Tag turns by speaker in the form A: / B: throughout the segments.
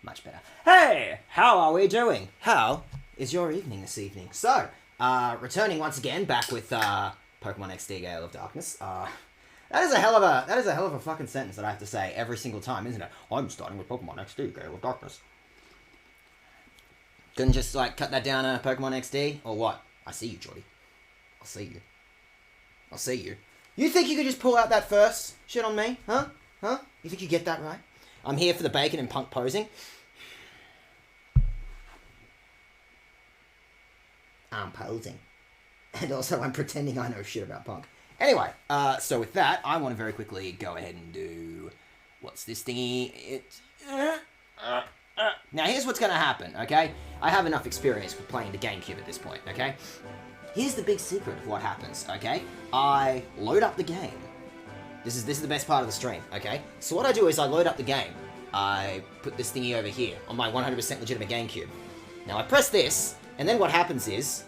A: Much better. Hey, how are we doing? How is your evening this evening? So, returning once again, back with Pokemon XD Gale of Darkness. That is a hell of a fucking sentence that I have to say every single time, isn't it? I'm starting with Pokemon XD Gale of Darkness. Couldn't just like cut that down to Pokemon XD or what? I see you, Jordy. I'll see you. I'll see you. You think you could just pull out that first shit on me? Huh? Huh? You think you get that right? I'm here for the bacon and punk posing. I'm posing. And also I'm pretending I know shit about punk. Anyway, so with that, I want to very quickly go ahead and do... What's this thingy? Now here's what's going to happen, okay? I have enough experience with playing the GameCube at this point, okay? Here's the big secret of what happens, okay? I load up the game. This is the best part of the stream, okay? So what I do is I load up the game. I put this thingy over here on my 100% legitimate GameCube. Now I press this, and then what happens is...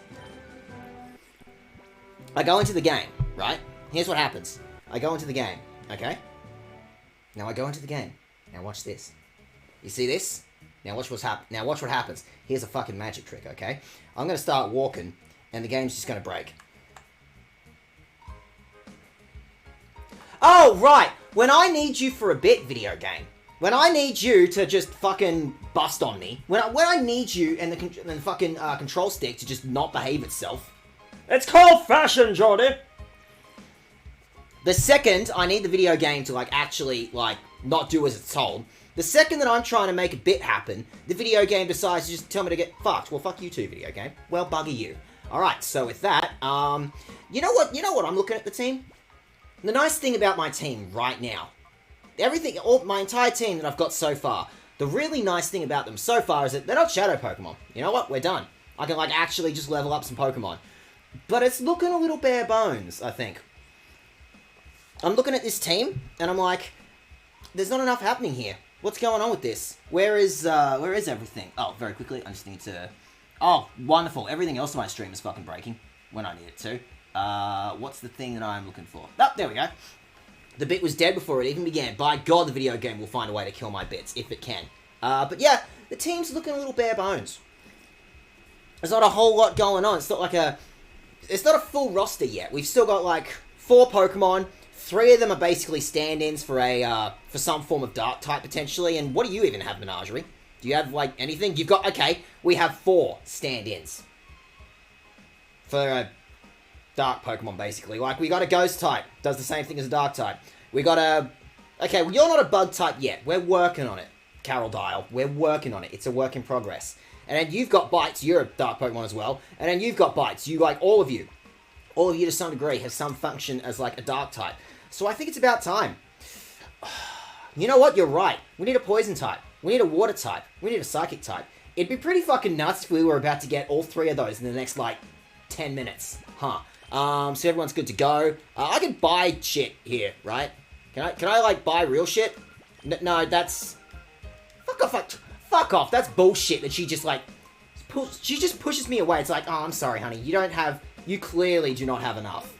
A: I go into the game, right? Here's what happens. I go into the game, okay? Now I go into the game. Now watch this. You see this? Now watch what happens. Here's a fucking magic trick, okay? I'm gonna start walking, and the game's just gonna break. Oh, right! When I need you for a bit, video game. When I need you to just fucking bust on me. When I need you and the fucking control stick to just not behave itself. It's called fashion, Jordy! The second I need the video game to, like, actually, like, not do as it's told. The second that I'm trying to make a bit happen, the video game decides to just tell me to get fucked. Well, fuck you too, video game. Well, bugger you. Alright, so with that, you know what I'm looking at the team? The nice thing about my team right now, my entire team that I've got so far, the really nice thing about them so far is that they're not Shadow Pokemon. You know what? We're done. I can, like, actually just level up some Pokemon. But it's looking a little bare bones, I think. I'm looking at this team, and I'm like, there's not enough happening here. What's going on with this? Where is everything? Oh, very quickly, I just need to... Oh, wonderful. Everything else on my stream is fucking breaking when I need it to. What's the thing that I'm looking for? Oh, there we go. The bit was dead before it even began. By God, the video game will find a way to kill my bits, if it can. But yeah, the team's looking a little bare bones. There's not a whole lot going on. It's not like a... It's not a full roster yet. We've still got, like, 4 Pokemon. 3 of them are basically stand-ins for for some form of Dark type, potentially. And what do you even have, Menagerie? Do you have, like, anything? You've got... Okay, we have 4 stand-ins. For a Dark Pokemon, basically. Like, we got a Ghost type. Does the same thing as a Dark type. We got a... Okay, well, you're not a Bug type yet. We're working on it, Carol Dial. We're working on it. It's a work in progress. And then you've got Bites. You're a Dark Pokemon as well. And then you've got Bites. You, like, all of you to some degree have some function as, like, a Dark type. So I think it's about time. You know what? You're right. We need a Poison type. We need a Water type. We need a Psychic type. It'd be pretty fucking nuts if we were about to get all 3 of those in the next, like, 10 minutes. Huh. So everyone's good to go. I can buy shit here, right? Can I, like, buy real shit? No, that's... Fuck off. That's bullshit that she just, like... She just pushes me away. It's like, oh, I'm sorry, honey. You clearly do not have enough.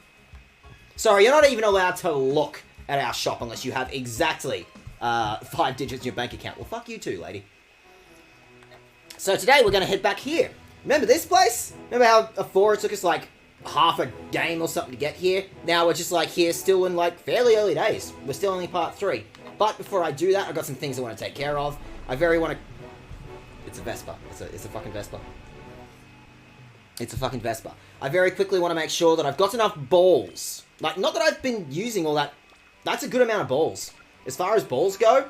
A: Sorry, you're not even allowed to look at our shop unless you have exactly 5 digits in your bank account. Well, fuck you too, lady. So today we're going to head back here. Remember this place? Remember how before it took us, like, half a game or something to get here? Now we're just, like, here still in, like, fairly early days. We're still only part 3. But before I do that, I've got some things I want to take care of. I very want to... It's a Vespa. It's a fucking Vespa. It's a fucking Vespa. I very quickly want to make sure that I've got enough balls. Like, not that I've been using all that... That's a good amount of balls. As far as balls go,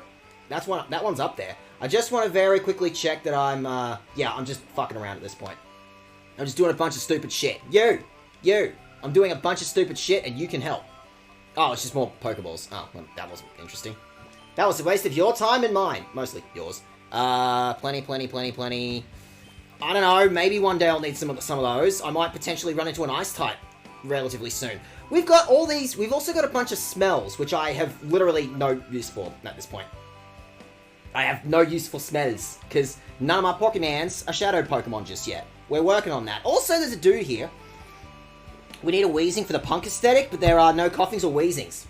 A: that one's up there. I just want to very quickly check that I'm, yeah, I'm just fucking around at this point. I'm just doing a bunch of stupid shit. You! I'm doing a bunch of stupid shit and you can help. Oh, it's just more Pokeballs. Oh, well, that wasn't interesting. That was a waste of your time and mine. Mostly yours. Plenty. I don't know, maybe one day I'll need some of those. I might potentially run into an Ice type relatively soon. We've got all these, we've also got a bunch of smells, which I have literally no use for at this point. I have no use for smells, because none of my Pokemons are Shadow Pokemon just yet. We're working on that. Also, there's a dude here. We need a Wheezing for the punk aesthetic, but there are no coughings or wheezings.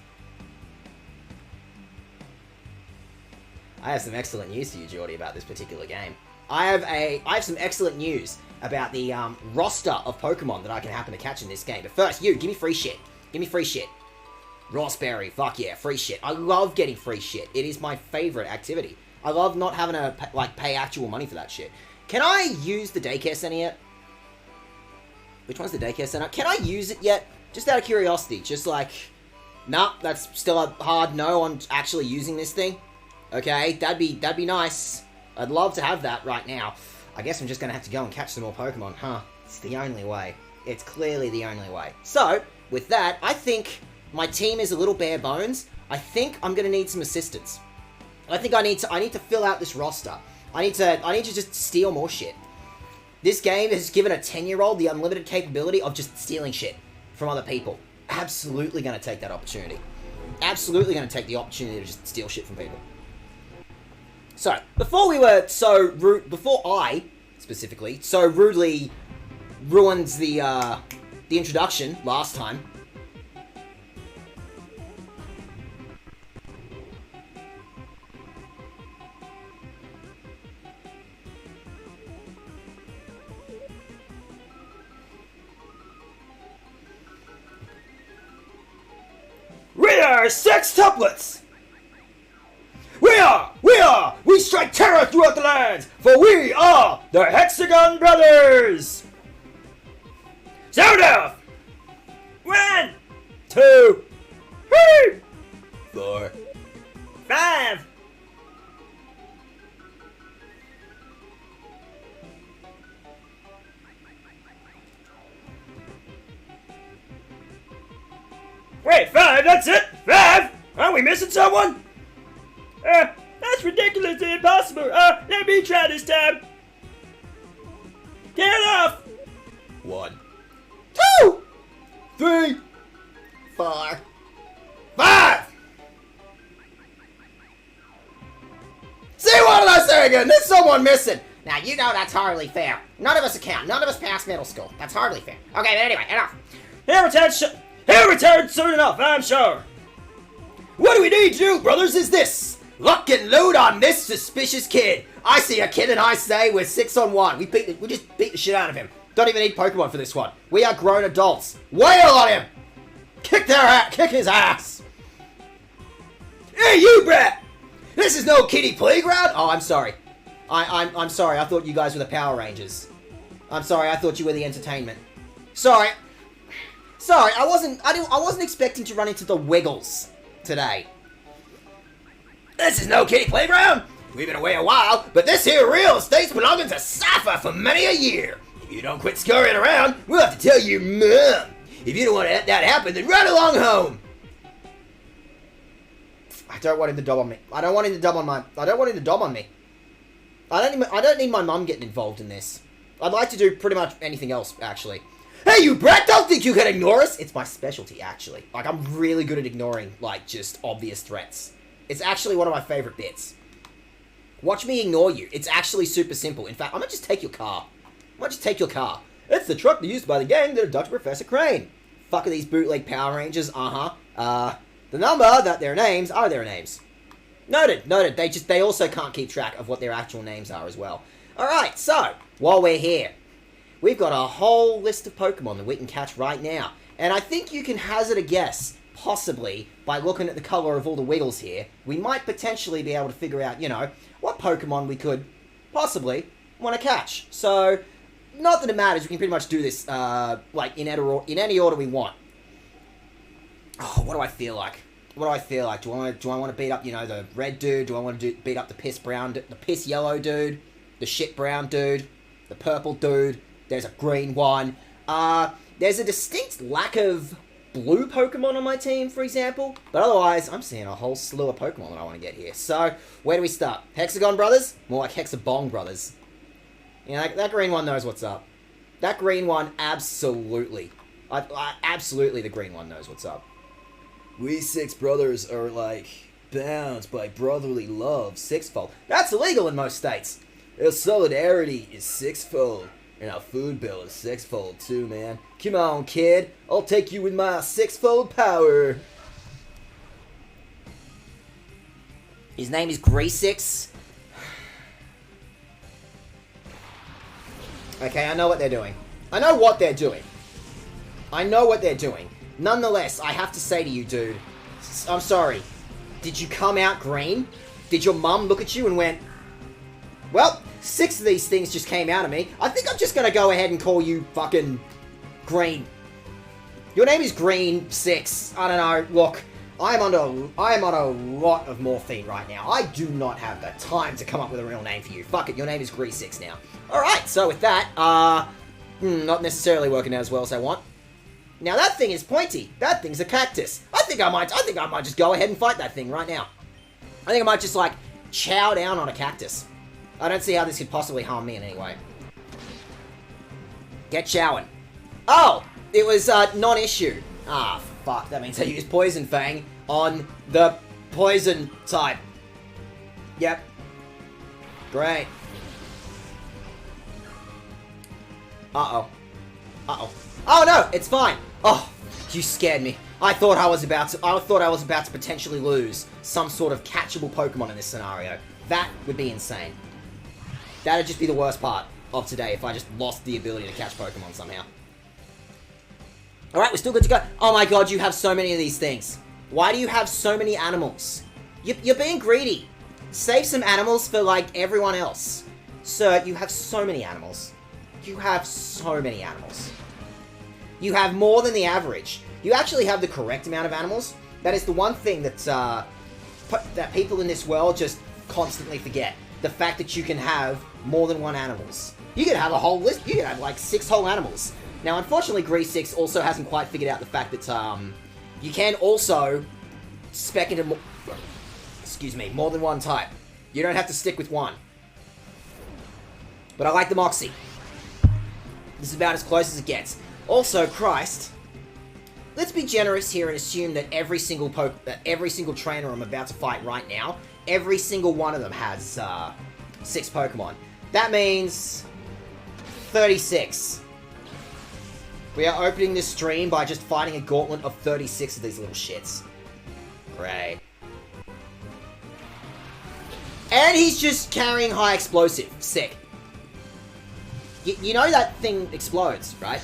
A: I have some excellent news for you, Geordie, about this particular game. I have some excellent news about the roster of Pokemon that I can happen to catch in this game. But first, give me free shit. Give me free shit. Rossberry, fuck yeah, free shit. I love getting free shit. It is my favorite activity. I love not having to pay actual money for that shit. Can I use the daycare center yet? Which one's the daycare center? Can I use it yet? Just out of curiosity. Just like, nah, that's still a hard no on actually using this thing. Okay, that'd be nice. I'd love to have that right now. I guess I'm just gonna have to go and catch some more Pokemon, huh? It's the only way. It's clearly the only way. So, with that, I think my team is a little bare bones. I think I'm gonna need some assistance. I think I need to fill out this roster. I need to just steal more shit. This game has given a 10-year-old the unlimited capability of just stealing shit from other people. Absolutely gonna take that opportunity. Absolutely gonna take the opportunity to just steal shit from people. So, before I, specifically, so rudely ruined the introduction last time. We are sextuplets! We strike terror throughout the lands, for we are the Hexagon Brothers! Sound off! 1, 2, 3, 4, 5. Wait, 5, that's it? 5? Aren't we missing someone? That's ridiculously impossible. Let me try this time. Get off! 1, 2, 3, 4, 5! See, what did I say again? There's someone missing. Now, you know that's hardly fair. None of us account. None of us passed middle school. That's hardly fair. Okay, but anyway, enough. He'll return soon enough, I'm sure. What do we need to do, brothers, is this. Lock and load on this suspicious kid. I see a kid and I say we're 6 on 1. We just beat the shit out of him. Don't even need Pokemon for this one. We are grown adults. Wail on him. Kick his ass. Hey, you brat. This is no kiddie playground. Oh, I'm sorry. I'm sorry. I thought you guys were the Power Rangers. I'm sorry. I thought you were the entertainment. Sorry. I wasn't expecting to run into the Wiggles today. This is no kiddie playground. We've been away a while, but this here real estate's belonging to Safa for many a year. If you don't quit scurrying around, we'll have to tell your mom. If you don't want that to happen, then run along home. I don't want him to dob on me. I don't want him to dob on me. I don't need my mum getting involved in this. I'd like to do pretty much anything else, actually. Hey, you brat, don't think you can ignore us! It's my specialty, actually. Like, I'm really good at ignoring, like, just obvious threats. It's actually one of my favorite bits. Watch me ignore you. It's actually super simple. In fact, I might just take your car. It's the truck used by the gang that abducted Professor Crane. Fuck are these bootleg Power Rangers? The number that their names are their names. Noted. They also can't keep track of what their actual names are as well. Alright, so, while we're here, we've got a whole list of Pokemon that we can catch right now. And I think you can hazard a guess, possibly, by looking at the color of all the Wiggles here, we might potentially be able to figure out, you know, what Pokemon we could possibly want to catch. So, not that it matters, we can pretty much do this, like, in any order we want. Oh, what do I feel like? Do I want to beat up, you know, the red dude? Do I want to beat up the piss yellow dude? The shit brown dude? The purple dude? There's a green one. There's a distinct lack of blue Pokemon on my team, for example. But otherwise, I'm seeing a whole slew of Pokemon that I want to get here. So, where do we start? Hexagon Brothers? More like Hexabong Brothers. You know, that green one knows what's up. That green one, absolutely. Absolutely the green one knows what's up. We 6 brothers are, like, bound by brotherly love sixfold. That's illegal in most states. Our solidarity is sixfold. And our food bill is sixfold too, man. Come on, kid. I'll take you with my sixfold power. His name is Greasix. Okay, I know what they're doing. I know what they're doing. I know what they're doing. Nonetheless, I have to say to you, dude, I'm sorry. Did you come out green? Did your mum look at you and went, well, 6 of these things just came out of me. I think I'm just gonna go ahead and call you fucking Green. Your name is Green 6. I don't know. Look, I am on a lot of morphine right now. I do not have the time to come up with a real name for you. Fuck it, your name is Greasix now. Alright, so with that, not necessarily working out as well as I want. Now that thing is pointy. That thing's a cactus. I think I might just go ahead and fight that thing right now. I think I might just, like, chow down on a cactus. I don't see how this could possibly harm me in any way. Get chowing. Oh! It was, non-issue. Ah, fuck. That means I use Poison Fang on the poison type. Yep. Great. Uh-oh. Uh-oh. Oh, no! It's fine! Oh, you scared me. I thought I was about to potentially lose some sort of catchable Pokemon in this scenario. That would be insane. That'd just be the worst part of today if I just lost the ability to catch Pokemon somehow. Alright, we're still good to go. Oh my god, you have so many of these things. Why do you have so many animals? You're being greedy. Save some animals for, like, everyone else. Sir, you have so many animals. You have so many animals. You have more than the average. You actually have the correct amount of animals. That is the one thing that that people in this world just constantly forget. The fact that you can have more than one animals. You can have a whole list. You can have like 6 whole animals. Now, unfortunately, Greasix also hasn't quite figured out the fact that you can also spec into more than one type. You don't have to stick with one. But I like the Moxie. This is about as close as it gets. Also, Christ, let's be generous here and assume that every single trainer I'm about to fight right now, every single one of them has 6 Pokemon. That means 36. We are opening this stream by just fighting a gauntlet of 36 of these little shits. Great. And he's just carrying high explosive. Sick. You know that thing explodes, right?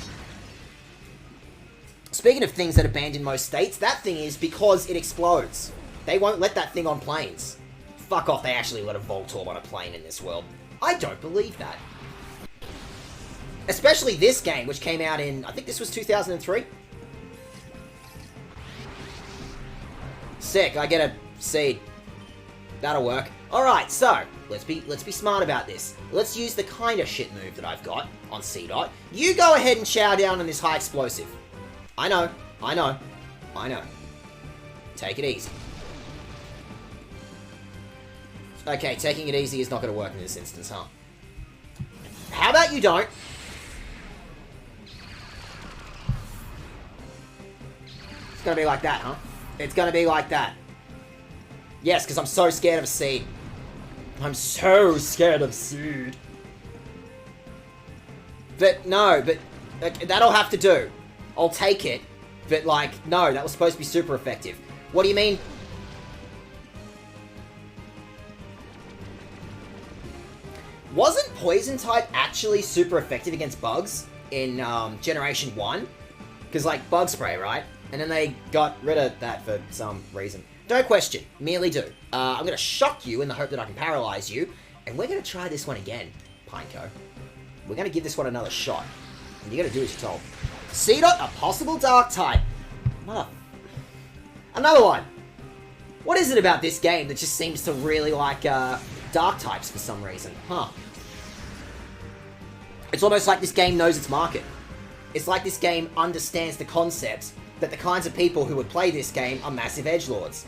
A: Speaking of things that are banned in most states, that thing is because it explodes. They won't let that thing on planes. Fuck off, they actually let a Voltorb on a plane in this world. I don't believe that. Especially this game, which came out in, I think this was 2003? Sick, I get a seed. That'll work. Alright, so, let's be smart about this. Let's use the kind of shit move that I've got on C-Dot. You go ahead and chow down on this high explosive. I know. Take it easy. Okay, taking it easy is not going to work in this instance, huh? How about you don't? It's going to be like that, huh? It's going to be like that. Yes, because I'm so scared of a seed. I'm so scared of seed. But, no, that'll have to do. I'll take it. But, like, no, that was supposed to be super effective. What do you mean? Wasn't Poison type actually super effective against bugs in Generation 1? Because, like, bug spray, right? And then they got rid of that for some reason. Don't question, merely do. I'm going to shock you in the hope that I can paralyze you. And we're going to try this one again, Pineco. We're going to give this one another shot. And you're going to do as you're told. C-Dot, a possible dark type. Another one. What is it about this game that just seems to really like dark types for some reason? Huh. It's almost like this game knows its market. It's like this game understands the concept that the kinds of people who would play this game are massive edgelords.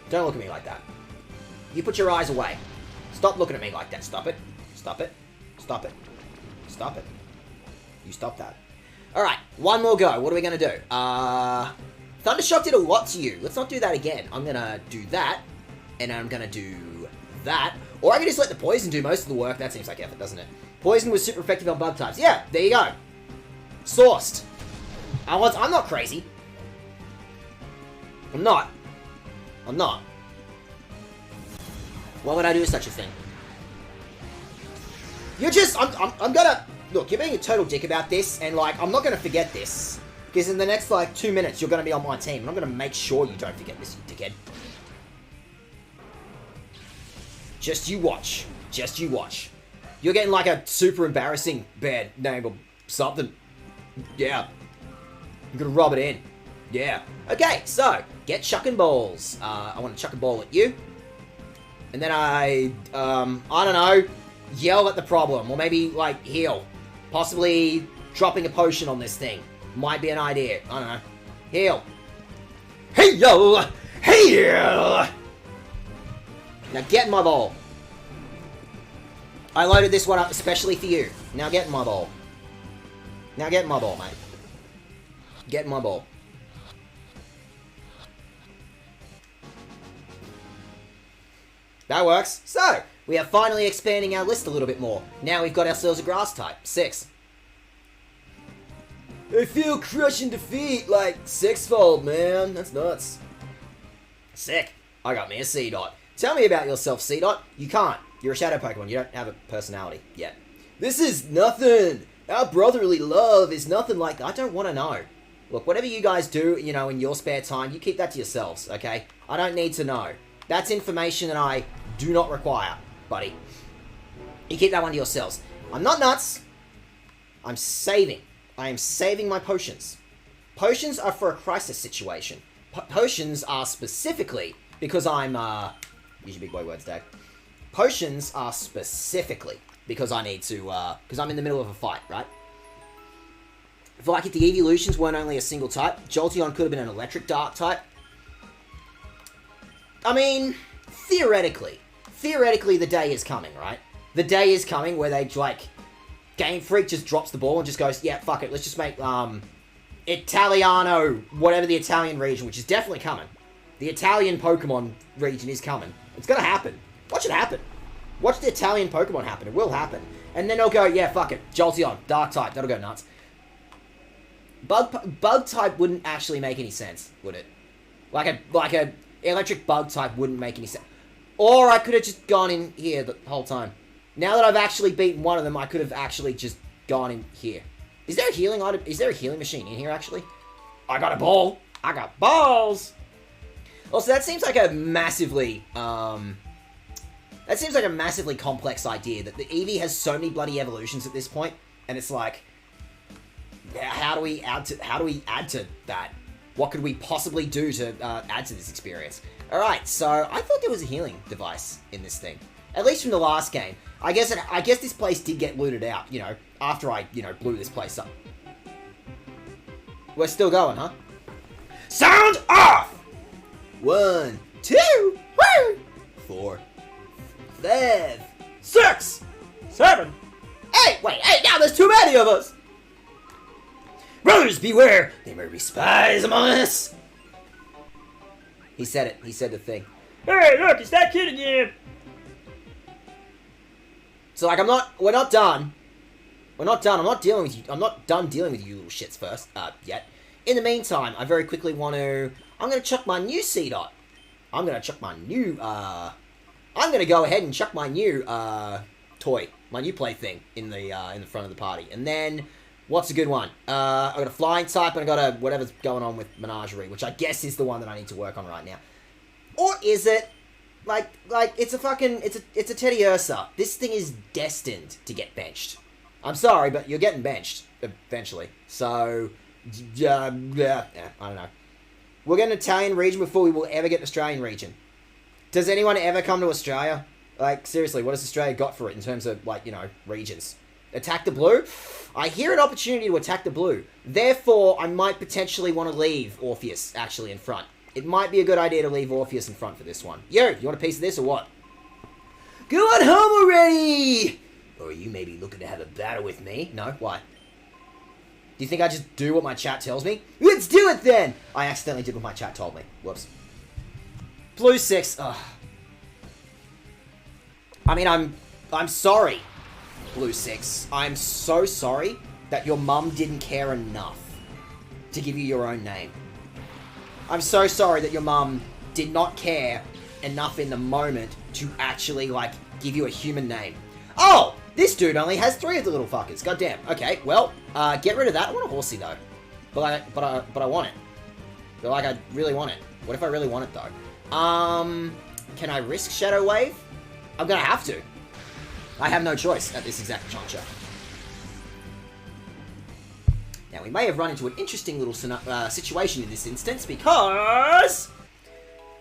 A: Don't look at me like that. You put your eyes away. Stop looking at me like that. Stop it. Stop it. Stop it. Stop it. You stop that. Alright, one more go. What are we going to do? Thundershock did a lot to you. Let's not do that again. I'm going to do that. And I'm going to do that. Or I can just let the poison do most of the work. That seems like effort, doesn't it? Poison was super effective on bug types. Yeah, there you go. Sourced. I'm not crazy. I'm not. I'm not. Why would I do such a thing? You're just... I'm gonna... Look, you're being a total dick about this, and, like, I'm not gonna forget this. Because in the next, like, 2 minutes, you're gonna be on my team, and I'm gonna make sure you don't forget this, you dickhead. Just you watch. Just you watch. You're getting, like, a super embarrassing bad name or something. Yeah. I'm gonna rub it in. Yeah. Okay, so, get chucking balls. I want to chuck a ball at you. And then I don't know, yell at the problem. Or maybe, like, heal. Possibly dropping a potion on this thing. Might be an idea. I don't know. Heal. Heal! Heal! Now get in my ball. I loaded this one up especially for you. Now get in my ball. Now get in my ball, mate. Get in my ball. That works. So, we are finally expanding our list a little bit more. Now we've got ourselves a grass type. 6. I feel crushing defeat like 6-fold, man. That's nuts. Sick. I got me a C-Dot. Tell me about yourself, C-Dot. You can't. You're a shadow Pokemon. You don't have a personality yet. This is nothing. Our brotherly love is nothing like... I don't want to know. Look, whatever you guys do, you know, in your spare time, you keep that to yourselves, okay? I don't need to know. That's information that I do not require, buddy. You keep that one to yourselves. I'm not nuts. I'm saving. I am saving my potions. Potions are for a crisis situation. Potions are specifically because I'm, use your big boy words, Dag. Potions are specifically because I need to, because I'm in the middle of a fight, right? If like if the evolutions weren't only a single type, Jolteon could have been an electric dark type. I mean, theoretically the day is coming, right? The day is coming where they, like, Game Freak just drops the ball and just goes, yeah, fuck it, let's just make, Italiano, whatever the Italian region, which is definitely coming. The Italian Pokemon region is coming. It's gonna happen. Watch it happen. Watch the Italian Pokemon happen. It will happen. And then they'll go, yeah, fuck it, Jolteon, dark type, that'll go nuts. Bug type wouldn't actually make any sense, would it? Like a electric bug type wouldn't make any sense. Or I could have just gone in here the whole time. Now that I've actually beaten one of them, I could have actually just gone in here. Is there a healing item? Is there a healing machine in here, actually? I got a ball. I got balls. Also, that seems like a massively, complex idea that the Eevee has so many bloody evolutions at this point, and it's like, how do we add to that? What could we possibly do to add to this experience? Alright, so I thought there was a healing device in this thing. At least from the last game. I guess this place did get looted out, you know, after I, you know, blew this place up. We're still going, huh? Sound off! 1, 2, 3, 4, 5, 6, 7, 8. Wait, 8, now there's too many of us! Brothers, beware! There may be spies among us! He said it. He said the thing. Hey, look, it's that kid again! So, like, we're not done. We're not done. I'm not dealing with you. I'm not done dealing with you little shits first, yet. In the meantime, I very quickly want to... I'm going to chuck my new C-Dot. I'm going to chuck my new, I'm going to go ahead and chuck my new, toy. My new plaything in the front of the party. And then... What's a good one? I got a flying type and I got a whatever's going on with Menagerie, which I guess is the one that I need to work on right now. Or is it like it's a fucking it's a Teddy Ursa. This thing is destined to get benched. I'm sorry, but you're getting benched eventually. So yeah, I don't know. We'll get an Italian region before we will ever get an Australian region. Does anyone ever come to Australia? Like seriously, what has Australia got for it in terms of like, you know, regions? Attack the blue? I hear an opportunity to attack the blue. Therefore, I might potentially want to leave Orpheus actually in front. It might be a good idea to leave Orpheus in front for this one. Yo, you want a piece of this or what? Go on home already! Or are you maybe looking to have a battle with me? No? Why? Do you think I just do what my chat tells me? Let's do it then! I accidentally did what my chat told me. Whoops. Blue 6. Ugh. I mean, I'm sorry. Blue 6. I'm so sorry that your mum didn't care enough to give you your own name. I'm so sorry that your mum did not care enough in the moment to actually, like, give you a human name. Oh! This dude only has 3 of the little fuckers. Goddamn. Okay, well, get rid of that. I want a horsey, though. But I want it. But, like, I really want it. What if I really want it, though? Can I risk Shadow Wave? I'm gonna have to. I have no choice at this exact juncture. Now, we may have run into an interesting little situation in this instance, because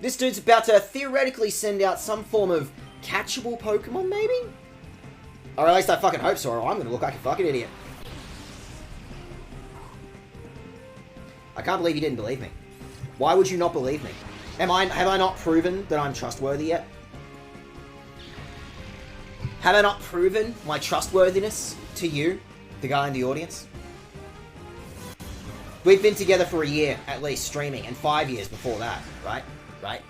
A: this dude's about to theoretically send out some form of catchable Pokemon, maybe? Or at least I fucking hope so, or I'm gonna look like a fucking idiot. I can't believe you didn't believe me. Why would you not believe me? Have I not proven that I'm trustworthy yet? Have I not proven my trustworthiness to you, the guy in the audience? We've been together for a year, at least, streaming, and 5 years before that, right? Right?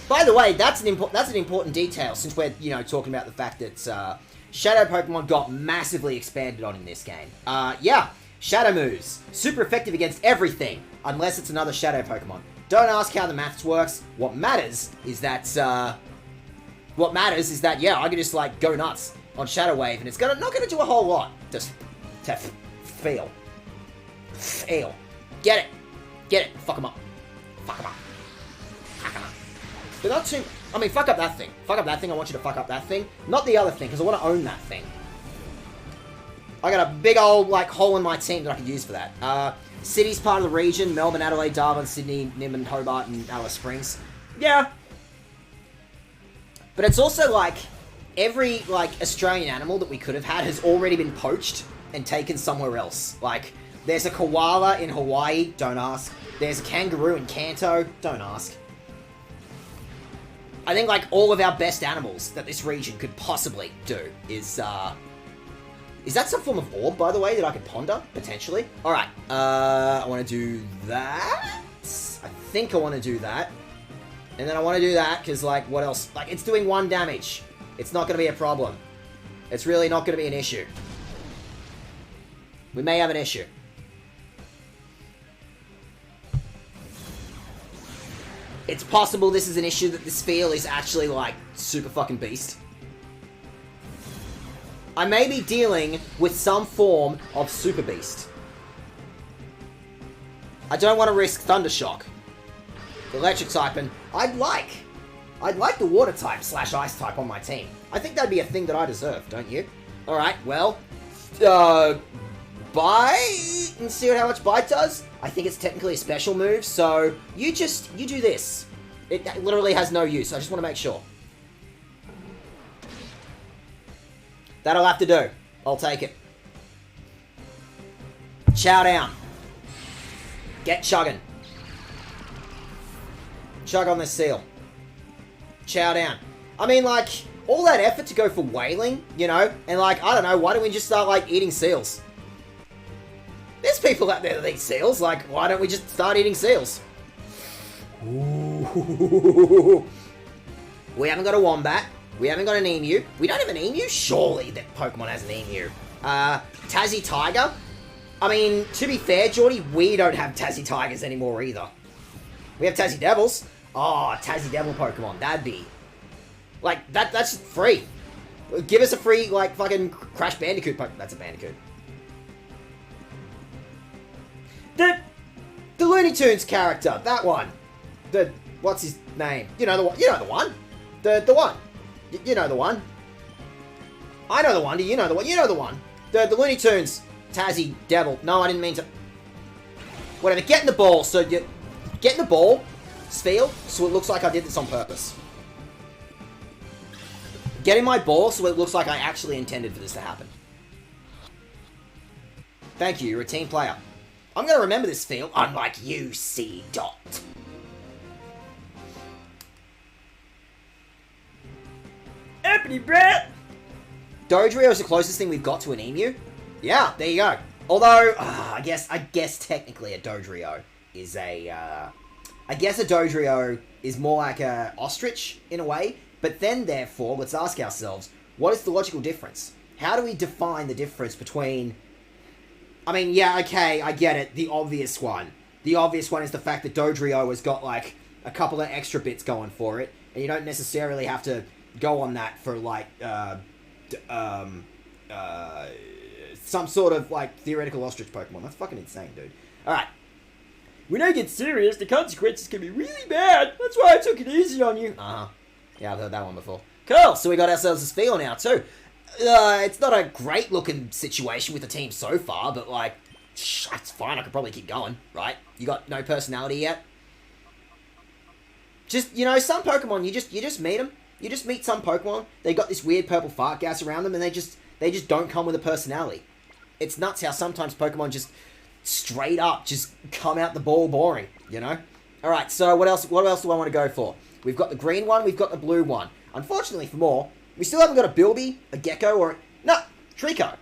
A: By the way, that's an important detail, since we're, you know, talking about the fact that Shadow Pokemon got massively expanded on in this game. Yeah, Shadow moves. Super effective against everything, unless it's another Shadow Pokemon. Don't ask how the maths works. What matters is that, yeah, I can just, like, go nuts on Shadow Wave, and it's not gonna do a whole lot. Just to fail. Fail. Get it. Get it. Fuck him up. Fuck him up. Fuck him up. But not too... I mean, fuck up that thing. Fuck up that thing. I want you to fuck up that thing. Not the other thing, because I want to own that thing. I got a big old, like, hole in my team that I could use for that. City's part of the region. Melbourne, Adelaide, Darwin, Sydney, Nimbin, Hobart, and Alice Springs. Yeah. But it's also, like, every, like, Australian animal that we could have had has already been poached and taken somewhere else. Like, there's a koala in Hawaii. Don't ask. There's a kangaroo in Kanto. Don't ask. I think, like, all of our best animals that this region could possibly do is that some form of orb, by the way, that I could ponder? Potentially. Alright, I want to do that. I think I want to do that. And then I want to do that, because, like, what else? Like, it's doing 1 damage. It's not going to be a problem. It's really not going to be an issue. We may have an issue. It's possible this is an issue that this feel is actually, like, super fucking beast. I may be dealing with some form of super beast. I don't want to risk Thunder Shock. The electric type, and I'd like the water type / ice type on my team. I think that'd be a thing that I deserve, don't you? Alright, well, Bite, and see how much Bite does? I think it's technically a special move, so you do this. It literally has no use, I just want to make sure. That'll have to do. I'll take it. Chow down. Get chugging. Chug on this seal. Chow down. I mean, like, all that effort to go for whaling, you know? And, like, I don't know, why don't we just start, like, eating seals? There's people out there that eat seals. Like, why don't we just start eating seals? Ooh. We haven't got a wombat. We haven't got an emu. We don't have an emu? Surely that Pokemon has an emu. Tassie Tiger? I mean, to be fair, Geordie, we don't have Tassie Tigers anymore either. We have Tassie Devils. Oh, Tassie Devil Pokemon. That'd be... Like, that's free. Give us a free, like, fucking Crash Bandicoot Pokemon. That's a Bandicoot. The Looney Tunes character. That one. What's his name? You know the one. You know the one. The one. You know the one. I know the one. Do you know the one? You know the one. The Looney Tunes Tassie Devil. No, I didn't mean to. Whatever. Get in the ball. So you get in the ball. Spiel. So it looks like I did this on purpose. Get in my ball so it looks like I actually intended for this to happen. Thank you. You're a team player. I'm gonna remember this feel. Unlike you, C. Dot. Uppity brat! Dodrio is the closest thing we've got to an emu. Yeah, there you go. Although, I guess technically a Dodrio is a, I guess a Dodrio is more like a ostrich in a way. But then, therefore, let's ask ourselves, what is the logical difference? How do we define the difference between... I mean, yeah, okay, I get it, the obvious one. The obvious one is the fact that Dodrio has got, like, a couple of extra bits going for it, and you don't necessarily have to go on that for, like, some sort of, like, theoretical ostrich Pokemon. That's fucking insane, dude. Alright. When I get serious, the consequences can be really bad. That's why I took it easy on you. Uh-huh. Yeah, I've heard that one before. Cool, so we got ourselves a Spheal now, too. It's not a great-looking situation with the team so far, but, like, it's fine. I could probably keep going, right? You got no personality yet? Just, you know, some Pokemon, you just meet them. You just meet some Pokemon. They got this weird purple fart gas around them, and they just don't come with a personality. It's nuts how sometimes Pokemon just straight up just come out the ball boring, you know? Alright, so what else do I want to go for? We've got the green one, we've got the blue one. Unfortunately for more, we still haven't got a Bilby, a Gecko, or... No, Trico.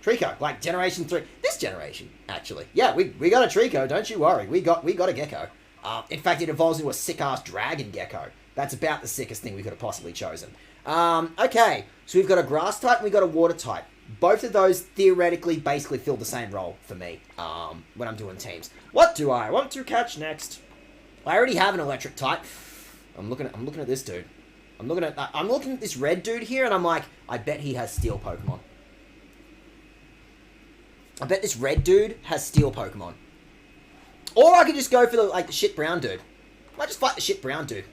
A: Trico, like Generation 3. This generation, actually. Yeah, we got a Trico, don't you worry. We got a Gecko. In fact, it evolves into a sick-ass Dragon Gecko. That's about the sickest thing we could have possibly chosen. Okay, so we've got a Grass type and we've got a Water type. Both of those theoretically basically fill the same role for me when I'm doing teams. What do I want to catch next? I already have an Electric type. I'm looking at this dude. I'm looking at this red dude here, and I'm like, I bet he has Steel Pokemon. I bet this red dude has Steel Pokemon. Or I could just go for the shit brown dude. I might just fight the shit brown dude.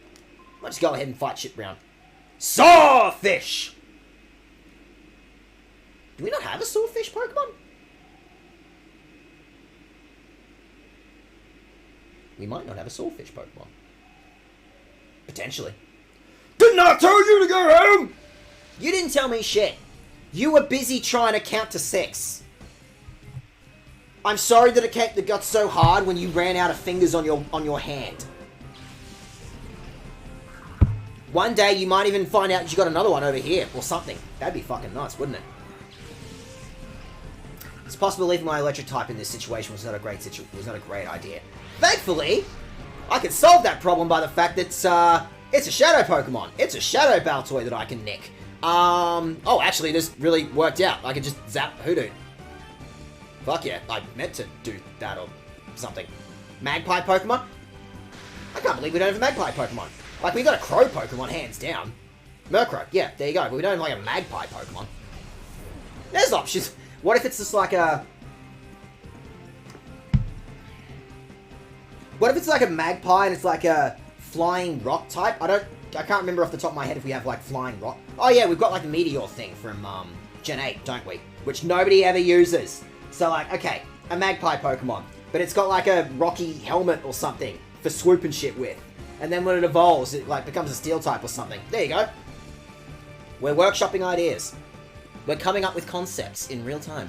A: I might just go ahead and fight shit brown. Sawfish! Do we not have a Sawfish Pokemon? We might not have a Sawfish Pokemon. Potentially. Didn't I tell you to go home? You didn't tell me shit. You were busy trying to count to 6. I'm sorry that it got so hard when you ran out of fingers on your hand. One day you might even find out you got another one over here or something. That'd be fucking nuts, wouldn't it? It's possible leaving my Electric type in this situation was not a great idea. Thankfully, I can solve that problem by the fact that it's a Shadow Pokemon. It's a Shadow Baltoy that I can nick. Oh, actually, this really worked out. I can just zap Hoodoo. Fuck yeah, I meant to do that or something. Magpie Pokemon? I can't believe we don't have a Magpie Pokemon. Like, we got a Crow Pokemon, hands down. Murkrow, yeah, there you go. But we don't have, like, a Magpie Pokemon. There's options. What if it's just like a... What if it's like a Magpie and it's like a Flying Rock type? I can't remember off the top of my head if we have, like, Flying Rock. Oh, yeah, we've got, like, the Meteor thing from, Gen 8, don't we? Which nobody ever uses. So, like, okay, a Magpie Pokemon. But it's got, like, a rocky helmet or something for swooping shit with. And then when it evolves, it, like, becomes a Steel type or something. There you go. We're workshopping ideas. We're coming up with concepts in real time.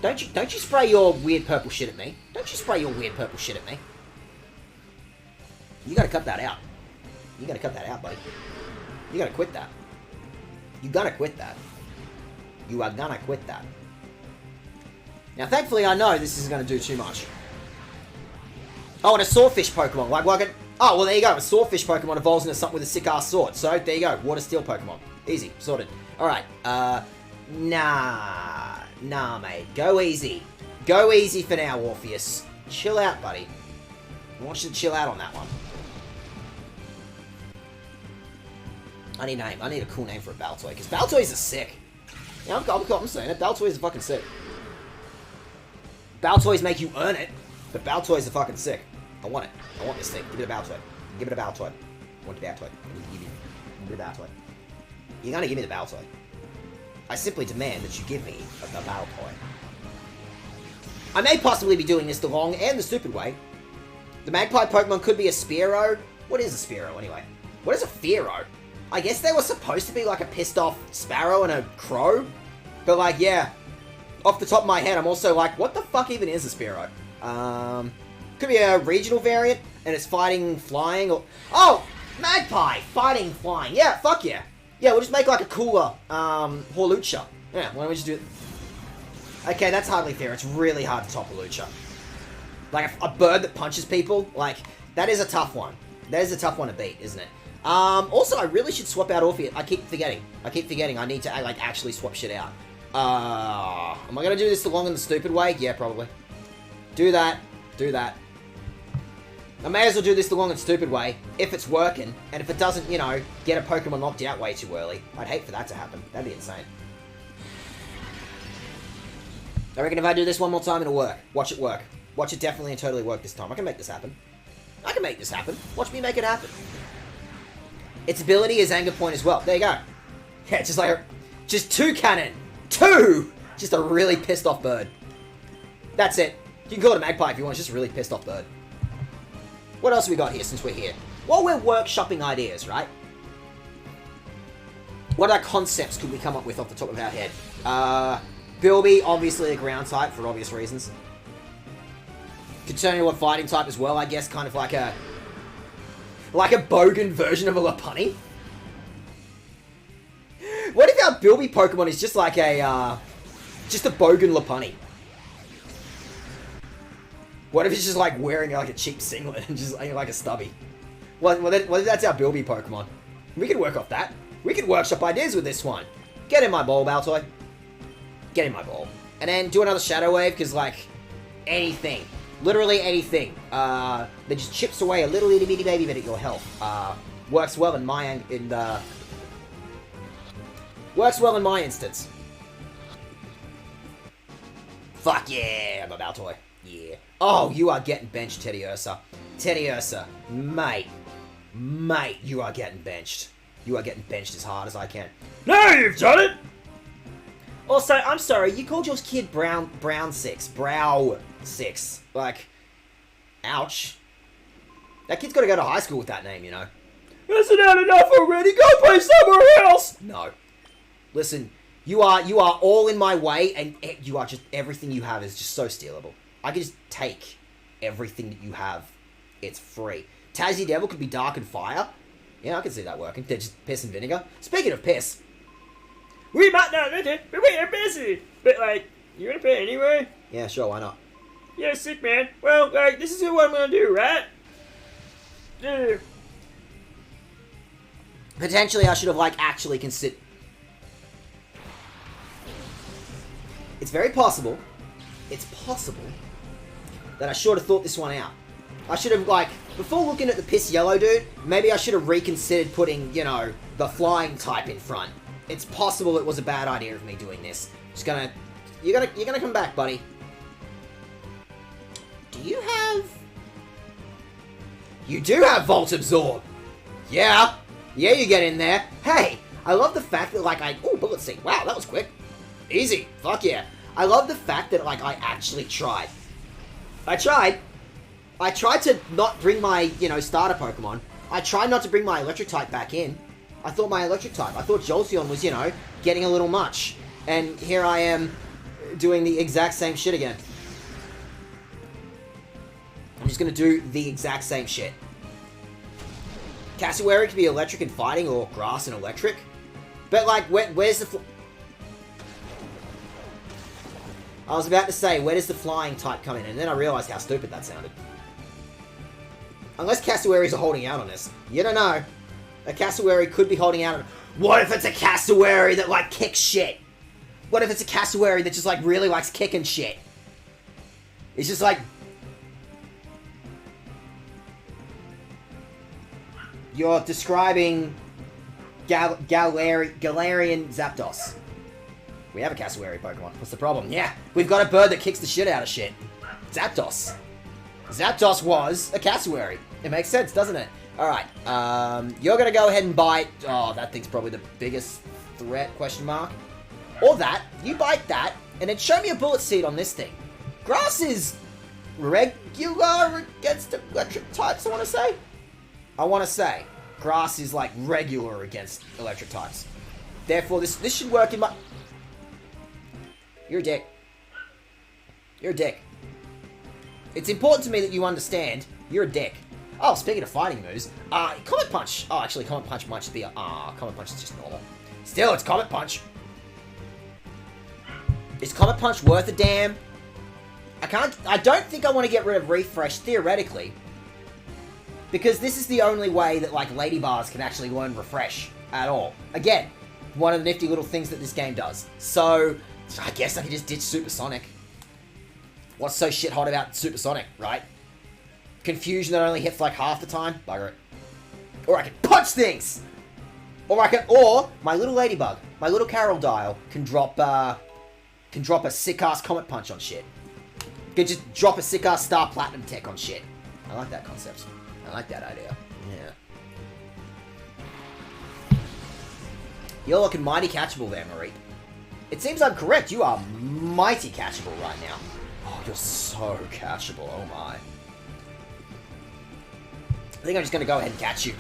A: Don't you spray your weird purple shit at me. Don't you spray your weird purple shit at me. You gotta cut that out. You gotta cut that out, buddy. You gotta quit that. You gotta quit that. You are gonna quit that. Now, thankfully, I know this isn't gonna do too much. Oh, and a Sawfish Pokemon. Oh, well, there you go. A Sawfish Pokemon evolves into something with a sick-ass sword. So, there you go. Water Steel Pokemon. Easy. Sorted. Alright. Nah, mate. Go easy. Go easy for now, Orpheus. Chill out, buddy. I want you to chill out on that one. I need a name. I need a cool name for a Baltoy, because Baltoys are sick. Yeah, I'm saying it. Baltoys are fucking sick. Baltoys make you earn it, but Baltoys are fucking sick. I want it. I want this thing. Give it a Baltoy. Give it a Baltoy. I want the Baltoy. Give me the Baltoy. You're gonna give me the Baltoy. I simply demand that you give me a Baltoy. I may possibly be doing this the long and the stupid way. The Magpie Pokemon could be a Spearow. What is a Spearow, anyway? What is a Fearow? I guess they were supposed to be like a pissed off Sparrow and a Crow. But like, yeah. Off the top of my head, I'm also like, what the fuck even is a Spearow? Could be a regional variant, and it's fighting flying, or... Oh! Magpie! Fighting flying. Yeah, fuck yeah. Yeah, we'll just make like a cooler, Horlucha. Yeah, why don't we just do it? Okay, that's hardly fair. It's really hard to top a Lucha. Like, a bird that punches people, like, that is a tough one. That is a tough one to beat, isn't it? Also, I really should swap out Orpheus. I keep forgetting. I need to, like, actually swap shit out. Am I gonna do this the long and the stupid way? Yeah, probably. Do that. do that. I may as well do this the long and stupid way, if it's working, and if it doesn't, you know, get a Pokemon knocked out way too early. I'd hate for that to happen. That'd be insane. I reckon if I do this one more time, it'll work. Watch it work. Watch it definitely and totally work this time. I can make this happen. I can make this happen. Watch me make it happen. Its ability is Anger Point as well. There you go. Yeah, just like... Just 2 cannon! 2! Just a really pissed off bird. That's it. You can call it a magpie if you want. It's just a really pissed off bird. What else have we got here since we're here? Well, we're workshopping ideas, right? What other concepts could we come up with off the top of our head? Bilby, obviously a ground type for obvious reasons. Could turn into a fighting type as well, I guess, kind of like a Bogan version of a Lopunny. What if our Bilby Pokemon is just like just a Bogan Lopunny? What if it's just like wearing like a cheap singlet and just like a stubby? What if that's our Bilby Pokemon? We could work off that. We could workshop ideas with this one. Get in my ball, Baltoy. Get in my ball. And then do another Shadow Wave, because like, anything. Literally anything. That just chips away a little itty bitty baby bit at your health. Works well in my instance. Fuck yeah, I'm a Baltoy. Yeah. Oh, you are getting benched, Teddy Ursa. Teddy Ursa, mate. Mate, you are getting benched. You are getting benched as hard as I can.
B: No, you've done it!
A: Also, I'm sorry, you called your kid Brow 6. Like, ouch. That kid's got to go to high school with that name, you know.
B: Isn't that enough already? Go play somewhere else!
A: No. Listen, you are all in my way, and you are just, everything you have is just so stealable. I can just take everything that you have. It's free. Tassie Devil could be Dark and Fire. Yeah, I can see that working. They're just piss and vinegar. Speaking of piss.
B: We might not let it, but we are busy. But, like, you gonna play anyway?
A: Yeah, sure, why not?
B: Yeah, sick, man. Well, like, this is what I'm gonna do, right? Yeah.
A: Potentially, I should have, like, actually considered... It's very possible. It's possible that I should have thought this one out. I should have, like, before looking at the piss yellow dude, maybe I should have reconsidered putting, you know, the flying type in front. It's possible it was a bad idea of me doing this. Just gonna... You're gonna come back, buddy. Do you have... You do have Volt Absorb! Yeah! Yeah, you get in there. Hey! I love the fact that, like, Ooh, Bullet Seed. Wow, that was quick. Easy. Fuck yeah. I love the fact that, like, I actually tried. I tried to not bring my, you know, starter Pokemon. I tried not to bring my Electric type back in. I thought my Electric type. I thought Jolteon was, you know, getting a little much. And here I am doing the exact same shit again. I'm just gonna do the exact same shit. Cassowary could be Electric and Fighting, or Grass and Electric. But, like, where's the... I was about to say, where does the flying type come in? And then I realized how stupid that sounded. Unless Cassowaries are holding out on this. You don't know. A Cassowary could be holding out on... What if it's a Cassowary that, like, kicks shit? What if it's a Cassowary that just, like, really likes kicking shit? It's just like... You're describing... Galarian Zapdos. We have a Cassowary Pokemon. What's the problem? Yeah, we've got a bird that kicks the shit out of shit. Zapdos. Zapdos was a Cassowary. It makes sense, doesn't it? Alright, you're gonna go ahead and bite... Oh, that thing's probably the biggest threat, question mark. Or that. You bite that, and then show me a Bullet Seed on this thing. Grass is regular against electric types, I want to say. Grass is, like, regular against electric types. Therefore, this should work in my... You're a dick. You're a dick. It's important to me that you understand you're a dick. Oh, speaking of fighting moves, Comet Punch. Oh, actually, Comet Punch might just be a... Comet Punch is just normal. Still, it's Comet Punch. Is Comet Punch worth a damn? I don't think I want to get rid of Refresh, theoretically. Because this is the only way that, like, Lady Bars can actually learn Refresh at all. Again, one of the nifty little things that this game does. So... I guess I could just ditch Supersonic. What's so shit hot about Supersonic, right? Confusion that only hits like half the time? Bugger it. Or I can punch things! Or my little ladybug, my little Carol dial can drop a sick-ass Comet Punch on shit. Can just drop a sick-ass Star Platinum tech on shit. I like that concept. I like that idea. Yeah. You're looking mighty catchable there, Marie. It seems I'm correct. You are mighty catchable right now. Oh, you're so catchable. Oh my. I think I'm just going to go ahead and catch you.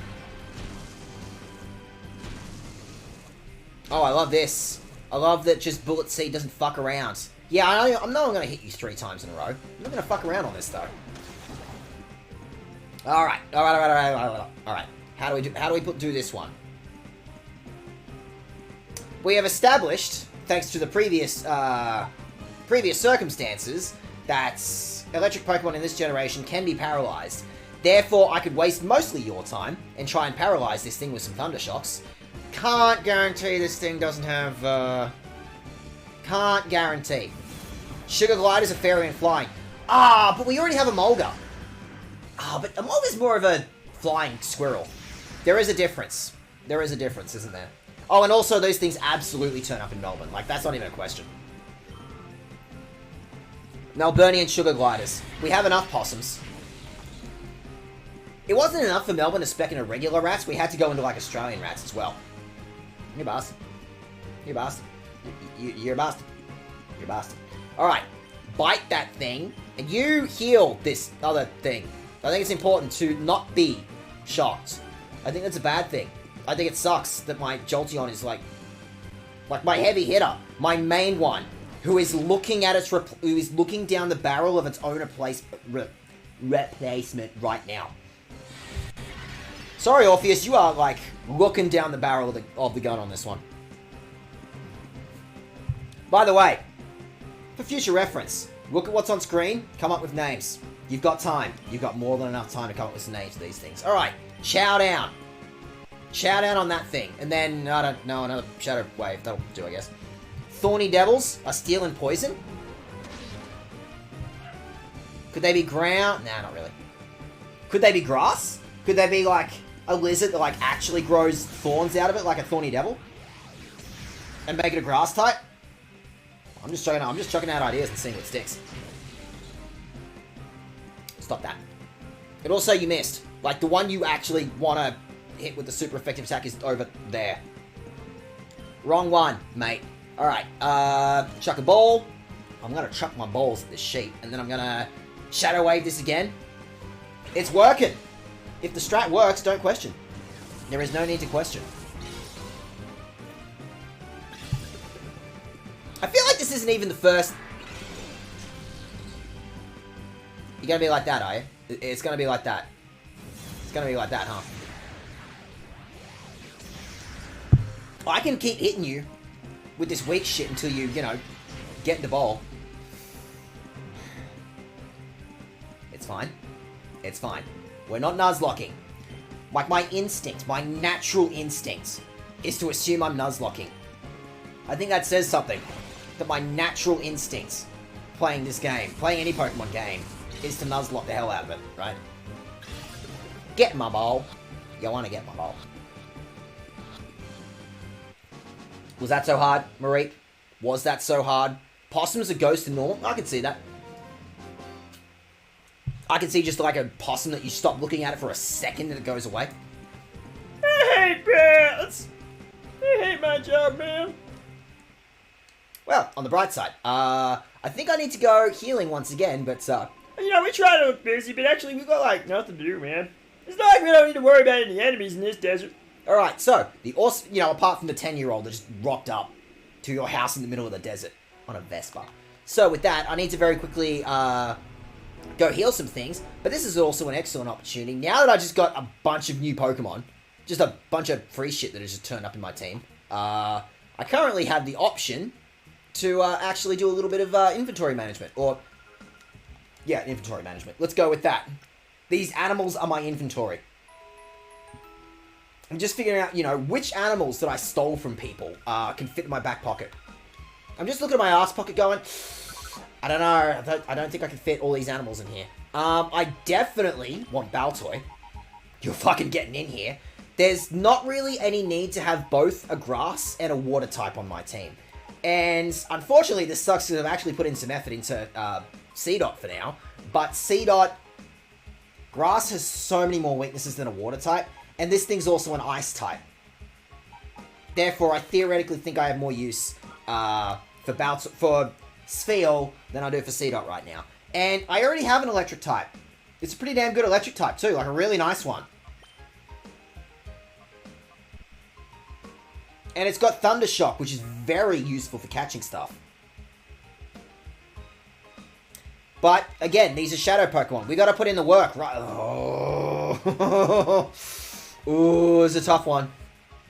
A: Oh, I love this. I love that just Bullet Seed doesn't fuck around. Yeah, I know I'm going to hit you 3 times in a row. I'm not going to fuck around on this, though. Alright. Alright. How do we do this one? We have established, thanks to the previous circumstances, that electric Pokemon in this generation can be paralyzed. Therefore, I could waste mostly your time and try and paralyze this thing with some Thunder Shocks. Can't guarantee this thing doesn't have, Can't guarantee. Sugar Glider's a Fairy and Flying. Ah, but we already have a Mulga. Ah, but a Mulga's more of a flying squirrel. There is a difference. There is a difference, isn't there? Oh, and also those things absolutely turn up in Melbourne. Like, that's not even a question. Melburnian Sugar Gliders. We have enough possums. It wasn't enough for Melbourne to spec in a regular rats. We had to go into, like, Australian rats as well. You bastard. You bastard. You're a bastard. You're a bastard. Alright. Bite that thing, and you heal this other thing. I think it's important to not be shocked. I think that's a bad thing. I think it sucks that my Jolteon is like my heavy hitter, my main one, who is looking at its who is looking down the barrel of its own replacement right now. Sorry, Orpheus, you are like looking down the barrel of the gun on this one. By the way, for future reference, look at what's on screen. Come up with names. You've got time. You've got more than enough time to come up with some names for these things. All right, chow down. Chow down on that thing. And then, I don't know, another Shadow Wave. That'll do, I guess. Thorny Devils are Steel and Poison. Could they be ground? Nah, not really. Could they be grass? Could they be, like, a lizard that, like, actually grows thorns out of it, like a Thorny Devil? And make it a grass type? I'm just chucking out ideas and seeing what sticks. Stop that. And also, you missed. Like, the one you actually want to hit with the super effective attack is over there. Wrong one, mate. Alright, chuck a ball. I'm gonna chuck my balls at this sheep, and then I'm gonna Shadow Wave this again. It's working! If the strat works, don't question. There is no need to question. I feel like this isn't even the first... You're gonna be like that, are you? It's gonna be like that. It's gonna be like that, huh? I can keep hitting you with this weak shit until you, you know, get the ball. It's fine. It's fine. We're not Nuzlocking. Like, my instinct, my natural instinct, is to assume I'm Nuzlocking. I think that says something. That my natural instinct, playing this game, playing any Pokemon game, is to Nuzlocke the hell out of it, right? Get my ball. You want to get my ball. Was that so hard, Marie? Was that so hard? Possum's a ghost in normal? I can see that. I can see just like a possum that you stop looking at it for a second and it goes away.
B: I hate bats. I hate my job, man.
A: Well, on the bright side, I think I need to go healing once again, but,
B: You know, we try to look busy, but actually we've got, like, nothing to do, man. It's not like we don't need to worry about any enemies in this desert.
A: Alright, so, the awesome, you know, apart from the 10-year-old that just rocked up to your house in the middle of the desert on a Vespa. So, with that, I need to very quickly, go heal some things, but this is also an excellent opportunity. Now that I just got a bunch of new Pokemon, just a bunch of free shit that has just turned up in my team, I currently have the option to actually do a little bit of inventory management, or, yeah, inventory management. Let's go with that. These animals are my inventory. I'm just figuring out, you know, which animals that I stole from people can fit in my back pocket. I'm just looking at my ass pocket going, I don't know. I don't think I can fit all these animals in here. I definitely want Baltoy. You're fucking getting in here. There's not really any need to have both a grass and a water type on my team. And unfortunately, this sucks because I've actually put in some effort into C-Dot for now. But C-Dot, grass has so many more weaknesses than a water type. And this thing's also an ice type. Therefore, I theoretically think I have more use for Spheal than I do for C-Dot right now. And I already have an electric type. It's a pretty damn good electric type too, like a really nice one. And it's got Thunder Shock, which is very useful for catching stuff. But, again, these are Shadow Pokemon. We gotta put in the work, right? Oh. Ooh, it's a tough one.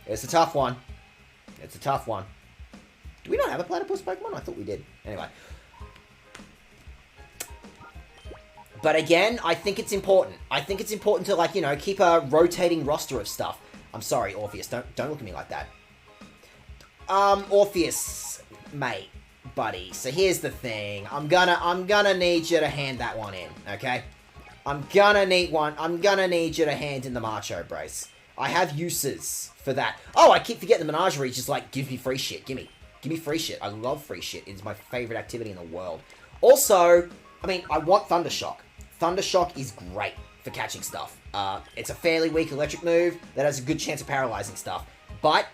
A: It's a tough one. It's a tough one. Do we not have a Platypus Pokemon? I thought we did. Anyway. But again, I think it's important. I think it's important to, like, you know, keep a rotating roster of stuff. I'm sorry, Orpheus. Don't look at me like that. Orpheus, mate, buddy. So here's the thing. I'm gonna need you to hand that one in, okay? I'm gonna need you to hand in the Macho Brace. I have uses for that. Oh, I keep forgetting the Menagerie just like, give me free shit. Give me free shit. I love free shit. It's my favorite activity in the world. Also, I mean, I want Thunder Shock. Thunder Shock is great for catching stuff. It's a fairly weak electric move that has a good chance of paralyzing stuff. But,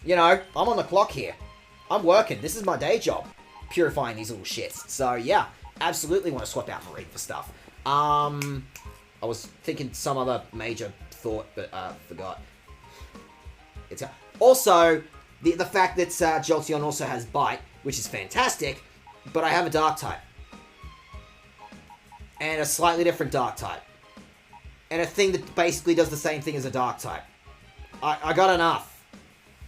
A: you know, I'm on the clock here. I'm working. This is my day job. Purifying these little shits. So, yeah, absolutely want to swap out Marine for stuff. I was thinking some other major thought, but forgot. It's also, the fact that Jolteon also has Bite, which is fantastic, but I have a Dark type. And a slightly different Dark type. And a thing that basically does the same thing as a Dark type. I got enough.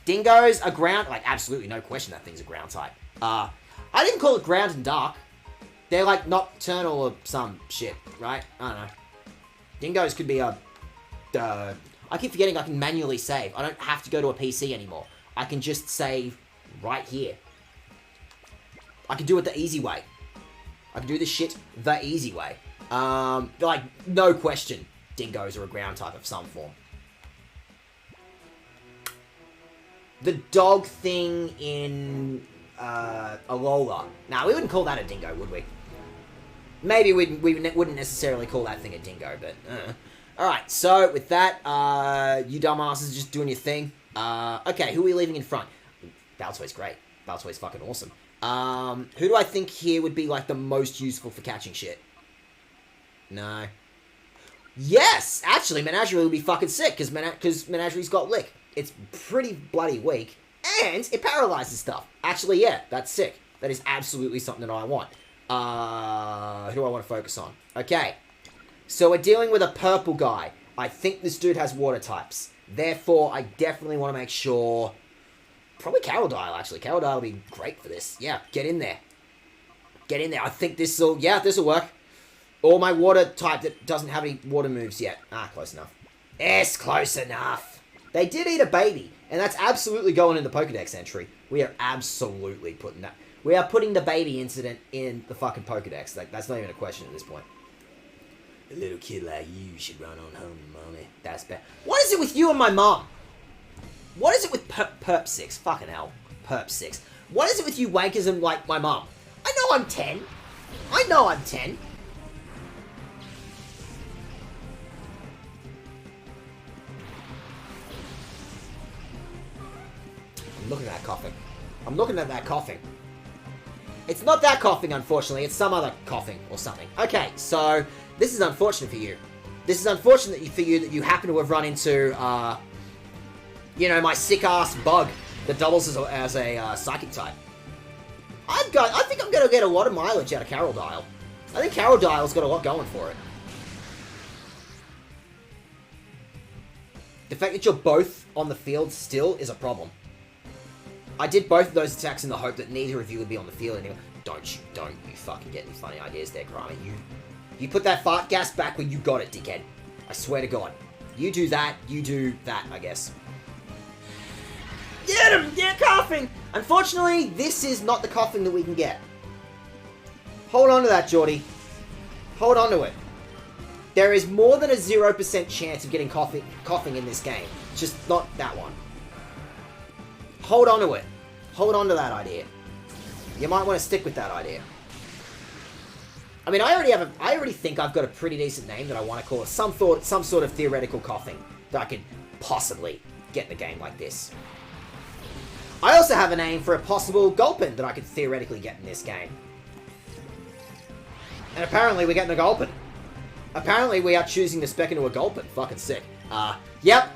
A: Dingo's a ground... Like, absolutely, no question that thing's a ground type. I didn't call it ground and dark. They're, like, nocturnal or some shit, right? I don't know. Dingo's could be a... I keep forgetting I can manually save. I don't have to go to a PC anymore. I can just save right here. I can do it the easy way. I can do this shit the easy way. Like, no question, Dingoes are a ground type of some form. The dog thing in Alola. Now, we wouldn't call that a dingo, would we? Maybe we wouldn't necessarily call that thing a dingo, but... Alright, so with that, you dumbasses just doing your thing. Okay, who are we leaving in front? Baltoy's great. Baltoy's fucking awesome. Who do I think here would be, like, the most useful for catching shit? No. Yes! Actually, Menagerie would be fucking sick, because Menagerie's got Lick. It's pretty bloody weak, and it paralyzes stuff. Actually, yeah, that's sick. That is absolutely something that I want. Who do I want to focus on? Okay. So we're dealing with a purple guy. I think this dude has water types. Therefore, I definitely want to make sure... Probably Carrodile, actually. Carrodile will be great for this. Yeah, get in there. Get in there. I think this'll... Yeah, this'll work. Or my water type that doesn't have any water moves yet. Ah, close enough. Yes, close enough. They did eat a baby, and that's absolutely going in the Pokedex entry. We are absolutely putting that... We are putting the baby incident in the fucking Pokedex. Like, that's not even a question at this point. A little kid like you should run on home, mommy. That's bad. What is it with you and my mom? What is it with Perp 6? Fucking hell. Perp 6. What is it with you wankers and, like, my mom? I know I'm 10. I know I'm 10. I'm looking at that coughing. I'm looking at that coughing. It's not that coughing, unfortunately. It's some other coughing or something. Okay, so this is unfortunate for you. This is unfortunate for you that you happen to have run into, you know, my sick-ass bug that doubles as a psychic type. I think I'm going to get a lot of mileage out of Carrodile. I think Carrodile's got a lot going for it. The fact that you're both on the field still is a problem. I did both of those attacks in the hope that neither of you would be on the field anymore. Don't you fucking get any funny ideas there, Grimy. You put that fart gas back where you got it, dickhead. I swear to God. You do that, I guess. Get him! Get coughing! Unfortunately, this is not the coughing that we can get. Hold on to that, Geordie. Hold on to it. There is more than a 0% chance of getting coughing in this game. Just not that one. Hold on to it. Hold on to that idea. You might want to stick with that idea. I mean, I already think I've got a pretty decent name that I want to call it. Some sort of theoretical coughing that I could possibly get in a game like this. I also have a name for a possible Gulpin that I could theoretically get in this game. And apparently we're getting a Gulpin. Apparently we are choosing to spec into a Gulpin. Fucking sick. Yep.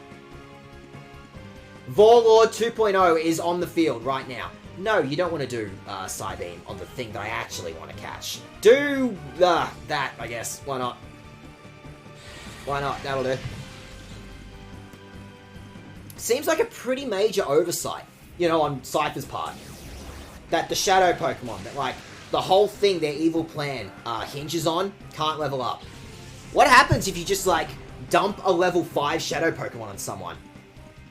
A: Warlord 2.0 is on the field right now. No, you don't want to do Psybeam on the thing that I actually want to catch. Do that, I guess. Why not? Why not? That'll do. Seems like a pretty major oversight, you know, on Cypher's part. That the Shadow Pokemon, that like, the whole thing their evil plan hinges on, can't level up. What happens if you just, like, dump a level 5 Shadow Pokemon on someone?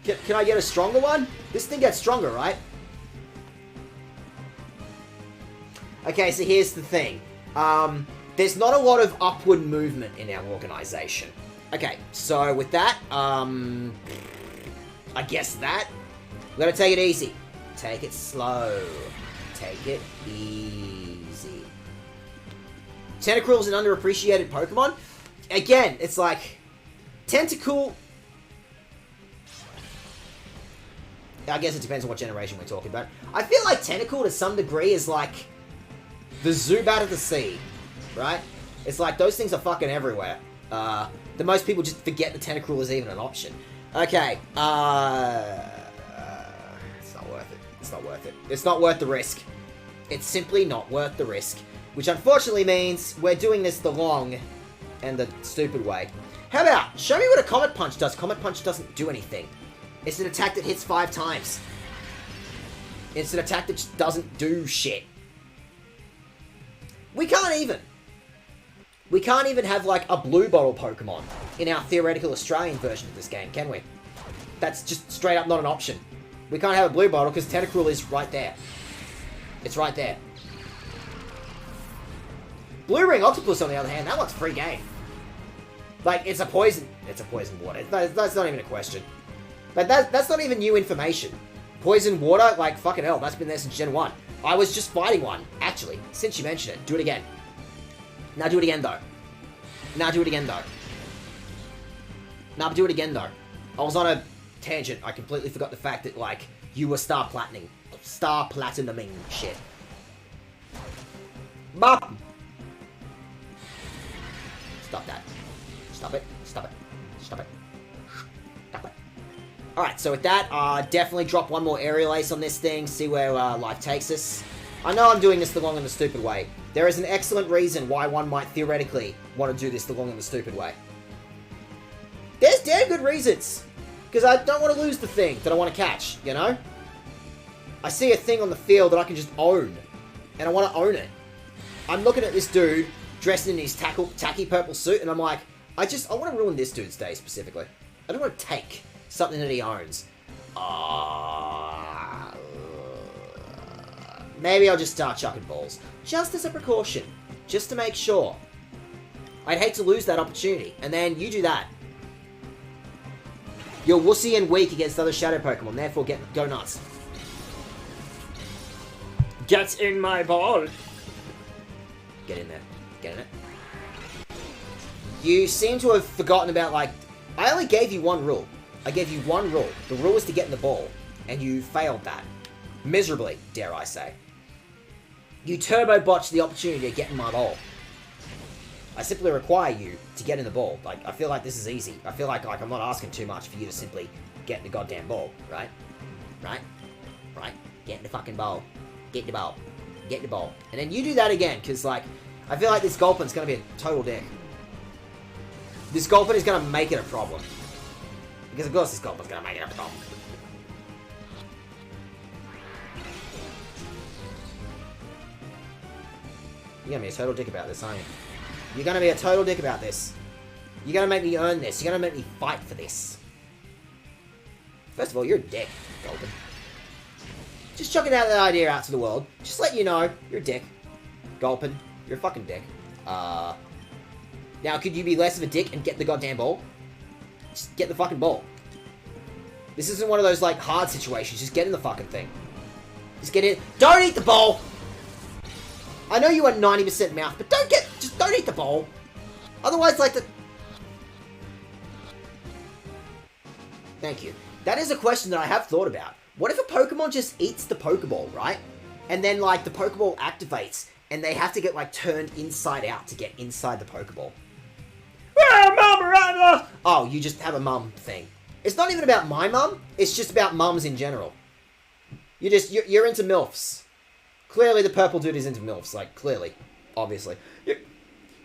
A: Can I get a stronger one? This thing gets stronger, right? Okay, so here's the thing. There's not a lot of upward movement in our organization. Okay, so with that, I guess that. We gotta take it easy. Take it slow. Take it easy. Tentacruel's an underappreciated Pokemon. Again, it's like... Tentacool... I guess it depends on what generation we're talking about. I feel like Tentacool, to some degree, is like... the Zubat of the sea. Right? It's like, those things are fucking everywhere. The most people just forget the Tentacruel is even an option. Okay, it's not worth it. It's not worth it. It's not worth the risk. It's simply not worth the risk. Which unfortunately means we're doing this the long and the stupid way. How about, show me what a Comet Punch does. Comet Punch doesn't do anything. It's an attack that hits 5 times. It's an attack that just doesn't do shit. We can't even have, like, a Blue Bottle Pokemon in our theoretical Australian version of this game, can we? That's just straight up not an option. We can't have a Blue Bottle because Tentacruel is right there. It's right there. Blue Ring Octopus, on the other hand, that one's free game. Like, it's a poison water. That's not even a question. Like, that's not even new information. Poison water, like, fucking hell, that's been there since Gen 1. I was just fighting one, actually, since you mentioned it. Do it again. Now do it again, though. Now do it again, though. Now do it again, though. I was on a tangent. I completely forgot the fact that, like, you were Star Platinuming shit. Bop! Stop that. Stop it. Stop it. Stop it. Stop it. Alright, so with that, definitely drop one more Aerial Ace on this thing, see where life takes us. I know I'm doing this the long and the stupid way. There is an excellent reason why one might theoretically want to do this the long and the stupid way. There's damn good reasons. Because I don't want to lose the thing that I want to catch, you know? I see a thing on the field that I can just own. And I want to own it. I'm looking at this dude dressed in his tacky purple suit, and I'm like, I want to ruin this dude's day specifically. I don't want to take something that he owns. Maybe I'll just start chucking balls. Just as a precaution. Just to make sure. I'd hate to lose that opportunity. And then you do that. You're wussy and weak against other Shadow Pokemon, therefore go nuts.
B: Get in my ball.
A: Get in there. Get in it. You seem to have forgotten about, like... I only gave you one rule. I gave you one rule. The rule is to get in the ball. And you failed that. Miserably, dare I say. You turbo-botched the opportunity to get in my ball. I simply require you to get in the ball. Like, I feel like this is easy. I feel like I'm not asking too much for you to simply get in the goddamn ball, right? Right? Right? Get in the fucking ball. Get in the ball. Get in the ball. And then you do that again, because, like, I feel like this Gulpin's going to be a total dick. This Gulpin is going to make it a problem. Because, of course, this Gulpin's going to make it a problem. You're going to be a total dick about this, aren't you? You're going to be a total dick about this. You're going to make me earn this. You're going to make me fight for this. First of all, you're a dick, Gulpin. Just chucking that idea out to the world. Just let you know, you're a dick. Gulpin, You're a fucking dick. Now, could you be less of a dick and get the goddamn ball? Just get the fucking ball. This isn't one of those, like, hard situations. Just get in the fucking thing. Just get in. Don't eat the ball! I know you are 90% mouth, but just don't eat the ball. Otherwise, like the... Thank you. That is a question that I have thought about. What if a Pokemon just eats the Pokeball, right? And then, like, the Pokeball activates, and they have to get, like, turned inside out to get inside the Pokeball. Oh, you just have a mum thing. It's not even about my mum. It's just about mums in general. You're into MILFs. Clearly the purple dude is into MILFs. Like, clearly. Obviously.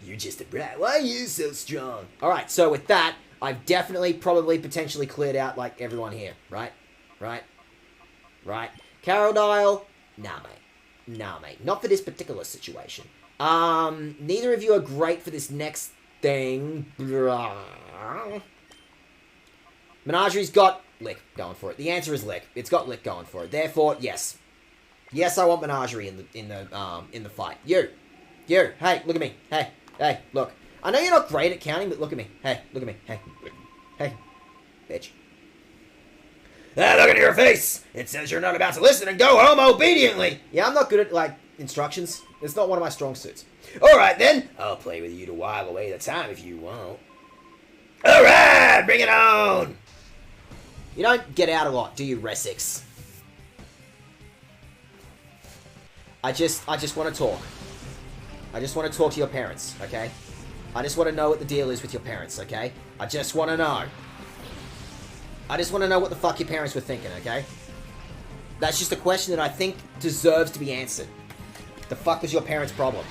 A: You're just a brat. Why are you so strong? Alright, so with that, I've definitely, probably, potentially cleared out, like, everyone here. Right? Right? Right? Carodile? Nah, mate. Nah, mate. Not for this particular situation. Neither of you are great for this next thing. Menagerie's got Lick going for it. The answer is Lick. It's got Lick going for it. Therefore, yes. Yes, I want Menagerie in the fight. You. Hey, look at me. Hey, look. I know you're not great at counting, but look at me. Hey, look at me. Hey. Bitch. Look at your face! It says you're not about to listen and go home obediently! Yeah, I'm not good at, like, instructions. It's not one of my strong suits. Alright then, I'll play with you to while away the time if you want. Alright, bring it on! You don't get out a lot, do you, Resix? I just want to talk. I just want to talk to your parents, okay? I just want to know what the deal is with your parents, okay? I just want to know. I just want to know what the fuck your parents were thinking, okay? That's just a question that I think deserves to be answered. The fuck was your parents' problem?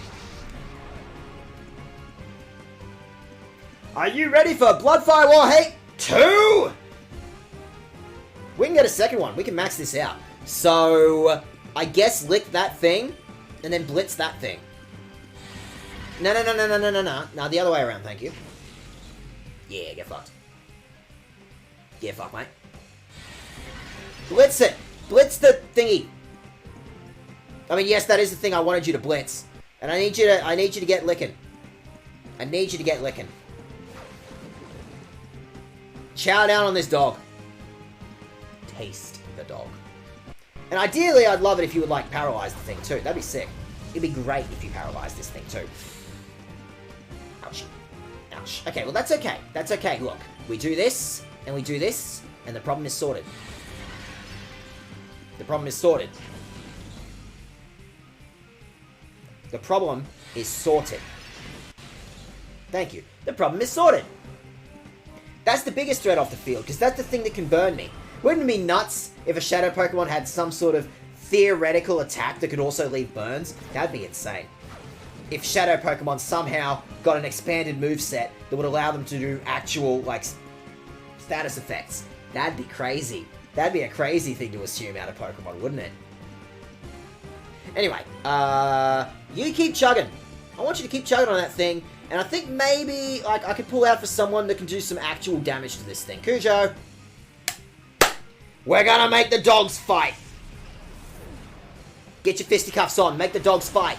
A: Are you ready for Bloodfire War Hate 2? We can get a second one. We can max this out. So, I guess lick that thing, and then blitz that thing. No. No, the other way around, thank you. Yeah, get fucked. Yeah, fuck, mate. Blitz it! Blitz the thingy! I mean, yes, that is the thing I wanted you to blitz. And I need you to get licking. I need you to get licking. Chow down on this dog. Taste the dog. And ideally, I'd love it if you would, like, paralyze the thing, too. That'd be sick. It'd be great if you paralyze this thing, too. Ouch. Ouch. Okay, well, that's okay. That's okay. Look, we do this, and we do this, and the problem is sorted. The problem is sorted. The problem is sorted. Thank you. The problem is sorted. That's the biggest threat off the field, because that's the thing that can burn me. Wouldn't it be nuts if a Shadow Pokemon had some sort of theoretical attack that could also leave burns? That'd be insane. If Shadow Pokemon somehow got an expanded moveset that would allow them to do actual, like, status effects. That'd be crazy. That'd be a crazy thing to assume out of Pokemon, wouldn't it? Anyway, you keep chugging. I want you to keep chugging on that thing, and I think maybe, like, I could pull out for someone that can do some actual damage to this thing. Cujo! We're gonna make the dogs fight! Get your fisticuffs on, make the dogs fight!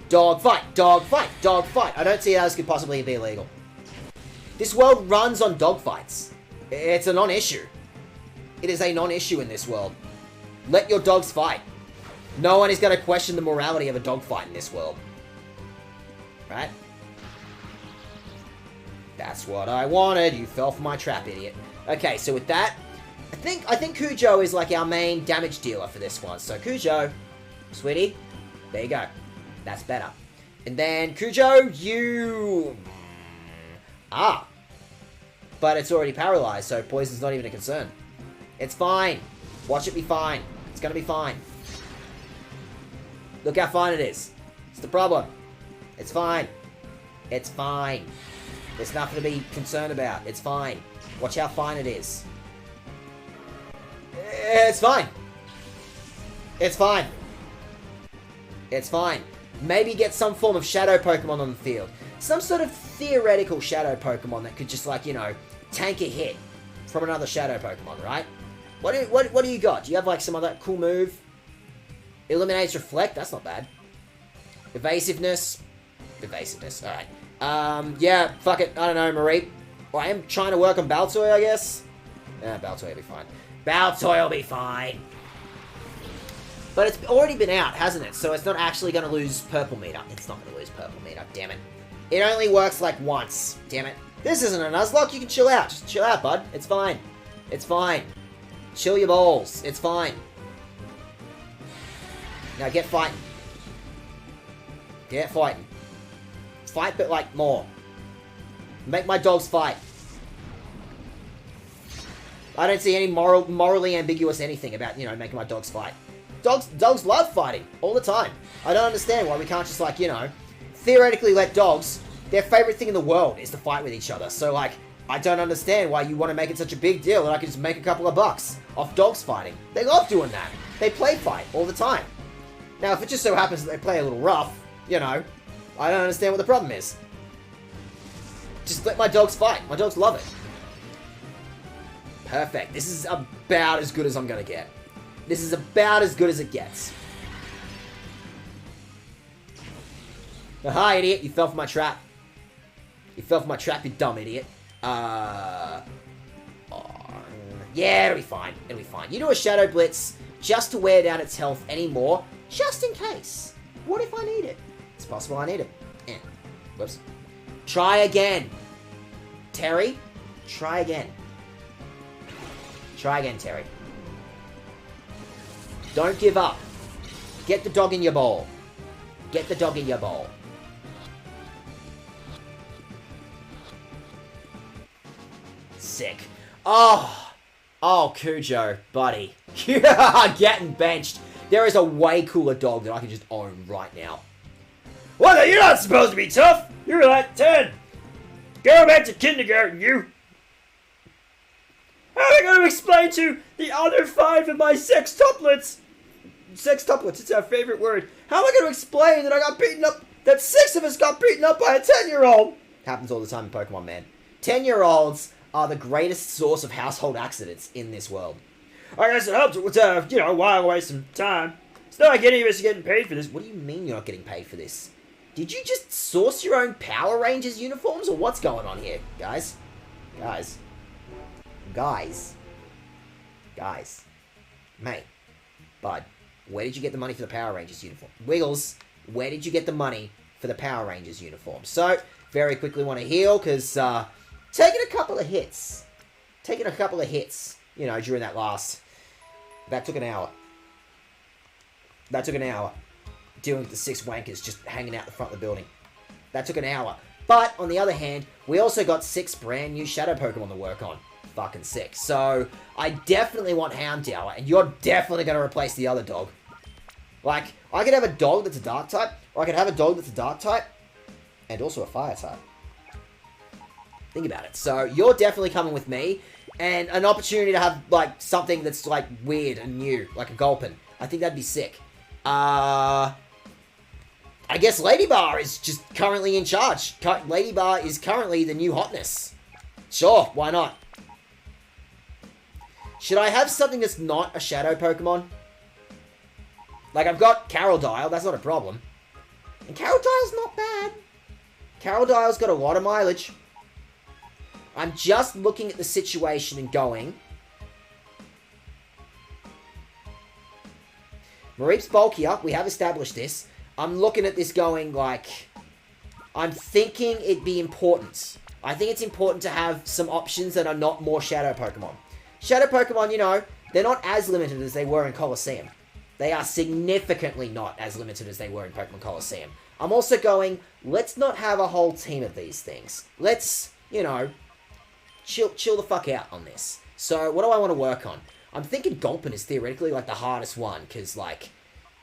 A: Dog fight, dog fight, dog fight. I don't see how this could possibly be illegal. This world runs on dogfights. It's a non-issue. It is a non-issue in this world. Let your dogs fight. No one is going to question the morality of a dogfight in this world. Right? That's what I wanted. You fell for my trap, idiot. Okay, so with that, I think Cujo is like our main damage dealer for this one. So Cujo, sweetie, there you go. That's better. And then Cujo, you... Ah. But it's already paralyzed, so poison's not even a concern. It's fine. Watch it be fine. It's gonna be fine. Look how fine it is. It's the problem. It's fine. It's fine. There's nothing to be concerned about. It's fine. Watch how fine it is. It's fine. It's fine. It's fine. Maybe get some form of shadow Pokemon on the field. Some sort of theoretical shadow Pokemon that could just, like, you know, tank a hit from another shadow Pokemon, right? What do you got? Do you have, like, some other cool move? Eliminates Reflect? That's not bad. Evasiveness. Evasiveness. Alright. Yeah, fuck it. I don't know, Marie. Well, I am trying to work on Baltoy, I guess. Yeah, Baltoy will be fine. Baltoy will be fine. But it's already been out, hasn't it? So it's not actually going to lose purple meter. It's not going to lose purple meter, damn it. It only works like once, damn it. This isn't a Nuzlocke, you can chill out. Just chill out, bud. It's fine. It's fine. Chill your balls. It's fine. Now get fighting. Get fighting. Fight, but like more. Make my dogs fight. I don't see any morally ambiguous anything about, you know, making my dogs fight. Dogs love fighting all the time. I don't understand why we can't just, like, you know, theoretically let dogs, their favorite thing in the world is to fight with each other. So, like, I don't understand why you want to make it such a big deal that I can just make a couple of bucks off dogs fighting. They love doing that. They play fight all the time. Now, if it just so happens that they play a little rough, you know, I don't understand what the problem is. Just let my dogs fight. My dogs love it. Perfect. This is about as good as I'm going to get. This is about as good as it gets. Aha, idiot. You fell for my trap. You fell for my trap, you dumb idiot. Yeah, it'll be fine. It'll be fine. You do a Shadow Blitz just to wear down its health anymore, just in case. What if I need it? It's possible I need it. Whoops. Try again. Terry, try again. Try again, Terry. Don't give up. Get the dog in your bowl. Get the dog in your bowl. Sick. Oh, Cujo, buddy. Getting benched. There is a way cooler dog that I can just own right now.
B: What? You're not supposed to be tough. You're like 10. Go back to kindergarten, you. How am I going to explain to the other 5 of my sextuplets? Sextuplets, it's our favorite word. How am I going to explain that I got beaten up, that 6 of us got beaten up by a 10-year-old?
A: Happens all the time in Pokemon, man. 10-year-olds are the greatest source of household accidents in this world.
B: I guess it helps with, you know, while away some time. It's not like any of us are getting paid for this.
A: What do you mean you're not getting paid for this? Did you just source your own Power Rangers uniforms, or what's going on here, guys? Guys. Mate. Bud. Where did you get the money for the Power Rangers uniform? Wiggles, where did you get the money for the Power Rangers uniform? So, very quickly want to heal, because, taking a couple of hits, you know, during that last, that took an hour. Dealing with the 6 wankers just hanging out the front of the building. That took an hour. But, on the other hand, we also got 6 brand new Shadow Pokemon to work on. Fucking sick. So, I definitely want Houndour, and you're definitely going to replace the other dog. Like, I could have a dog that's a Dark type, or I could have a dog that's a Dark type, and also a Fire type. Think about it. So, you're definitely coming with me, and an opportunity to have, like, something that's, like, weird and new, like a Gulpin. I think that'd be sick. I guess Ladybar is just currently in charge. Ladybar is currently the new hotness. Sure, why not? Should I have something that's not a Shadow Pokemon? Like, I've got Carol-Dial, that's not a problem. And Carol-Dial's not bad. Carol-Dial's got a lot of mileage. I'm just looking at the situation and going... Mareep's bulkier, we have established this. I'm looking at this going, like... I'm thinking it'd be important. I think it's important to have some options that are not more Shadow Pokemon. Shadow Pokemon, you know, they're not as limited as they were in Colosseum. They are significantly not as limited as they were in Pokemon Colosseum. I'm also going, let's not have a whole team of these things. Let's, you know, chill the fuck out on this. So, what do I want to work on? I'm thinking Gulpin is theoretically, like, the hardest one, because, like,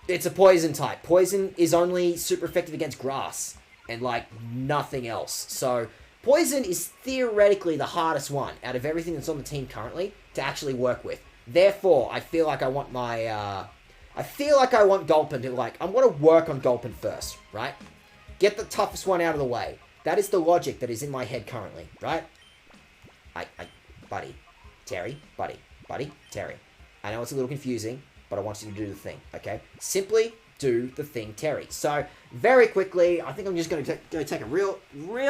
A: it's a poison type. Poison is only super effective against grass, and, like, nothing else. So, Poison is theoretically the hardest one out of everything that's on the team currently to actually work with. Therefore, I feel like I want my, I feel like I want Gulpin to, like, I want to work on Gulpin first, right? Get the toughest one out of the way. That is the logic that is in my head currently, right? Buddy, Terry, Terry. I know it's a little confusing, but I want you to do the thing, okay? Simply do the thing, Terry. So, very quickly, I think I'm just going to go take a real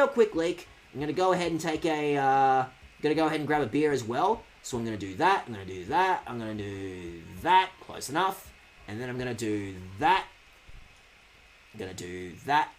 A: quick leak. I'm going to go ahead and take a, going to go ahead and grab a beer as well. So I'm going to do that, I'm going to do that, I'm going to do that, close enough. And then I'm going to do that. I'm going to do that.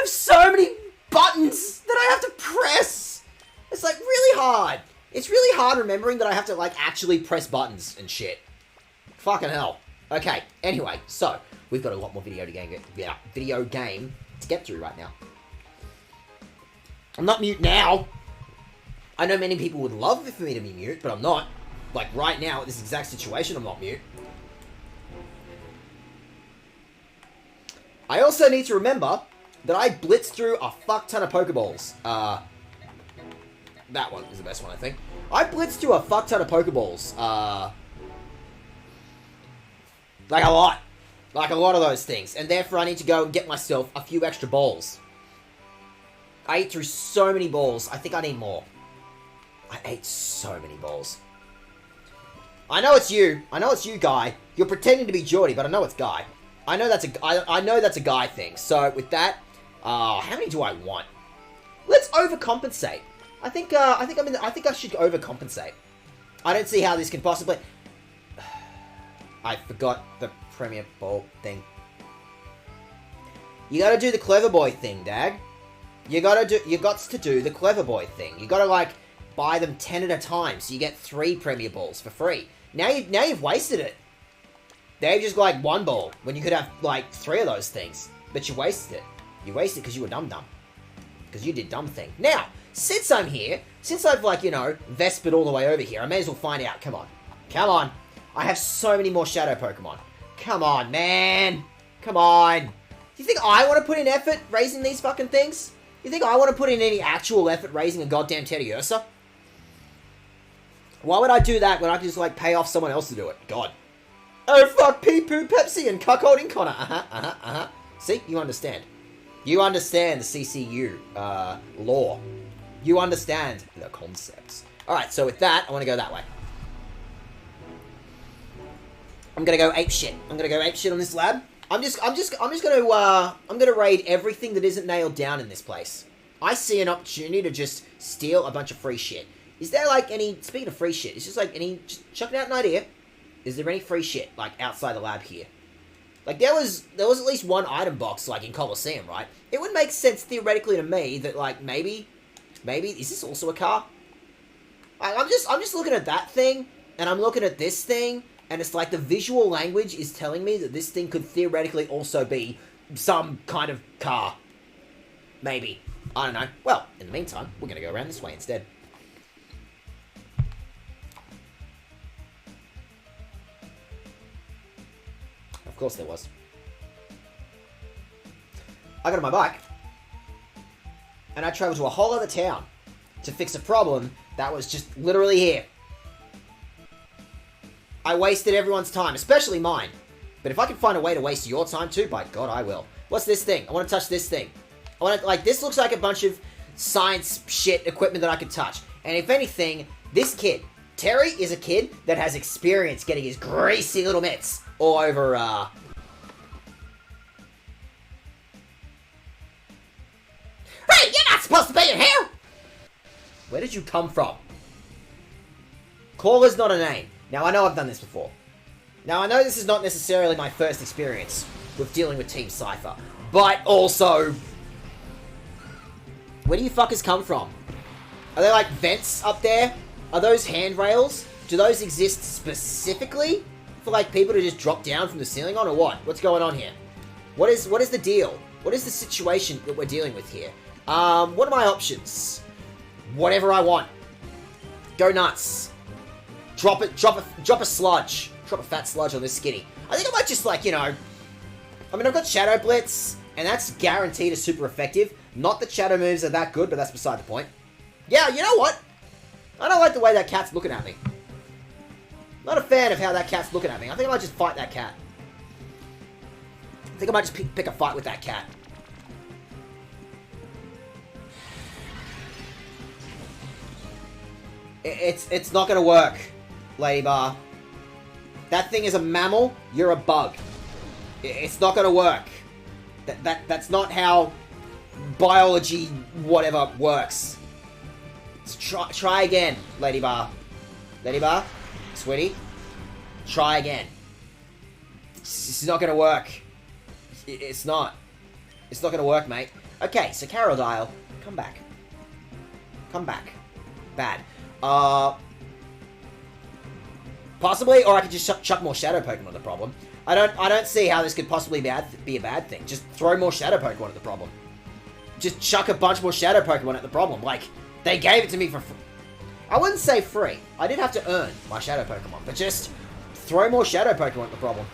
A: have so many buttons that I have to press. It's like really hard. It's really hard remembering that I have to like actually press buttons and shit. Fucking hell. Okay, anyway, so we've got a lot more video game to get through right now. I'm not mute now. I know many people would love for me to be mute, but I'm not. Like right now, at this exact situation, I'm not mute. I also need to remember that I blitzed through a fuck ton of Pokeballs. That one is the best one, I think. I blitzed through a fuck ton of Pokeballs. Like a lot. Like a lot of those things. And therefore I need to go and get myself a few extra balls. I ate through so many balls. I think I need more. I ate so many balls. I know it's you. I know it's you, Guy. You're pretending to be Geordie, but I know it's Guy. I know that's a Guy thing. So with that, how many do I want? Let's overcompensate. I think I should overcompensate. I don't see how this can possibly. I forgot the Premier Ball thing. You gotta do the Clever Boy thing, Dag. You got to do the Clever Boy thing. You gotta like buy them 10 at a time, so you get 3 Premier Balls for free. Now you've wasted it. They've just got like 1 ball when you could have like 3 of those things, but you wasted it. You wasted it because you were dumb. Because you did dumb thing. Now, since I'm here, since I've like, you know, Vespered all the way over here, I may as well find out. Come on. Come on. I have so many more Shadow Pokemon. Come on, man. Come on. Do you think I want to put in effort raising these fucking things? You think I want to put in any actual effort raising a goddamn Teddiursa? Why would I do that when I can just like pay off someone else to do it? God. Oh fuck, Pee-Poo, Pepsi, and cuckolding Connor. See? You understand. You understand the CCU, law. You understand the concepts. Alright, so with that, I want to go that way. I'm gonna go apeshit. I'm gonna go apeshit on this lab. I'm gonna raid everything that isn't nailed down in this place. I see an opportunity to just steal a bunch of free shit. Is there like any, speaking of free shit, it's just like any, just chucking out an idea. Is there any free shit, like, outside the lab here? Like, there was at least one item box, like, in Coliseum, right? It would make sense, theoretically, to me, that, like, maybe, is this also a car? I'm just looking at that thing, and I'm looking at this thing, and it's like the visual language is telling me that this thing could theoretically also be some kind of car. Maybe. I don't know. Well, in the meantime, we're gonna go around this way instead. Of course there was. I got on my bike, and I traveled to a whole other town to fix a problem that was just literally here. I wasted everyone's time, especially mine. But if I can find a way to waste your time too, by God, I will. What's this thing? I want to touch this thing. I want to, like, this looks like a bunch of science shit equipment that I could touch. And if anything, this kid, Terry, is a kid that has experience getting his greasy little mitts all over, Hey, you're not supposed to be in here! Where did you come from? Caller's not a name. Now, I know I've done this before. Now, I know this is not necessarily my first experience with dealing with Team Cypher, but also, where do you fuckers come from? Are there, like, vents up there? Are those handrails? Do those exist specifically for, like, people to just drop down from the ceiling on, or what? What's going on here? What is the deal? What is the situation that we're dealing with here? What are my options? Whatever I want. Go nuts. Drop a sludge. Drop a fat sludge on this skinny. I think I might just, like, you know, I mean, I've got Shadow Blitz, and that's guaranteed is super effective. Not that Shadow moves are that good, but that's beside the point. Yeah, you know what? I don't like the way that cat's looking at me. Not a fan of how that cat's looking at me. I think I might just fight that cat. I think I might just pick a fight with that cat. It's not gonna work, Lady Bar. That thing is a mammal, you're a bug. It's not gonna work. That's not how biology whatever works. Try again, Lady Bar. Lady Bar? Sweetie? Try again. It's not gonna work. It's not. It's not gonna work, mate. Okay, so Carodile, come back. Come back. Bad. Possibly, or I could just chuck more Shadow Pokemon at the problem. I don't see how this could possibly be a bad thing. Just throw more Shadow Pokemon at the problem. Just chuck a bunch more Shadow Pokemon at the problem. Like, they gave it to me for free. I wouldn't say free. I did have to earn my Shadow Pokemon, but just throw more Shadow Pokemon at the problem.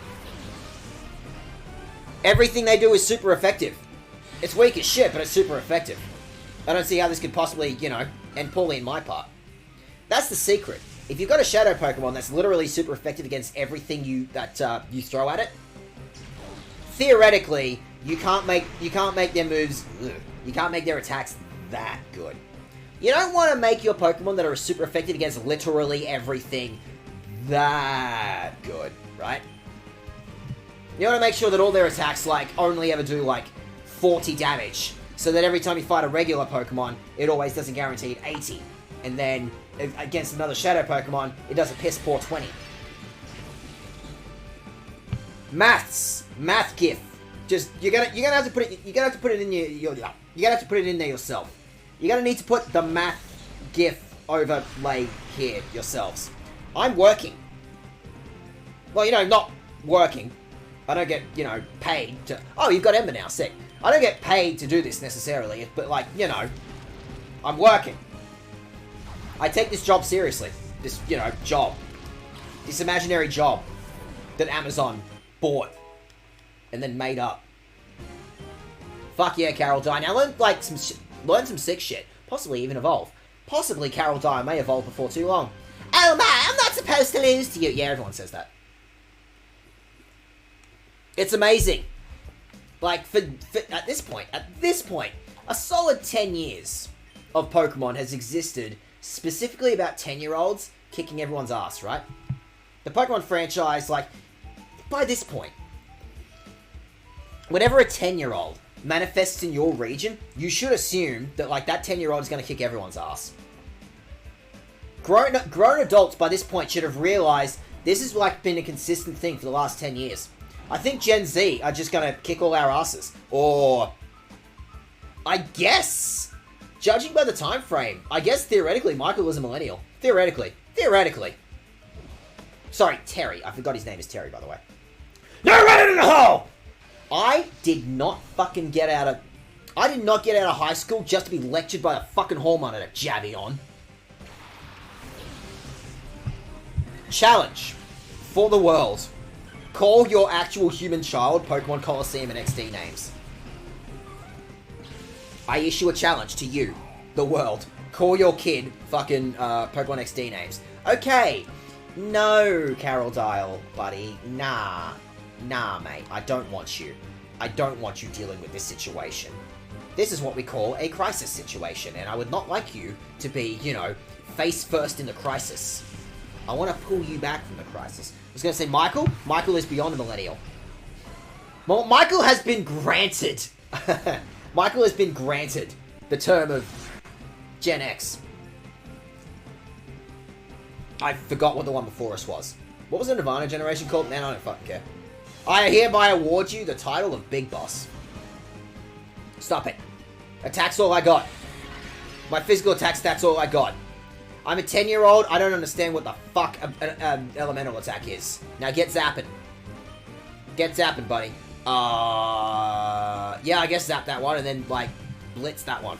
A: Everything they do is super effective. It's weak as shit, but it's super effective. I don't see how this could possibly, you know, end poorly in my part. That's the secret. If you've got a Shadow Pokemon that's literally super effective against everything you throw at it, theoretically, you can't make their moves. You can't make their attacks that good. You don't want to make your Pokemon that are super effective against literally everything that good, right? You want to make sure that all their attacks, like, only ever do, like, 40 damage. So that every time you fight a regular Pokemon, it always does a guaranteed 80. And then, against another Shadow Pokemon, it does a piss poor 20. Maths. Math GIF. Just, you're gonna have to put it in there yourself. You're gonna need to put the math GIF overlay here yourselves. I'm working. Well, you know, not working. I don't get, you know, paid to... Oh, you've got Ember now, sick. I don't get paid to do this necessarily, but, like, you know, I'm working. I take this job seriously. This, you know, job. This imaginary job that Amazon bought and then made up. Fuck yeah, Carol Dye. Now learn, like, learn some sick shit. Possibly even evolve. Possibly Carol Dye may evolve before too long. Oh my, I'm not supposed to lose to you. Yeah, everyone says that. It's amazing. Like, at this point, a solid 10 years of Pokemon has existed specifically about 10-year-olds kicking everyone's ass, right? The Pokemon franchise, like, by this point, whenever a 10-year-old manifests in your region, you should assume that, like, that 10-year-old is going to kick everyone's ass. Grown adults by this point should have realized this has, like, been a consistent thing for the last 10 years. I think Gen Z are just going to kick all our asses. Or, I guess, judging by the time frame, I guess theoretically Michael is a millennial. Theoretically. Sorry, Terry. I forgot his name is Terry, by the way. No, run it in the hole! I did not get out of high school just to be lectured by a fucking hall monitor, Javion. Challenge for the world. Call your actual human child Pokemon Coliseum and XD names. I issue a challenge to you, the world. Call your kid fucking Pokemon XD names. Okay. No, Carol Dial, buddy. Nah, mate. I don't want you. I don't want you dealing with this situation. This is what we call a crisis situation, and I would not like you to be, you know, face first in the crisis. I want to pull you back from the crisis. I was going to say Michael. Michael is beyond a millennial. Well, Michael has been granted. Michael has been granted the term of Gen X. I forgot what the one before us was. What was the Nirvana generation called? Man, I don't fucking care. I hereby award you the title of Big Boss. Stop it. Attack's all I got. My physical attack stat's all I got. I'm a 10-year-old. I don't understand what the fuck an elemental attack is. Now get zapping. Get zapping, buddy. Yeah, I guess zap that one and then, like, blitz that one.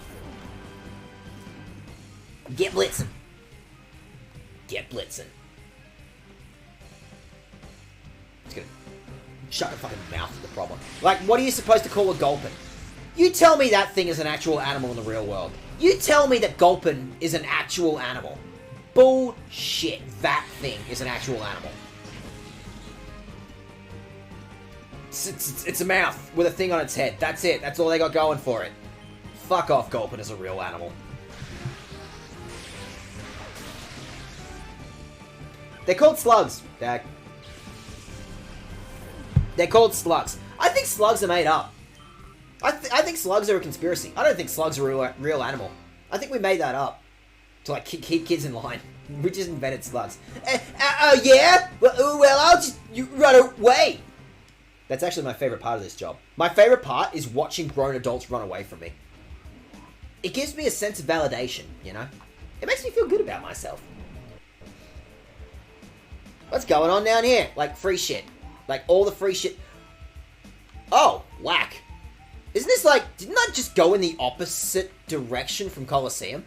A: Get blitzing. Get blitzing. It's gonna shut the fucking mouth of the problem. Like, what are you supposed to call a Gulpin? You tell me that thing is an actual animal in the real world. You tell me that Gulpin is an actual animal. Bullshit. That thing is an actual animal. It's a mouth with a thing on its head. That's it. That's all they got going for it. Fuck off, Gulpin is a real animal. They're called slugs, Dag. They're called slugs. I think slugs are made up. I think slugs are a conspiracy. I don't think slugs are a real animal. I think we made that up to, like, keep kids in line. We just invented slugs. Oh yeah? Well, I'll just... You run away! That's actually my favorite part of this job. My favorite part is watching grown adults run away from me. It gives me a sense of validation, you know? It makes me feel good about myself. What's going on down here? Like, free shit. Like, all the free shit. Oh, whack. Isn't this like... Didn't I just go in the opposite direction from Colosseum?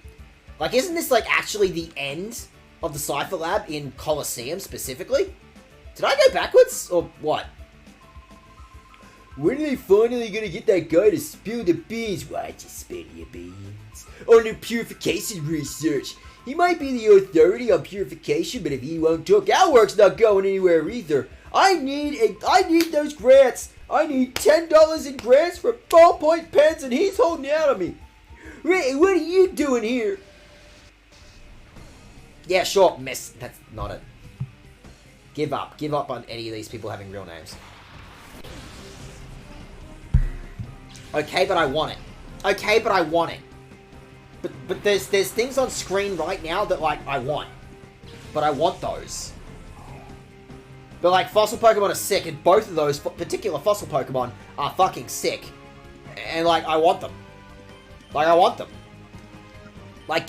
A: Like, isn't this like actually the end of the Cypher Lab in Colosseum specifically? Did I go backwards? Or what? When are they finally gonna get that guy to spill the beans? Why'd you spill your beans? On the purification research. He might be the authority on purification, but if he won't talk, our work's not going anywhere either. I need those grants. I need $10 in grants for ballpoint pens, and he's holding out on me. Ray, what are you doing here? Yeah, sure, miss. That's not it. Give up. Give up on any of these people having real names. Okay, but I want it. Okay, but I want it. But there's things on screen right now that, like, I want. But I want those. But, like, fossil Pokemon are sick, and both of those particular fossil Pokemon are fucking sick. And, like, I want them. Like, I want them. Like,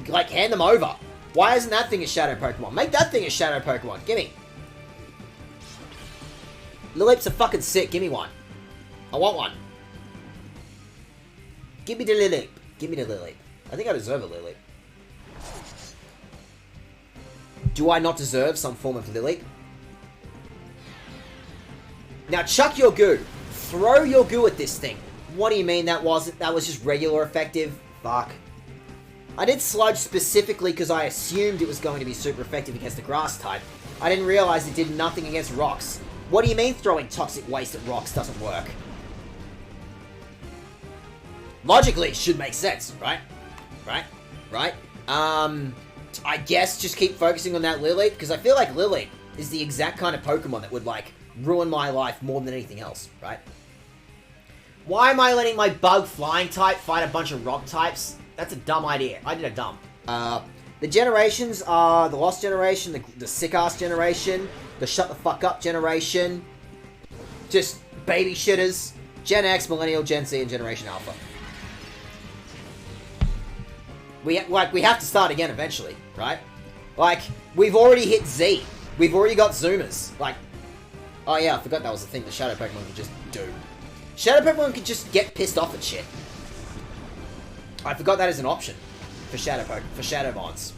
A: like, hand them over. Why isn't that thing a Shadow Pokemon? Make that thing a Shadow Pokemon. Gimme. Lileeps are fucking sick. Gimme one. I want one. Give me the Lileep. Give me the Lileep. I think I deserve a Lileep. Do I not deserve some form of Lileep? Now chuck your goo. Throw your goo at this thing. What do you mean that was just regular effective? Fuck. I did Sludge specifically because I assumed it was going to be super effective against the grass type. I didn't realize it did nothing against rocks. What do you mean throwing toxic waste at rocks doesn't work? Logically, it should make sense, right? Right? I guess just keep focusing on that Lileep, because I feel like Lileep is the exact kind of Pokemon that would, like, ruin my life more than anything else, right? Why am I letting my bug flying type fight a bunch of rock types? That's a dumb idea. I did a dumb. The generations are the Lost Generation, the Sick-Ass Generation, the Shut the Fuck Up Generation, just baby shitters, Gen X, Millennial, Gen Z, and Generation Alpha. We have to start again eventually, right? Like, we've already hit Z. We've already got Zoomers. Like, oh yeah, I forgot that was the thing that Shadow Pokemon could just do. Shadow Pokemon could just get pissed off at shit. I forgot that as an option for Shadow Bonds.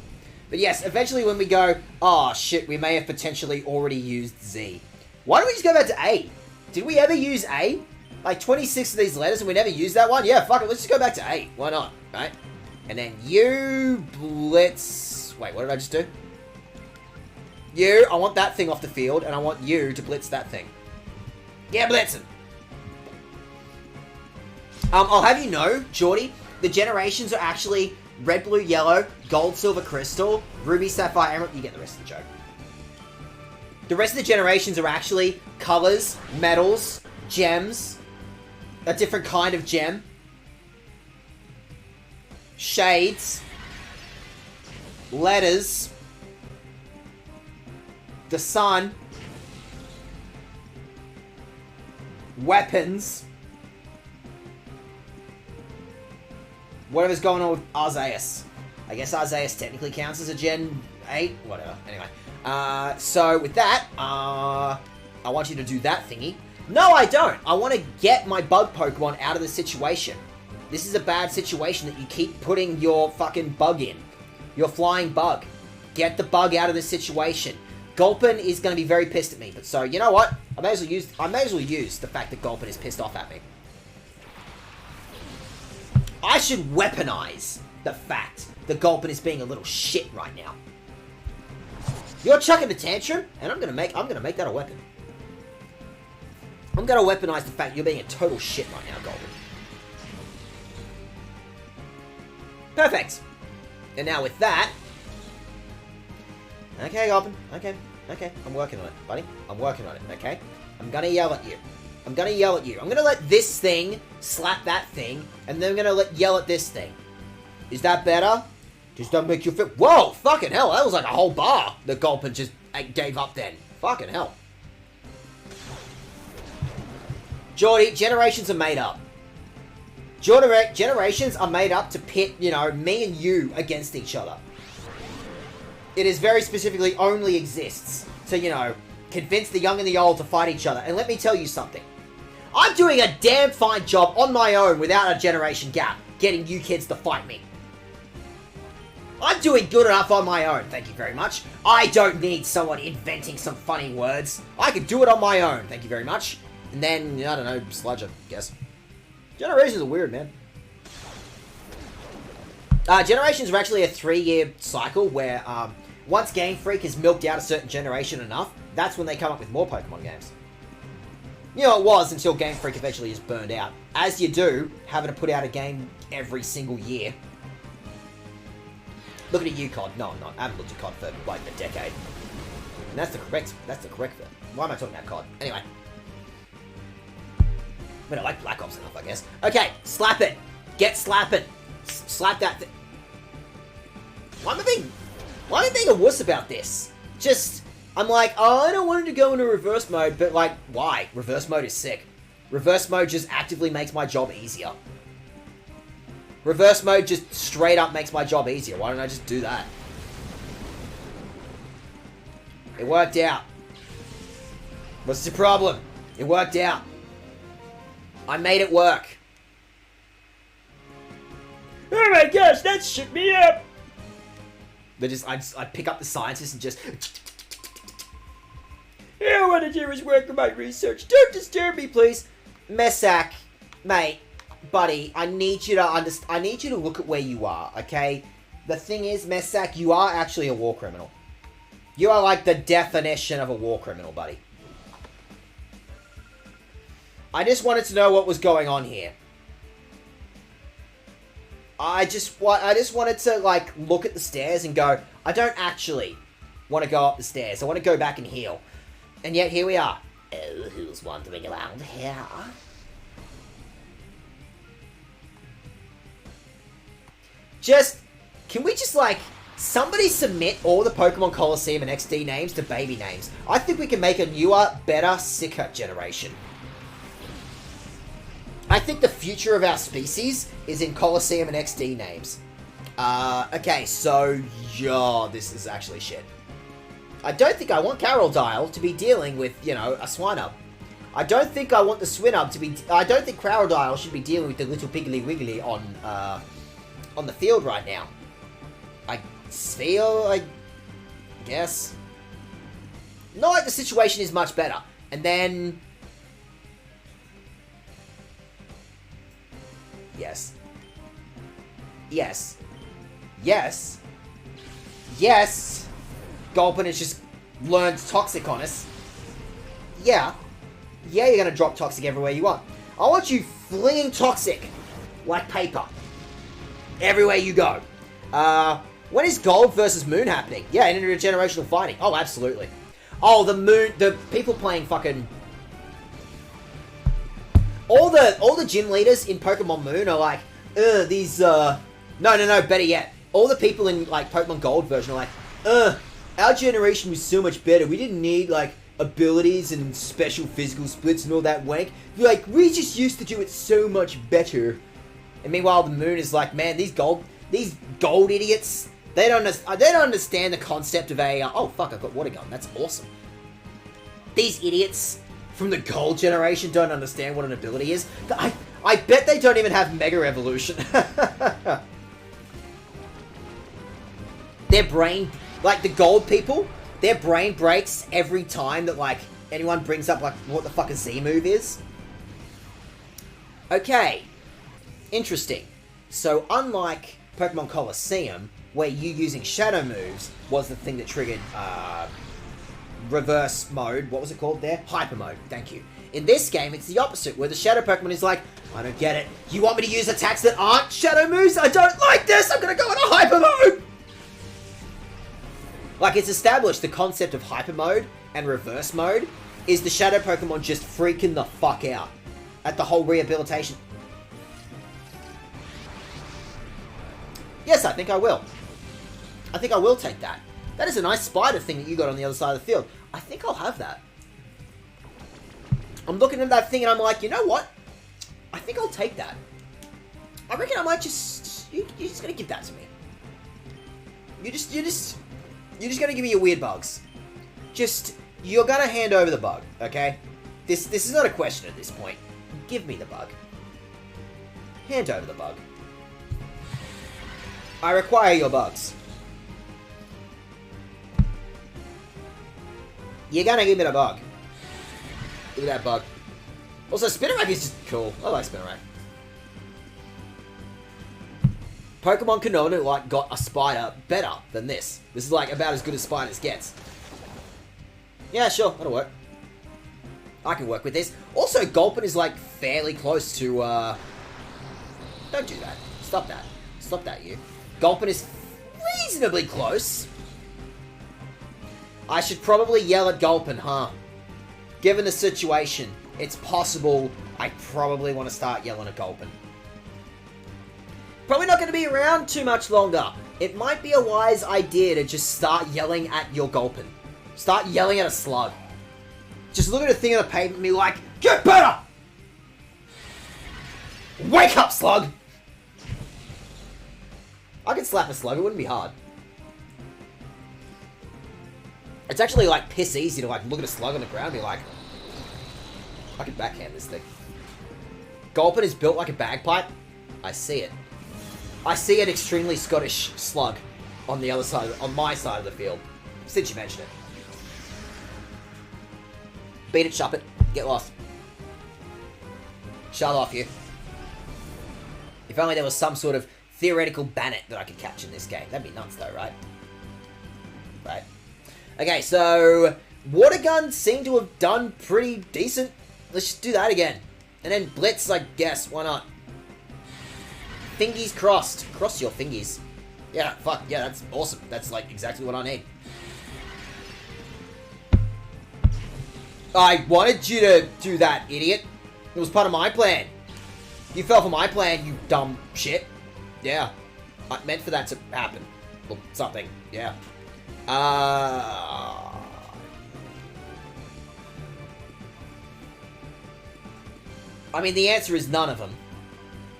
A: But yes, eventually when we go, oh shit, we may have potentially already used Z. Why don't we just go back to A? Did we ever use A? Like 26 of these letters and we never used that one? Yeah, fuck it, let's just go back to A. Why not, right? And then you blitz... Wait, what did I just do? You, I want that thing off the field, and I want you to blitz that thing. Yeah, blitzing. I'll have you know, Geordie, the generations are actually red, blue, yellow, gold, silver, crystal, ruby, sapphire, emerald. You get the rest of the joke. The rest of the generations are actually colors, metals, gems, a different kind of gem, shades, letters, the sun, weapons, whatever's going on with Arceus. I guess Arceus technically counts as a Gen 8, whatever. Anyway, so with that, I want you to do that thingy. No, I don't. I want to get my bug Pokemon out of the situation. This is a bad situation that you keep putting your fucking bug in. Your flying bug. Get the bug out of this situation. Gulpin is going to be very pissed at me, but so, you know what? I may as well use the fact that Gulpin is pissed off at me. I should weaponize the fact that Gulpin is being a little shit right now. You're chucking the tantrum, and I'm gonna make that a weapon. I'm gonna weaponize the fact you're being a total shit right now, Gulpin. Perfect. And now with that... Okay, Gulpin. Okay. I'm working on it, buddy. I'm working on it, okay? I'm gonna yell at you. I'm gonna yell at you. I'm gonna let this thing slap that thing, and then I'm gonna yell at this thing. Is that better? Does that make you feel... Whoa! Fucking hell, that was like a whole bar that Gulpin just gave up then. Fucking hell. Geordie, generations are made up. Generations are made up to pit, you know, me and you against each other. It is very specifically only exists to, you know, convince the young and the old to fight each other. And let me tell you something. I'm doing a damn fine job on my own without a generation gap, getting you kids to fight me. I'm doing good enough on my own, thank you very much. I don't need someone inventing some funny words. I can do it on my own, thank you very much. And then, I don't know, sludge, I guess. Generations are weird, man. Generations are actually a 3-year cycle where, once Game Freak has milked out a certain generation enough, that's when they come up with more Pokemon games. You know, it was until Game Freak eventually just burned out. As you do, having to put out a game every single year. Looking at you, COD. No, I'm not. I haven't looked at COD for, like, a decade. And that's the correct bit. Why am I talking about COD? Anyway. I mean, I like Black Ops enough, I guess. Okay, slap it. Get slapping. Slap that thing. Why am I being a wuss about this? Just, I'm like, oh, I don't want it to go into reverse mode, but like, why? Reverse mode is sick. Reverse mode just actively makes my job easier. Reverse mode just straight up makes my job easier. Why don't I just do that? It worked out. What's the problem? It worked out. I made it work.
B: Oh my gosh, that shook me up!
A: I pick up the scientist and just...
B: All I want to do is work on my research. Don't disturb me, please.
A: Messack, mate, buddy, I need you to look at where you are, okay? The thing is, Messack, you are actually a war criminal. You are like the definition of a war criminal, buddy. I just wanted to know what was going on here. I just wanted to, like, look at the stairs and go, I don't actually want to go up the stairs. I want to go back and heal. And yet, here we are. Oh, who's wandering around here? Can we just, like, somebody submit all the Pokemon Coliseum and XD names to baby names? I think we can make a newer, better, sicker generation. I think the future of our species is in Coliseum and XD names. Okay, so, yeah, this is actually shit. I don't think I want Carol Dial to be dealing with, you know, a Swinub. I don't think I want the Swinub to be... I don't think Carol Dial should be dealing with the little Piggly Wiggly on the field right now. I feel, I guess... Not like the situation is much better. And then... Yes. Yes. Yes. Yes! Gulpin has just learned Toxic on us. Yeah. Yeah, you're gonna drop Toxic everywhere you want. I want you flinging Toxic like paper. Everywhere you go. When is Gold versus Moon happening? Yeah, intergenerational fighting. Oh, absolutely. Oh, the people playing fucking... All the gym leaders in Pokemon Moon are like, these, No, better yet. All the people in, like, Pokemon Gold version are like, our generation was so much better. We didn't need, like, abilities and special physical splits and all that wank. Like, we just used to do it so much better. And meanwhile, the Moon is like, man, these gold idiots, they don't understand the concept of a, oh, fuck, I've got Water Gun. That's awesome. These idiots from the Gold generation don't understand what an ability is. I bet they don't even have Mega Evolution. Their brain, like the Gold people, their brain breaks every time that, like, anyone brings up, like, what the fuck a Z-move is. Okay. Interesting. So, unlike Pokemon Coliseum, where you using Shadow moves was the thing that triggered, reverse mode, what was it called there? Hyper mode, thank you. In this game, it's the opposite, where the Shadow Pokemon is like, I don't get it. You want me to use attacks that aren't Shadow moves? I don't like this! I'm gonna go into Hyper mode! Like, it's established the concept of Hyper mode and reverse mode is the Shadow Pokemon just freaking the fuck out at the whole rehabilitation. Yes, I think I will. I think I will take that. That is a nice spider thing that you got on the other side of the field. I think I'll have that. I'm looking at that thing and I'm like, you know what? I think I'll take that. I reckon I might just... You're just gonna give that to me. You're just gonna give me your weird bugs. You're gonna hand over the bug, okay? This is not a question at this point. Give me the bug. Hand over the bug. I require your bugs. You're gonna give me the bug. Look at that bug. Also, Spinnerack is just cool. I like Spinnerack. Pokemon Canona, like, got a spider better than this. This is, like, about as good as spiders gets. Yeah, sure. That'll work. I can work with this. Also, Gulpin is, like, fairly close to, Don't do that. Stop that. Stop that, you. Gulpin is reasonably close. I should probably yell at Gulpin, huh? Given the situation, it's possible I probably want to start yelling at Gulpin. Probably not going to be around too much longer. It might be a wise idea to just start yelling at your Gulpin. Start yelling at a slug. Just look at a thing on the pavement and be like, get better! Wake up, slug! I could slap a slug, it wouldn't be hard. It's actually, like, piss easy to, like, look at a slug on the ground and be like, I can backhand this thing. Gulpin is built like a bagpipe. I see it. I see an extremely Scottish slug on the other side, on my side of the field. Since you mentioned it. Beat it, shop it, get lost. Shut off, you. If only there was some sort of theoretical Bannet that I could catch in this game. That'd be nuts though, right? Right. Okay, so water guns seem to have done pretty decent. Let's just do that again. And then Blitz, I guess. Why not? Fingies crossed. Cross your fingies. Yeah, fuck. Yeah, that's awesome. That's, like, exactly what I need. I wanted you to do that, idiot. It was part of my plan. You fell for my plan, you dumb shit. Yeah. I meant for that to happen. Or something. Yeah. I mean, the answer is none of them.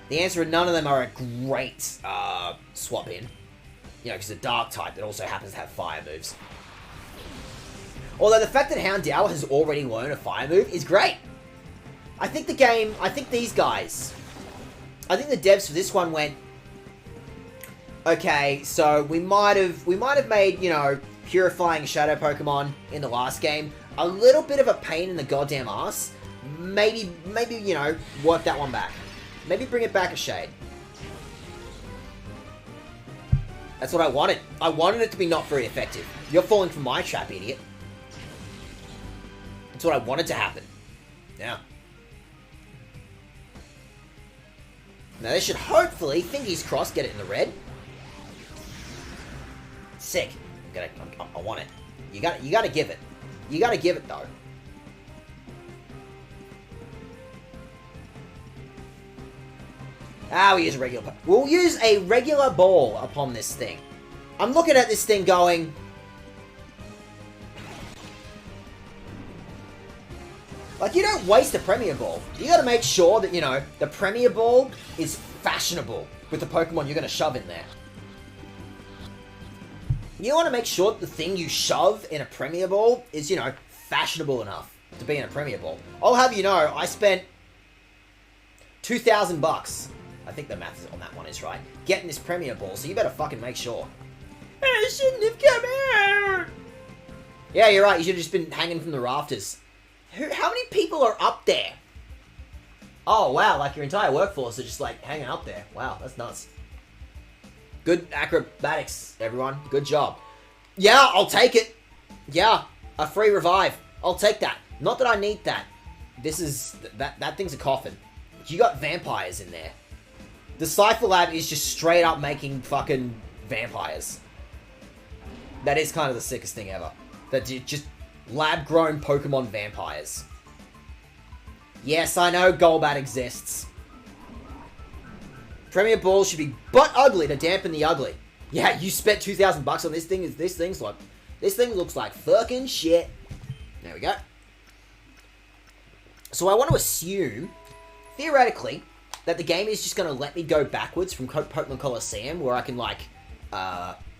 A: The answer is none of them are a great swap in. You know, because a dark type that also happens to have fire moves. Although the fact that Houndour has already learned a fire move is great. I think the game, I think these guys, I think the devs for this one went, okay, so we might have made, you know, purifying shadow Pokemon in the last game a little bit of a pain in the goddamn ass. Maybe, you know, work that one back. Maybe bring it back a shade. That's what I wanted. I wanted it to be not very effective. You're falling for my trap, idiot. That's what I wanted to happen. Yeah. Now they should hopefully, fingers crossed, get it in the red. Sick. I want it. You gotta give it. You gotta give it though. We'll use a regular... We'll use a regular ball upon this thing. I'm looking at this thing going... Like, you don't waste a Premier Ball. You gotta make sure that, you know, the Premier Ball is fashionable with the Pokemon you're gonna shove in there. You wanna make sure that the thing you shove in a Premier Ball is, you know, fashionable enough to be in a Premier Ball. I'll have you know, I spent $2,000. I think the math on that one is right. Getting this Premier Ball, so you better fucking make sure. I shouldn't have come out! Yeah, you're right. You should have just been hanging from the rafters. How many people are up there? Oh, wow. Like, your entire workforce are just, like, hanging up there. Wow, that's nuts. Good acrobatics, everyone. Good job. Yeah, I'll take it. Yeah, a free revive. I'll take that. Not that I need that. This is... That thing's a coffin. You got vampires in there. The Cypher Lab is just straight up making fucking vampires. That is kind of the sickest thing ever. That just lab-grown Pokemon vampires. Yes, I know Golbat exists. Premier Ball should be butt ugly to dampen the ugly. Yeah, you spent $2,000 on this thing. This thing looks like fucking shit. There we go. So I want to assume, theoretically, that the game is just going to let me go backwards from Pokemon Colosseum, where I can, like,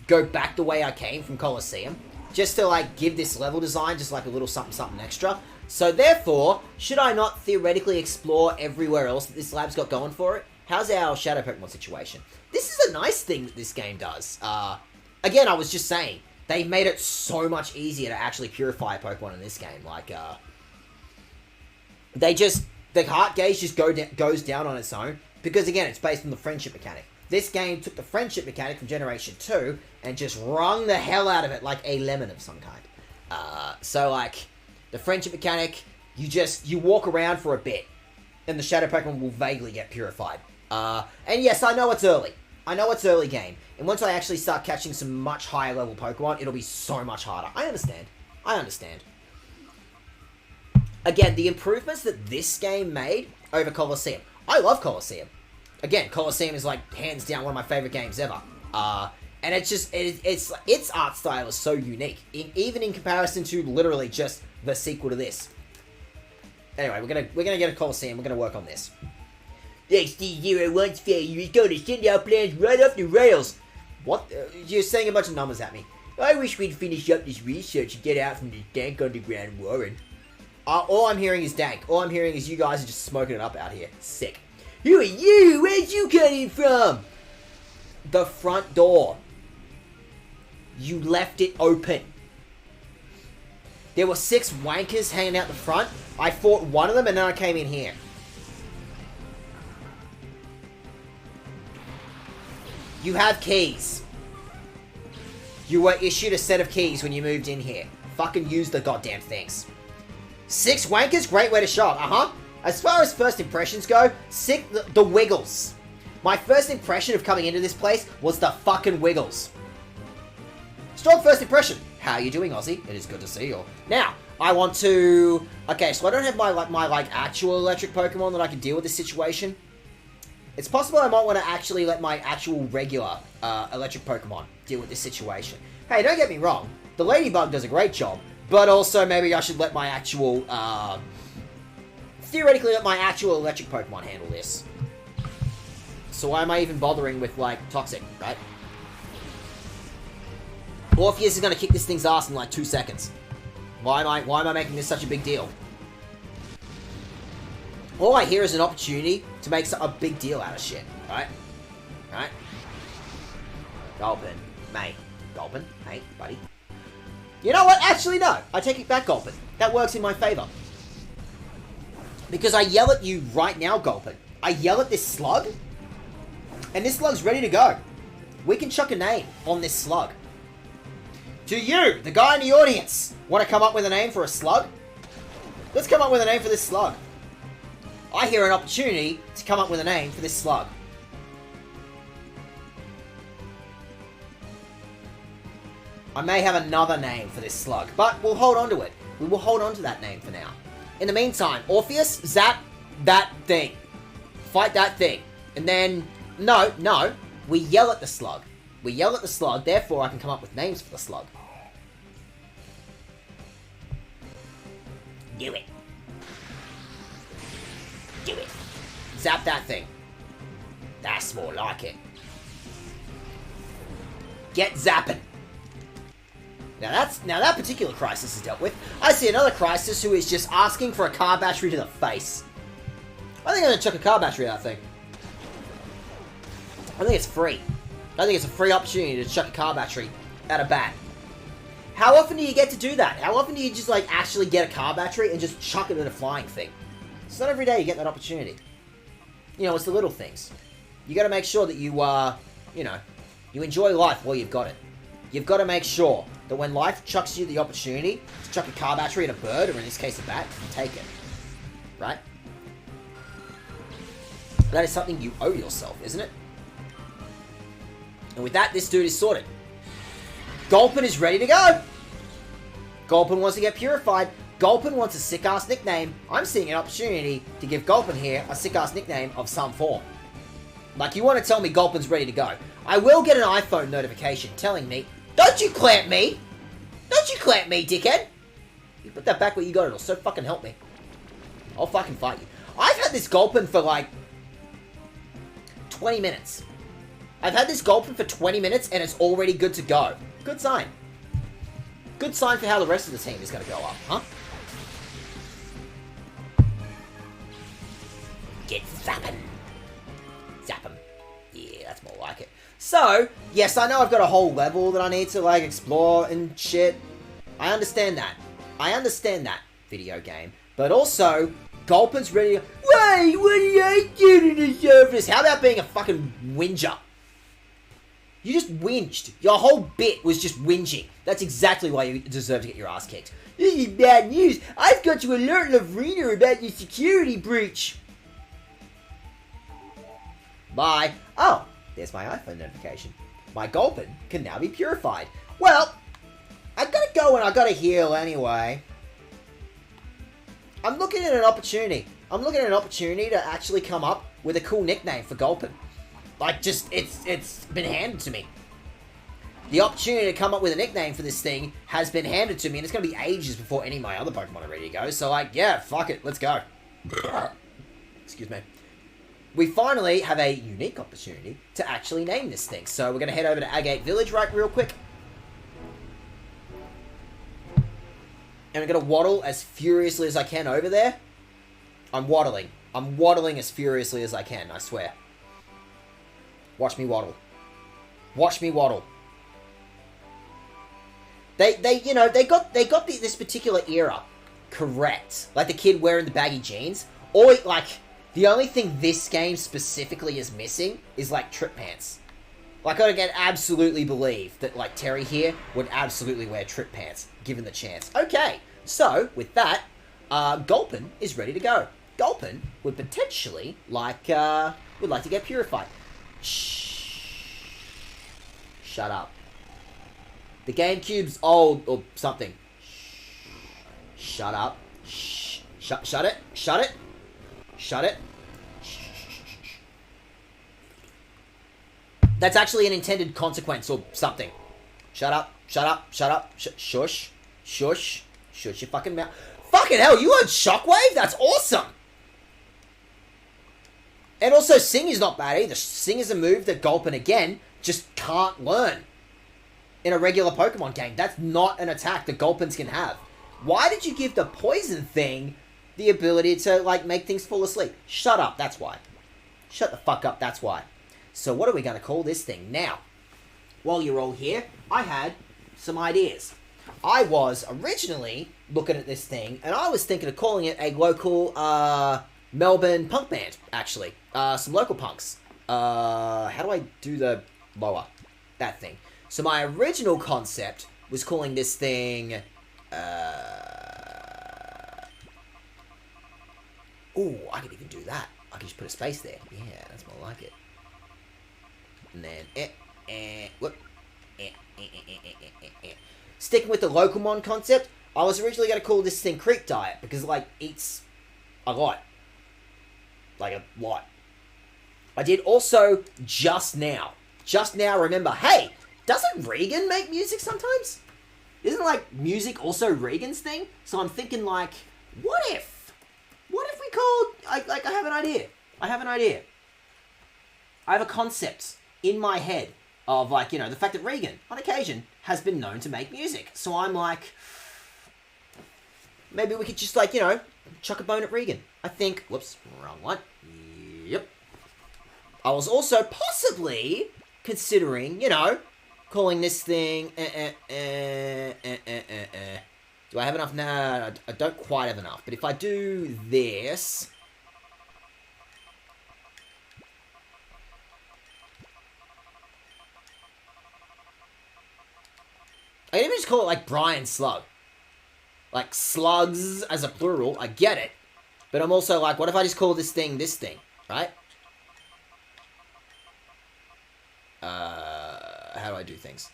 A: go back the way I came from Colosseum, just to, like, give this level design just, like, a little something extra. So, therefore, should I not theoretically explore everywhere else that this lab's got going for it? How's our Shadow Pokemon situation? This is a nice thing that this game does. Again, I was just saying, they've made it so much easier to actually purify a Pokemon in this game. Like, the heart gauge just goes down on its own, because again, it's based on the friendship mechanic. This game took the friendship mechanic from Generation 2 and just wrung the hell out of it like a lemon of some kind. So, like, the friendship mechanic, you walk around for a bit, and the Shadow Pokemon will vaguely get purified. And yes, I know it's early. I know it's early game, and once I actually start catching some much higher level Pokemon, it'll be so much harder. I understand. Again, the improvements that this game made over Colosseum. I love Colosseum. Again, Colosseum is, like, hands down one of my favorite games ever. And it's just, its art style is so unique, even in comparison to literally just the sequel to this. Anyway, we're gonna get a Colosseum. We're gonna work on this. XD01's failure is going to send our plans right off the rails. What? You're saying a bunch of numbers at me. I wish we'd finish up this research and get out from this dank underground warren. All I'm hearing is dank. All I'm hearing is you guys are just smoking it up out here. Sick. Who are you? Where'd you come in from? The front door. You left it open. There were 6 wankers hanging out the front. I fought one of them and then I came in here. You have keys. You were issued a set of keys when you moved in here. Fucking use the goddamn things. 6 wankers? Great way to show up. As far as first impressions go, the Wiggles. My first impression of coming into this place was the fucking Wiggles. Strong first impression. How are you doing, Aussie? It is good to see you. Now, I want to... Okay, so I don't have my actual electric Pokemon that I can deal with this situation. It's possible I might want to actually let my actual regular electric Pokemon deal with this situation. Hey, don't get me wrong. The Ladybug does a great job. But also, maybe I should let my actual... theoretically, let my actual electric Pokemon handle this. So why am I even bothering with, like, Toxic, right? Orpheus is going to kick this thing's ass in, like, 2 seconds. Why am I making this such a big deal? All I hear is an opportunity to make a big deal out of shit, right? Right? Gulpin. Mate. Gulpin. Hey, buddy. You know what? Actually, no. I take it back, Gulpin. That works in my favor. Because I yell at you right now, Gulpin. I yell at this slug, and this slug's ready to go. We can chuck a name on this slug. Do you, the guy in the audience, want to come up with a name for a slug? Let's come up with a name for this slug. I hear an opportunity to come up with a name for this slug. I may have another name for this slug, but we'll hold on to it. We will hold on to that name for now. In the meantime, Orpheus, zap that thing. Fight that thing. And then, no, we yell at the slug. We yell at the slug, therefore I can come up with names for the slug. Do it. Do it. Zap that thing. That's more like it. Get zapping. Now that particular crisis is dealt with. I see another crisis who is just asking for a car battery to the face. I think I'm gonna chuck a car battery at that thing. I think it's free. I think it's a free opportunity to chuck a car battery at a bat. How often do you get to do that? How often do you just, like, actually get a car battery and just chuck it at a flying thing? It's not every day you get that opportunity. You know, it's the little things. You gotta make sure that you, you know, you enjoy life while you've got it. You've got to make sure that when life chucks you the opportunity to chuck a car battery at a bird, or in this case a bat, you take it. Right? That is something you owe yourself, isn't it? And with that, this dude is sorted. Gulpin is ready to go! Gulpin wants to get purified. Gulpin wants a sick-ass nickname. I'm seeing an opportunity to give Gulpin here a sick-ass nickname of some form. Like, you want to tell me Gulpin's ready to go. I will get an iPhone notification telling me, don't you clamp me! Don't you clamp me, dickhead! You put that back where you got it, it'll so fucking help me. I'll fucking fight you. I've had this Gulpin for like 20 minutes. I've had this Gulpin for 20 minutes and it's already good to go. Good sign. Good sign for how the rest of the team is going to go up, huh? Get zappin'. Zap 'em. Yeah, that's more like it. So, yes, I know I've got a whole level that I need to, like, explore and shit. I understand that. I understand that, video game. But also, Gulpin's ready to... Wait, what are you doing to deserve this? How about being a fucking whinger? You just whinged. Your whole bit was just whinging. That's exactly why you deserve to get your ass kicked. This is bad news. I've got to alert Lavrina about your security breach. Bye. Oh, there's my iPhone notification. My Gulpin can now be purified. Well, I gotta go and I gotta heal anyway. I'm looking at an opportunity. I'm looking at an opportunity to actually come up with a cool nickname for Gulpin. Like, just, it's been handed to me. The opportunity to come up with a nickname for this thing has been handed to me, and it's going to be ages before any of my other Pokemon are ready to go. So, like, yeah, fuck it, let's go. Excuse me. We finally have a unique opportunity to actually name this thing. So, we're going to head over to Daget Village real quick. And I'm going to waddle as furiously as I can over there. I'm waddling. I'm waddling as furiously as I can, I swear. Watch me waddle. Watch me waddle. They got this particular era correct. Like the kid wearing the baggy jeans. Or, like, the only thing this game specifically is missing is, like, trip pants. Like, I can absolutely believe that, like, Terry here would absolutely wear trip pants, given the chance. Okay, so, with that, Gulpin is ready to go. Gulpin would potentially like to get purified. Shh. Shut up. The GameCube's old or something. Shut up. Shh. Shut it. Shut it. Shut it. That's actually an intended consequence or something. Shut up. Shut up. Shut up. Shush. Shush. Shush your fucking mouth. Fucking hell, you learned Shockwave? That's awesome. And also, Sing is not bad either. Sing is a move that Gulpin, again, just can't learn in a regular Pokemon game. That's not an attack that Gulpins can have. Why did you give the Poison thing the ability to, like, make things fall asleep? Shut up, that's why. Shut the fuck up, that's why. So what are we going to call this thing? Now, while you're all here, I had some ideas. I was originally looking at this thing, and I was thinking of calling it a local, Melbourne punk band, actually. Some local punks. How do I do the lower? That thing. So my original concept was calling this thing, ooh, I could even do that. I could just put a space there. Yeah, that's more like it. And then, whoop. Sticking with the Localmon concept, I was originally going to call this thing Creek Diet, because, like, eats a lot. Like, a lot. I did also, just now remember, hey, doesn't Regan make music sometimes? Isn't, like, music also Regan's thing? So I'm thinking, like, what if we called, like, I have an idea. I have a concept in my head of, like, you know, the fact that Regan, on occasion, has been known to make music. So I'm like, maybe we could just, like, you know, chuck a bone at Regan. I think, whoops, wrong one. Yep. I was also possibly considering, you know, calling this thing, Do I have enough? Nah, I don't quite have enough. But if I do this, I can even just call it, like, Brian Slug. Like, slugs as a plural, I get it. But I'm also like, what if I just call this thing, right? How do I do things?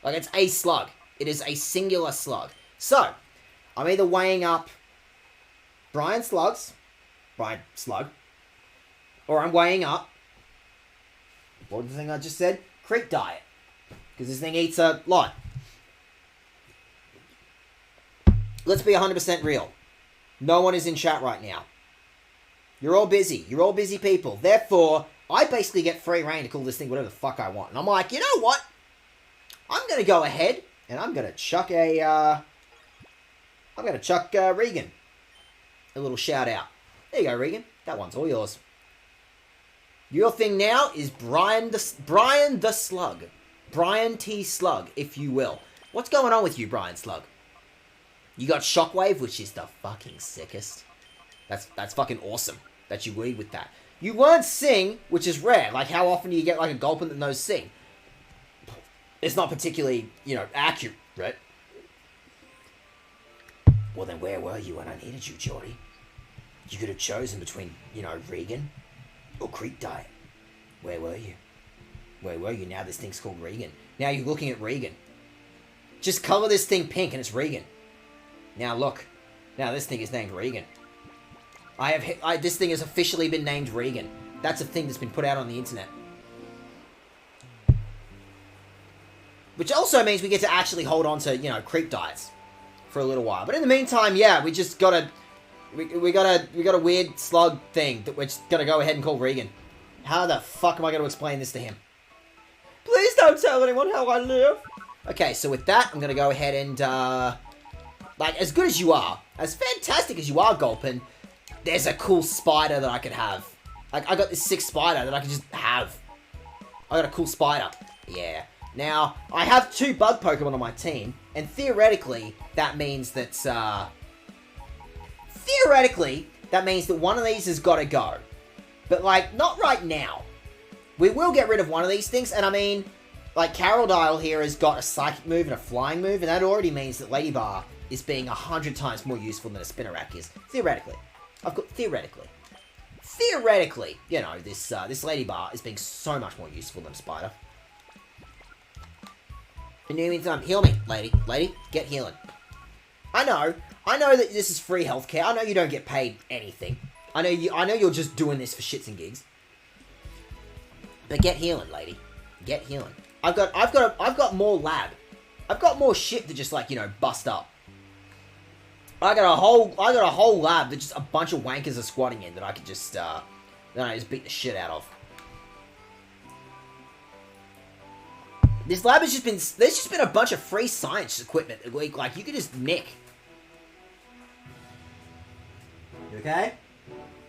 A: Like, it's a slug. It is a singular slug. So, I'm either weighing up Brian Slug, or I'm weighing up, what was the thing I just said? Creek Diet. Because this thing eats a lot. Let's be 100% real. No one is in chat right now. You're all busy. You're all busy people. Therefore, I basically get free reign to call this thing whatever the fuck I want. And I'm like, you know what? I'm going to go ahead and I'm going to chuck Regan a little shout out. There you go, Regan. That one's all yours. Your thing now is Brian the Slug. Brian T. Slug, if you will. What's going on with you, Brian Slug? You got Shockwave, which is the fucking sickest. That's fucking awesome that you lead with that. You learned Sing, which is rare. Like, how often do you get, like, a Gulpin that knows Sing? It's not particularly, accurate, right? Well, then where were you when I needed you, Geordie? You could have chosen between, Regan or Creek Diet. Where were you? Where were you? Now this thing's called Regan. Now you're looking at Regan. Just color this thing pink and it's Regan. Now look. Now this thing is named Regan. This thing has officially been named Regan. That's a thing that's been put out on the internet. Which also means we get to actually hold on to, creep diets for a little while. But in the meantime, yeah, we just got a weird slug thing that we're just gonna go ahead and call Regan. How the fuck am I gonna explain this to him?
B: Please don't tell anyone how I live.
A: Okay, so with that, I'm gonna go ahead and, as good as you are, as fantastic as you are, Gulpin, there's a cool spider that I could have. Like, I got this sick spider that I can just have. I got a cool spider. Yeah. Now, I have 2 bug Pokemon on my team, and theoretically, that means that, one of these has got to go. But, not right now. We will get rid of one of these things, and I mean, Carol Dial here has got a Psychic move and a Flying move, and that already means that Lady Bar is being 100 times more useful than a Spinarak is. Theoretically. Theoretically, this Lady Bar is being so much more useful than a Spider. In the meantime, heal me, lady. Lady, get healing. I know that this is free healthcare. I know you don't get paid anything. I know you're just doing this for shits and gigs. But get healing, lady. Get healing. I've got more lab. I've got more shit to just bust up. I got a whole lab that just a bunch of wankers are squatting in that I could just beat the shit out of. This lab has just been, there's just been a bunch of free science equipment that you could just nick. You okay?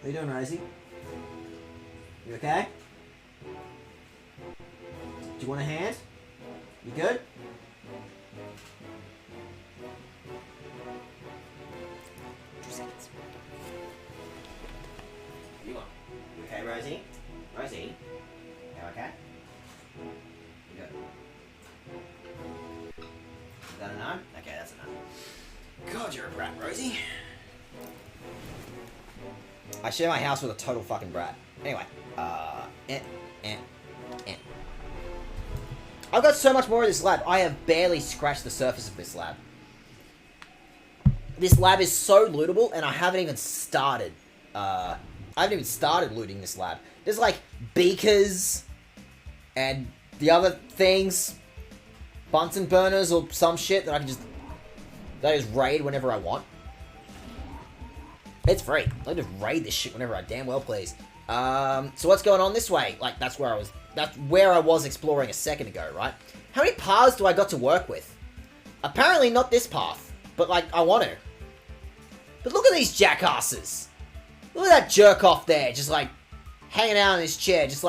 A: How you doing, Rosie? You okay? Do you want a hand? You good? You okay, Rosie? Rosie? You okay? You good? Is that a no? Okay, that's a no. God, you're a brat, Rosie. I share my house with a total fucking brat. Anyway, I've got so much more of this lab. I have barely scratched the surface of this lab. This lab is so lootable, and I haven't even started. Looting this lab. There's beakers and the other things, Bunsen burners or some shit that I can just raid whenever I want. It's free. I can just raid this shit whenever I damn well please. So what's going on this way? That's where I was exploring a second ago, right? How many paths do I got to work with? Apparently not this path, but I want to. But look at these jackasses. Look at that jerk off there, just hanging out in his chair, just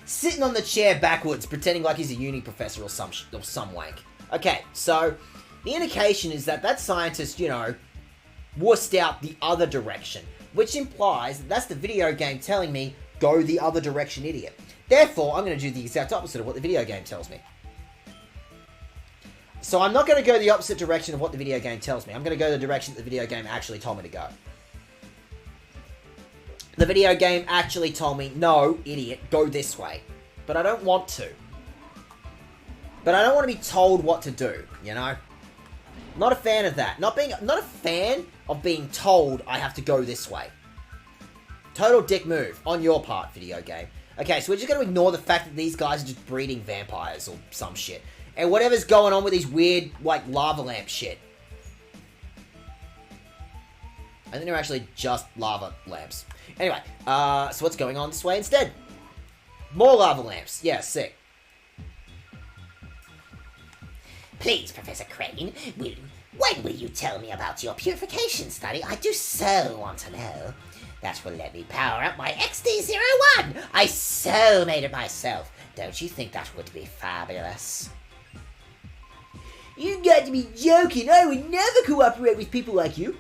A: sitting on the chair backwards, pretending like he's a uni professor or some wank. Okay, so the indication is that scientist, wussed out the other direction, which implies that that's the video game telling me, go the other direction, idiot. Therefore, I'm going to do the exact opposite of what the video game tells me. So I'm not going to go the opposite direction of what the video game tells me. I'm going to go the direction that the video game actually told me to go. The video game actually told me, no, idiot, go this way. But I don't want to. But I don't want to be told what to do, Not a fan of that. Not a fan of being told I have to go this way. Total dick move on your part, video game. Okay, so we're just going to ignore the fact that these guys are just breeding vampires or some shit. And whatever's going on with these weird, lava lamp shit. I think they're actually just lava lamps. Anyway, so what's going on this way instead? More lava lamps. Yeah, sick.
C: Please, Professor Crane, when will you tell me about your purification study? I do so want to know. That will let me power up my XD01. I so made it myself. Don't you think that would be fabulous?
B: You got to be joking. I would never cooperate with people like you.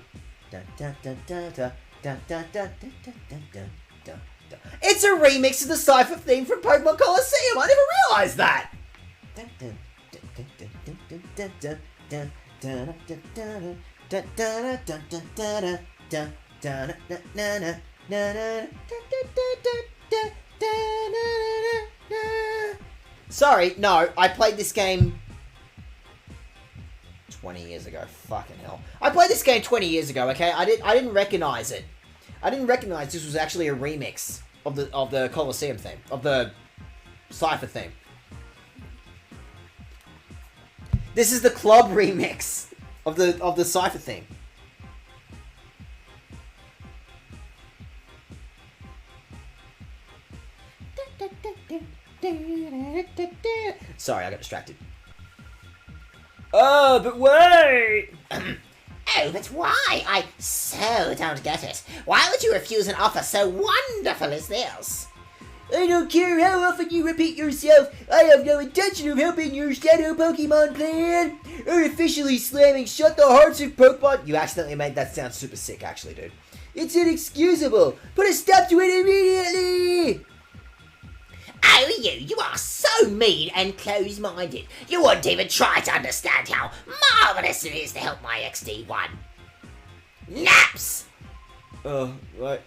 B: It's a remix of the Cypher theme from Pokemon Coliseum. I never realized that.
A: Sorry, no, I played this game 20 years ago. Fucking hell. I played this game 20 years ago, okay? I didn't recognize it. I didn't recognize this was actually a remix of the Coliseum theme, of the Cypher theme. This is the club remix of the Cypher theme. Sorry, I got distracted.
B: Oh, but wait!
C: Oh, but why? I so don't get it. Why would you refuse an offer so wonderful as this?
B: I don't care how often you repeat yourself. I have no intention of helping your shadow Pokemon plan. Artificially slamming shut the hearts of Pokemon.
A: You accidentally made that sound super sick, actually, dude.
B: It's inexcusable. Put a stop to it immediately.
C: Oh, you are so mean and close-minded. You wouldn't even try to understand how marvelous it is to help my XD1. Naps!
A: Like,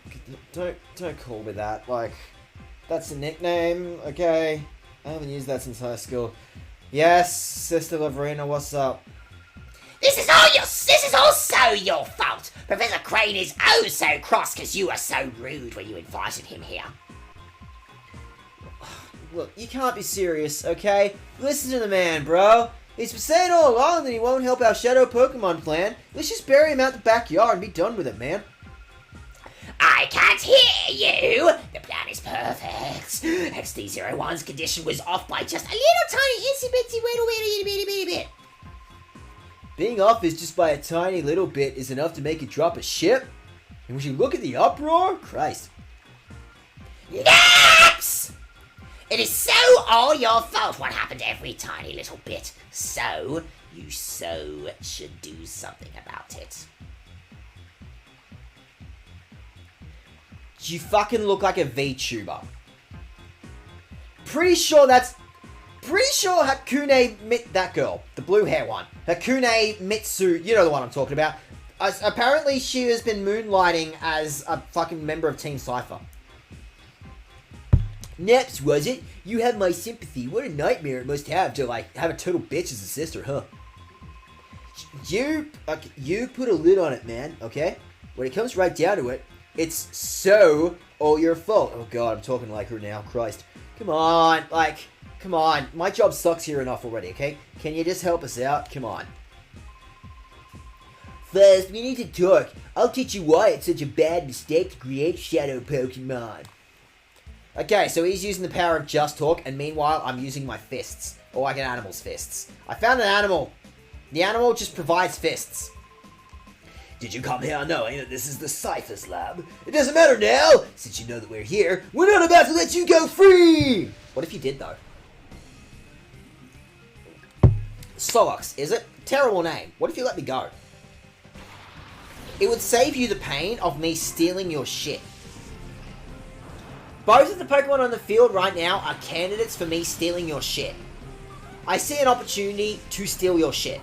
A: don't call me that. Like, that's a nickname, okay? I haven't used that since high school. Yes, Sister Laverina, what's up?
C: This is all so your fault. Professor Crane is oh so cross because you were so rude when you invited him here.
A: Look, you can't be serious, okay? Listen to the man, bro. He's been saying all along that he won't help our Shadow Pokemon plan. Let's just bury him out the backyard and be done with it, man.
C: I can't hear you! The plan is perfect. XD01's condition was off by just a little tiny itsy-bitsy little bit.
A: Being off is just by a tiny little bit is enough to make it drop a ship? And would you look at the uproar? Christ.
C: Naps! It is so all your fault what happened every tiny little bit. So, you should do something about it.
A: You fucking look like a VTuber. Pretty sure Hakune that girl, the blue hair one. Hakune Mitsu, you know the one I'm talking about. Apparently she has been moonlighting as a fucking member of Team Cypher.
B: Naps, was it? You have my sympathy. What a nightmare it must have to, like, have a total bitch as a sister, huh? You put a lid on it, man, okay? When it comes right down to it, it's so all your fault. Oh god, I'm talking like her now, Christ. Come on, come on. My job sucks here enough already, okay? Can you just help us out? Come on. First, we need to talk. I'll teach you why it's such a bad mistake to create Shadow Pokemon.
A: Okay, so he's using the power of just talk, and meanwhile, I'm using my fists. Or like an animal's fists. I found an animal. The animal just provides fists.
B: Did you come here knowing that this is the Cypher's lab? It doesn't matter now! Since you know that we're here, we're not about to let you go free!
A: What if you did, though? Solux, is it? Terrible name. What if you let me go? It would save you the pain of me stealing your shit. Both of the Pokemon on the field right now are candidates for me stealing your shit. I see an opportunity to steal your shit.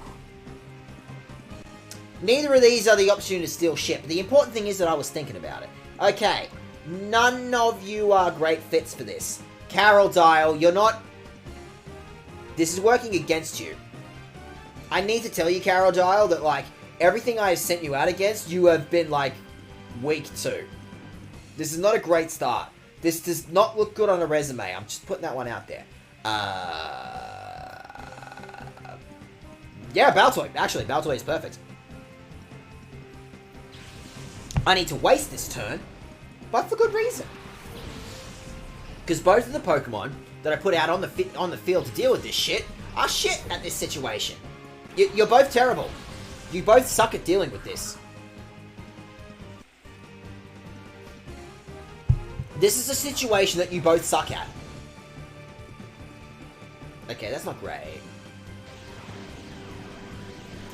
A: Neither of these are the opportunity to steal shit, but the important thing is that I was thinking about it. Okay, none of you are great fits for this. Carol Dial, you're not... This is working against you. I need to tell you, Carol Dial, that, like, everything I have sent you out against, you have been, like, weak to. This is not a great start. This does not look good on a resume. I'm just putting that one out there. Yeah, Baltoy. Actually, Baltoy is perfect. I need to waste this turn, but for good reason. Because both of the Pokemon that I put out on the field to deal with this shit are shit at this situation. You're both terrible. You both suck at dealing with this. This is a situation that you both suck at. Okay, that's not great.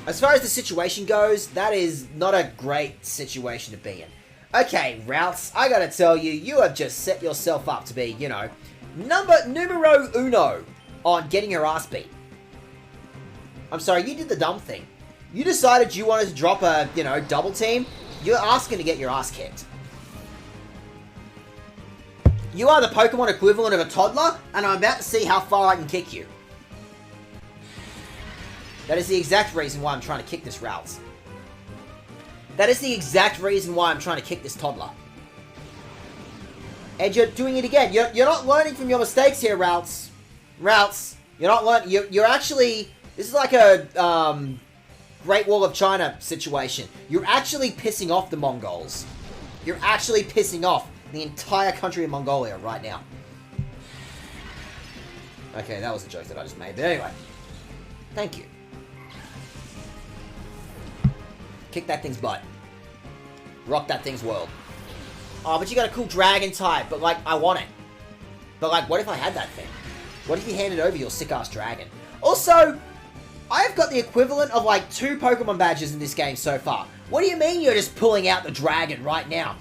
A: As far as the situation goes, that is not a great situation to be in. Okay, Routes, I gotta tell you, you have just set yourself up to be, you know, numero uno on getting your ass beat. I'm sorry, you did the dumb thing. You decided you wanted to drop a, you know, double team. You're asking to get your ass kicked. You are the Pokemon equivalent of a toddler, and I'm about to see how far I can kick you. That is the exact reason why I'm trying to kick this Routes. That is the exact reason why I'm trying to kick this toddler. And you're doing it again. You're not learning from your mistakes here, Routes. Routes, you're not learning. You're actually... This is like a Great Wall of China situation. You're actually pissing off the Mongols. You're actually pissing off the entire country of Mongolia right now. Okay, that was a joke that I just made. But anyway. Thank you. Kick that thing's butt. Rock that thing's world. Oh, but you got a cool dragon type. But, like, I want it. But, like, what if I had that thing? What if you handed over your sick-ass dragon? Also, I've got the equivalent of, like, 2 Pokemon badges in this game so far. What do you mean you're just pulling out the dragon right now?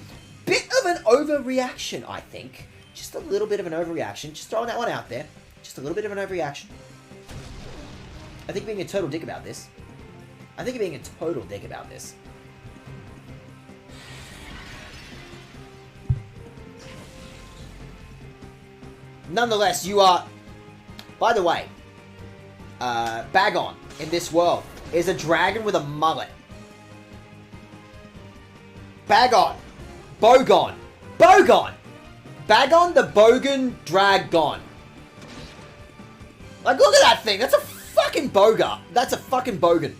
A: Bit of an overreaction, I think. Just a little bit of an overreaction. Just throwing that one out there. Just a little bit of an overreaction. I think you're being a total dick about this. I think you're being a total dick about this. Nonetheless, you are... By the way, Bagon in this world is a dragon with a mullet. Bagon. Bogon. Bogon! Bagon the Bogan Dragon. Like, look at that thing. That's a fucking boga. That's a fucking bogan.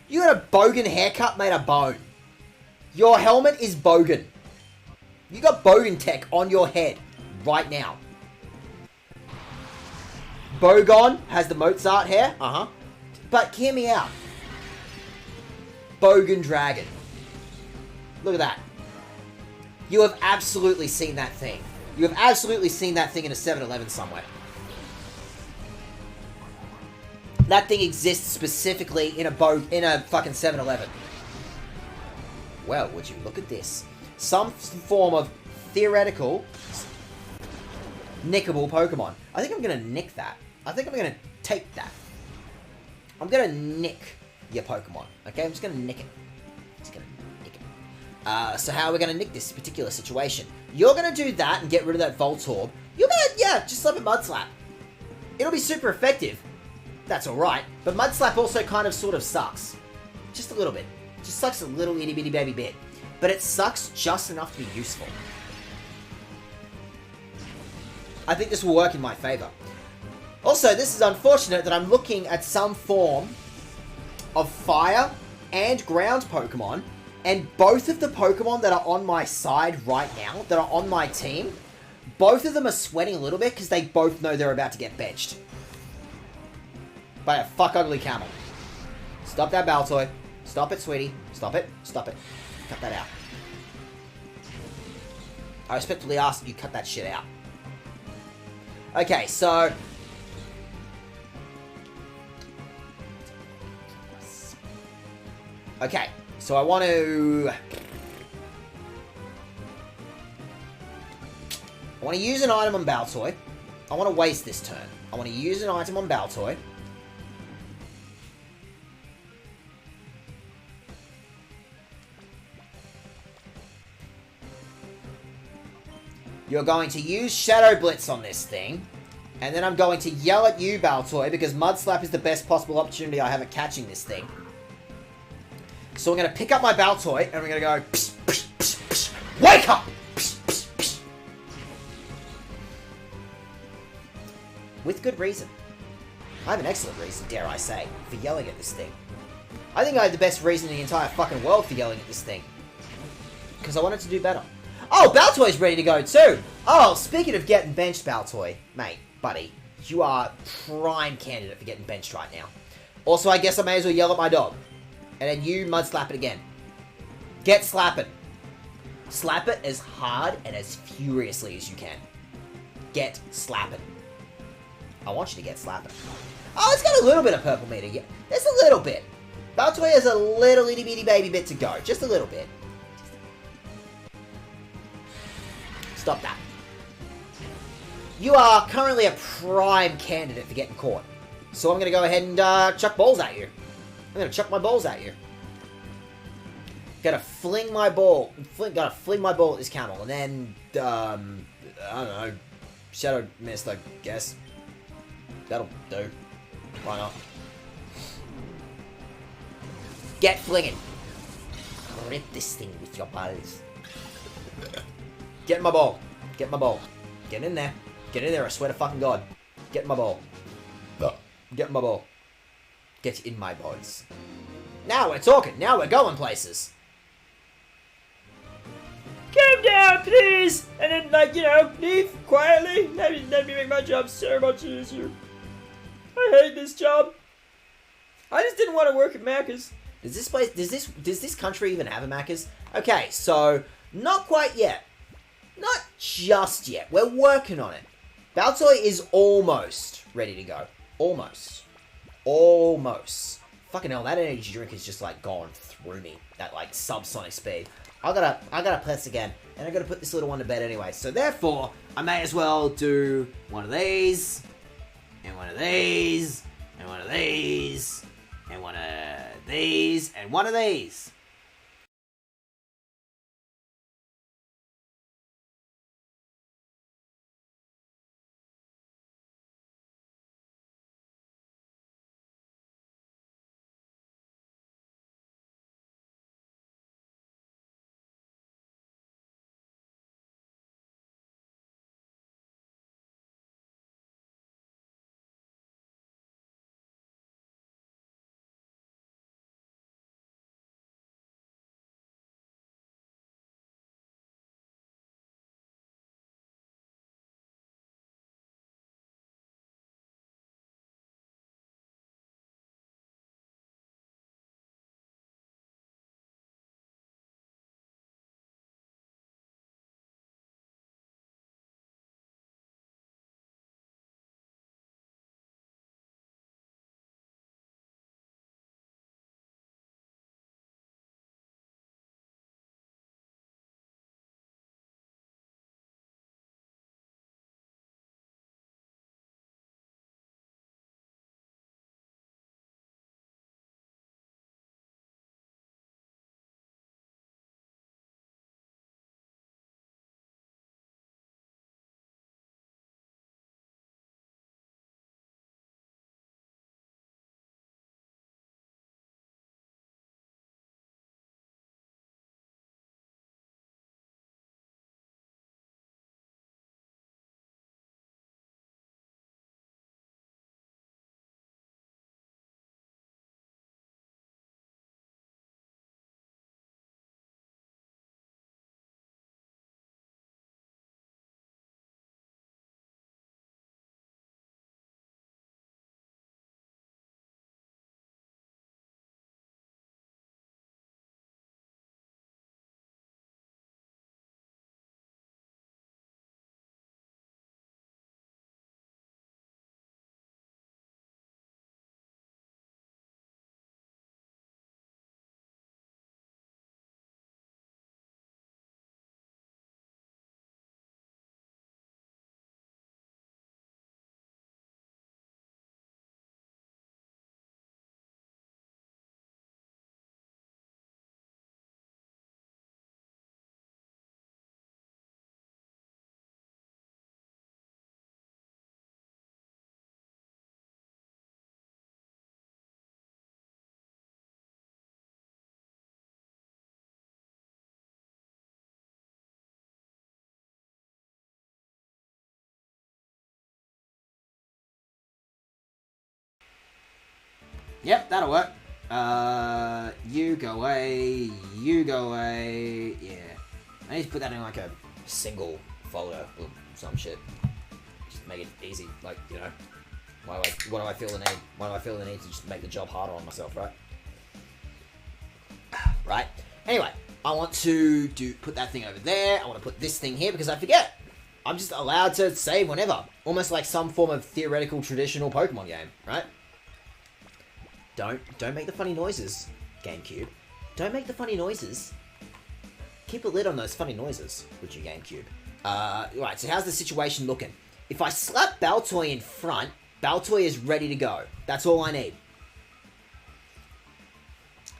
A: You got a bogan haircut made of bone. Your helmet is bogan. You got bogan tech on your head right now. Bogon has the Mozart hair. Uh-huh. But hear me out. Bogan Dragon. Look at that. You have absolutely seen that thing. You have absolutely seen that thing in a 7-Eleven somewhere. That thing exists specifically in a fucking 7-Eleven. Well, would you look at this? Some form of theoretical nickable Pokemon. I think I'm gonna nick that. I think I'm gonna take that. I'm gonna nick your Pokemon. Okay, I'm just gonna nick it. Just gonna nick it. So how are we gonna nick this particular situation? You're gonna do that and get rid of that Voltorb. You're gonna, yeah, just slap a Mud Slap. It'll be super effective. That's alright. But Mud Slap also kind of sort of sucks. Just a little bit. Just sucks a little itty bitty baby bit. But it sucks just enough to be useful. I think this will work in my favor. Also, this is unfortunate that I'm looking at some form of fire and ground Pokemon, and both of the Pokemon that are on my side right now, that are on my team, both of them are sweating a little bit because they both know they're about to get benched. By a fuck ugly camel. Stop that Baltoy. Stop it, sweetie. Stop it. Stop it. Cut that out. I respectfully ask you cut that shit out. Okay, so... Okay, so I want to... I want to use an item on Baltoy. I want to waste this turn. I want to use an item on Baltoy. You're going to use Shadow Blitz on this thing. And then I'm going to yell at you, Baltoy, because Mud Slap is the best possible opportunity I have at catching this thing. So we're going to pick up my Baltoy, and we're going to go... Psh, psh, psh, psh, wake up! Psh, psh, psh. With good reason. I have an excellent reason, dare I say, for yelling at this thing. I think I have the best reason in the entire fucking world for yelling at this thing. because I wanted to do better. Oh, Baltoy's ready to go too. Oh, speaking of getting benched, Baltoy, mate, buddy, you are prime candidate for getting benched right now. Also, I guess I may as well yell at my dog. And then you mud slap it again. Get slapping. Slap it as hard and as furiously as you can. Get slapping. I want you to get slapping. Oh, it's got a little bit of purple meter. Yeah, there's a little bit. Baltoy has a little itty bitty baby bit to go. Just a little bit. Stop that. You are currently a prime candidate for getting caught. So I'm going to go ahead and chuck balls at you. I'm going to chuck my balls at you. Gotta fling my ball. Gotta fling my ball at this camel. And then, I don't know. Shadow Mist, I guess. That'll do. Why not? Get flinging.
C: Rip this thing with your balls.
A: Get in my ball. Get in my ball. Get in there. Get in there, I swear to fucking God. Get in my ball. Get in my ball. Get in my balls. Now we're talking. Now we're going places. Calm down, please! And then, like, you know, leave quietly. Let me make my job so much easier. I hate this job. I just didn't want to work at Macca's. Does this country even have a Macca's? Okay, so, not quite yet. Not just yet. We're working on it. Baltoy is almost ready to go. Almost. Almost. Fucking hell, that energy drink is just, like, gone through me. That, like, subsonic speed. I gotta press again. And I gotta put this little one to bed anyway. So, therefore, I may as well do one of these. And one of these. And one of these. And one of these. And one of these. Yep, that'll work. You go away, yeah. I need to put that in like a single folder or some shit. Just make it easy. Like, you know, what do I feel the need? Why do I feel the need to just make the job harder on myself, right? Right? Anyway, I want to put that thing over there. I want to put this thing here because I forget. I'm just allowed to save whenever. Almost like some form of theoretical traditional Pokemon game, right? Don't make the funny noises, GameCube. Don't make the funny noises. Keep a lid on those funny noises, would you, GameCube? Right, so how's the situation looking? If I slap Baltoy in front, Baltoy is ready to go. That's all I need.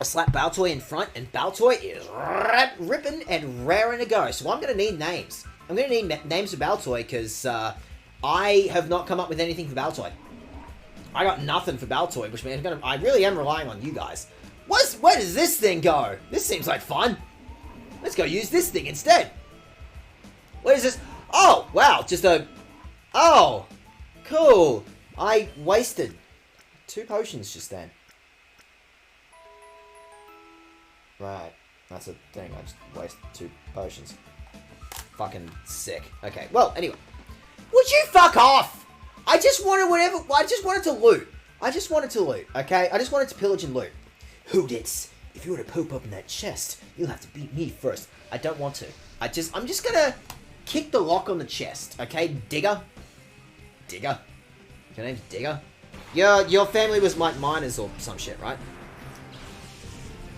A: I slap Baltoy in front, and Baltoy is ripping and raring to go. So I'm going to need names. I'm going to need names for Baltoy, because I have not come up with anything for Baltoy. I got nothing for Baltoy, which means I really am relying on you guys. Where does this thing go? This seems like fun. Let's go use this thing instead. What is this? Oh, wow, just a... Oh, cool. I wasted 2 potions just then. Right, that's a thing. I just wasted 2 potions. Fucking sick. Okay, well, anyway. Would you fuck off? I just wanted to loot. I just wanted to loot, okay? I just wanted to pillage and loot. Hoodits, if you were to poop up in that chest, you'll have to beat me first. I don't want to. I'm just gonna kick the lock on the chest, okay? Digger? Digger? Your name's Digger? Your family was like miners or some shit, right?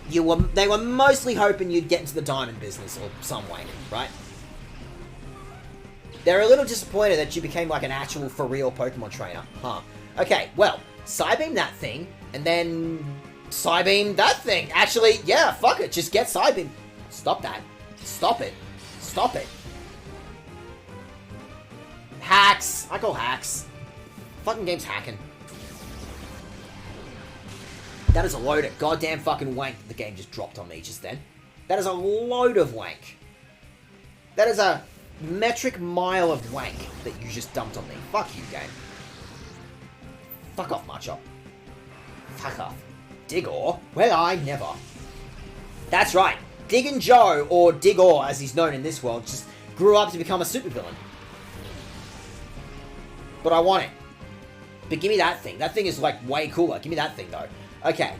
A: They were mostly hoping you'd get into the diamond business or some way, right? They're a little disappointed that you became like an actual for real Pokemon trainer, huh? Okay, well, Psybeam that thing, and then Psybeam that thing. Actually, yeah, fuck it, just get Psybeam. Stop that. Stop it. Stop it. Hacks. I call hacks. Fucking game's hacking. That is a load of goddamn fucking wank the game just dropped on me just then. That is a load of wank. That is a metric mile of wank that you just dumped on me. Fuck you, game. Fuck off, Machop. Fuck off. Digor? Well, I never. That's right. Diggin' Joe, or Digor as he's known in this world, just grew up to become a supervillain. But I want it. But give me that thing. That thing is like way cooler. Give me that thing though. Okay.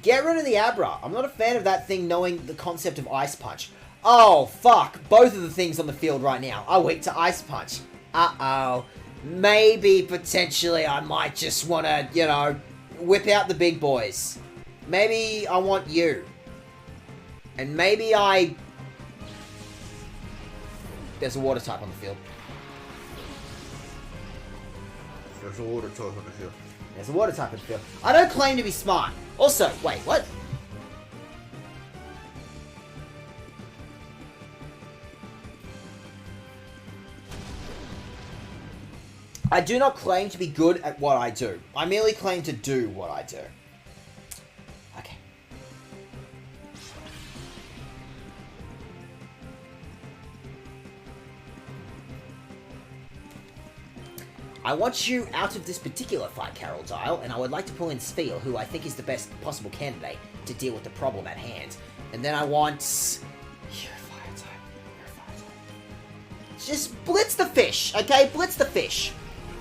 A: Get rid of the Abra. I'm not a fan of that thing knowing the concept of Ice Punch. Oh, fuck. Both of the things on the field right now are weak to Ice Punch. Uh-oh. Maybe, potentially, I might just want to, you know, whip out the big boys. Maybe I want you. And maybe There's a water type on the field.
B: There's a water type on the field.
A: There's a water type on the field. I don't claim to be smart. Also, wait, what? I do not claim to be good at what I do. I merely claim to do what I do. Okay. I want you out of this particular fight, Carol Dial, and I would like to pull in Spiel, who I think is the best possible candidate to deal with the problem at hand. And then I want... You're a fire type. You're a fire type. Just blitz the fish, okay? Blitz the fish.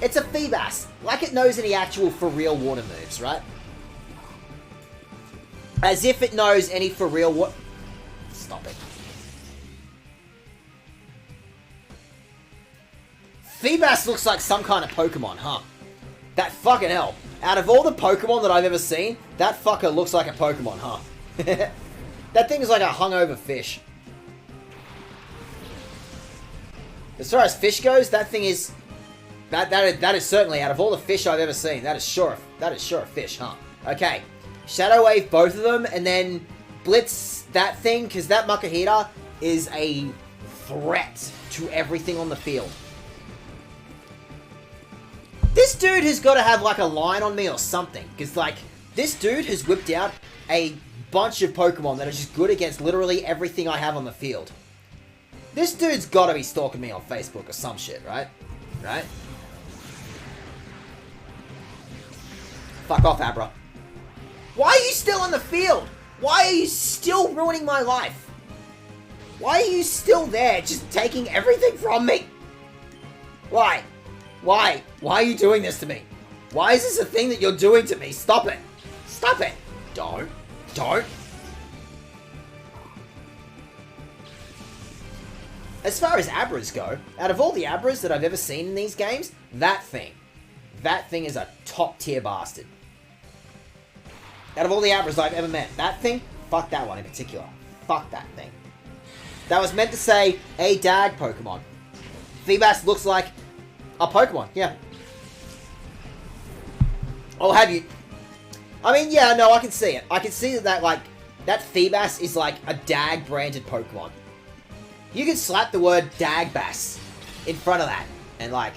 A: It's a Feebas. Like it knows any actual for real water moves, right? As if it knows any for real what... Stop it. Feebas looks like some kind of Pokemon, huh? That fucking hell. Out of all the Pokemon that I've ever seen, that fucker looks like a Pokemon, huh? That thing is like a hungover fish. As far as fish goes, that thing is... That is certainly, out of all the fish I've ever seen, that is sure a fish, huh? Okay. Shadow Wave both of them, and then Blitz that thing, because that Makuhita is a threat to everything on the field. This dude has got to have, like, a line on me or something. Because, like, this dude has whipped out a bunch of Pokemon that are just good against literally everything I have on the field. This dude's got to be stalking me on Facebook or some shit, right? Right? Fuck off, Abra. Why are you still in the field? Why are you still ruining my life? Why are you still there, just taking everything from me? Why? Why? Why are you doing this to me? Why is this a thing that you're doing to me? Stop it. Stop it. Don't. Don't. As far as Abras go, out of all the Abras that I've ever seen in these games, that thing is a top tier bastard. Out of all the Abras I've ever met, that thing, fuck that one in particular. Fuck that thing. That was meant to say a Dag Pokemon. Feebas looks like a Pokemon, yeah. I'll have you. I mean, yeah, no, I can see it. I can see that like, that Feebas is like a Dag branded Pokemon. You could slap the word Dagbass in front of that, and like,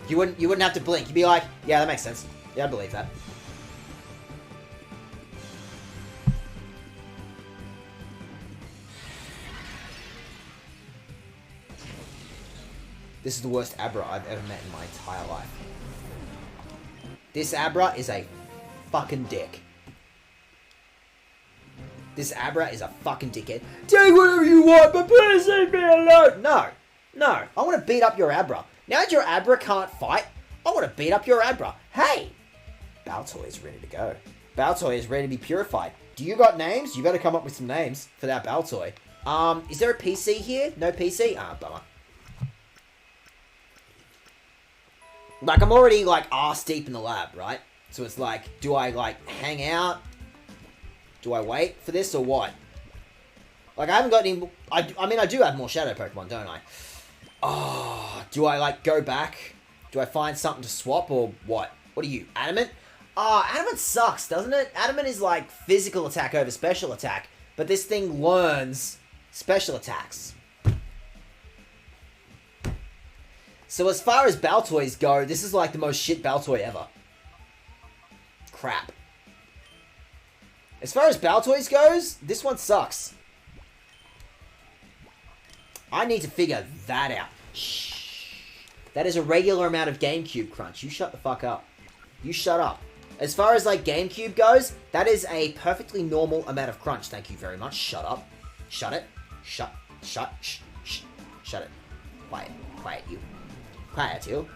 A: you wouldn't have to blink. You'd be like, yeah, that makes sense. Yeah, I believe that. This is the worst Abra I've ever met in my entire life. This Abra is a fucking dick. This Abra is a fucking dickhead. Take whatever you want, but please leave me alone. No. No. I want to beat up your Abra. Now that your Abra can't fight, I want to beat up your Abra. Hey! Baltoy is ready to go. Baltoy is ready to be purified. Do you got names? You better come up with some names for that Baltoy. Is there a PC here? No PC? Ah, bummer. Like, I'm already, like, arse deep in the lab, right? So it's like, do I, like, hang out? Do I wait for this or what? Like, I haven't got any... I mean, I do have more Shadow Pokemon, don't I? Oh, do I, like, go back? Do I find something to swap or what? What are you, Adamant? Oh, Adamant sucks, doesn't it? Adamant is, like, physical attack over special attack. But this thing learns special attacks. So as far as Baltoys go, this is, like, the most shit Baltoy ever. Crap. As far as Baltoys goes, this one sucks. I need to figure that out. Shh. That is a regular amount of GameCube crunch. You shut the fuck up. You shut up. As far as, like, GameCube goes, that is a perfectly normal amount of crunch. Thank you very much. Shut up. Shut it. Shut it. Quiet. Quiet, you. Quiet, you.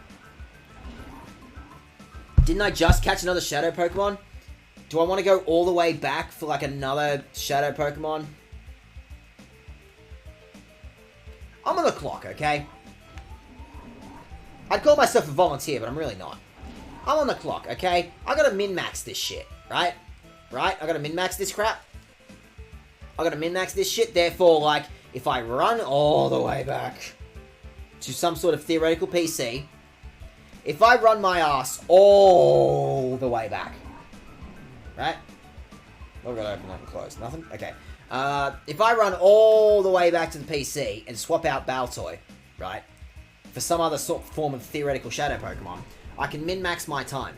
A: Didn't I just catch another Shadow Pokemon? Do I want to go all the way back for, like, another Shadow Pokemon? I'm on the clock, okay? I'd call myself a volunteer, but I'm really not. I'm on the clock, okay? I gotta min-max this shit, right? Right? I gotta min-max this crap. I gotta min-max this shit, therefore, like, if I run all the way back to some sort of theoretical PC, if I run my ass all the way back, right? What have I got to open up and close? Nothing? Okay. If I run all the way back to the PC and swap out Baltoy, right, for some other sort of form of theoretical Shadow Pokemon, I can min-max my time.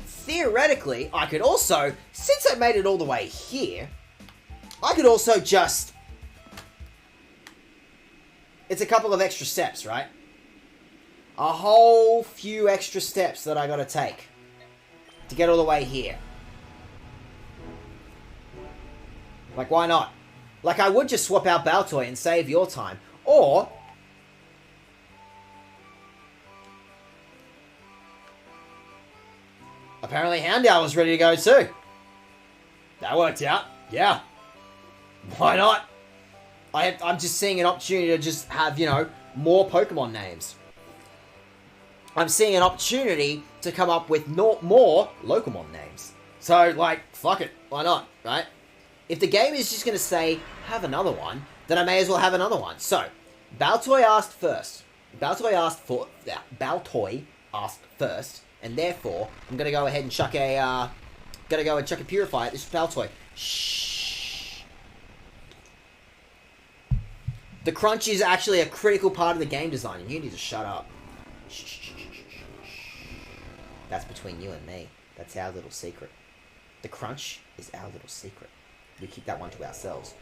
A: Theoretically, I could also, since I made it all the way here, I could also just... It's a couple of extra steps, right? A whole few extra steps that I gotta take to get all the way here. Like, why not? Like, I would just swap out Baltoy and save your time. Or... apparently Houndour was ready to go too. That worked out. Yeah. Why not? I'm just seeing an opportunity to just have, you know, more Pokemon names. I'm seeing an opportunity to come up with more Locomon names. So, like, fuck it. Why not, right? If the game is just going to say, have another one, then I may as well have another one. So, Baltoy asked first. Baltoy asked first, and therefore, I'm going to go ahead and chuck a, Purify at this Baltoy. Shh. The crunch is actually a critical part of the game design, and you need to shut up. Shh. That's between you and me. That's our little secret. The crunch is our little secret. We keep that one to ourselves.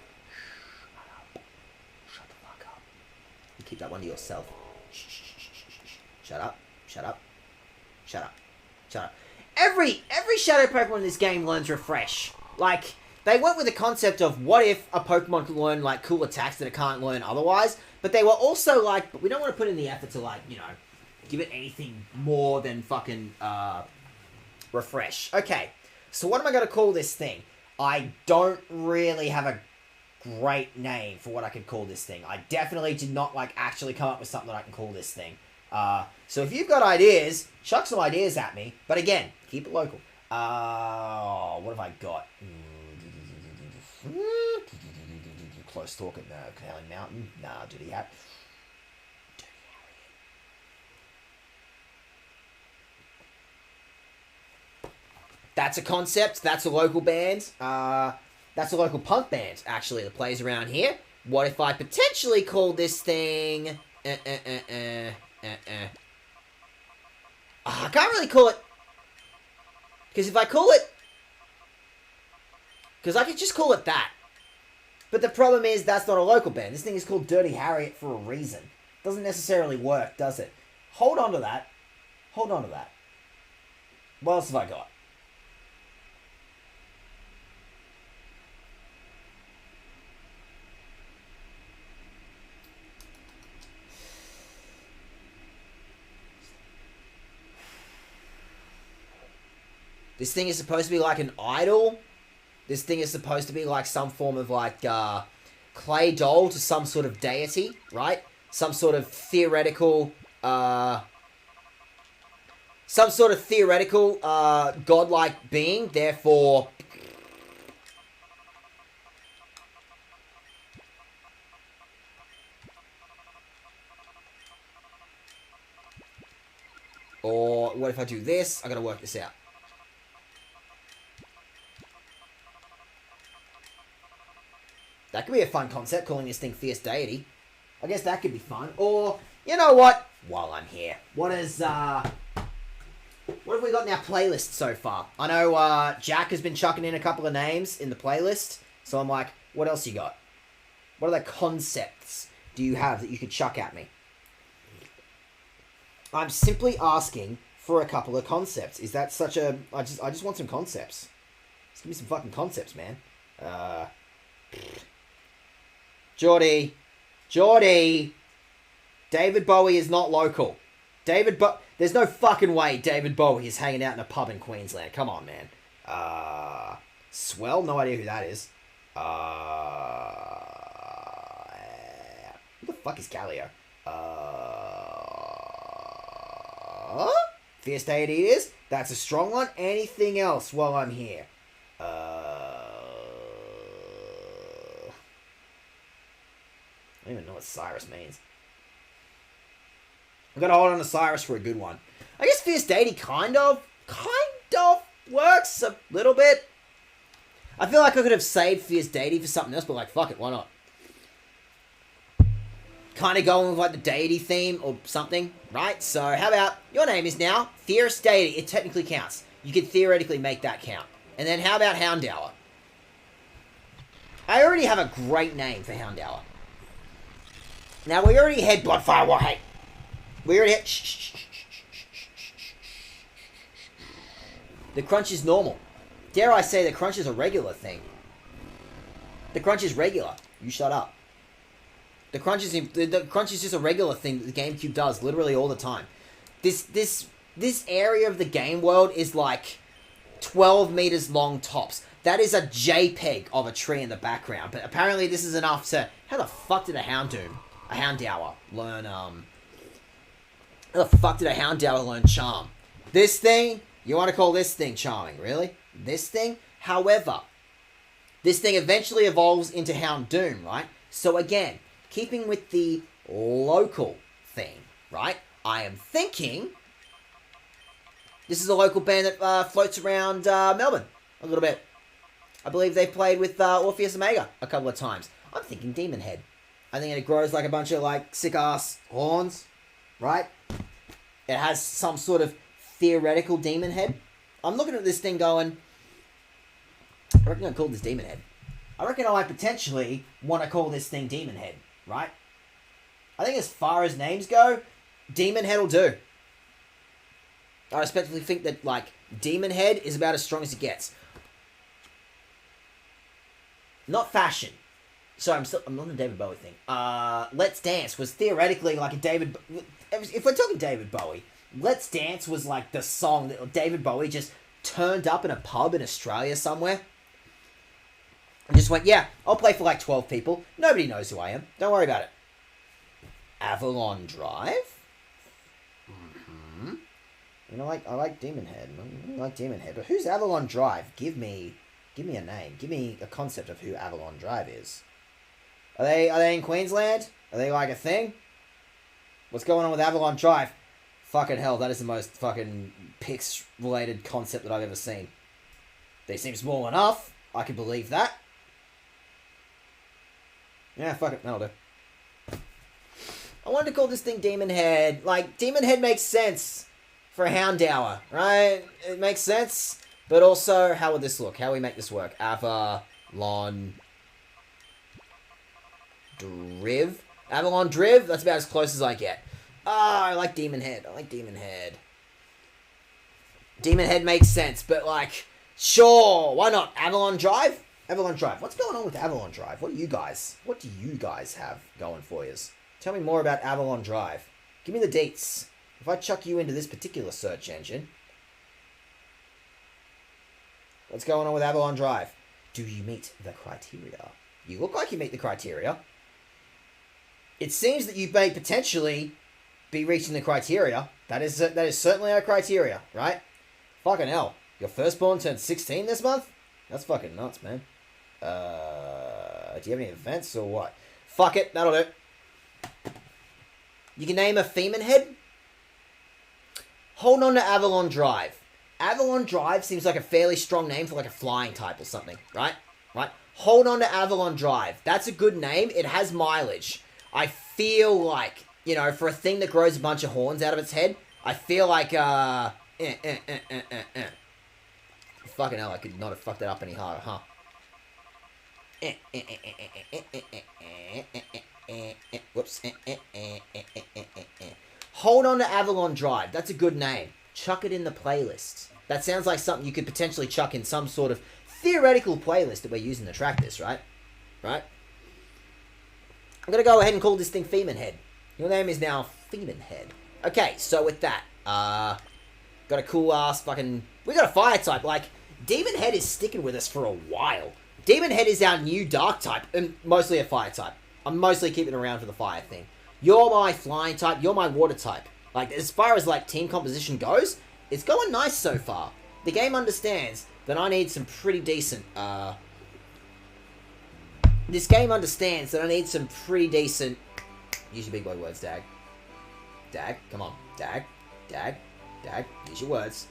A: Shut the fuck up. You keep that one to yourself. Shut up. Shut up. Shut up. Shut up. Every Shadow Pokemon in this game learns Refresh. Like, they went with the concept of what if a Pokemon could learn, like, cool attacks that it can't learn otherwise, but they were also like, but we don't want to put in the effort to, like, you know, give it anything more than fucking, Refresh. Okay, so what am I going to call this thing? I don't really have a great name for what I could call this thing. I definitely did not, like, actually come up with something that I can call this thing. So if you've got ideas, chuck some ideas at me. But again, keep it local. What have I got? Close talking. No. Howling Mountain. Nah, Dirty Harriet. That's a concept. That's a local band. That's a local punk band, actually, that plays around here. What if I potentially call this thing... I can't really call it... Because if I call it... Because I could just call it that. But the problem is, that's not a local band. This thing is called Dirty Harriet for a reason. Doesn't necessarily work, does it? Hold on to that. Hold on to that. What else have I got? This thing is supposed to be like an idol. This thing is supposed to be like some form of like clay doll to some sort of deity, right? Some sort of theoretical godlike being, therefore or what if I do this? I gotta work this out. That could be a fun concept, calling this thing Fierce Deity. I guess that could be fun. Or, you know what? While I'm here, what have we got in our playlist so far? I know Jack has been chucking in a couple of names in the playlist, so I'm like, what else you got? What other concepts do you have that you could chuck at me? I'm simply asking for a couple of concepts. Is that such a... I just want some concepts. Just give me some fucking concepts, man. Geordie. David Bowie is not local. There's no fucking way David Bowie is hanging out in a pub in Queensland. Come on, man. Swell? No idea who that is. Who the fuck is Galio? Fierce Deity it is. That's a strong one. Anything else while I'm here? I don't even know what Cyrus means. I'm gonna hold on to Cyrus for a good one. I guess Fierce Deity kind of works a little bit. I feel like I could have saved Fierce Deity for something else, but like, fuck it, why not? Kind of going with like the deity theme or something, right? So how about, your name is now Fierce Deity. It technically counts. You could theoretically make that count. And then how about Houndour? I already have a great name for Houndour. Now, we already had Bloodfire Warhate. We already had... The crunch is normal. Dare I say the crunch is a regular thing. The crunch is regular. You shut up. The crunch is just a regular thing that the GameCube does literally all the time. This area of the game world is like 12 meters long tops. That is a JPEG of a tree in the background. But apparently this is enough to... How the fuck did a Houndour learn, how the fuck did a Houndour learn Charm? This thing, you want to call this thing charming, really? This thing? However, this thing eventually evolves into Houndoom, right? So again, keeping with the local theme, right? I am thinking... This is a local band that floats around Melbourne a little bit. I believe they played with Orpheus Omega a couple of times. I'm thinking Demon Head. I think it grows like a bunch of like sick-ass horns, right? It has some sort of theoretical demon head. I'm looking at this thing going, I reckon I'd call this Demon Head. I reckon I might potentially want to call this thing Demon Head, right? I think as far as names go, Demon Head will do. I respectfully think that, like, Demon Head is about as strong as it gets. Not fashion. Sorry, I'm not on the David Bowie thing. Let's Dance was theoretically like a David... If we're talking David Bowie, Let's Dance was like the song that David Bowie just turned up in a pub in Australia somewhere. And just went, yeah, I'll play for like 12 people. Nobody knows who I am. Don't worry about it. Avalon Drive? Mm-hmm. You know, I like Demon Head. I like Demon Head. But who's Avalon Drive? Give me a name. Give me a concept of who Avalon Drive is. Are they in Queensland? Are they like a thing? What's going on with Avalon Drive? Fucking hell, that is the most fucking Pix-related concept that I've ever seen. They seem small enough. I can believe that. Yeah, fuck it. That'll do. I wanted to call this thing Demon Head. Like, Demon Head makes sense for Houndour, right? It makes sense. But also, how would this look? How would we make this work? Avalon Driv? Avalon Driv? That's about as close as I get. Ah, I like Demon Head. I like Demon Head. Demon Head makes sense, but like, sure, why not? Avalon Drive? Avalon Drive. What's going on with Avalon Drive? What do you guys have going for you? Tell me more about Avalon Drive. Give me the dates. If I chuck you into this particular search engine, what's going on with Avalon Drive? Do you meet the criteria? You look like you meet the criteria. It seems that you may potentially be reaching the criteria. That is certainly our criteria, right? Fucking hell. Your firstborn turned 16 this month? That's fucking nuts, man. Do you have any events or what? Fuck it, that'll do. You can name a Femon Head? Hold on to Avalon Drive. Avalon Drive seems like a fairly strong name for like a flying type or something, right? Right? Hold on to Avalon Drive. That's a good name. It has mileage. I feel like, you know, for a thing that grows a bunch of horns out of its head, I feel like, Fucking hell, I could not have fucked that up any harder, huh? Whoops. Hold on to Avalon Drive. That's a good name. Chuck it in the playlist. That sounds like something you could potentially chuck in some sort of theoretical playlist that we're using to track this, right? Right? I'm going to go ahead and call this thing Femon Head. Your name is now Femon Head. Okay, so with that, got a cool ass fucking... We got a fire type. Like, Demon Head is sticking with us for a while. Demon Head is our new dark type, and mostly a fire type. I'm mostly keeping around for the fire thing. You're my flying type, you're my water type. Like, as far as, like, team composition goes, it's going nice so far. The game understands that I need some pretty decent, This game understands that I need some pretty decent... Use your big boy words, Dag. Dag, come on. Dag. Use your words.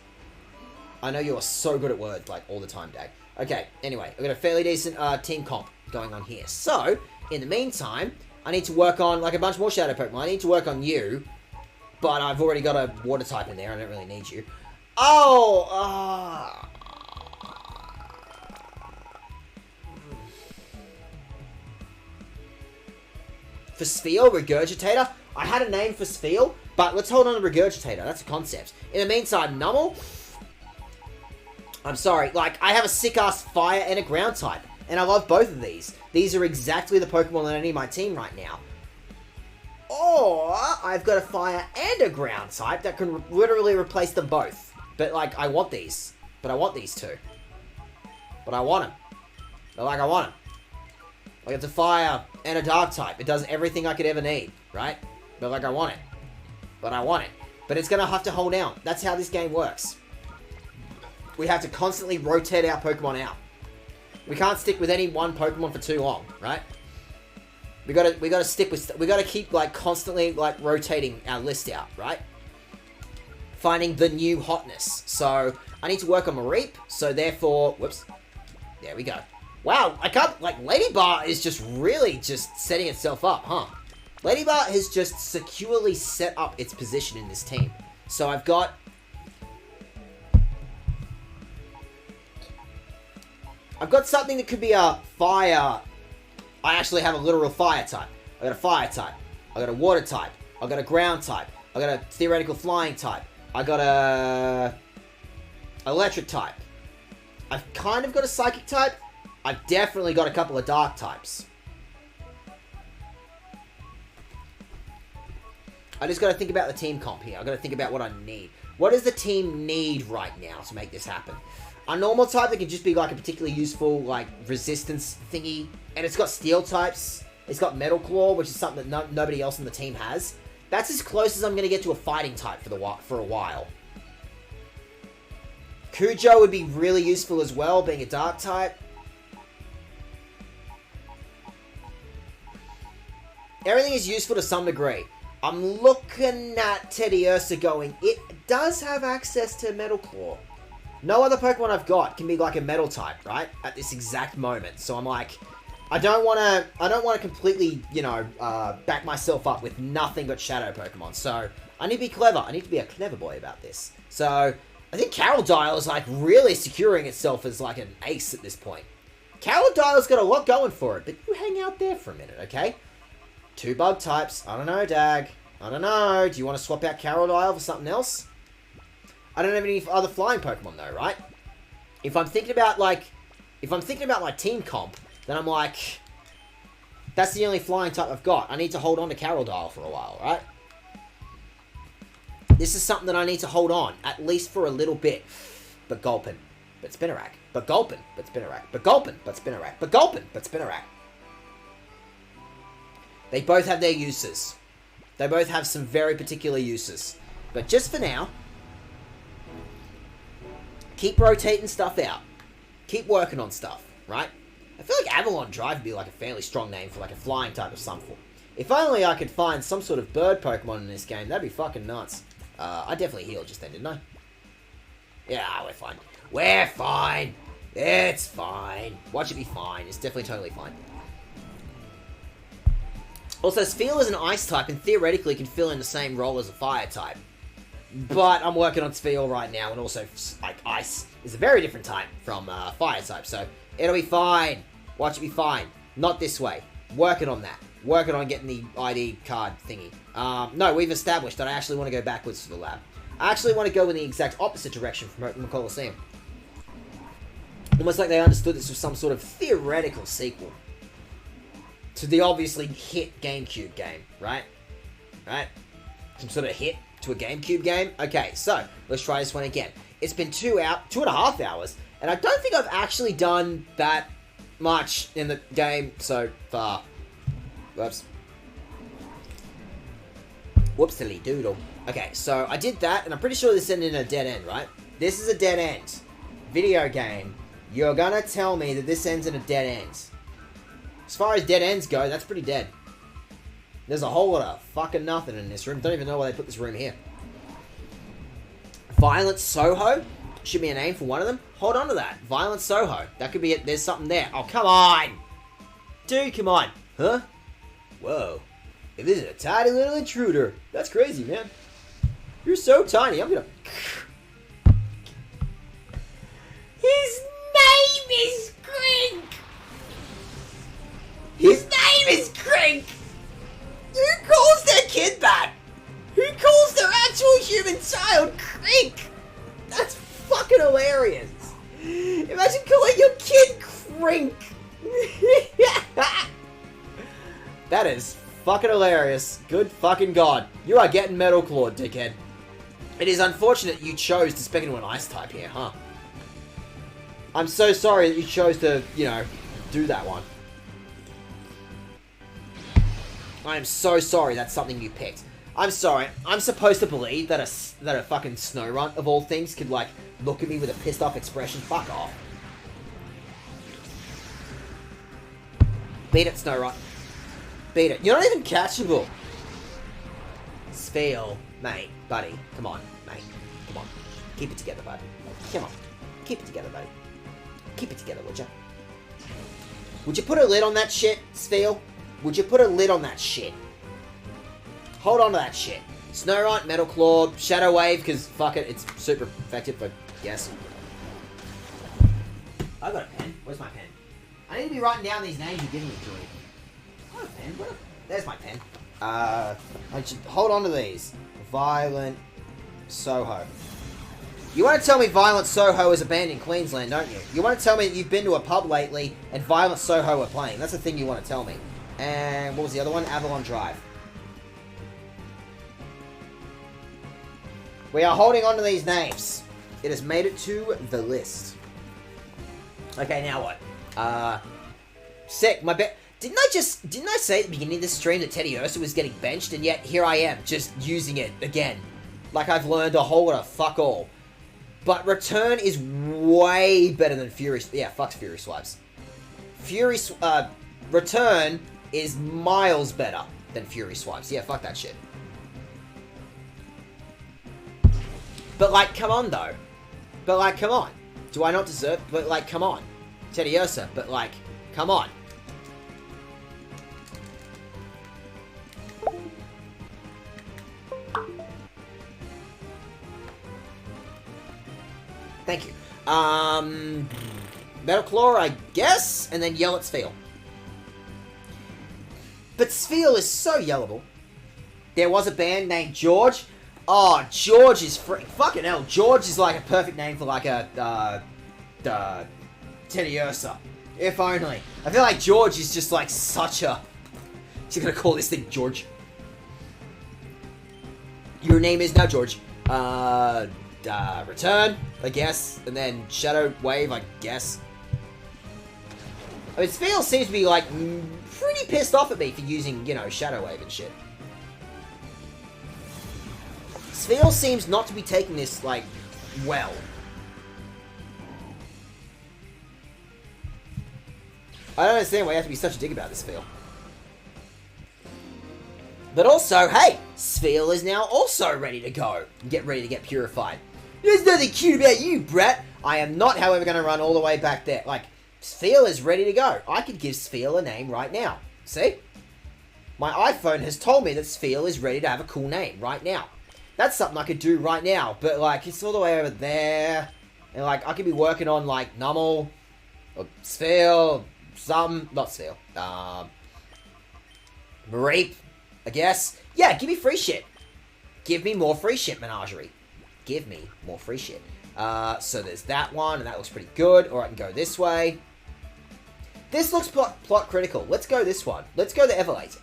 A: I know you're so good at words, like, all the time, Dag. Okay, anyway, I've got a fairly decent team comp going on here. So, in the meantime, I need to work on, like, a bunch more Shadow Pokemon. I need to work on you, but I've already got a Water type in there. I don't really need you. Oh! For Sphere, Regurgitator? I had a name for Sphere, but let's hold on to Regurgitator. That's a concept. In the meantime, Numel... I'm sorry, like, I have a sick-ass fire and a ground type, and I love both of these. These are exactly the Pokemon that I need in my team right now. Or, I've got a fire and a ground type that can literally replace them both. But, like, I want these. But I want these two. But I want them. But, like, I want them. Like, it's a fire and a dark type. It does everything I could ever need, right? But, like, I want it. But I want it. But it's gonna have to hold out. That's how this game works. We have to constantly rotate our Pokemon out. We can't stick with any one Pokemon for too long, right? We gotta stick with... We gotta keep, like, constantly, like, rotating our list out, right? Finding the new hotness. So, I need to work on Mareep, so therefore... Whoops. There we go. Wow, I can't... Like, Ladybar is just really just setting itself up, huh? Ladybar has just securely set up its position in this team. So, I've got... something that could be a fire... I actually have a literal fire type. I got a fire type. I got a water type. I got a ground type. I got a theoretical flying type. I got a electric type. I've kind of got a psychic type. I've definitely got a couple of dark types. I just got to think about the team comp here. I got to think about what I need. What does the team need right now to make this happen? A normal type that can just be like a particularly useful like resistance thingy, and it's got steel types. It's got metal claw, which is something that nobody else in the team has. That's as close as I'm going to get to a fighting type for a while. Cujo would be really useful as well, being a dark type. Everything is useful to some degree. I'm looking at Teddiursa going, it does have access to Metal Claw. No other Pokemon I've got can be like a Metal type, right? At this exact moment. So I'm like, I don't want to completely, you know, back myself up with nothing but Shadow Pokemon. So I need to be clever. I need to be a clever boy about this. So I think Carrodile is like really securing itself as like an ace at this point. Carrodile's got a lot going for it, but you hang out there for a minute, okay? 2 bug types. I don't know, Dag. I don't know. Do you want to swap out Carrodile for something else? I don't have any other flying Pokemon though, right? If I'm thinking about like team comp, then I'm like, that's the only flying type I've got. I need to hold on to Carrodile for a while, right? This is something that I need to hold on, at least for a little bit. But Gulpin, but Spinarak. But Gulpin, but Spinarak. But Gulpin, but Spinarak. But Gulpin, but Spinarak. They both have their uses. They both have some very particular uses. But just for now, keep rotating stuff out. Keep working on stuff, right? I feel like Avalon Drive would be like a fairly strong name for like a flying type of some form. If only I could find some sort of bird Pokemon in this game, that'd be fucking nuts. I definitely healed just then, didn't I? Yeah, we're fine. We're fine. It's fine. Watch it be fine. It's definitely totally fine. Also, Spheal is an ice type and theoretically can fill in the same role as a fire type. But I'm working on Spheal right now, and also, like, ice is a very different type from fire type, so it'll be fine. Watch it be fine. Not this way. Working on that. Working on getting the ID card thingy. No, we've established that I actually want to go backwards to the lab. I actually want to go in the exact opposite direction from Pokemon Coliseum. Almost like they understood this was some sort of theoretical sequel to the obviously hit GameCube game, right? Right? Some sort of hit to a GameCube game? Okay, so, let's try this one again. It's been 2.5 hours, and I don't think I've actually done that much in the game so far. Whoops. Whoopsily doodle. Okay, so I did that, and I'm pretty sure this ended in a dead end, right? This is a dead end. Video game. You're gonna tell me that this ends in a dead end. As far as dead ends go, that's pretty dead. There's a whole lot of fucking nothing in this room. Don't even know why they put this room here. Violent Soho? Should be a name for one of them. Hold on to that. Violent Soho. That could be it. There's something there. Oh, come on! Dude, come on. Huh? Whoa. If this is a tiny little intruder. That's crazy, man. You're so tiny. I'm gonna...
C: His name is Crink!
A: His name is Crink! Who calls their kid that? Who calls their actual human child Crink? That's fucking hilarious. Imagine calling your kid Crink. That is fucking hilarious. Good fucking god. You are getting Metal Clawed, dickhead. It is unfortunate you chose to spec into an ice type here, huh? I'm so sorry that you chose to, you know, do that one. I am so sorry that's something you picked. I'm sorry. I'm supposed to believe that a fucking Snorunt of all things could like look at me with a pissed off expression. Fuck off. Beat it, Snorunt. Beat it. You're not even catchable. Spheal, mate, buddy. Come on, mate. Come on. Keep it together, bud. Come on. Keep it together, buddy. Keep it together, would you? Would you put a lid on that shit, Spheal? Would you put a lid on that shit? Hold on to that shit. Snorunt, Metal Claw, Shadow Wave, because fuck it, it's super effective, but yes. I got a pen. Where's my pen? I need to be writing down these names you're giving me, Joey. I got a pen. There's my pen. I should hold on to these. Violent Soho. You want to tell me Violent Soho is a band in Queensland, don't you? You want to tell me that you've been to a pub lately and Violent Soho are playing. That's the thing you want to tell me. And what was the other one? Avalon Drive. We are holding on to these names. It has made it to the list. Okay, now what? Sick. Didn't I say at the beginning of this stream that Teddy Ursa was getting benched, and yet here I am, just using it again. Like I've learned a whole lot of fuck all. But Return is way better than Fury... Yeah, fuck Fury Swipes. Return is miles better than Fury Swipes. Yeah, fuck that shit. But, like, come on, though. But, like, come on. Do I not deserve... But, like, come on. Teddy Ursa, but, like, come on. Thank you. Metalclaw, I guess, and then yell at Spheal. But Spheal is so yellable. There was a band named George. Oh, George is fucking hell. George is like a perfect name for like a Teddy Ursa. If only. I feel like George is just like such a... She's gonna call this thing George. Your name is now George. Return, I guess, and then Shadow Wave, I guess. I mean, Spheal seems to be, like, pretty pissed off at me for using, you know, Shadow Wave and shit. Spheal seems not to be taking this, like, well. I don't understand why you have to be such a dick about this, Spheal. But also, hey, Spheal is now also ready to go. Get ready to get purified. There's nothing cute about you, brat. I am not, however, going to run all the way back there. Like, Spheal is ready to go. I could give Spheal a name right now. See? My iPhone has told me that Spheal is ready to have a cool name right now. That's something I could do right now. But, like, it's all the way over there. And, like, I could be working on, like, Nummel. Or Spheal. Not Spheal. Mareep, I guess. Yeah, give me free shit. Give me more free shit, Menagerie. Give me more free shit. So there's that one, and that looks pretty good. Or I can go this way. This looks plot critical. Let's go this one. Let's go the Everlator.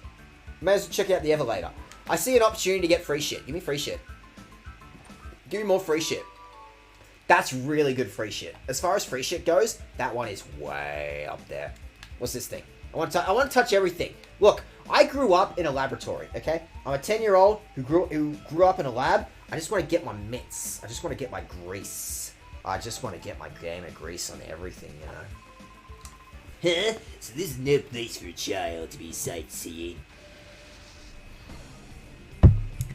A: May as well check out the Everlator. I see an opportunity to get free shit. Give me free shit. Give me more free shit. That's really good free shit. As far as free shit goes, that one is way up there. What's this thing? I want to touch everything. Look, I grew up in a laboratory, okay? I'm a 10-year-old who grew up in a lab. I just want to get my mitts. I just want to get my grease. I just want to get my game of grease on everything, you know?
B: Huh? So this is no place for a child to be sightseeing.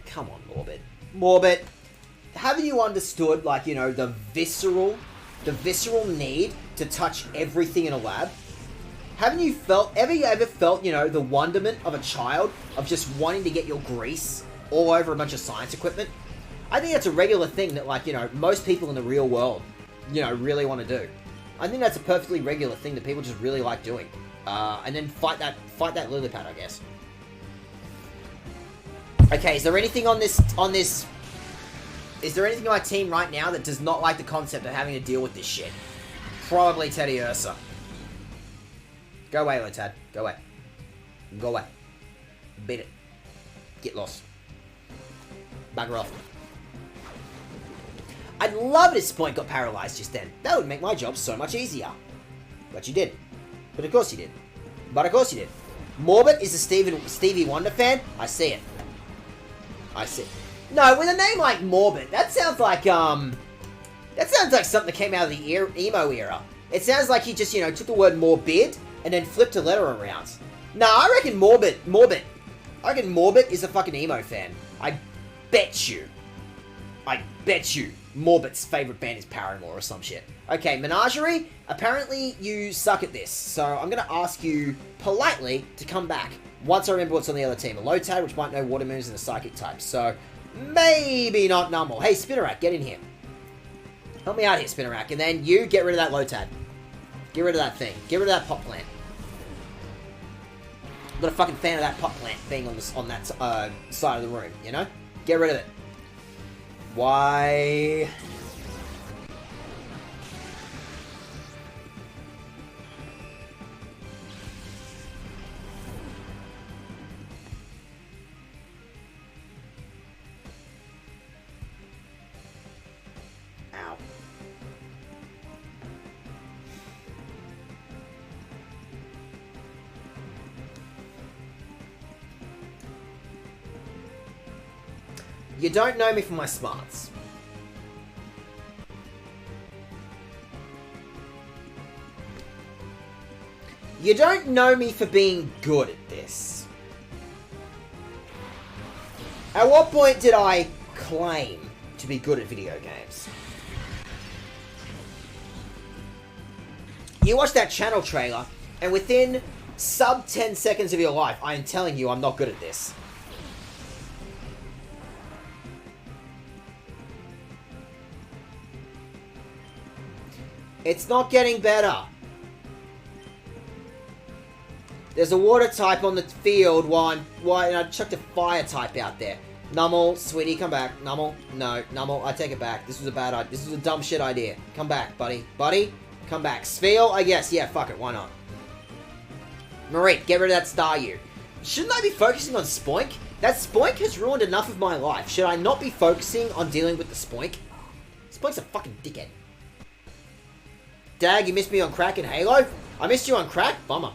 A: Come on, Morbid. Morbid, haven't you understood, like, you know, the visceral need to touch everything in a lab? Haven't you ever felt, you know, the wonderment of a child of just wanting to get your grease all over a bunch of science equipment? I think that's a regular thing that, like, you know, most people in the real world, you know, really want to do. I think that's a perfectly regular thing that people just really like doing. And then fight that lily pad, I guess. Okay, is there anything on this... Is there anything on my team right now that does not like the concept of having to deal with this shit? Probably Teddy Ursa. Go away, Lotad. Go away. Go away. Beat it. Get lost. Bugger off. I'd love it if Point got paralyzed just then. That would make my job so much easier. But you did. But of course you did. But of course you did. Morbid is a Stevie Wonder fan. I see it. I see. No, with a name like Morbid, that sounds like something that came out of the emo era. It sounds like he just, you know, took the word morbid and then flipped a letter around. Nah, I reckon Morbid. I reckon Morbid is a fucking emo fan. I bet you Morbid's favorite band is Paramore or some shit. Okay, Menagerie, apparently you suck at this, so I'm gonna ask you politely to come back once I remember what's on the other team. A Lotad, which might know water moves and a psychic type, so maybe not Nummel. Hey, Spinnerack, get in here. Help me out here, Spinnerack, and then you get rid of that Lotad. Get rid of that thing. Get rid of that pot plant. I'm not a fucking fan of that pot plant being on that side of the room, you know? Get rid of it. Why? Ow. You don't know me for my smarts. You don't know me for being good at this. At what point did I claim to be good at video games? You watch that channel trailer, and within sub 10 seconds of your life, I am telling you I'm not good at this. It's not getting better. There's a water type on the field while I chucked a fire type out there. Nummel, sweetie, come back. Nummel, no. Nummel, I take it back. This was a bad idea. This was a dumb shit idea. Come back, buddy. Buddy, come back. Sveal, I guess. Yeah, fuck it. Why not? Marie, get rid of that star you. Shouldn't I be focusing on Spoink? That Spoink has ruined enough of my life. Should I not be focusing on dealing with the Spoink? Spoink's a fucking dickhead. Dag, you missed me on crack in Halo? I missed you on crack? Bummer.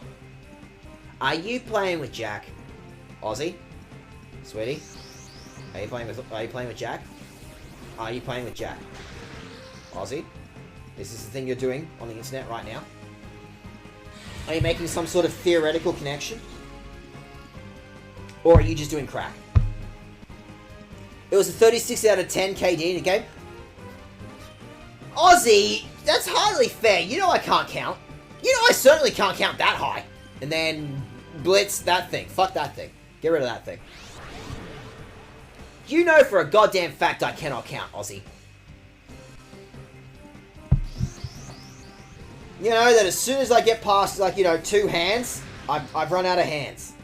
A: Are you playing with Jack? Aussie? Sweetie? Are you playing with Jack? Are you playing with Jack? Aussie? This is the thing you're doing on the internet right now? Are you making some sort of theoretical connection? Or are you just doing crack? It was a 36 out of 10 KD in the game. Aussie, that's hardly fair. You know I can't count. You know I certainly can't count that high. And then blitz that thing. Fuck that thing. Get rid of that thing. You know for a goddamn fact I cannot count, Aussie. You know that as soon as I get past, like, you know, 2 hands, I've run out of hands.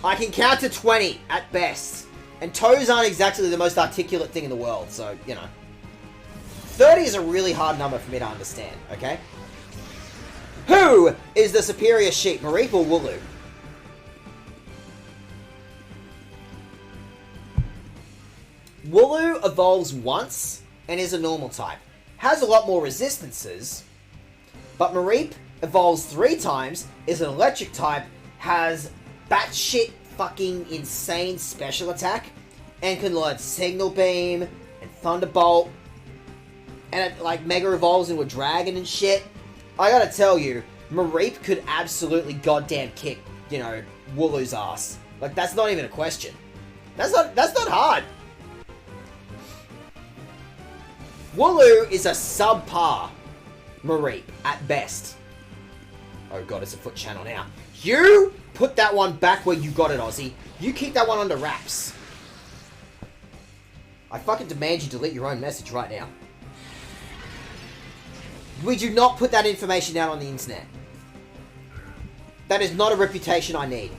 A: I can count to 20 at best. And toes aren't exactly the most articulate thing in the world, so, you know. 30 is a really hard number for me to understand, okay? Who is the superior sheep, Mareep or Wooloo? Wooloo evolves once and is a normal type. Has a lot more resistances, but Mareep evolves 3 times, is an electric type, has batshit fucking insane special attack, and can learn Signal Beam and Thunderbolt, and it, like, mega evolves into a dragon and shit. I gotta tell you, Mareep could absolutely goddamn kick, you know, Wooloo's ass. Like, that's not even a question. That's not hard. Wooloo is a subpar Mareep at best. Oh god, it's a foot channel now. You put that one back where you got it, Aussie. You keep that one under wraps. I fucking demand you delete your own message right now. We do not put that information out on the internet. That is not a reputation I need.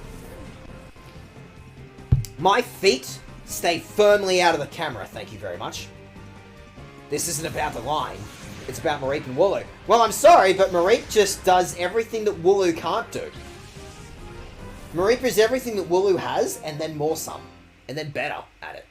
A: My feet stay firmly out of the camera, thank you very much. This isn't about the line. It's about Mareep and Wooloo. Well, I'm sorry, but Mareep just does everything that Wooloo can't do. Mareep is everything that Wooloo has, and then more some. And then better at it.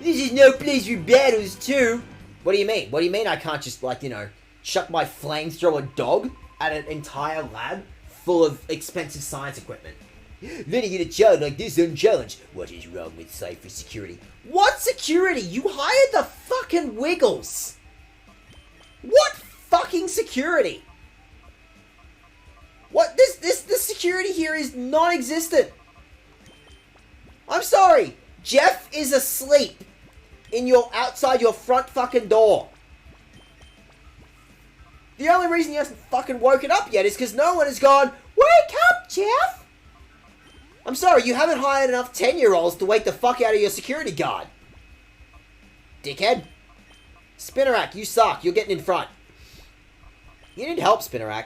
A: This is no place for battles, too. What do you mean? What do you mean I can't just, like, you know, chuck my flamethrower dog at an entire lab full of expensive science equipment? Letting in a child like this unchallenged. What is wrong with Cypher security? What security? You hired the fucking Wiggles. What fucking security? What? This security here is non-existent. I'm sorry. Jeff is asleep outside your front fucking door. The only reason he hasn't fucking woken up yet is because no one has gone, wake up, Jeff! I'm sorry, you haven't hired enough 10-year-olds to wake the fuck out of your security guard. Dickhead. Spinnerack, you suck. You're getting in front. You need help, Spinnerack.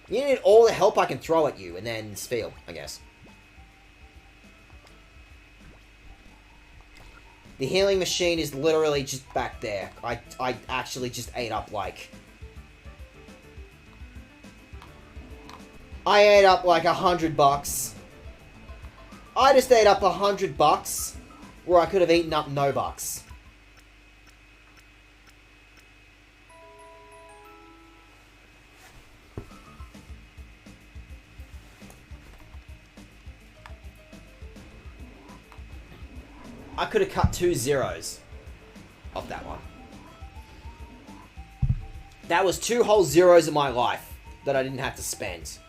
A: You need all the help I can throw at you, and then Spheal, I guess. The healing machine is literally just back there. I actually just ate up, like... I ate up, like, $100. I just ate up $100, where I could have eaten up no bucks. I could have cut 2 zeros off that one. That was 2 whole zeros in my life that I didn't have to spend.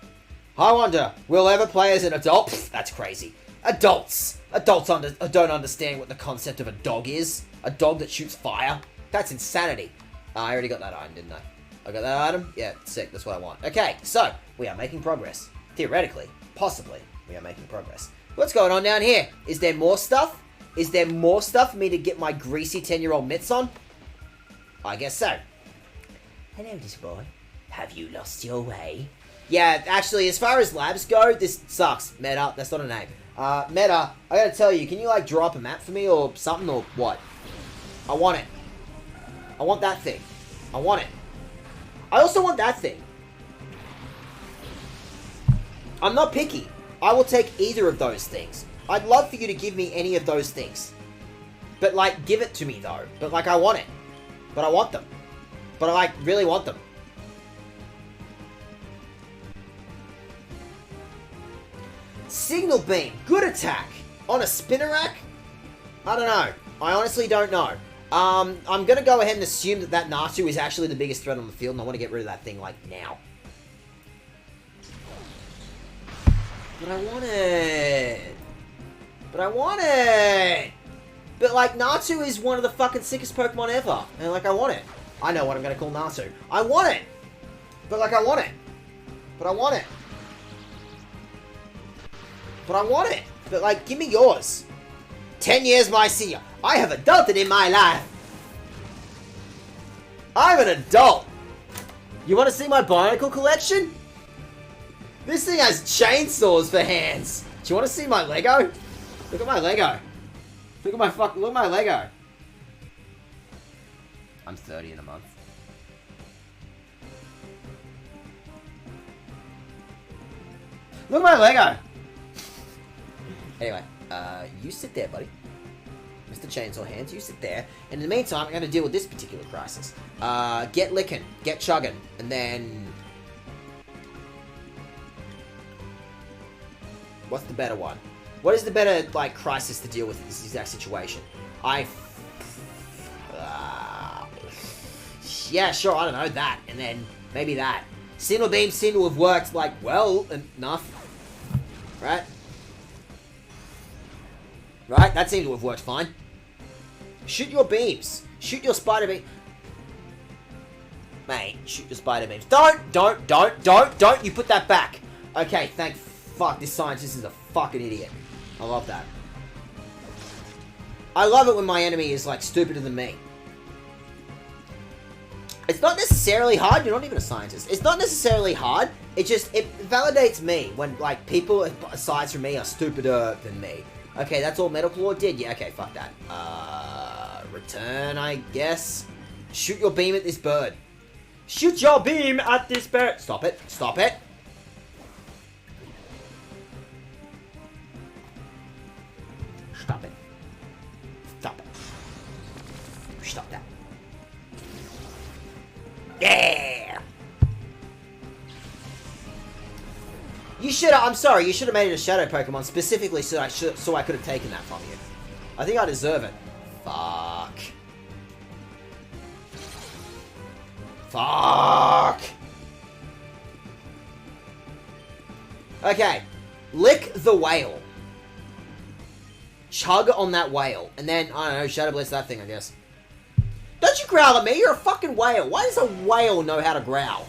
A: I wonder, will I ever play as an adult? Pfft, that's crazy. Adults don't understand what the concept of a dog is. A dog that shoots fire. That's insanity. I already got that item, didn't I? I got that item? Yeah, sick. That's what I want. Okay, so, we are making progress. Theoretically, possibly, we are making progress. What's going on down here? Is there more stuff? Is there more stuff for me to get my greasy 10-year-old mitts on? I guess so.
C: Hello, little boy. Have you lost your way?
A: Yeah, actually, as far as labs go, this sucks. Meta, that's not a name. Meta, I gotta tell you, can you, like, draw up a map for me or something, or what? I want it. I want that thing. I want it. I also want that thing. I'm not picky. I will take either of those things. I'd love for you to give me any of those things. But, like, give it to me, though. But, like, I want it. But I want them. But I, like, really want them. Signal beam. Good attack. On a spinnerack? I don't know. I honestly don't know. I'm gonna go ahead and assume that Natu is actually the biggest threat on the field, and I want to get rid of that thing, like, now. But I want it. But I want it! But, like, Natu is one of the fucking sickest Pokemon ever. And, like, I want it. I know what I'm gonna call Natu. I want it! But, like, I want it. But I want it. But I want it. But, like, give me yours. 10 years my senior. I have adulted in my life. I'm an adult. You want to see my Bionicle collection? This thing has chainsaws for hands. Do you want to see my Lego? Look at my Lego. Look at my Lego. I'm 30 in a month. Look at my Lego. Anyway, you sit there, buddy. Mr. Chainsaw Hands, you sit there. And in the meantime, I'm going to deal with this particular crisis. Get licking, get chugging, and then... What's the better one? What is the better, like, crisis to deal with this exact situation? Yeah, sure, I don't know, that. And then, maybe that. Signal beams seem to have worked, like, well enough. Right? Right? That seems to have worked fine. Shoot your beams. Shoot your spider beam. Mate, shoot your spider beams. Don't! You put that back. Okay, thank fuck. This scientist is a fucking idiot. I love that. I love it when my enemy is, like, stupider than me. It's not necessarily hard. You're not even a scientist. It's not necessarily hard. It validates me when, like, people aside from me are stupider than me. Okay, that's all Metal Claw did? Yeah, okay, fuck that. Return, I guess. Shoot your beam at this bird. Shoot your beam at this bird! Stop it. Stop it. Stop it. Stop it. Stop that. Yeah! You should have, I'm sorry, you should have made it a Shadow Pokemon specifically so I could have taken that from you. I think I deserve it. Fuck. Fuck! Okay. Lick the whale. Chug on that whale. And then, I don't know, Shadow Blitz that thing, I guess. Don't you growl at me, you're a fucking whale. Why does a whale know how to growl?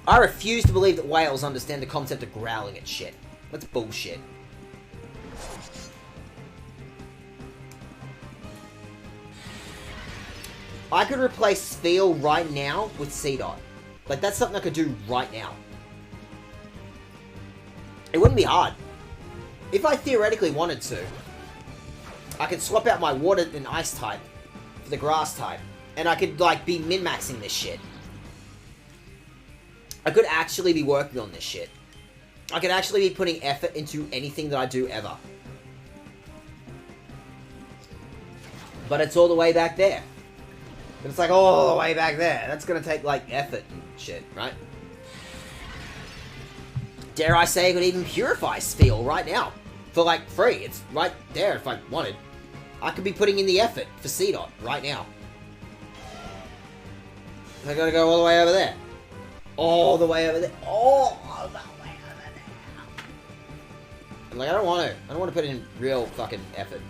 A: I refuse to believe that whales understand the concept of growling at shit. That's bullshit. I could replace Spheal right now with C-Dot. Like, that's something I could do right now. It wouldn't be hard. If I theoretically wanted to, I could swap out my water and ice type for the grass type. And I could, like, be min-maxing this shit. I could actually be working on this shit. I could actually be putting effort into anything that I do ever. But it's all the way back there. But it's like all the way back there. That's gonna take, like, effort and shit, right? Dare I say I could even purify steel right now. For, like, free. It's right there if I wanted. I could be putting in the effort for CDOT right now. I gotta go all the way over there. All the way over there. All the way over there. I'm like, I don't want to put in real fucking effort.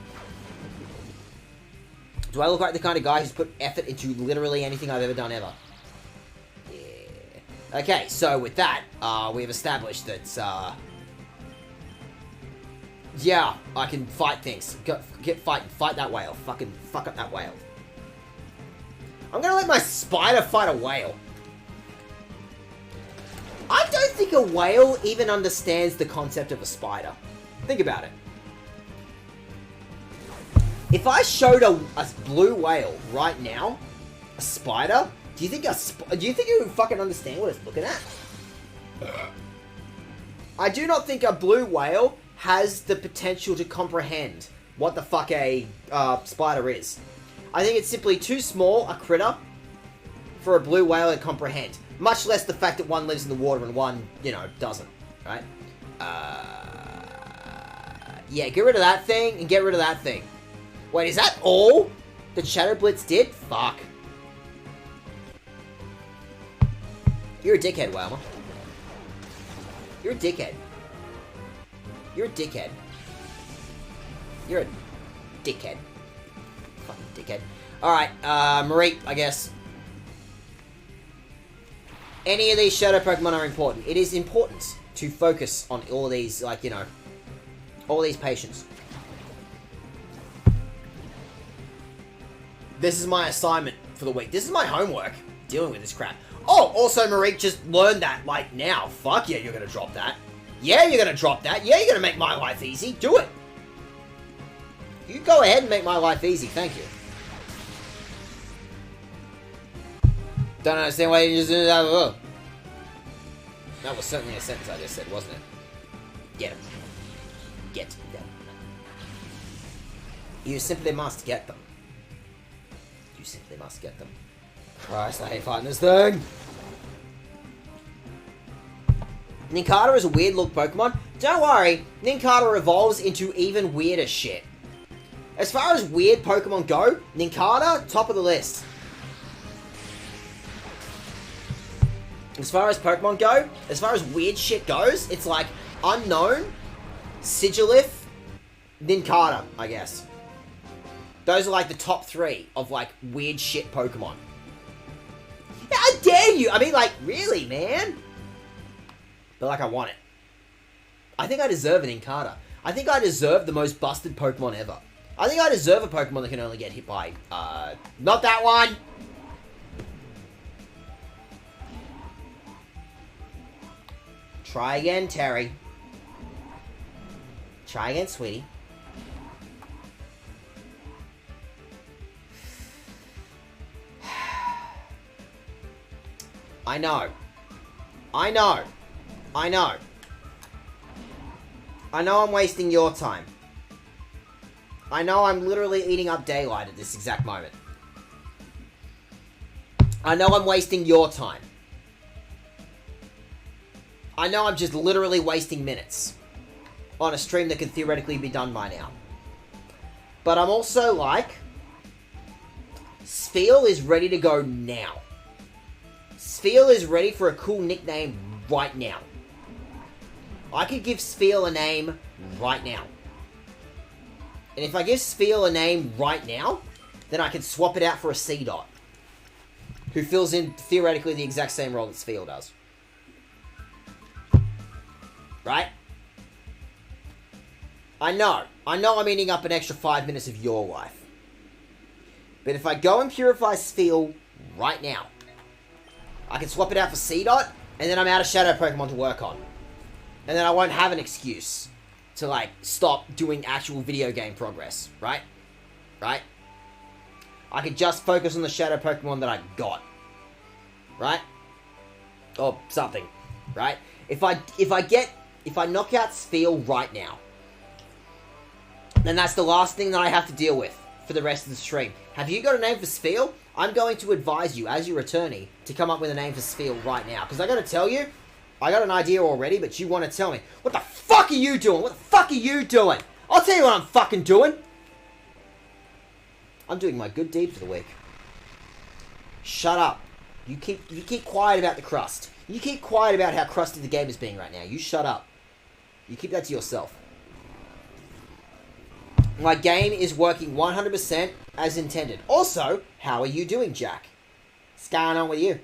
A: Do I look like the kind of guy who's put effort into literally anything I've ever done ever? Yeah. Okay, so with that, we've established that, yeah, I can fight things. Get fighting. Fight that whale. Fucking fuck up that whale. I'm gonna let my spider fight a whale. I don't think a whale even understands the concept of a spider. Think about it. If I showed a blue whale right now, a spider, do you think it would fucking understand what it's looking at? I do not think a blue whale has the potential to comprehend what the fuck a spider is. I think it's simply too small a critter for a blue whale to comprehend. Much less the fact that one lives in the water and one, you know, doesn't. Right? Yeah, get rid of that thing and get rid of that thing. Wait, is that all that Shadow Blitz did? Fuck. You're a dickhead, Whalmer. You're a dickhead. You're a dickhead. You're a dickhead. Fucking dickhead. Alright, Marie, I guess. Any of these Shadow Pokemon are important. It is important to focus on all of these, like, you know, all these patients. This is my assignment for the week. This is my homework, dealing with this crap. Oh, also, Marie just learned that, like, now. Fuck yeah, you're gonna drop that. Yeah, you're gonna drop that. Yeah, you're gonna make my life easy. Do it. You go ahead and make my life easy. Thank you. Don't understand why you just did that. That was certainly a sentence I just said, wasn't it? Get him. Get them. You simply must get them. You simply must get them. Christ, I hate fighting this thing. Nincada is a weird look Pokemon. Don't worry, Nincada evolves into even weirder shit. As far as weird Pokemon go, Nincada, top of the list. As far as Pokemon go, as far as weird shit goes, it's like Unknown, Sigilif, Nincada, I guess. Those are like the top 3 of like weird shit Pokemon. How dare you? I mean, like, really, man? But like, I want it. I think I deserve an Nincada. I think I deserve the most busted Pokemon ever. I think I deserve a Pokemon that can only get hit by, not that one! Try again, Terry. Try again, sweetie. I know. I know. I know. I know I'm wasting your time. I know I'm literally eating up daylight at this exact moment. I know I'm wasting your time. I know I'm just literally wasting minutes on a stream that could theoretically be done by now. But I'm also like, Spheal is ready to go now. Spheal is ready for a cool nickname right now. I could give Spheal a name right now. And if I give Spheal a name right now, then I can swap it out for a C-Dot, who fills in theoretically the exact same role that Spheal does. Right? I know I'm eating up an extra 5 minutes of your life. But if I go and purify Spheal right now, I can swap it out for C-Dot, and then I'm out of Shadow Pokemon to work on. And then I won't have an excuse to, like, stop doing actual video game progress, right? Right? I could just focus on the Shadow Pokemon that I got. Right? Or something. Right? If I knock out Spheal right now, then that's the last thing that I have to deal with for the rest of the stream. Have you got a name for Spheal? I'm going to advise you, as your attorney, to come up with a name for Spheal right now. Because I gotta tell you, I got an idea already, but you want to tell me. What the fuck are you doing? What the fuck are you doing? I'll tell you what I'm fucking doing. I'm doing my good deed for the week. Shut up. You keep quiet about the crust. You keep quiet about how crusty the game is being right now. You shut up. You keep that to yourself. My game is working 100% as intended. Also, how are you doing, Jack? What's going on with you?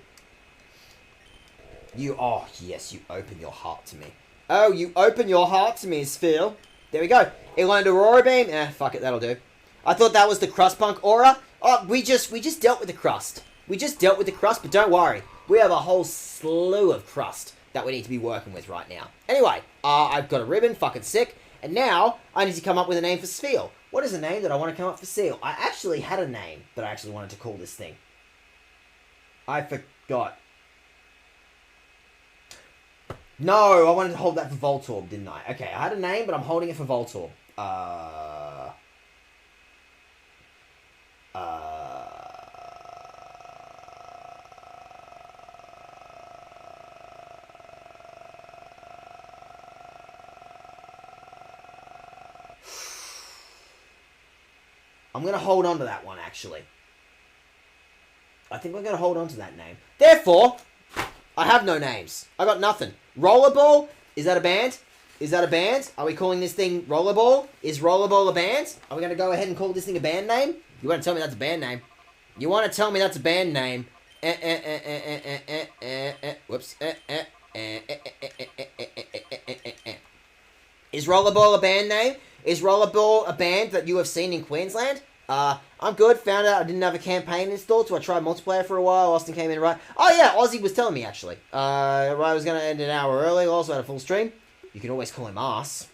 A: Oh, yes, you open your heart to me. Oh, you open your heart to me, Spheal. There we go. It learned Aurora Beam. Fuck it, that'll do. I thought that was the Crustpunk Aura. Oh, we just dealt with the crust. We just dealt with the crust, but don't worry. We have a whole slew of crust that we need to be working with right now. Anyway, I've got a ribbon, fucking sick. And now, I need to come up with a name for Spheal. What is a name that I want to come up for Spheal? I actually had a name that I actually wanted to call this thing. I forgot. No, I wanted to hold that for Voltorb, didn't I? Okay, I had a name, but I'm holding it for Voltorb. I'm going to hold on to that one, actually. I think we're going to hold on to that name. Therefore, I have no names. I got nothing. Rollerball? Is that a band? Is that a band? Are we calling this thing Rollerball? Is Rollerball a band? Are we going to go ahead and call this thing a band name? You want to tell me that's a band name? You want to tell me that's a band name? Whoops. Is Rollerball a band name? Is Rollerball a band that you have seen in Queensland? I'm good. Found out I didn't have a campaign installed, so I tried multiplayer for a while. Austin came in right. Oh yeah, Ozzy was telling me actually. I was going to end an hour early. Also had a full stream. You can always call him Ass.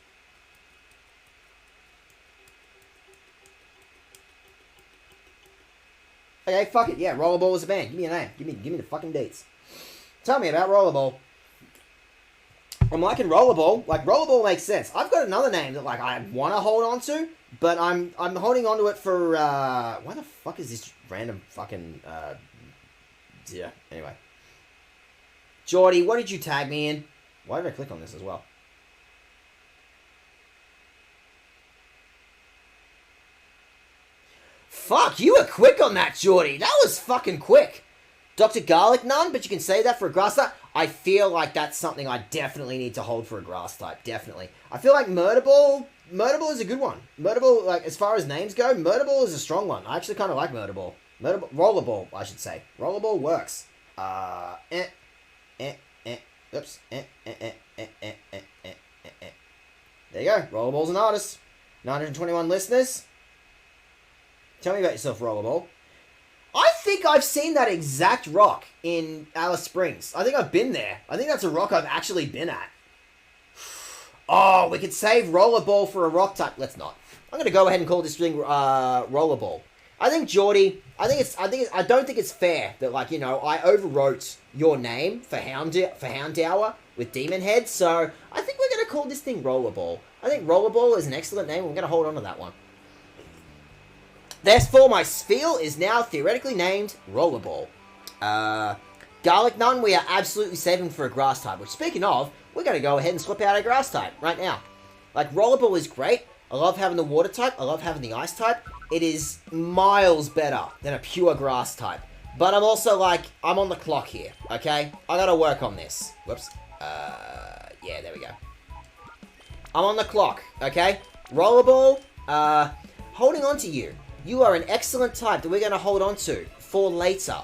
A: Okay, fuck it. Yeah, Rollerball was a band. Give me a name. Give me the fucking dates. Tell me about Rollerball. I'm liking Rollerball. Like, Rollerball makes sense. I've got another name that, like, I want to hold on to, but I'm holding on to it for, why the fuck is this random fucking, yeah, anyway. Geordie, what did you tag me in? Why did I click on this as well? Fuck, you were quick on that, Geordie. That was fucking quick. Dr. Garlic Nun, but you can say that for a grass type. I feel like that's something I definitely need to hold for a grass type, definitely. I feel like Murderball is a good one. Murderball, like, as far as names go, Murderball is a strong one. I actually kind of like Murderball. Rollerball, I should say. Rollerball works. Oops. There you go. Rollerball's an artist. 921 listeners. Tell me about yourself, Rollerball. I think I've seen that exact rock in Alice Springs. I think I've been there. I think that's a rock I've actually been at. Oh, we could save Rollerball for a rock type. Let's not. I'm gonna go ahead and call this thing Rollerball. I think Geordie. I don't think it's fair that, like, you know, I overwrote your name for Houndour with Demon Head. So I think we're gonna call this thing Rollerball. I think Rollerball is an excellent name. We're gonna hold on to that one. Therefore, my Spheal is now theoretically named Rollerball. Garlic Nun, we are absolutely saving for a grass type. Which, speaking of, we're going to go ahead and swap out a grass type right now. Like, Rollerball is great. I love having the water type. I love having the ice type. It is miles better than a pure grass type. But I'm also, like, I'm on the clock here, okay? I got to work on this. Whoops. Yeah, there we go. I'm on the clock, okay? Rollerball, holding on to you. You are an excellent type that we're going to hold on to for later.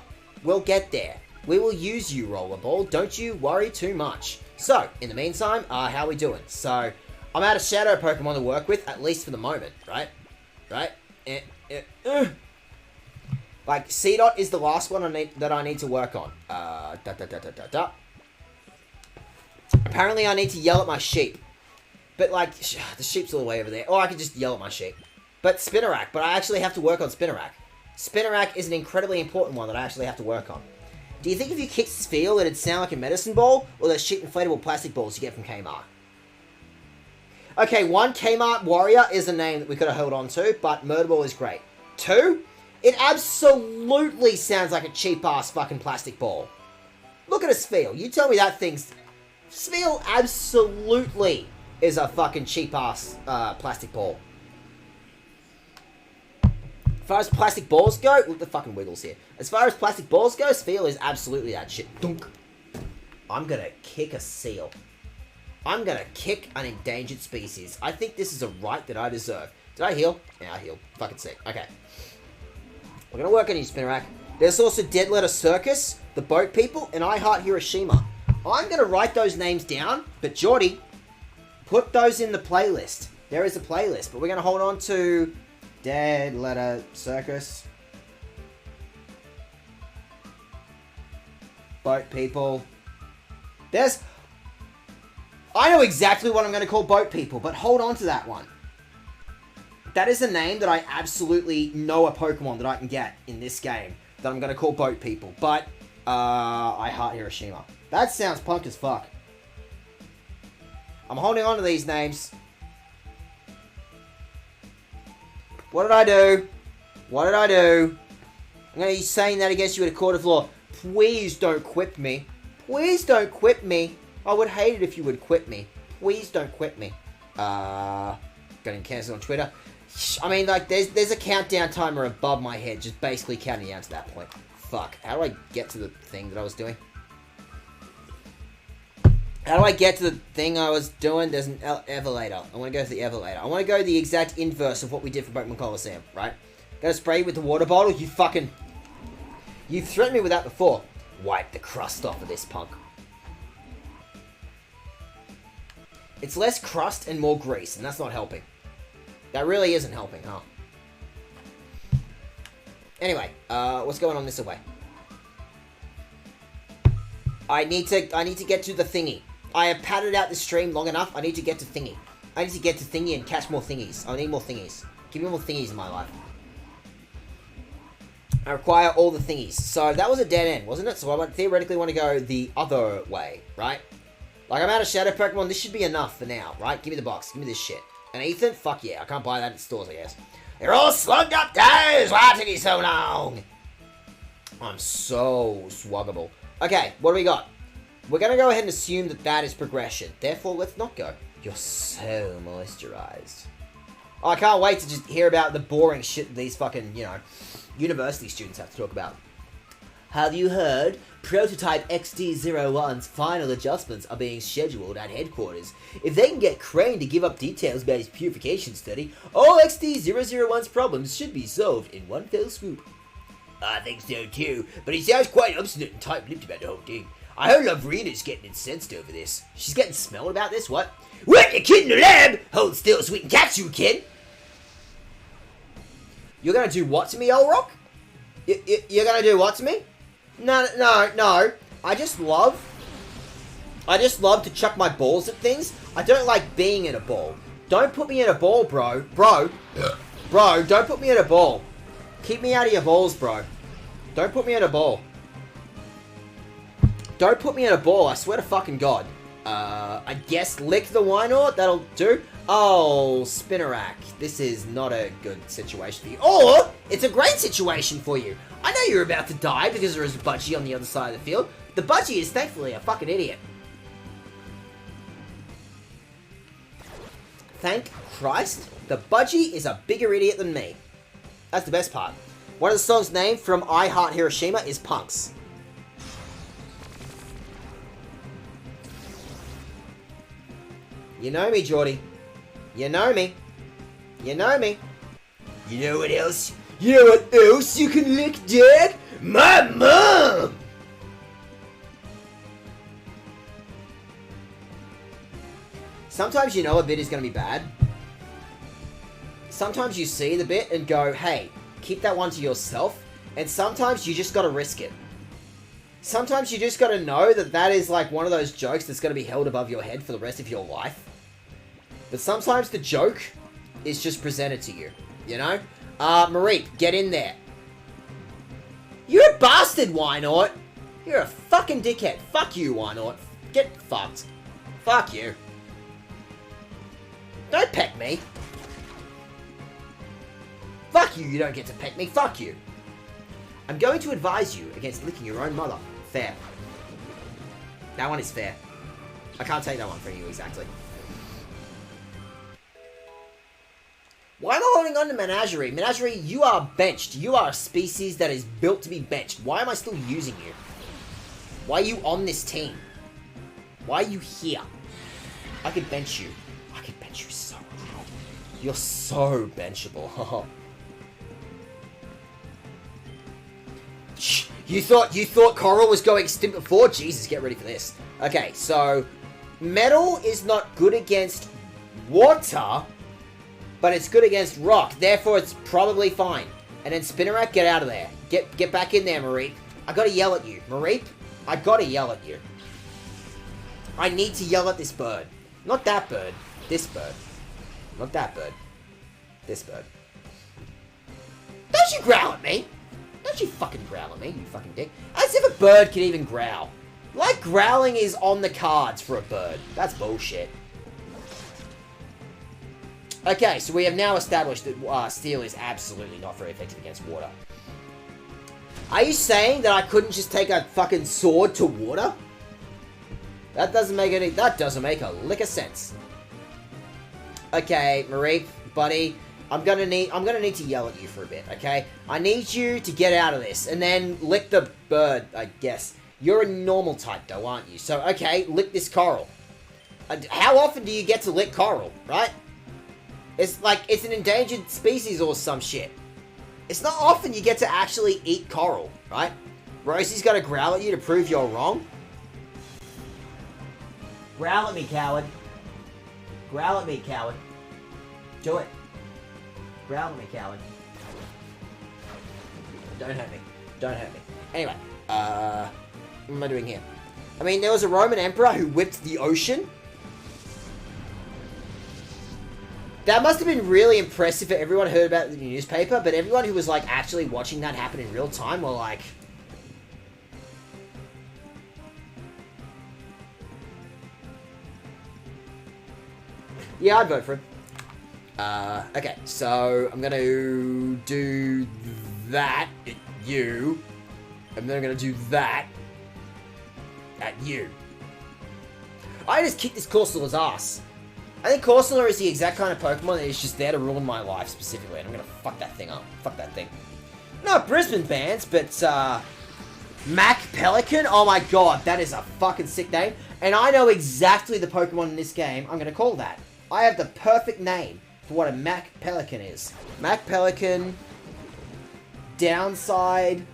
A: We'll get there. We will use you, Rollerball. Don't you worry too much. So, in the meantime, how are we doing? So, I'm out of Shadow Pokemon to work with, at least for the moment, right? Right? Like, C-Dot is the last one that I need to work on. Apparently I need to yell at my sheep. But, like, the sheep's all the way over there. Or I could just yell at my sheep. But Spinnerack. But I actually have to work on Spinnerack. Spinnerack is an incredibly important one that I actually have to work on. Do you think if you kicked Sphere, it'd sound like a medicine ball? Or those cheap inflatable plastic balls you get from Kmart? Okay, 1, Kmart Warrior is a name that we could have held on to, but Murder Ball is great. 2, it absolutely sounds like a cheap-ass fucking plastic ball. Look at a Sphere. You tell me that thing's... Sphere absolutely is a fucking cheap-ass plastic ball. As far as plastic balls go... Look, the fucking wiggles here. As far as plastic balls go, Sphere is absolutely that shit. Dunk. I'm gonna kick a seal. I'm gonna kick an endangered species. I think this is a right that I deserve. Did I heal? Yeah, I healed. Fucking sick. Okay. We're gonna work on you, Spinnerack. There's also Dead Letter Circus, The Boat People, and I Heart Hiroshima. I'm gonna write those names down, but Geordie, put those in the playlist. There is a playlist, but we're gonna hold on to Dead Letter Circus, Boat People. There's... I know exactly what I'm going to call Boat People, but hold on to that one. That is a name that I absolutely know a Pokemon that I can get in this game that I'm going to call Boat People, but I Heart Hiroshima. That sounds punk as fuck. I'm holding on to these names. What did I do? What did I do? I'm going to be saying that against you at a court of law. Please don't quip me. Please don't quip me. I would hate it if you would quit me. Please don't quit me. Getting cancelled on Twitter. I mean, like, there's a countdown timer above my head, just basically counting down to that point. Fuck. How do I get to the thing that I was doing? How do I get to the thing I was doing? There's an Evolator. I want to go to the Evolator. I want to go the exact inverse of what we did for Pokemon Coliseum, right? Gonna spray with the water bottle? You fucking... You've threatened me with that before. Wipe the crust off of this, punk. It's less crust and more grease, and that's not helping. That really isn't helping, huh? Anyway, what's going on this way? I need to get to the thingy. I have padded out the stream long enough. I need to get to thingy. I need to get to thingy and catch more thingies. I need more thingies. Give me more thingies in my life. I require all the thingies. So that was a dead end, wasn't it? So I theoretically want to go the other way, right? Like, I'm out of Shadow Pokemon. This should be enough for now, right? Give me the box. Give me this shit. And Ethan? Fuck yeah. I can't buy that at stores, I guess. They're all slugged up days. Why did he so long? I'm so swaggable. Okay, what do we got? We're going to go ahead and assume that that is progression. Therefore, let's not go. You're so moisturized. Oh, I can't wait to just hear about the boring shit that these fucking, you know, university students have to talk about. Have you heard? Prototype XD01's final adjustments are being scheduled at headquarters. If they can get Crane to give up details about his purification study, all XD001's problems should be solved in one fell swoop. I think so too, but he sounds quite obstinate and tight-lipped about the whole thing. I heard Lovrina's getting incensed over this. She's getting smelled about this? What? What, you kid in the lab? Hold still, sweet and catch you, kid! You're gonna do what to me, old rock? You're gonna do what to me? No. I just love to chuck my balls at things. I don't like being in a ball. Don't put me in a ball, bro. Bro, don't put me in a ball. Keep me out of your balls, bro. Don't put me in a ball. Don't put me in a ball, I swear to fucking God. I guess lick the Wynor, that'll do. Oh, Spinnerack, this is not a good situation for you. Or, it's a great situation for you. I know you're about to die because there is a budgie on the other side of the field. The budgie is thankfully a fucking idiot. Thank Christ, the budgie is a bigger idiot than me. That's the best part. One of the songs named from I Heart Hiroshima is Punks. You know me, Geordie. You know me. You know me. You know what else? You know what else you can lick, Dad? My mom! Sometimes you know a bit is going to be bad. Sometimes you see the bit and go, hey, keep that one to yourself. And sometimes you just got to risk it. sometimes you just gotta know that that is like one of those jokes that's gonna be held above your head for the rest of your life. But sometimes the joke is just presented to you, you know? Mareep, get in there. You're a bastard, Why Not? You're a fucking dickhead. Fuck you, Why Not? Get fucked. Fuck you. Don't peck me. Fuck you, you don't get to peck me. Fuck you. I'm going to advise you against licking your own mother. Fair. That one is fair. I can't take that one from you exactly. Why am I holding on to Menagerie? Menagerie, you are benched. You are a species that is built to be benched. Why am I still using you? Why are you on this team? Why are you here? I could bench you. I could bench you so hard. You're so benchable. Shh. You thought Coral was going extinct before? Jesus, get ready for this. Okay, so metal is not good against water, but it's good against rock. Therefore, it's probably fine. And then Spinnerack, get out of there. Get back in there, Mareep. I gotta yell at you. Mareep, I gotta yell at you. I need to yell at this bird. Not that bird. This bird. Not that bird. This bird. Don't you growl at me! Don't you fucking growl at me, you fucking dick. As if a bird can even growl. Like growling is on the cards for a bird. That's bullshit. Okay, so we have now established that steel is absolutely not very effective against water. Are you saying that I couldn't just take a fucking sword to water? That doesn't make a lick of sense. Okay, Mareep, buddy, I'm gonna need to yell at you for a bit, okay? I need you to get out of this, and then lick the bird, I guess. You're a normal type, though, aren't you? So, okay, lick this coral. How often do you get to lick coral, right? It's like, it's an endangered species or some shit. It's not often you get to actually eat coral, right? Rosie's gotta growl at you to prove you're wrong. Growl at me, coward. Growl at me, coward. Do it. Growl at me, coward. Don't hurt me. Don't hurt me. Anyway, what am I doing here? I mean, there was a Roman emperor who whipped the ocean. That must have been really impressive for everyone who heard about it in the newspaper, but everyone who was, like, actually watching that happen in real time were like... Yeah, I'd vote for him. Okay, so I'm gonna do that at you, and then I'm gonna do that at you. I just kicked this Corsolar's ass. I think Corsolar is the exact kind of Pokemon that is just there to ruin my life specifically, and I'm gonna fuck that thing up. Fuck that thing. Not Brisbane bands, but Mac Pelican? Oh my god, that is a fucking sick name. And I know exactly the Pokemon in this game I'm gonna call that. I have the perfect name for what a Mac Pelican is. Mac Pelican... Downside...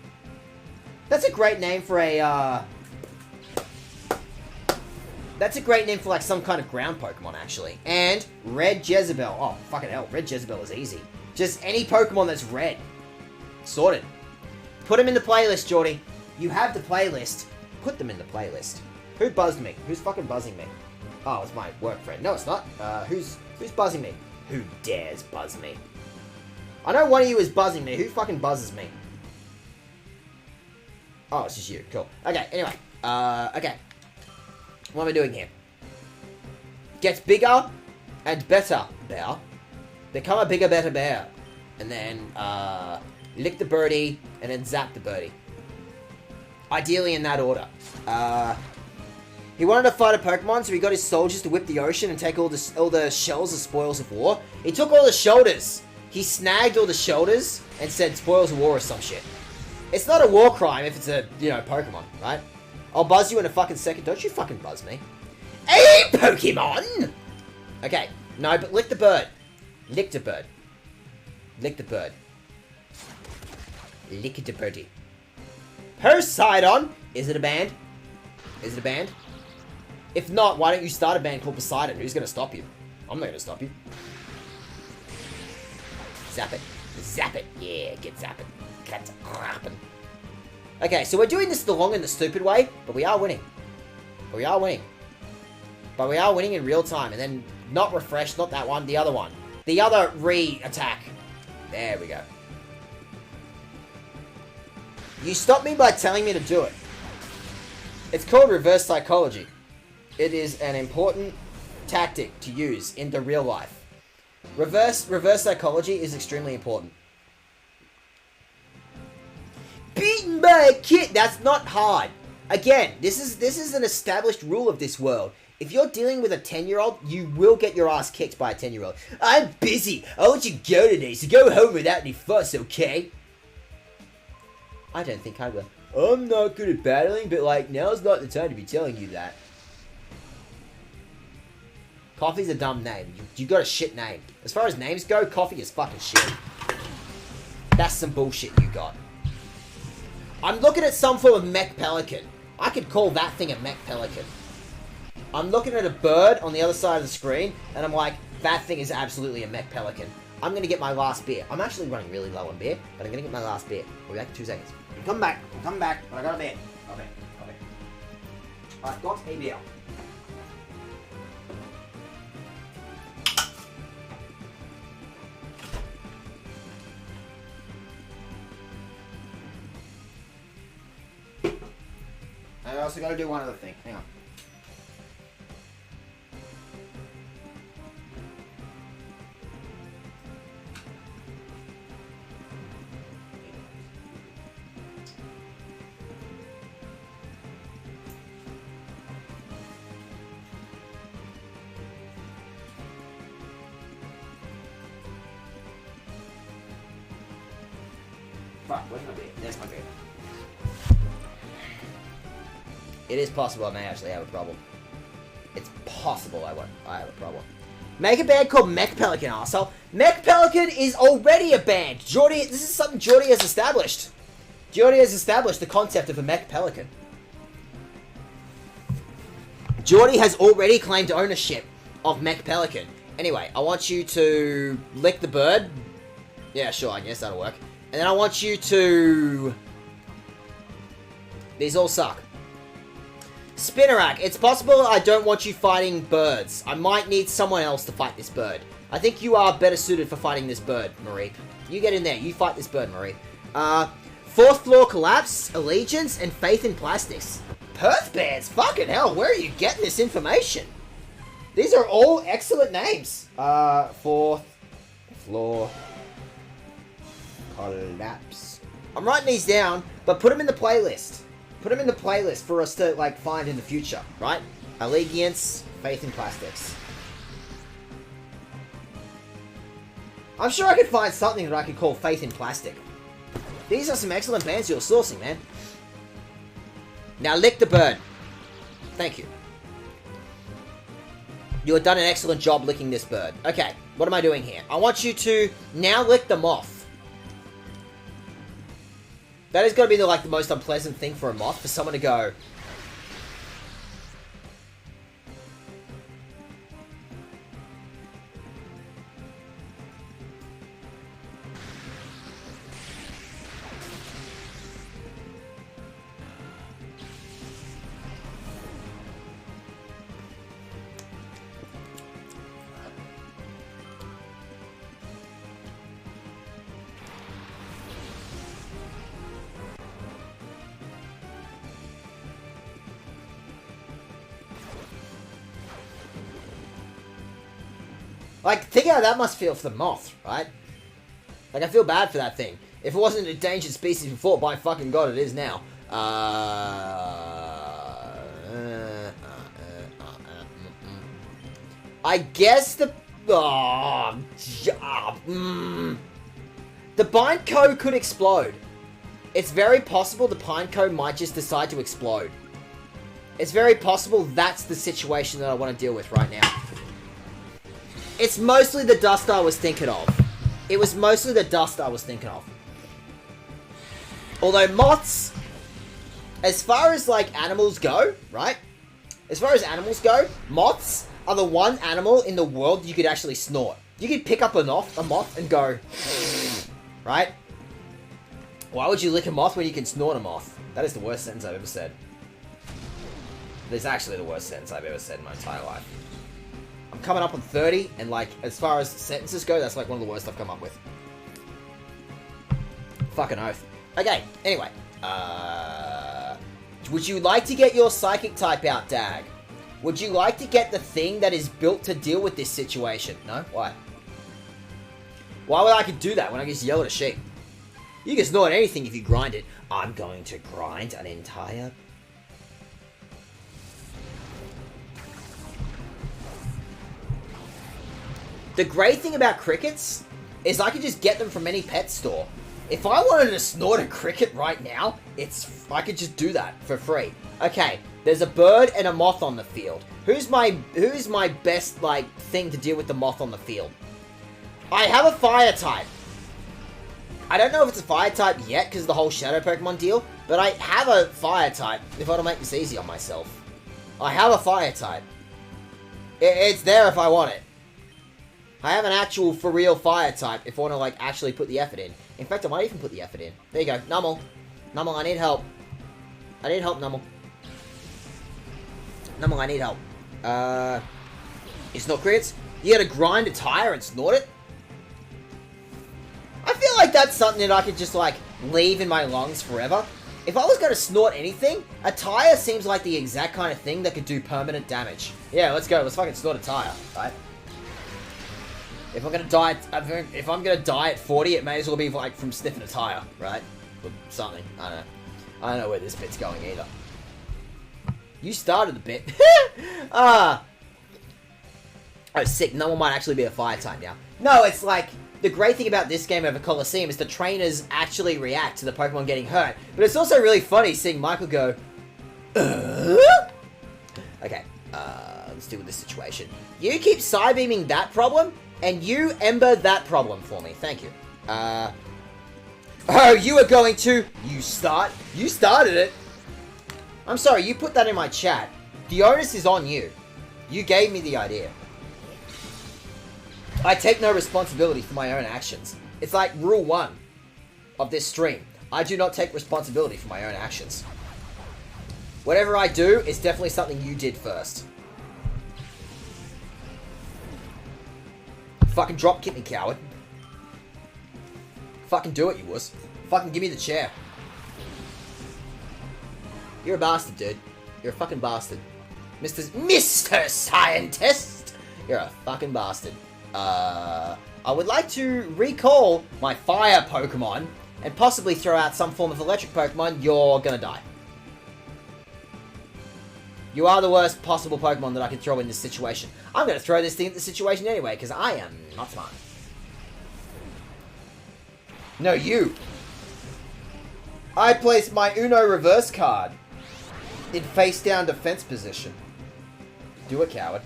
A: That's a great name for a, That's a great name for, like, some kind of ground Pokemon, actually. And Red Jezebel. Oh, fucking hell. Red Jezebel is easy. Just any Pokemon that's red. Sorted. Put them in the playlist, Jordy. You have the playlist. Put them in the playlist. Who buzzed me? Who's fucking buzzing me? Oh, it's my work friend. No, it's not. Who's buzzing me? Who dares buzz me? I know one of you is buzzing me. Who fucking buzzes me? Oh, it's just you. Cool. Okay, anyway. Okay. What am I doing here? Gets bigger and better bear. Become a bigger, better bear. And then, lick the birdie and then zap the birdie. Ideally in that order. He wanted to fight a Pokemon, so he got his soldiers to whip the ocean and take all the shells as spoils of war. He took all the shoulders. He snagged all the shoulders and said spoils of war or some shit. It's not a war crime if it's a, you know, Pokemon, right? I'll buzz you in a fucking second. Don't you fucking buzz me. Hey, Pokemon! Okay, no, but lick the bird. Lick the bird. Lick the bird. Lick the birdie. Poseidon! Is it a band? Is it a band? If not, why don't you start a band called Poseidon? Who's gonna stop you? I'm not gonna stop you. Zap it. Zap it. Yeah, get zapping. Get zapping. Okay, so we're doing this the long and the stupid way, but we are winning. But we are winning. But we are winning in real time, and then not refresh, not that one, the other one. The other re-attack. There we go. You stopped me by telling me to do it. It's called reverse psychology. It is an important tactic to use in the real life. Reverse psychology is extremely important. Beaten by a kid! That's not hard. Again, this is an established rule of this world. If you're dealing with a 10-year-old, you will get your ass kicked by a 10-year-old. I'm busy. I'll let you go today, so go home without any fuss, okay? I don't think I will. I'm not good at battling, but like, now's not the time to be telling you that. Coffee's a dumb name. You got a shit name. As far as names go, Coffee is fucking shit. That's some bullshit you got. I'm looking at some form of mech pelican. I could call that thing a mech pelican. I'm looking at a bird on the other side of the screen, and I'm like, that thing is absolutely a mech pelican. I'm gonna get my last beer. I'm actually running really low on beer, but I'm gonna get my last beer. We'll be back in 2 seconds. Come back, but I got a beer. Okay. Alright, got a beer. I also gotta do one other thing. Hang on. Fuck, where's my beer? There's my beer. It is possible I may actually have a problem. It's possible I have a problem. Make a band called Mech Pelican, arsehole. Mech Pelican is already a band. This is something Geordie has established. Geordie has established the concept of a Mech Pelican. Geordie has already claimed ownership of Mech Pelican. Anyway, I want you to lick the bird. Yeah, sure, I guess that'll work. And then I want you to... These all suck. Spinnerack, it's possible I don't want you fighting birds. I might need someone else to fight this bird. I think you are better suited for fighting this bird, Marie. You get in there, you fight this bird, Marie. 4th floor collapse, allegiance, and faith in plastics. Perth Bears, fucking hell, where are you getting this information? These are all excellent names. 4th floor collapse. I'm writing these down, but put them in the playlist. Put them in the playlist for us to, like, find in the future, right? Allegiance, faith in plastics. I'm sure I could find something that I could call faith in plastic. These are some excellent bands you're sourcing, man. Now lick the bird. Thank you. You have done an excellent job licking this bird. Okay, what am I doing here? I want you to now lick the moth. That is going to be the most unpleasant thing for a moth, for someone to go... Like, think how that must feel for the moth, right? Like, I feel bad for that thing. If it wasn't an endangered species before, by fucking god, it is now. I guess the... The bind code could explode. It's very possible the pine cone might just decide to explode. It's very possible that's the situation that I want to deal with right now. It's mostly the dust I was thinking of. It was mostly the dust I was thinking of. Although moths, as far as, like, animals go, right? As far as animals go, moths are the one animal in the world you could actually snort. You could pick up a moth and go, right?
B: Why would you lick a moth when you can snort a moth? That is the worst sentence I've ever said. That is actually the worst sentence I've ever said in my entire life. I'm coming up on 30, and like, as far as sentences go, that's like one of the worst I've come up with. Fucking oath. Okay, anyway. Would you like to get your psychic type out, Dag? Would you like to get the thing that is built to deal with this situation? No? Why? Why would I could do that when I can just yell at a sheep? You can snort anything if you grind it. I'm going to grind an entire... The great thing about crickets is I could just get them from any pet store. If I wanted to snort a cricket right now, I could just do that for free. Okay, there's a bird and a moth on the field. Who's my best, like, thing to deal with the moth on the field? I have a fire type. I don't know if it's a fire type yet because of the whole shadow Pokemon deal, but I have a fire type if I want to make this easy on myself. I have a fire type. It's there if I want it. I have an actual, for real fire type if I want to, like, actually put the effort in. In fact, I might even put the effort in. There you go. Numel. Numel, I need help. I need help, Numel. Numel, I need help. You snort crickets? You gotta grind a tire and snort it? I feel like that's something that I could just, like, leave in my lungs forever. If I was gonna snort anything, a tire seems like the exact kind of thing that could do permanent damage. Yeah, let's go. Let's fucking snort a tire, right? If I'm gonna die at 40, it may as well be like from sniffing a tire, right? Or something. I don't know. I don't know where this bit's going either. You started the bit. Oh, sick. No one might actually be a fire type now. No, it's like the great thing about this game over Colosseum is the trainers actually react to the Pokemon getting hurt. But it's also really funny seeing Michael go. Okay. Let's deal with this situation. You keep Psybeaming that problem. And you ember that problem for me. Thank you. Oh, you are going to... You started it. I'm sorry, you put that in my chat. The onus is on you. You gave me the idea. I take no responsibility for my own actions. It's like rule 1 of this stream. I do not take responsibility for my own actions. Whatever I do is definitely something you did first. Fucking drop kick me, coward. Fucking do it, you wuss. Fucking give me the chair. You're a bastard, dude. You're a fucking bastard. Mr. Scientist! You're a fucking bastard. I would like to recall my fire Pokemon and possibly throw out some form of electric Pokemon. You're gonna die. You are the worst possible Pokemon that I could throw in this situation. I'm going to throw this thing at the situation anyway, because I am not smart. No, you. I place my Uno reverse card in face-down defense position. Do it, coward.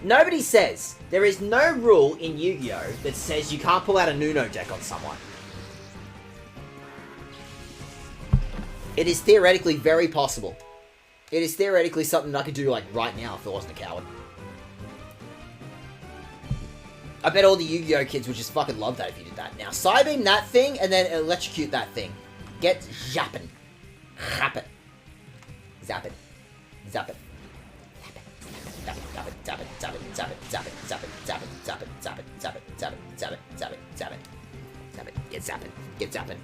B: Nobody says, there is no rule in Yu-Gi-Oh! That says you can't pull out an Uno deck on someone. It is theoretically very possible. It is theoretically something I could do, like, right now if I wasn't a coward. I bet all the Yu-Gi-Oh! Kids would just fucking love that if you did that. Now, Psybeam that thing, and then electrocute that thing. Get zappin'. Zap it. Zap it. Zap it. Zap it. Zap it. Zap it. Zap it. Zap it. Zap it. Zap it. Zap it. Zap it. Zap it. Zap it. Zap it. Zap it. Zap it. Zap it. Zap it. Get zappin'. Get zappin'.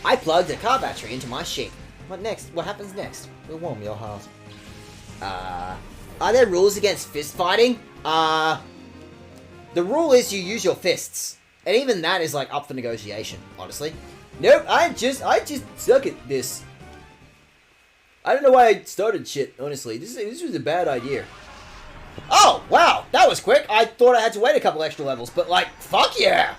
B: I plugged a car battery into my sheep. What next? What happens next? We'll warm your heart. Are there rules against fist fighting? The rule is you use your fists. And even that is, like, up for negotiation, honestly. Nope, I just suck at this. I don't know why I started shit, honestly. This was a bad idea. Oh, wow, that was quick. I thought I had to wait a couple extra levels, but, like, fuck yeah.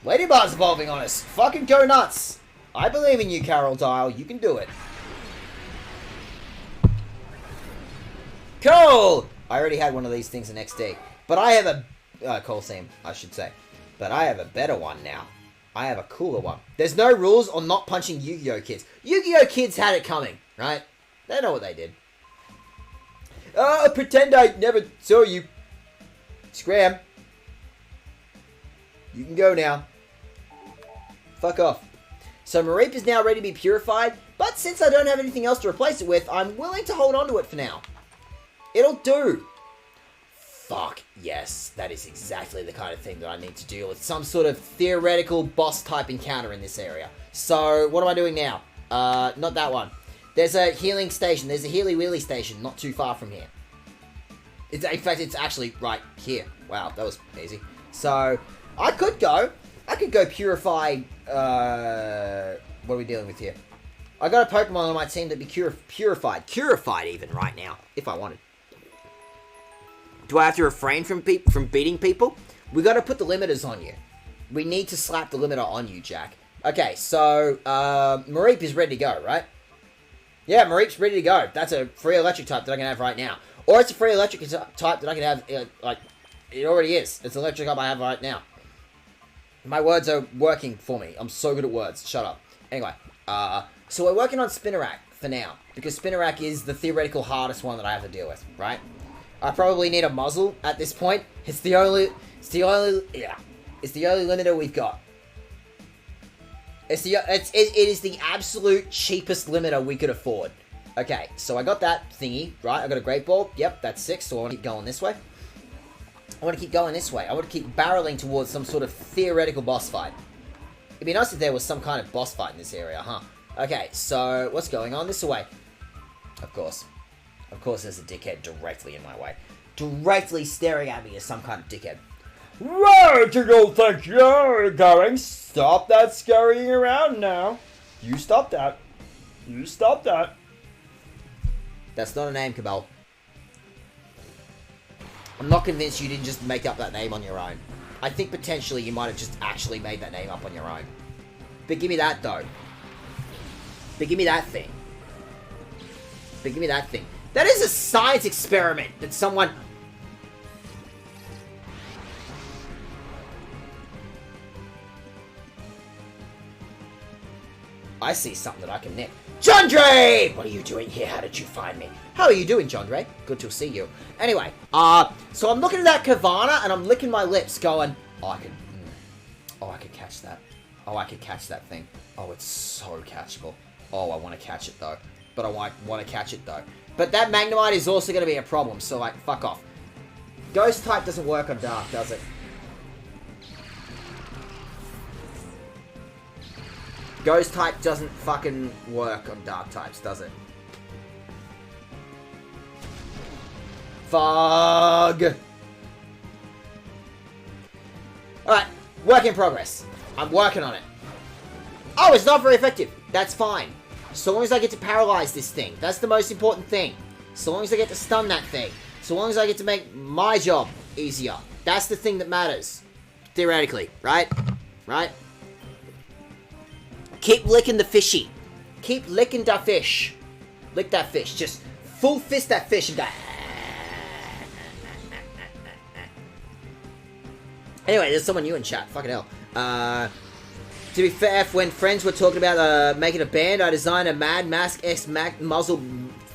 B: Ladybar's evolving on us. Fucking go nuts. I believe in you, Carol Dial. You can do it. Cool! I already had one of these things the next day. But I have a... Colosseum, I should say. But I have a better one now. I have a cooler one. There's no rules on not punching Yu-Gi-Oh! Kids. Yu-Gi-Oh! Kids had it coming, right? They know what they did. Pretend I never saw you. Scram. You can go now. Fuck off. So Mareep is now ready to be purified, but since I don't have anything else to replace it with, I'm willing to hold on to it for now. It'll do. Fuck, yes. That is exactly the kind of thing that I need to deal with. Some sort of theoretical boss-type encounter in this area. So, what am I doing now? Not that one. There's a healing station. There's a healy-wheely station not too far from here. In fact, it's actually right here. Wow, that was easy. So, I could go purify... what are we dealing with here? I got a Pokemon on my team that'd be purified. Purified even right now, if I wanted. Do I have to refrain from beating people? We got to put the limiters on you. We need to slap the limiter on you, Jack. Okay, so Mareep is ready to go, right? Yeah, Mareep's ready to go. That's a free electric type that I can have right now. Or it's a free electric type that I can have, like, it already is. It's an electric type I have right now. My words are working for me. I'm so good at words. Shut up. Anyway, so we're working on Spinarak for now. Because Spinarak is the theoretical hardest one that I have to deal with, right? I probably need a muzzle at this point. It's the only limiter we've got. It is the absolute cheapest limiter we could afford. Okay, so I got that thingy, right? I got a Great Ball. Yep, that's 6, so I want to keep going this way. I want to keep going this way. I want to keep barreling towards some sort of theoretical boss fight. It'd be nice if there was some kind of boss fight in this area, huh? Okay, so what's going on? This way. Of course. Of course there's a dickhead directly in my way. Directly staring at me as some kind of dickhead. Where do you think you're going? Stop that scurrying around now. You stop that. You stop that. That's not a name, Cabal. I'm not convinced you didn't just make up that name on your own. I think potentially you might have just actually made that name up on your own. But give me that, though. But give me that thing. But give me that thing. That is a science experiment that someone... I see something that I can nick. Jandre! What are you doing here? How did you find me? How are you doing, Jandre? Good to see you. Anyway, so I'm looking at that Kavana and I'm licking my lips going, oh, I could catch that. Oh, I could catch that thing. Oh, it's so catchable. Oh, I want to catch it, though. But I want to catch it, though. But that Magnemite is also going to be a problem, so, like, fuck off. Ghost type doesn't work on Dark, does it? Ghost type doesn't fucking work on Dark types, does it? Fog! Alright, work in progress. I'm working on it. Oh, it's not very effective. That's fine. So long as I get to paralyze this thing. That's the most important thing. So long as I get to stun that thing. So long as I get to make my job easier. That's the thing that matters. Theoretically, right? Right? Keep licking the fishy. Keep licking that fish. Lick that fish. Just full fist that fish and go... Anyway, there's someone new in chat. Fucking hell. To be fair, when friends were talking about making a band, I designed a Mad Mask X muzzle,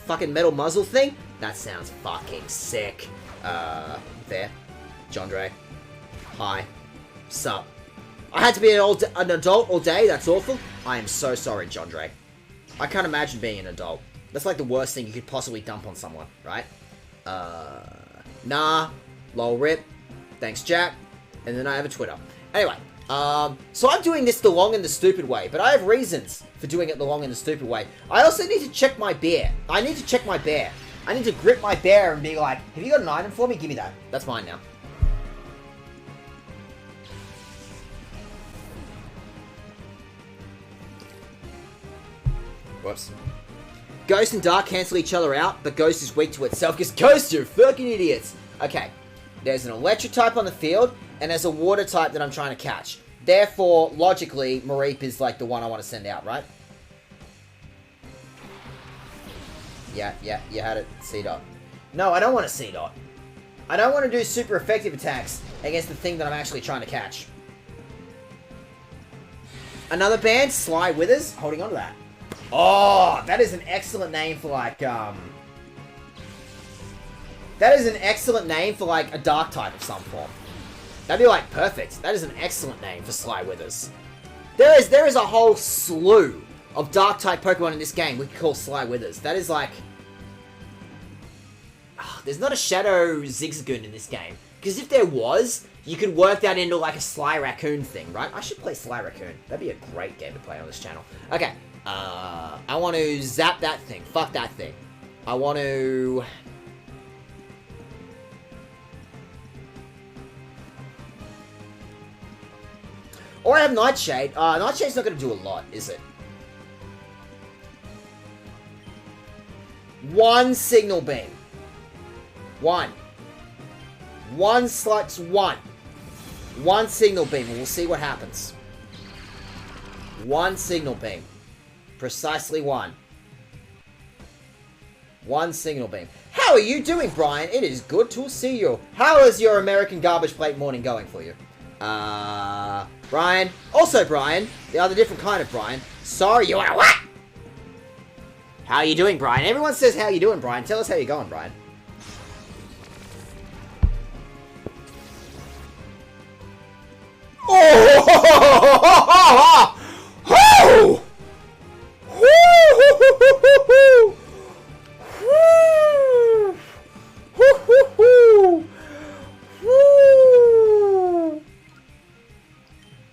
B: fucking metal muzzle thing. That sounds fucking sick. There. Jandre. Hi. Sup. I had to be an adult all day. That's awful. I am so sorry, Jandre. I can't imagine being an adult. That's like the worst thing you could possibly dump on someone, right? Nah. Lol rip. Thanks, Jack. And then I have a Twitter. Anyway. So I'm doing this the long and the stupid way, but I have reasons for doing it the long and the stupid way. I also need to check my bear. I need to check my bear. I need to grip my bear and be like, have you got an item for me? Give me that. That's mine now. Whoops. Ghost and Dark cancel each other out, but Ghost is weak to itself because Ghosts are fucking idiots. Okay. There's an electric type on the field, and there's a water type that I'm trying to catch. Therefore, logically, Mareep is like the one I want to send out, right? Yeah, you had it. C-Dot. No, I don't want a C-Dot. I don't want to do super effective attacks against the thing that I'm actually trying to catch. Another band, Sly Withers. Holding on to that. Oh, that is an excellent name for like, That is an excellent name for, like, a dark type of some form. That'd be, like, perfect. That is an excellent name for Sly Withers.
A: There is a whole slew of Dark-type Pokemon in this game we can call Sly Withers. That is like... there's not a Shadow Zigzagoon in this game. Because if there was, you could work that into like a Sly Raccoon thing, right? I should play Sly Raccoon. That'd be a great game to play on this channel. Okay. I want to zap that thing. Fuck that thing. I want to... Or I have Nightshade. Nightshade's not going to do a lot, is it? One Signal Beam. One Signal Beam, and we'll see what happens. One Signal Beam. Precisely one. One Signal Beam. How are you doing, Brian? It is good to see you. How is your American garbage plate morning going for you? Brian. Also Brian. The other different kind of Brian. Sorry, you are what? How are you doing, Brian? Everyone says, how you doing, Brian? Tell us how you're going, Brian. Oh!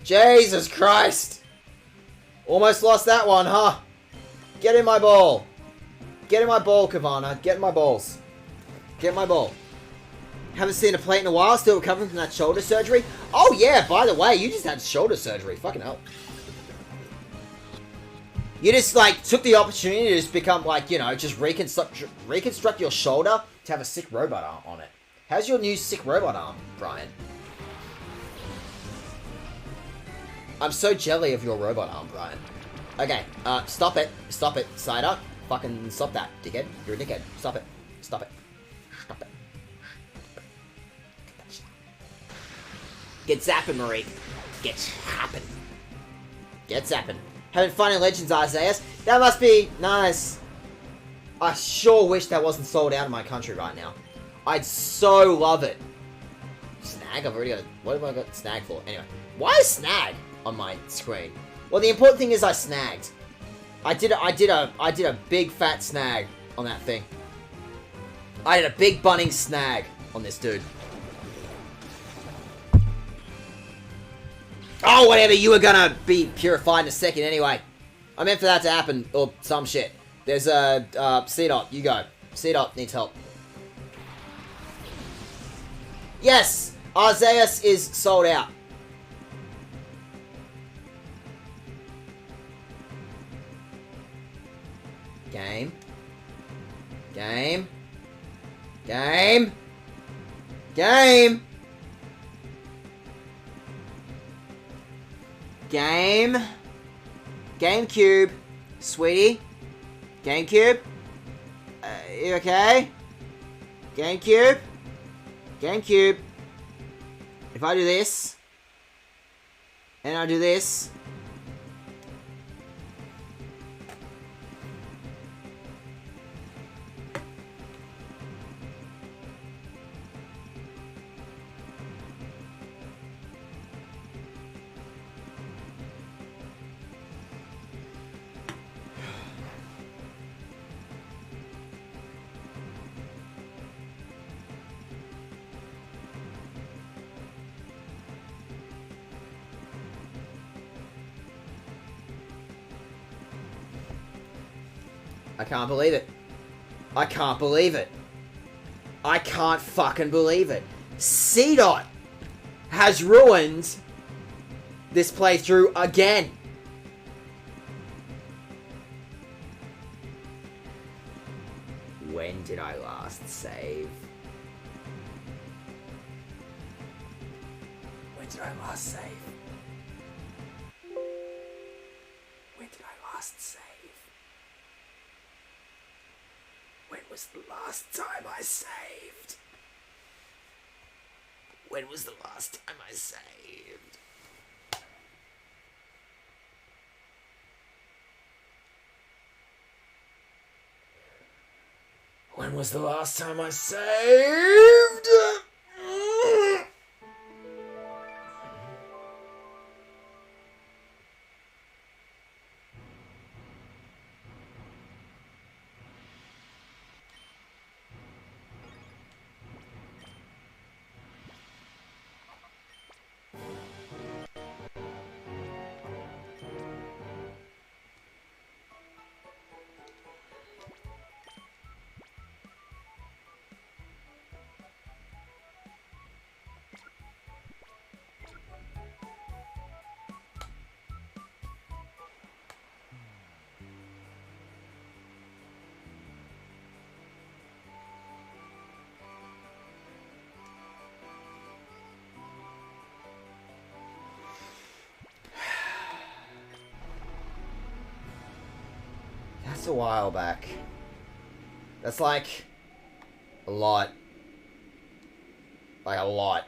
A: Jesus Christ! Almost lost that one, huh? Get in my ball. Get in my ball, Kavana. Get in my balls. Get in my ball. Haven't seen a plate in a while. Still recovering from that shoulder surgery. Oh yeah, by the way, you just had shoulder surgery. Fucking hell. You just, like, took the opportunity to just become, like, you know, just reconstruct your shoulder to have a sick robot arm on it. How's your new sick robot arm, Brian? I'm so jelly of your robot arm, Brian. Okay, stop it. Stop it, Cider. Fucking stop that, dickhead. You're a dickhead. Stop it. Stop it. Stop it. Get zapping, Marie. Get zapping. Get zapping. Having fun in Legends, Isaiah. That must be nice. I sure wish that wasn't sold out in my country right now. I'd so love it. Snag? I've already got... What have I got Snag for? Anyway. Why is Snag on my screen? Well, the important thing is I snagged. I did a big fat snag on that thing. I did a big bunning snag on this dude. Oh, whatever, you were gonna be purified in a second anyway. I meant for that to happen, or some shit. There's a, C-Dot, you go. C-Dot needs help. Yes! Arceus is sold out. Game. Game. Game. Game. Game. GameCube. Sweetie. GameCube. You okay? GameCube. GameCube. If I do this. And I do this. I can't believe it. I can't believe it. I can't fucking believe it. C-Dot has ruined this playthrough again. When did I last save? When did I last save? When did I last save? When was the last time I saved? When was the last time I saved? When was the last time I saved? That's a while back. That's like a lot. Like a lot.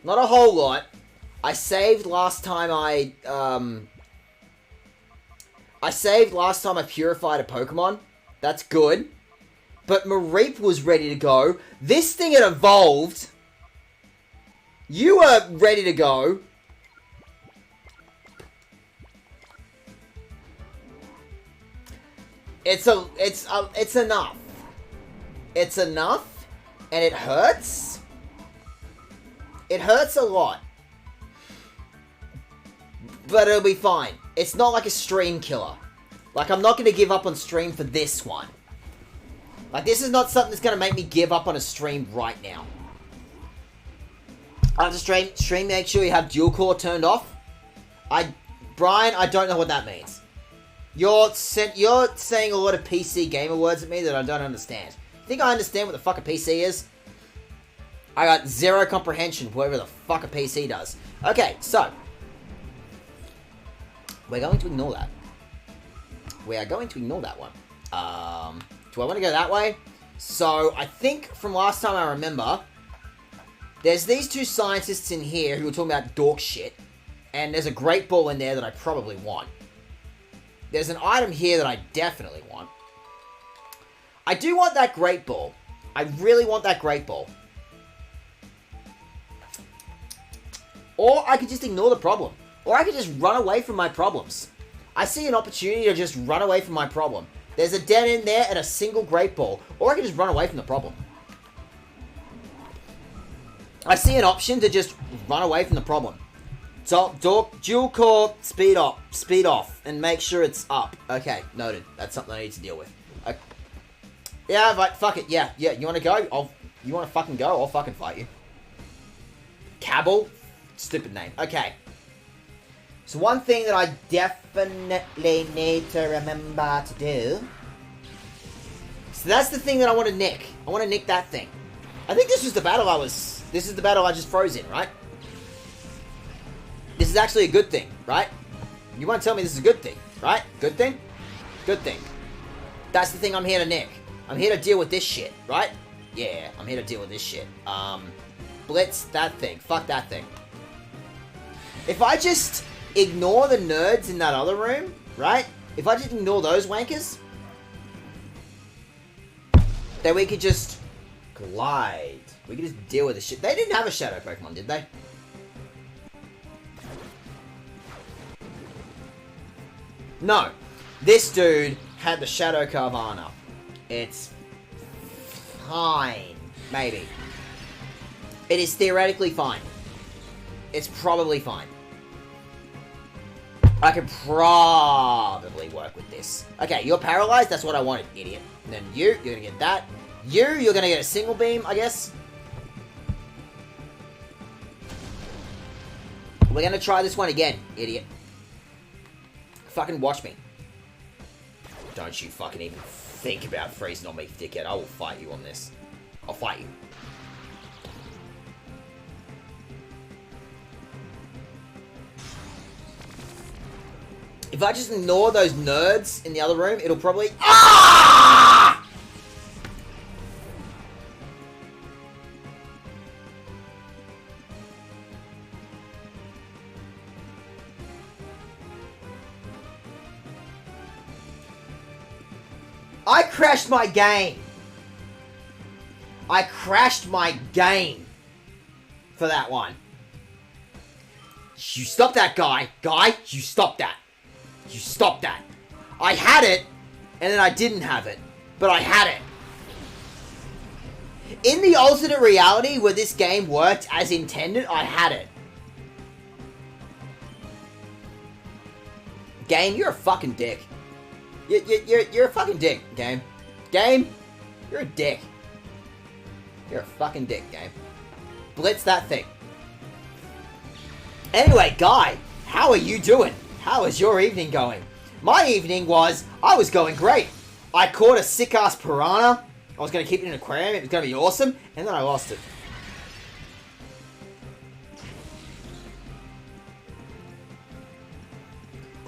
A: Not a whole lot. I saved last time I purified a Pokemon. That's good. But Mareep was ready to go. This thing had evolved. You were ready to go. It's enough. It's enough, and it hurts. It hurts a lot. But it'll be fine. It's not like a stream killer. Like, I'm not going to give up on stream for this one. Like, this is not something that's going to make me give up on a stream right now. After stream, make sure you have dual core turned off. Brian, I don't know what that means. You're saying a lot of PC gamer words at me that I don't understand. Think I understand what the fuck a PC is? I got zero comprehension of whatever the fuck a PC does. Okay, so. We're going to ignore that. We are going to ignore that one. Do I want to go that way? So, I think from last time I remember, there's these two scientists in here who are talking about dork shit. And there's a great ball in there that I probably want. There's an item here that I definitely want. I do want that great ball. I really want that great ball. Or I could just ignore the problem. Or I could just run away from my problems. I see an opportunity to just run away from my problem. There's a dead end there and a single great ball. Or I could just run away from the problem. I see an option to just run away from the problem. So, dual core, speed off, and make sure it's up. Okay, noted. That's something I need to deal with. Yeah, but fuck it. Yeah. You want to go? You want to fucking go? I'll fucking fight you. Cabal? Stupid name. Okay. So one thing that I definitely need to remember to do. So that's the thing that I want to nick. I want to nick that thing. I think this was the battle this is the battle I just froze in, right? This is actually a good thing, right? You want to tell me this is a good thing, right? Good thing? Good thing. That's the thing I'm here to nick. I'm here to deal with this shit, right? Yeah, I'm here to deal with this shit. Blitz that thing. Fuck that thing. If I just ignore the nerds in that other room, right? If I just ignore those wankers, then we could just glide. We could just deal with this shit. They didn't have a shadow Pokemon, did they? No. This dude had the Shadow Carvana. It's fine. Maybe. It is theoretically fine. It's probably fine. I could probably work with this. Okay, you're paralyzed. That's what I wanted, idiot. And then you're gonna get that. You're gonna get a single beam, I guess. We're gonna try this one again, idiot. Fucking watch me. Don't you fucking even think about freezing on me, dickhead. I will fight you on this. I'll fight you. If I just ignore those nerds in the other room, it'll probably... Ah! I crashed my game. I crashed my game for that one. You stop that, guy. Guy, you stop that. You stop that. I had it, and then I didn't have it. But I had it. In the alternate reality where this game worked as intended, I had it. Game, you're a fucking dick. You're a fucking dick, Game. Game, you're a dick. You're a fucking dick, Game. Blitz that thing. Anyway, Guy, how are you doing? How is your evening going? My evening I was going great. I caught a sick-ass piranha. I was going to keep it in an aquarium. It was going to be awesome. And then I lost it.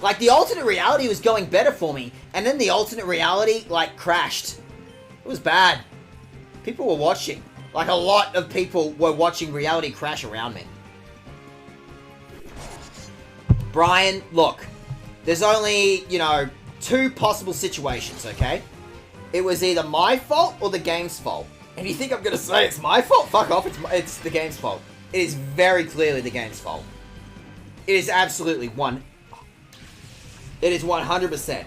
A: Like, the alternate reality was going better for me, and then the alternate reality, like, crashed. It was bad. People were watching. Like, a lot of people were watching reality crash around me. Brian, look. There's only, you know, 2 possible situations, okay? It was either my fault or the game's fault. And you think I'm gonna say it's my fault? Fuck off, it's the game's fault. It is very clearly the game's fault. It is absolutely It is 100%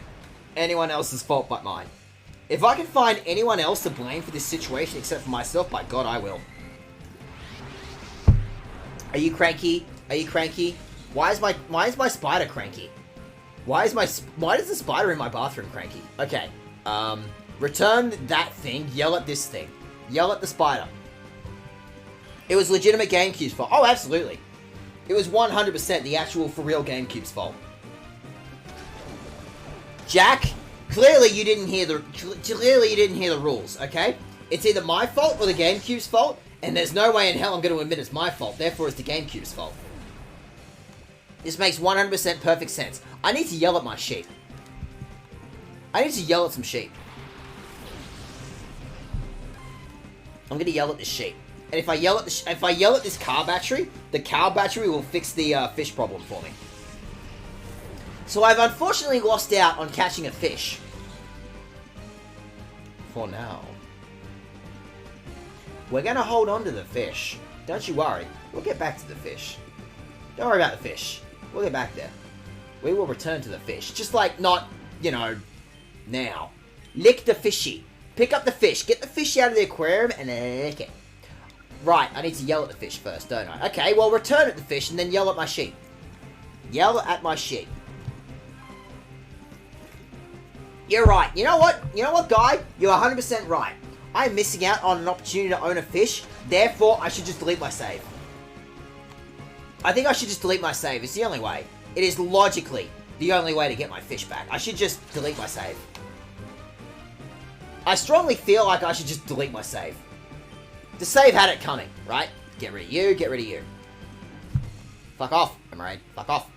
A: anyone else's fault but mine. If I can find anyone else to blame for this situation except for myself, by God, I will. Are you cranky? Are you cranky? Why is my spider cranky? Why is the spider in my bathroom cranky? Okay, return that thing, yell at this thing. Yell at the spider. It was legitimate GameCube's fault. Oh, absolutely. It was 100% the actual, for real GameCube's fault. Jack, clearly you didn't hear the rules, okay? It's either my fault or the GameCube's fault, and there's no way in hell I'm going to admit it's my fault, therefore it's the GameCube's fault. This makes 100% perfect sense. I need to yell at my sheep. I need to yell at some sheep. I'm going to yell at this sheep. And if I yell at this car battery, the car battery will fix the fish problem for me. So I've unfortunately lost out on catching a fish. For now. We're going to hold on to the fish. Don't you worry. We'll get back to the fish. Don't worry about the fish. We'll get back there. We will return to the fish. Just like not, you know, now. Lick the fishy. Pick up the fish. Get the fish out of the aquarium and lick it. Right, I need to yell at the fish first, don't I? Okay, well, return at the fish and then yell at my sheep. Yell at my sheep. You're right. You know what? You know what, guy? You're 100% right. I'm missing out on an opportunity to own a fish. Therefore, I should just delete my save. I think I should just delete my save. It's the only way. It is logically the only way to get my fish back. I should just delete my save. I strongly feel like I should just delete my save. The save had it coming, right? Get rid of you, get rid of you. Fuck off, Emerald. Fuck off.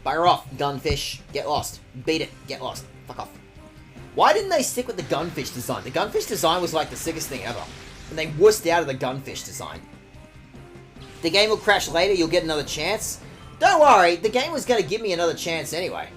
A: Bugger off, gunfish. Get lost. Beat it. Get lost. Fuck off. Why didn't they stick with the gunfish design? The gunfish design was like the sickest thing ever. And they wussed out of the gunfish design. The game will crash later, you'll get another chance. Don't worry, the game was going to give me another chance anyway.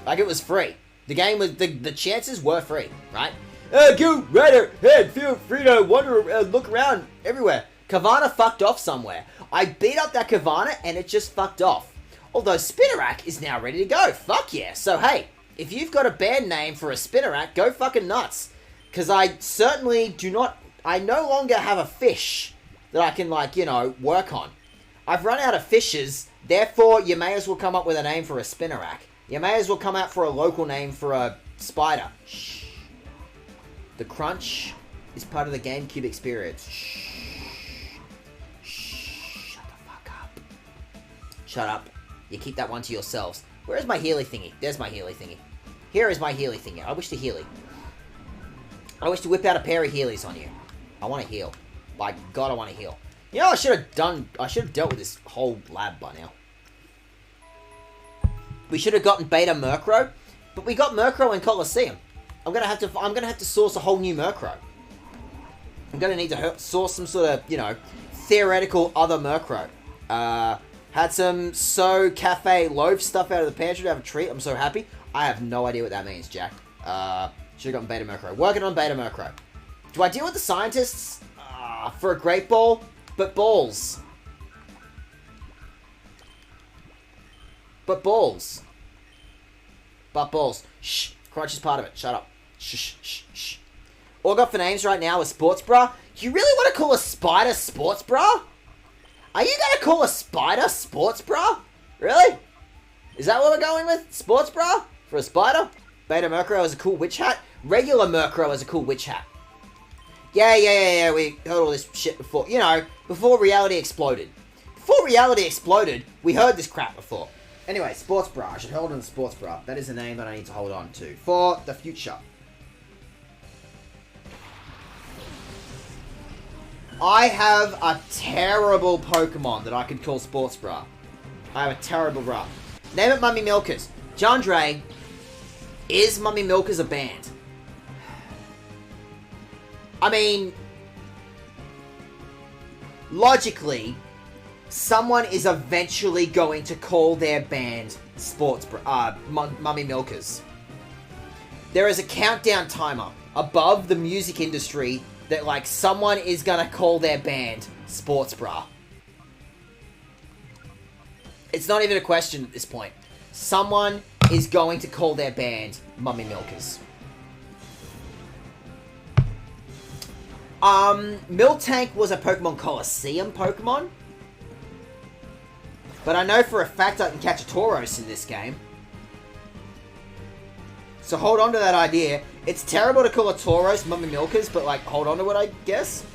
A: Like, it was free. The game was, the chances were free, right? Go right ahead, feel free to wander, look around everywhere. Kavana fucked off somewhere. I beat up that Kavana and it just fucked off. Although Spinnerack is now ready to go. Fuck yeah. So hey, if you've got a band name for a Spinnerack, go fucking nuts. Because I certainly do not, I no longer have a fish that I can, like, you know, work on. I've run out of fishes, therefore you may as well come up with a name for a Spinnerack. You may as well come out for a local name for a spider. Shh. The crunch is part of the GameCube experience. Shh. Shh. Shut the fuck up. Shut up. You keep that one to yourselves. Where is my Healy thingy? There's my Healy thingy. Here is my Healy thingy. I wish to Healy. I wish to whip out a pair of Healys on you. I want to heal. By God, I want to heal. You know, I should have dealt with this whole lab by now. We should have gotten Beta Murkrow, but we got Murkrow in Colosseum. I'm gonna have to source a whole new Murkrow. I'm gonna need to source some sort of, you know, theoretical other Murkrow. Had some Cafe loaf stuff out of the pantry to have a treat. I'm so happy. I have no idea what that means, Jack. Should have gotten Beta Murkrow. Working on Beta Murkrow. Do I deal with the scientists? For a Great Ball? But balls. But balls. But balls. Shh. Crunch is part of it. Shut up. Shh, shh, shh. All I got for names right now is Sports Bra. You really want to call a spider Sports Bra? Are you going to call a spider Sports Bra? Really? Is that what we're going with? Sports Bra? For a spider? Beta Murkrow has a cool witch hat. Regular Murkrow has a cool witch hat. Yeah. We heard all this shit before. You know, before reality exploded. Before reality exploded, we heard this crap before. Anyway, Sports Bra. I should hold on to Sports Bra. That is a name that I need to hold on to for the future. I have a terrible Pokemon that I could call Sports Bra. I have a terrible rap. Name it Mummy Milkers. Jandre, is Mummy Milkers a band? I mean, logically, someone is eventually going to call their band Mummy Milkers. There is a countdown timer above the music industry that, like, someone is gonna call their band Sports Bra. It's not even a question at this point. Someone is going to call their band Mummy Milkers. Miltank was a Pokemon Coliseum Pokemon. But I know for a fact I can catch a Tauros in this game. So hold on to that idea. It's terrible to call a Tauros Mummy Milkers, but, like, hold on to it, I guess.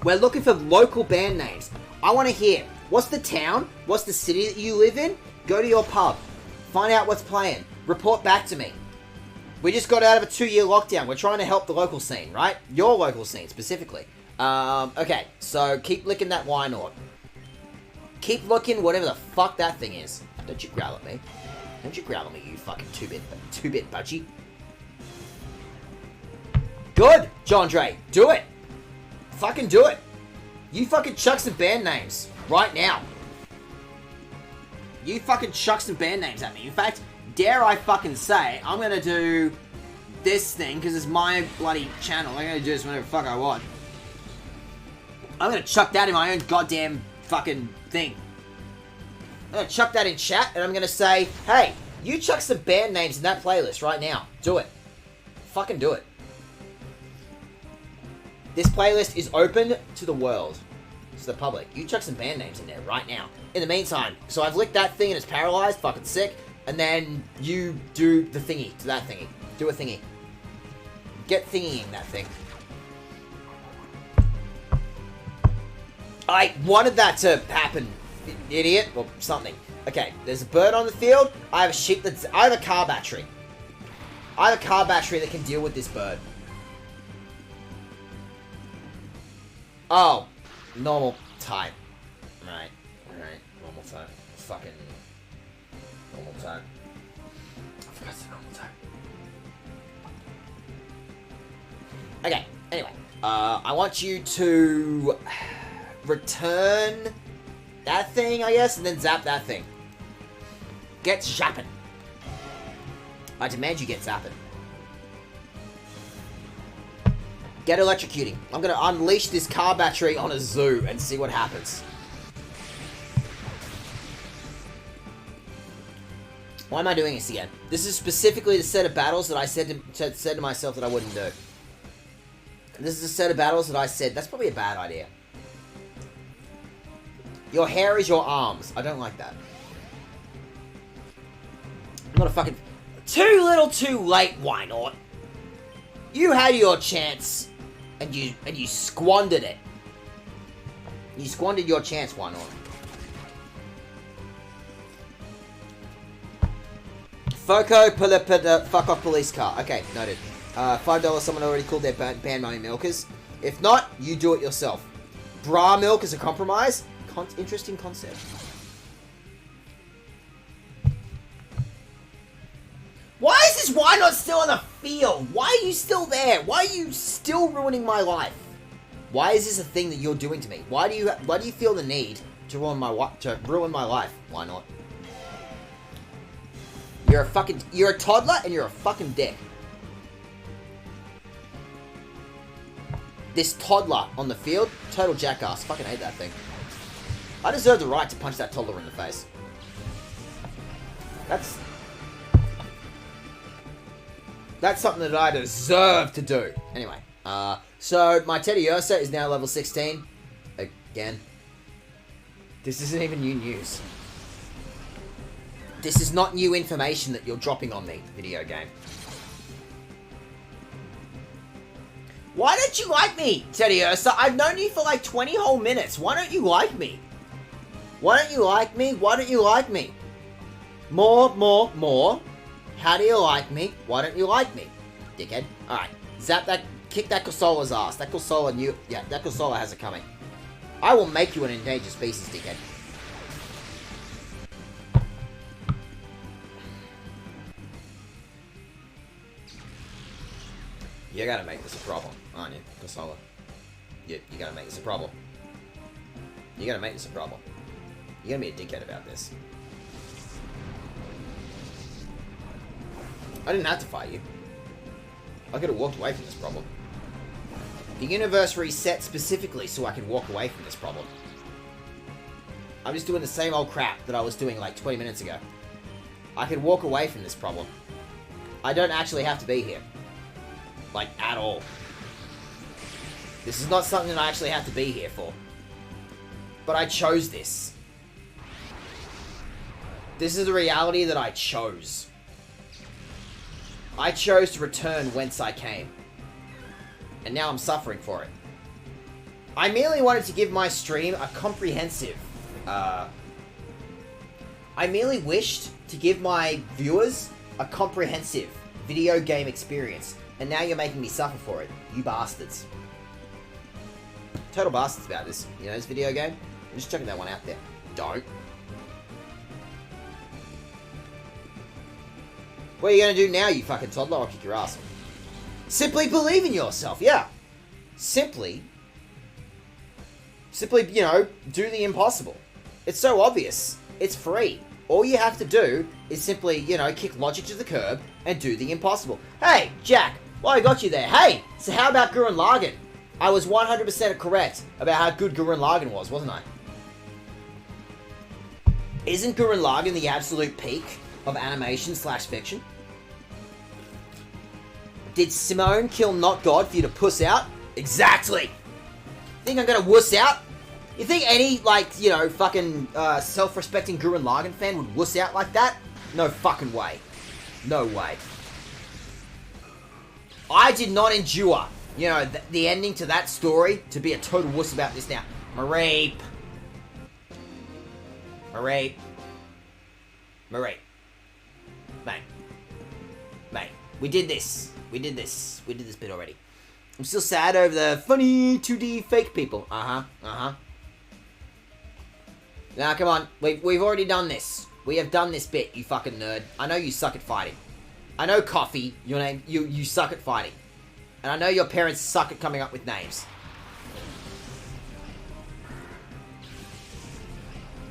A: We're looking for local band names. I want to hear, what's the town? What's the city that you live in? Go to your pub. Find out what's playing. Report back to me. We just got out of a 2-year lockdown. We're trying to help the local scene, right? Your local scene, specifically. Okay, so keep licking that Wynord. Keep looking whatever the fuck that thing is. Don't you growl at me. Don't you growl at me, you fucking two-bit budgie. Good, Jandre. Do it. Fucking do it. You fucking chuck some band names right now. You fucking chuck some band names at me. In fact, dare I fucking say, I'm gonna do this thing, because it's my bloody channel. I'm gonna do this whenever the fuck I want. I'm gonna chuck that in my own goddamn fucking thing. I'm gonna chuck that in chat, and I'm gonna say, hey, you chuck some band names in that playlist right now. Do it. Fucking do it. This playlist is open to the world. To the public. You chuck some band names in there right now. In the meantime, so I've licked that thing and it's paralyzed, fucking sick, and then you do the thingy to that thingy. Do a thingy. Get thingying that thing. I wanted that to happen, idiot, or something. Okay, there's a bird on the field. I have a sheep that's... I have a car battery. I have a car battery that can deal with this bird. Oh. Normal type. Right. Alright. Normal type. Fucking... Normal type. I forgot the normal type. Okay, anyway. I want you to... return that thing, I guess, and then zap that thing. Get zapping. I demand you get zapping. Get electrocuting. I'm gonna unleash this car battery on a zoo and see what happens. Why am I doing this again? This is specifically the set of battles that I said to myself that I wouldn't do. This is a set of battles that I said, that's probably a bad idea. Your hair is your arms. I don't like that. I'm not a fucking... Too little too late, why not? You had your chance, and you squandered it. You squandered your chance, why not? Foco, fuck off police car. Okay, noted. $5, someone already called their band Mummy Milkers. If not, you do it yourself. Bra milk is a compromise? Interesting concept. Why is this why not still on the field? Why are you still there? Why are you still ruining my life? Why is this a thing that you're doing to me? Why do you feel the need to ruin my life? Why not? You're a toddler and you're a fucking dick. This toddler on the field, total jackass. Fucking hate that thing. I deserve the right to punch that toddler in the face. That's something that I deserve to do. Anyway, so my Teddy Ursa is now level 16. Again. This isn't even new news. This is not new information that you're dropping on me, video game. Why don't you like me, Teddy Ursa? I've known you for like 20 whole minutes. Why don't you like me? Why don't you like me? Why don't you like me? More. How do you like me? Why don't you like me? Dickhead. Alright. Zap that. Kick that Kursola's ass. That Kursola that Kursola has it coming. I will make you an endangered species, dickhead. You're gonna make this a problem, aren't you, Consola? You're gonna make this a problem. You're gonna make this a problem. You're gonna be a dickhead about this. I didn't have to fight you. I could have walked away from this problem. The universe reset specifically so I could walk away from this problem. I'm just doing the same old crap that I was doing like 20 minutes ago. I could walk away from this problem. I don't actually have to be here. Like, at all. This is not something that I actually have to be here for. But I chose this. This is the reality that I chose. I chose to return whence I came. And now I'm suffering for it. I merely wanted to give my stream a comprehensive... I merely wished to give my viewers a comprehensive video game experience. And now you're making me suffer for it. You bastards. Total bastards about this. You know this video game? I'm just chucking that one out there. Don't. What are you gonna do now, you fucking toddler? I'll kick your ass. Simply believe in yourself, yeah. Simply, you know, do the impossible. It's so obvious. It's free. All you have to do is simply, you know, kick logic to the curb and do the impossible. Hey, Jack, well, I got you there. Hey, so how about Gurren Lagann? I was 100% correct about how good Gurren Lagann was, wasn't I? Isn't Gurren Lagann the absolute peak of animation / fiction? Did Simone kill Not God for you to puss out? Exactly! Think I'm gonna wuss out? You think any, like, you know, fucking self-respecting Gurren Lagann fan would wuss out like that? No fucking way. No way. I did not endure, you know, the ending to that story to be a total wuss about this now. Mareep. Mareep. Mareep. Mate. We did this. We did this bit already. I'm still sad over the funny 2D fake people. Now, come on. We've already done this. We have done this bit, you fucking nerd. I know you suck at fighting. I know Coffee, your name, you suck at fighting. And I know your parents suck at coming up with names.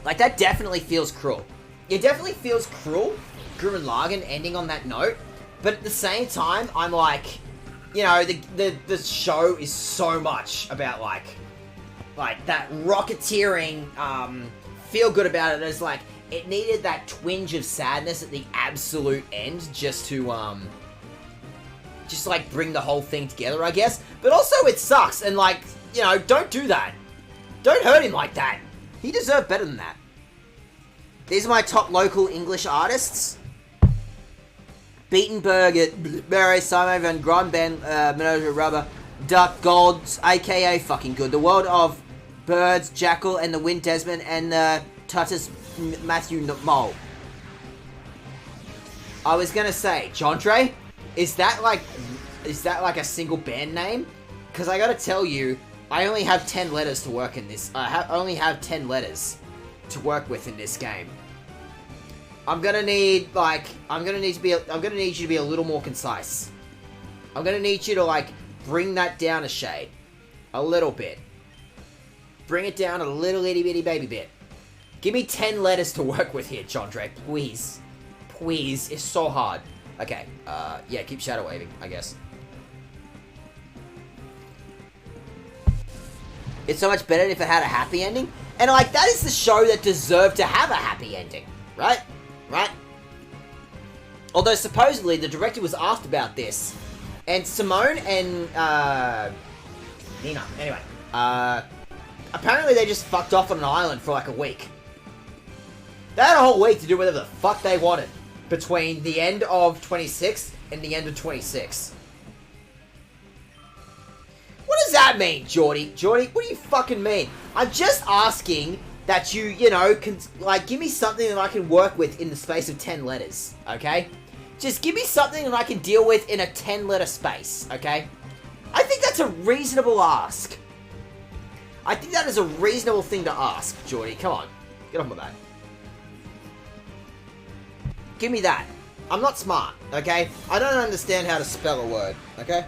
A: Like, that definitely feels cruel. It definitely feels cruel, Gurren Lagann ending on that note. But at the same time, I'm like, you know, the show is so much about, like that rocketeering, feel good about it. It's like, it needed that twinge of sadness at the absolute end just to, just like bring the whole thing together, I guess. But also it sucks, and like, you know, don't do that. Don't hurt him like that. He deserved better than that. These are my top local English artists. Beatenberg at Barry, Simon Van Gron, Ben, Minotaur Rubber, Duck Golds, aka fucking good. The World of Birds, Jackal, and the Wind Desmond, and Tutus Matthew Mole. I was gonna say, Jondre, is that like a single band name? Because I gotta tell you, I only have 10 letters to work in this. I only have 10 letters to work with in this game. I'm gonna need you to be a little more concise. I'm gonna need you to like bring that down a shade, a little bit. Bring it down a little itty bitty baby bit. Give me 10 letters to work with here, Jondre, please. Please, it's so hard. Okay, yeah, keep shadow waving, I guess. It's so much better if it had a happy ending. And like, that is the show that deserved to have a happy ending, right? Right? Although supposedly the director was asked about this, and Simone and Nina, anyway, apparently they just fucked off on an island for like a week. They had a whole week to do whatever the fuck they wanted between the end of 26 and the end of 26. What does that mean, Geordie? Geordie, what do you fucking mean? I'm just asking that you know, can, like, give me something that I can work with in the space of 10 letters, okay? Just give me something that I can deal with in a 10-letter space, okay? I think that's a reasonable ask. I think that is a reasonable thing to ask, Geordie. Come on. Get off my back. Give me that. I'm not smart, okay? I don't understand how to spell a word, okay?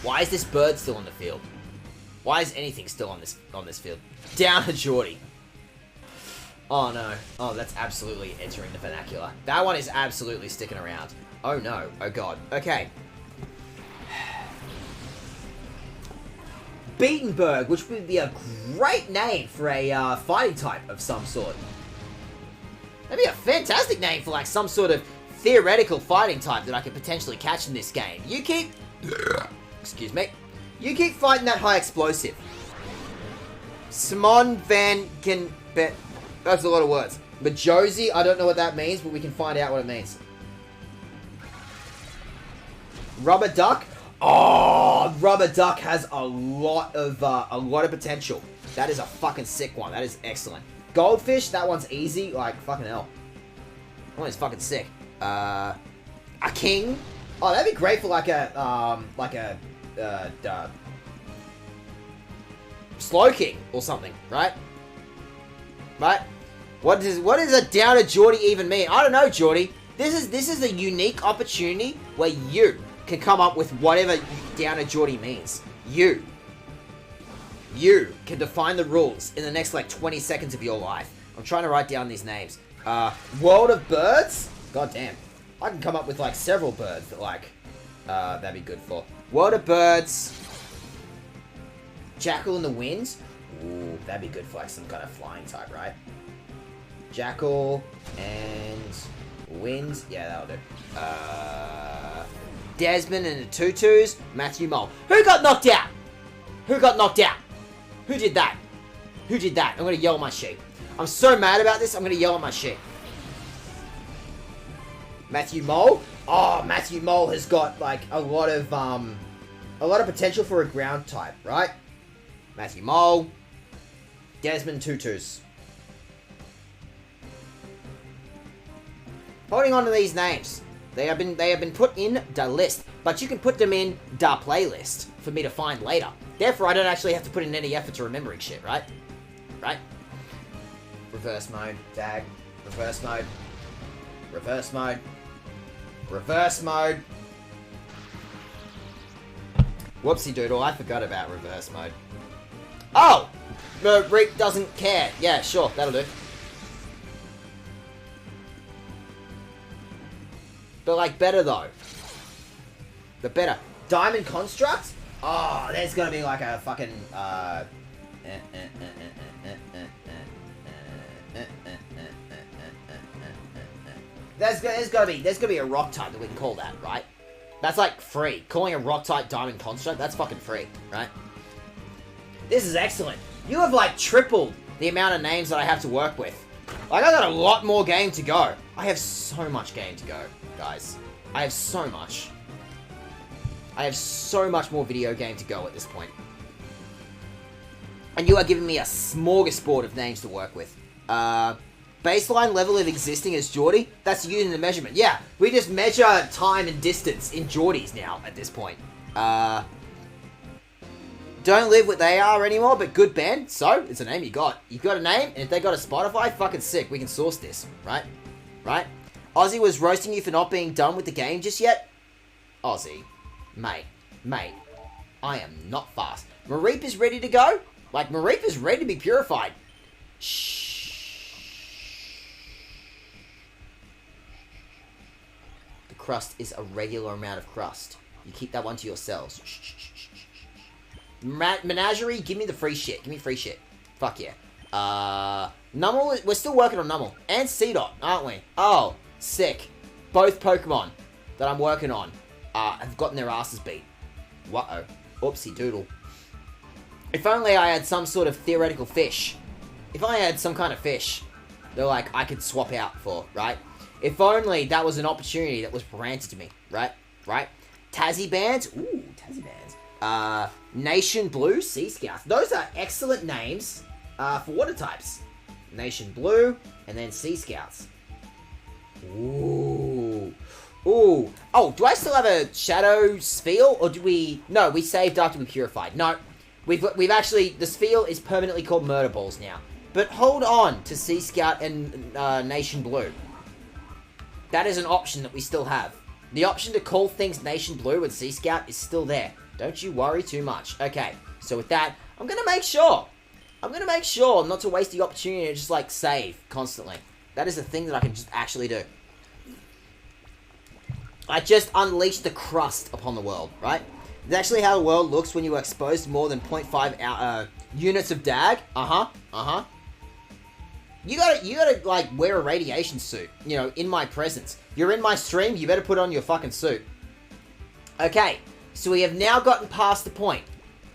A: Why is this bird still on the field? Why is anything still on this field? Down to Geordie. Oh no. Oh, that's absolutely entering the vernacular. That one is absolutely sticking around. Oh no. Oh god. Okay. Beatenberg, which would be a great name for a fighting type of some sort. That'd be a fantastic name for like some sort of theoretical fighting type that I could potentially catch in this game. You keep... Excuse me. You keep fighting that high explosive. Simon Van Can... That's a lot of words. But Josie, I don't know what that means, but we can find out what it means. Rubber Duck? Oh, Rubber Duck has a lot of potential. That is a fucking sick one. That is excellent. Goldfish, that one's easy. Like, fucking hell. That one is fucking sick. A king. Oh, that'd be great for like a slow king or something, right? Right? What does a Downer Geordie even mean? I don't know, Geordie. This is a unique opportunity where you can come up with whatever Downer Geordie means. You can define the rules in the next like 20 seconds of your life. I'm trying to write down these names. World of Birds? God damn. I can come up with like several birds that like that'd be good for. World of Birds. Jackal in the Wind. Ooh, that'd be good for like some kind of flying type, right? Jackal and Wind. Yeah, that'll do. Desmond and the Tutus. Matthew Mole. Who got knocked out? Who got knocked out? Who did that? Who did that? I'm gonna yell at my sheep. I'm so mad about this, I'm gonna yell at my sheep. Matthew Mole? Oh, Matthew Mole has got like a lot of potential for a ground type, right? Matthew Mole. Desmond Tutus. Holding on to these names. They have been put in the list, but you can put them in the playlist for me to find later. Therefore, I don't actually have to put in any effort to remembering shit, right? Right? Reverse mode, tag, reverse mode, reverse mode, reverse mode. Whoopsie doodle, I forgot about reverse mode. Oh! Reap doesn't care. Yeah, sure, that'll do. But like better though. The better. Diamond Construct? Oh, there's gonna be like a fucking there's gotta be a rock type that we can call that, right? That's like free. Calling a rock type Diamond Construct, that's fucking free, right? This is excellent. You have like tripled the amount of names that I have to work with. Like I got a lot more game to go. I have so much game to go, guys. I have so much. I have so much more video game to go at this point. And you are giving me a smorgasbord of names to work with. Baseline level of existing as Geordie? That's using the measurement. Yeah, we just measure time and distance in Geordies now at this point. Don't live what they are anymore, but good band. So, it's a name you got. You got a name, and if they got a Spotify, fucking sick. We can source this, right? Right? Ozzy was roasting you for not being done with the game just yet? Ozzy. Mate, I am not fast. Mareep is ready to go? Like, Mareep is ready to be purified. Shh. The crust is a regular amount of crust. You keep that one to yourselves. Shh. Menagerie, give me the free shit. Give me free shit. Fuck yeah. Numel, we're still working on Numel. And Seedot, aren't we? Oh, sick. Both Pokemon that I'm working on have gotten their asses beat. Whoa. Oopsie doodle. If only I had some sort of theoretical fish. If I had some kind of fish that like I could swap out for, right? If only that was an opportunity that was granted to me, right? Right? Tassie Bands. Ooh, Tassie Bands. Nation Blue, Sea Scouts. Those are excellent names for water types. Nation Blue, and then Sea Scouts. Ooh. Ooh. Oh, do I still have a Shadow Spheal, or do we... No, we saved after we purified. No, we've actually... The Spheal is permanently called Murder Balls now. But hold on to Sea Scout and Nation Blue. That is an option that we still have. The option to call things Nation Blue and Sea Scout is still there. Don't you worry too much. Okay, so with that, I'm gonna make sure not to waste the opportunity to just, like, save constantly. That is a thing that I can just actually do. I just unleashed the crust upon the world, right? It's actually how the world looks when you are exposed to more than 0.5 units of dag. You gotta, like, wear a radiation suit, you know, in my presence. You're in my stream, you better put on your fucking suit. Okay, so we have now gotten past the point.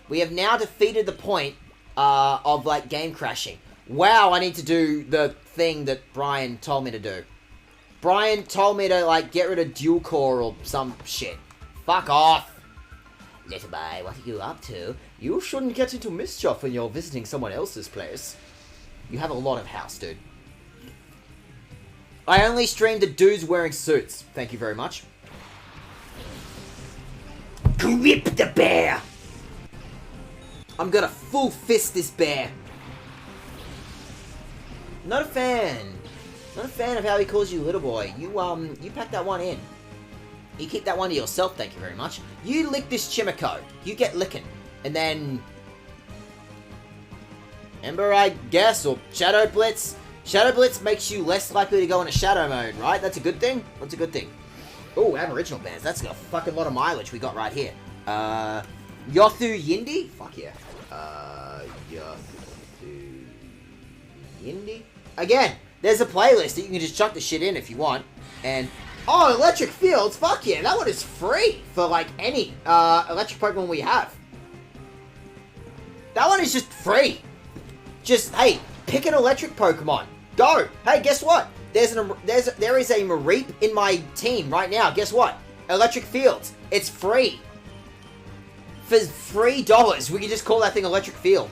A: We have now defeated the point of, like, game crashing. Wow, I need to do the thing that Brian told me to do. Brian told me to, like, get rid of dual core or some shit. Fuck off.
C: Little boy, what are you up to?
A: You shouldn't get into mischief when you're visiting someone else's place. You have a lot of house, dude. I only streamed the dudes wearing suits. Thank you very much.
C: Grip the bear!
A: I'm gonna full fist this bear. Not a fan. Not a fan of how he calls you little boy. You pack that one in. You keep that one to yourself, thank you very much. You lick this Chimico. You get licking. And then... Ember, I guess, or Shadow Blitz. Shadow Blitz makes you less likely to go into Shadow mode, right? That's a good thing? That's a good thing. Oh, Aboriginal bands. That's a fucking lot of mileage we got right here. Yothu Yindi? Fuck yeah. Yothu Yindi? Again, there's a playlist that you can just chuck the shit in if you want. And, oh, Electric Fields? Fuck yeah, that one is free for, like, any electric Pokemon we have. That one is just free. Just, hey, pick an electric Pokemon. Go. Hey, guess what? There is a Mareep in my team right now. Guess what? Electric Fields. It's free. For $3, we can just call that thing Electric Field.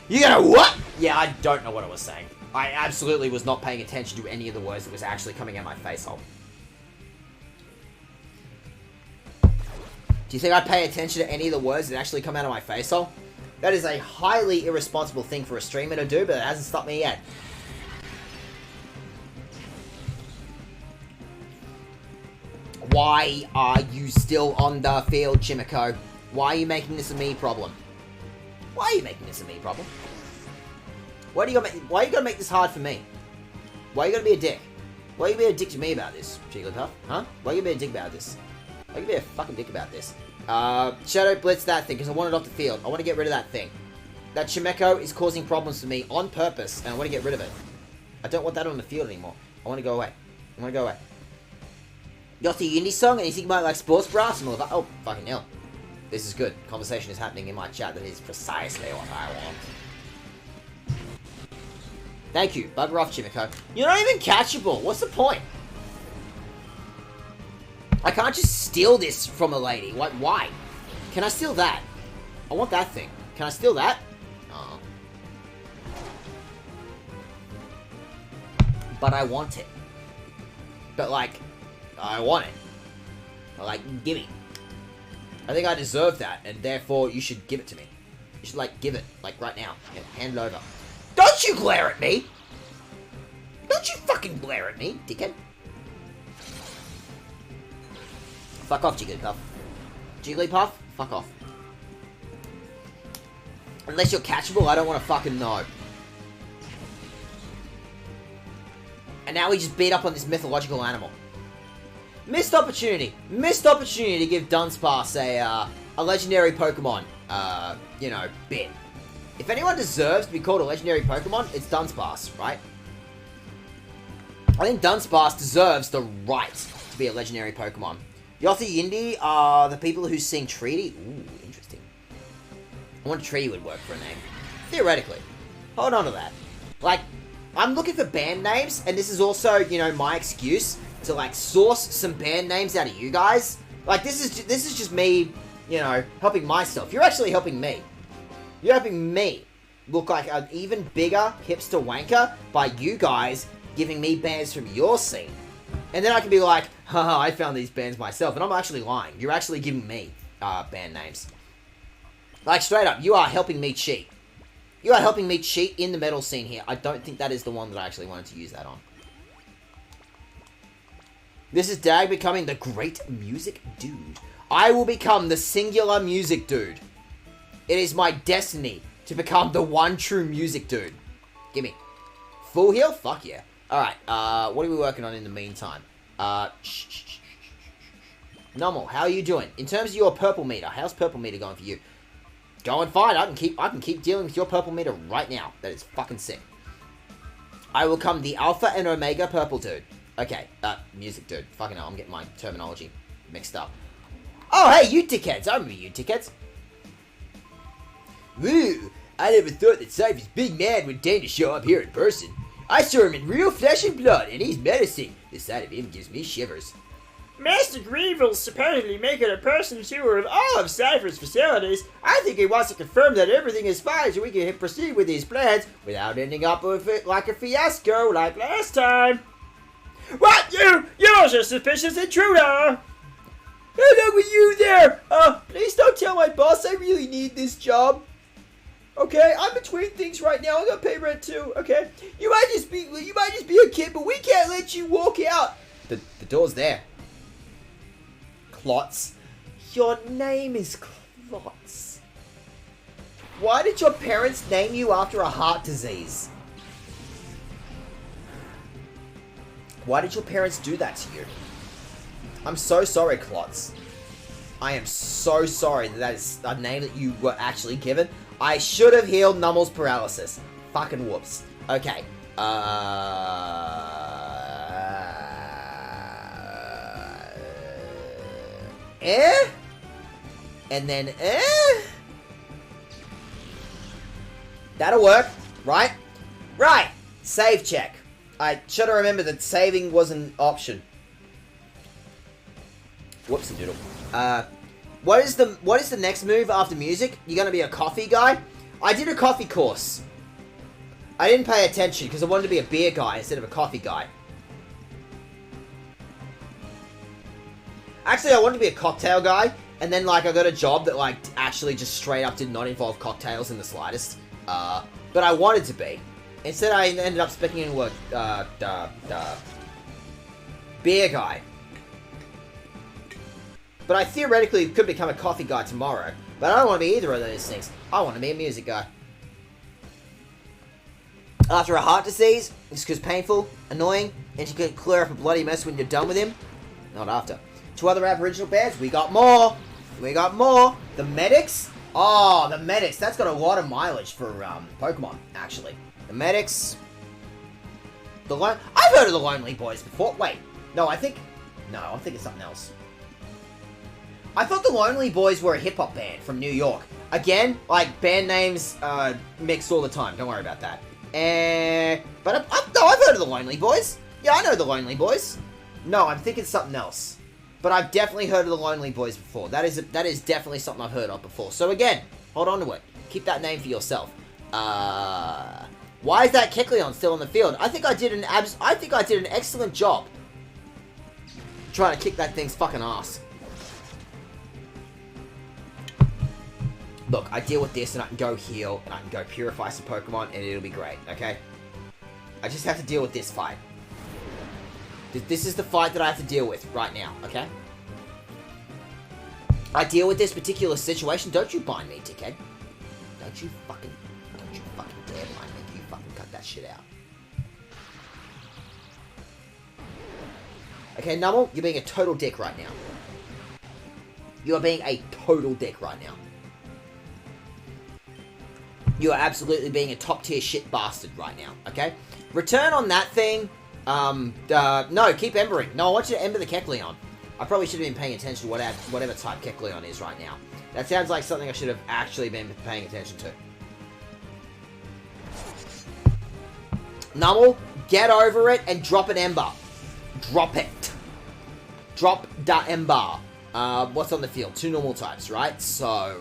A: You gonna what? Yeah, I don't know what I was saying. I absolutely was not paying attention to any of the words that was actually coming out my face hole. Do you think I'd pay attention to any of the words that actually come out of my face hole? That is a highly irresponsible thing for a streamer to do, but it hasn't stopped me yet. Why are you still on the field, Chimico? Why are you making this a me problem? Why are you making this a me problem? Why you gotta make this hard for me? Why you gotta be a dick? Why you be a dick to me about this, Jigglypuff? Huh? Why you be a dick about this? Why you be a fucking dick about this? Shadow Blitz that thing, because I want it off the field. I want to get rid of that thing. That Chimeco is causing problems for me on purpose, and I want to get rid of it. I don't want that on the field anymore. I want to go away. I want to go away. Yossi Indie song, and you think about, like, sports brass and all that? Oh, fucking hell. This is good. Conversation is happening in my chat. That is precisely what I want. Thank you. Bugger off, Chimico. You're not even catchable. What's the point? I can't just steal this from a lady. What? Why? Can I steal that? I want that thing. Can I steal that? Oh. But I want it. But, like, I want it. Like, gimme. I think I deserve that, and therefore you should give it to me. You should, like, give it, like, right now. Yeah, hand it over. Don't you glare at me! Don't you fucking glare at me, dickhead. Fuck off, Jigglypuff. Jigglypuff, fuck off. Unless you're catchable, I don't want to fucking know. And now we just beat up on this mythological animal. Missed opportunity. Missed opportunity to give Dunsparce a legendary Pokemon, you know, bit. If anyone deserves to be called a legendary Pokemon, it's Dunsparce, right? I think Dunsparce deserves the right to be a legendary Pokemon. Yothi Yindi are the people who sing Treaty. Ooh, interesting. I wonder if Treaty would work for a name. Theoretically. Hold on to that. Like, I'm looking for band names, and this is also, you know, my excuse to, like, source some band names out of you guys. Like, this is just me, you know, helping myself. You're actually helping me. You're helping me look like an even bigger hipster wanker by you guys giving me bands from your scene. And then I can be like, haha, I found these bands myself. And I'm actually lying. You're actually giving me band names. Like, straight up, you are helping me cheat. You are helping me cheat in the metal scene here. I don't think that is the one that I actually wanted to use that on. This is Dag becoming the great music dude.
B: I will become the singular music dude. It is my destiny to become the one true music dude. Gimme. Full heal? Fuck yeah. Alright, what are we working on in the meantime? Normal, how are you doing? In terms of your purple meter, how's purple meter going for you? Going fine. I can keep dealing with your purple meter right now. That is fucking sick. I will come the alpha and omega purple dude. Okay, music dude. Fucking hell, I'm getting my terminology mixed up. Oh, hey, you dickheads. I remember you dickheads. Woo, I never thought that Cypher's big man would deign to show up here in person. I saw him in real flesh and blood, and he's menacing. The sight of him gives me shivers.
D: Master Grievel's supposedly making a person tour of all of Cypher's facilities. I think he wants to confirm that everything is fine so we can proceed with these plans without ending up with it like a fiasco like last time. What? You're just a suspicious intruder! Hello with you there! Please don't tell my boss I really need this job. Okay, I'm between things right now. I gotta pay rent too. Okay, you might just be a kid, but we can't let you walk out.
B: The door's there. Klotz. Your name is Klotz. Why did your parents name you after a heart disease? Why did your parents do that to you? I'm so sorry, Klotz. I am so sorry that is a name that you were actually given. I should have healed Nummel's paralysis. Fucking whoops. Okay. And then That'll work, right? Right! Save check. I should have remembered that saving was an option. Whoopsie doodle. What is the next move after music? You're gonna be a coffee guy? I did a coffee course. I didn't pay attention because I wanted to be a beer guy instead of a coffee guy. Actually, I wanted to be a cocktail guy, and then like I got a job that like actually just straight up did not involve cocktails in the slightest. But I wanted to be. Instead, I ended up speaking in what beer guy. But I theoretically could become a coffee guy tomorrow. But I don't want to be either of those things. I want to be a music guy. After a heart disease, it's because painful, annoying, and you can clear up a bloody mess when you're done with him. Not after. 2 other Aboriginal bands. We got more. We got more. The Medics. Oh, the Medics. That's got a lot of mileage for Pokemon, actually. The Medics. I've heard of the Lonely Boys before. Wait. No, I'm thinking something else. I thought the Lonely Boys were a hip-hop band from New York. Again, like, band names mix all the time. Don't worry about that. But no, I've heard of the Lonely Boys. Yeah, I know the Lonely Boys. No, I'm thinking something else. But I've definitely heard of the Lonely Boys before. That is definitely something I've heard of before. So again, hold on to it. Keep that name for yourself. Why is that Kecleon still on the field? I think I did an excellent job trying to kick that thing's fucking ass. Look, I deal with this and I can go heal and I can go purify some Pokemon and it'll be great, okay? I just have to deal with this fight. This is the fight that I have to deal with right now, okay? I deal with this particular situation. Don't you bind me, dickhead. Don't you fucking dare bind me. You fucking cut that shit out. Okay, Nummel, you're being a total dick right now. You are being a total dick right now. You are absolutely being a top tier shit bastard right now, okay? Return on that thing. No, keep embering. No, I want you to ember the Kecleon. I probably should have been paying attention to whatever type Kecleon is right now. That sounds like something I should have actually been paying attention to. Nummel, get over it and drop an ember. Drop it. Drop da ember. What's on the field? 2 normal types, right? So,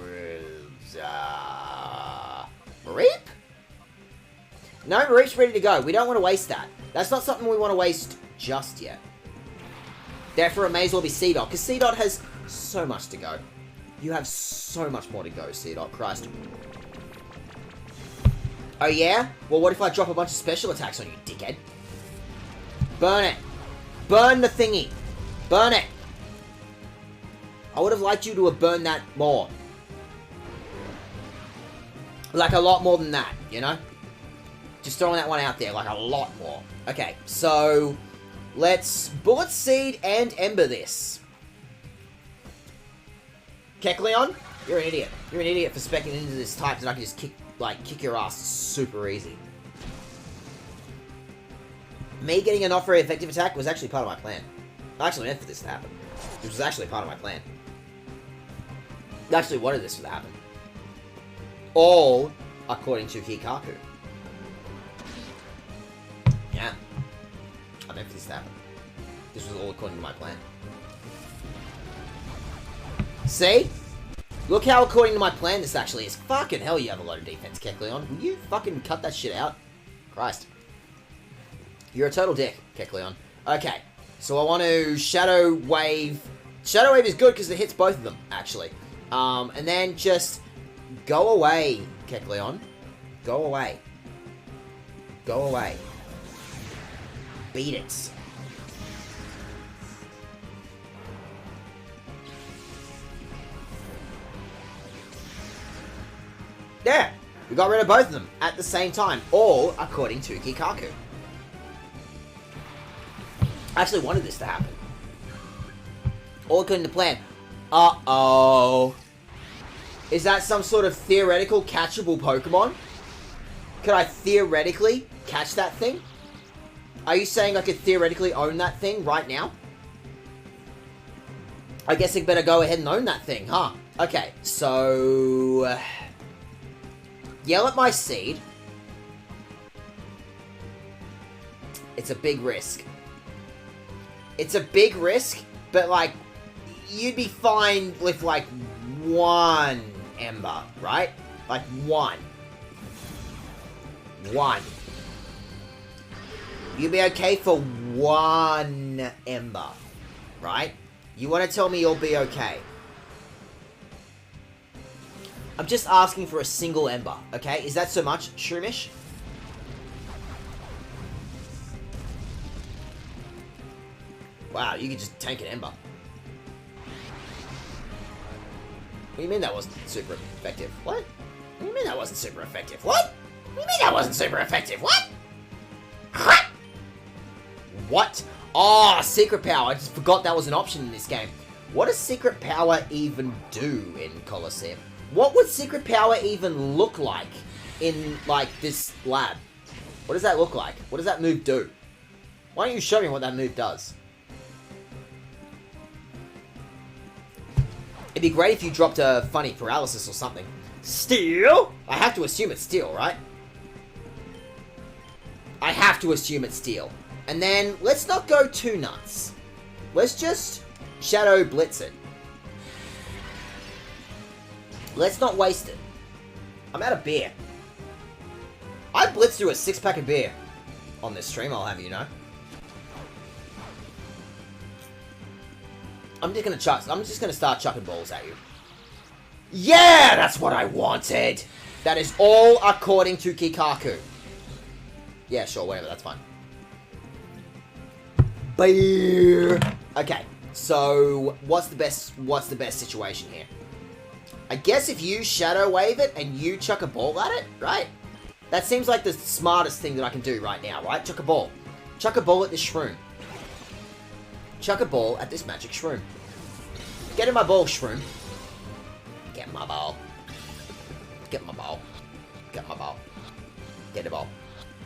B: Mareep? No, Mareep's ready to go. We don't want to waste that. That's not something we want to waste just yet. Therefore, it may as well be Seedot, because Seedot has so much to go. You have so much more to go, Seedot. Christ. Oh, yeah? Well, what if I drop a bunch of special attacks on you, dickhead? Burn it. Burn the thingy. Burn it.
A: I would have liked you to have burned that more. Like, a lot more than that, you know? Just throwing that one out there, like, a lot more. Okay, so... let's Bullet Seed and Ember this. Kecleon, you're an idiot. You're an idiot for speccing into this type that I can just kick your ass super easy. Me getting a not very effective attack was actually part of my plan. I actually meant for this to happen. This was actually part of my plan. I actually wanted this to happen. All according to Hikaku. Yeah. I meant for this to happen. This was all according to my plan. See? Look how according to my plan this actually is. Fucking hell, you have a lot of defense, Kecleon. Will you fucking cut that shit out? Christ. You're a total dick, Kecleon. Okay, so I want to Shadow Wave. Shadow Wave is good because it hits both of them, actually. And then just go away, Kecleon. Go away. Go away. Beat it. There! We got rid of both of them at the same time, all according to Hikaku. I actually wanted this to happen. All according to plan. Uh-oh. Is that some sort of theoretical catchable Pokemon? Could I theoretically catch that thing? Are you saying I could theoretically own that thing right now? I guess I better go ahead and own that thing, huh? Okay, so... yell at my seed. It's a big risk. It's a big risk, but, like, you'd be fine with, like, one Ember, right? Like, one. One. You'd be okay for one Ember, right? You want to tell me you'll be okay. I'm just asking for a single Ember, okay? Is that so much, Shroomish? Wow, you could just tank an Ember. What do you mean that wasn't super effective? What? What do you mean that wasn't super effective? What? What do you mean that wasn't super effective? What? What? Oh, Secret Power. I just forgot that was an option in this game. What does Secret Power even do in Colosseum? What would Secret Power even look like in, like, this lab? What does that look like? What does that move do? Why don't you show me what that move does? It'd be great if you dropped a funny paralysis or something. Steel? I have to assume it's steel, right? I have to assume it's steel. And then, let's not go too nuts. Let's just Shadow Blitz it. Let's not waste it. I'm out of beer. I blitzed through a 6-pack of beer on this stream, I'll have you know. I'm just gonna start chucking balls at you. Yeah, that's what I wanted. That is all according to Kikaku. Yeah, sure, whatever, that's fine. Beer. Okay, so what's the best situation here? I guess if you Shadow Wave it and you chuck a ball at it, right? That seems like the smartest thing that I can do right now, right? Chuck a ball. Chuck a ball at this shroom. Chuck a ball at this magic shroom. Get in my ball, shroom. Get my ball. Get my ball. Get my ball. Get the ball.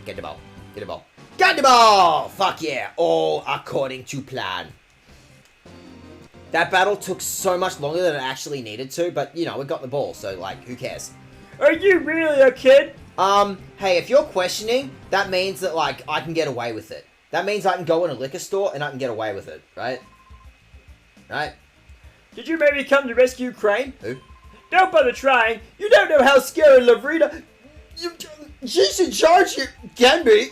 A: Get the ball. Get the ball. Get the ball! Fuck yeah. All according to plan. That battle took so much longer than it actually needed to, but, you know, we got the ball, so, like, who cares?
D: Are you really a kid?
A: Hey, if you're questioning, that means that, like, I can get away with it. That means I can go in a liquor store and I can get away with it, right? Right?
D: Did you maybe come to rescue Crane?
A: Who?
D: Don't bother trying. You don't know how scary Lavrita...
A: She's in charge here, can be.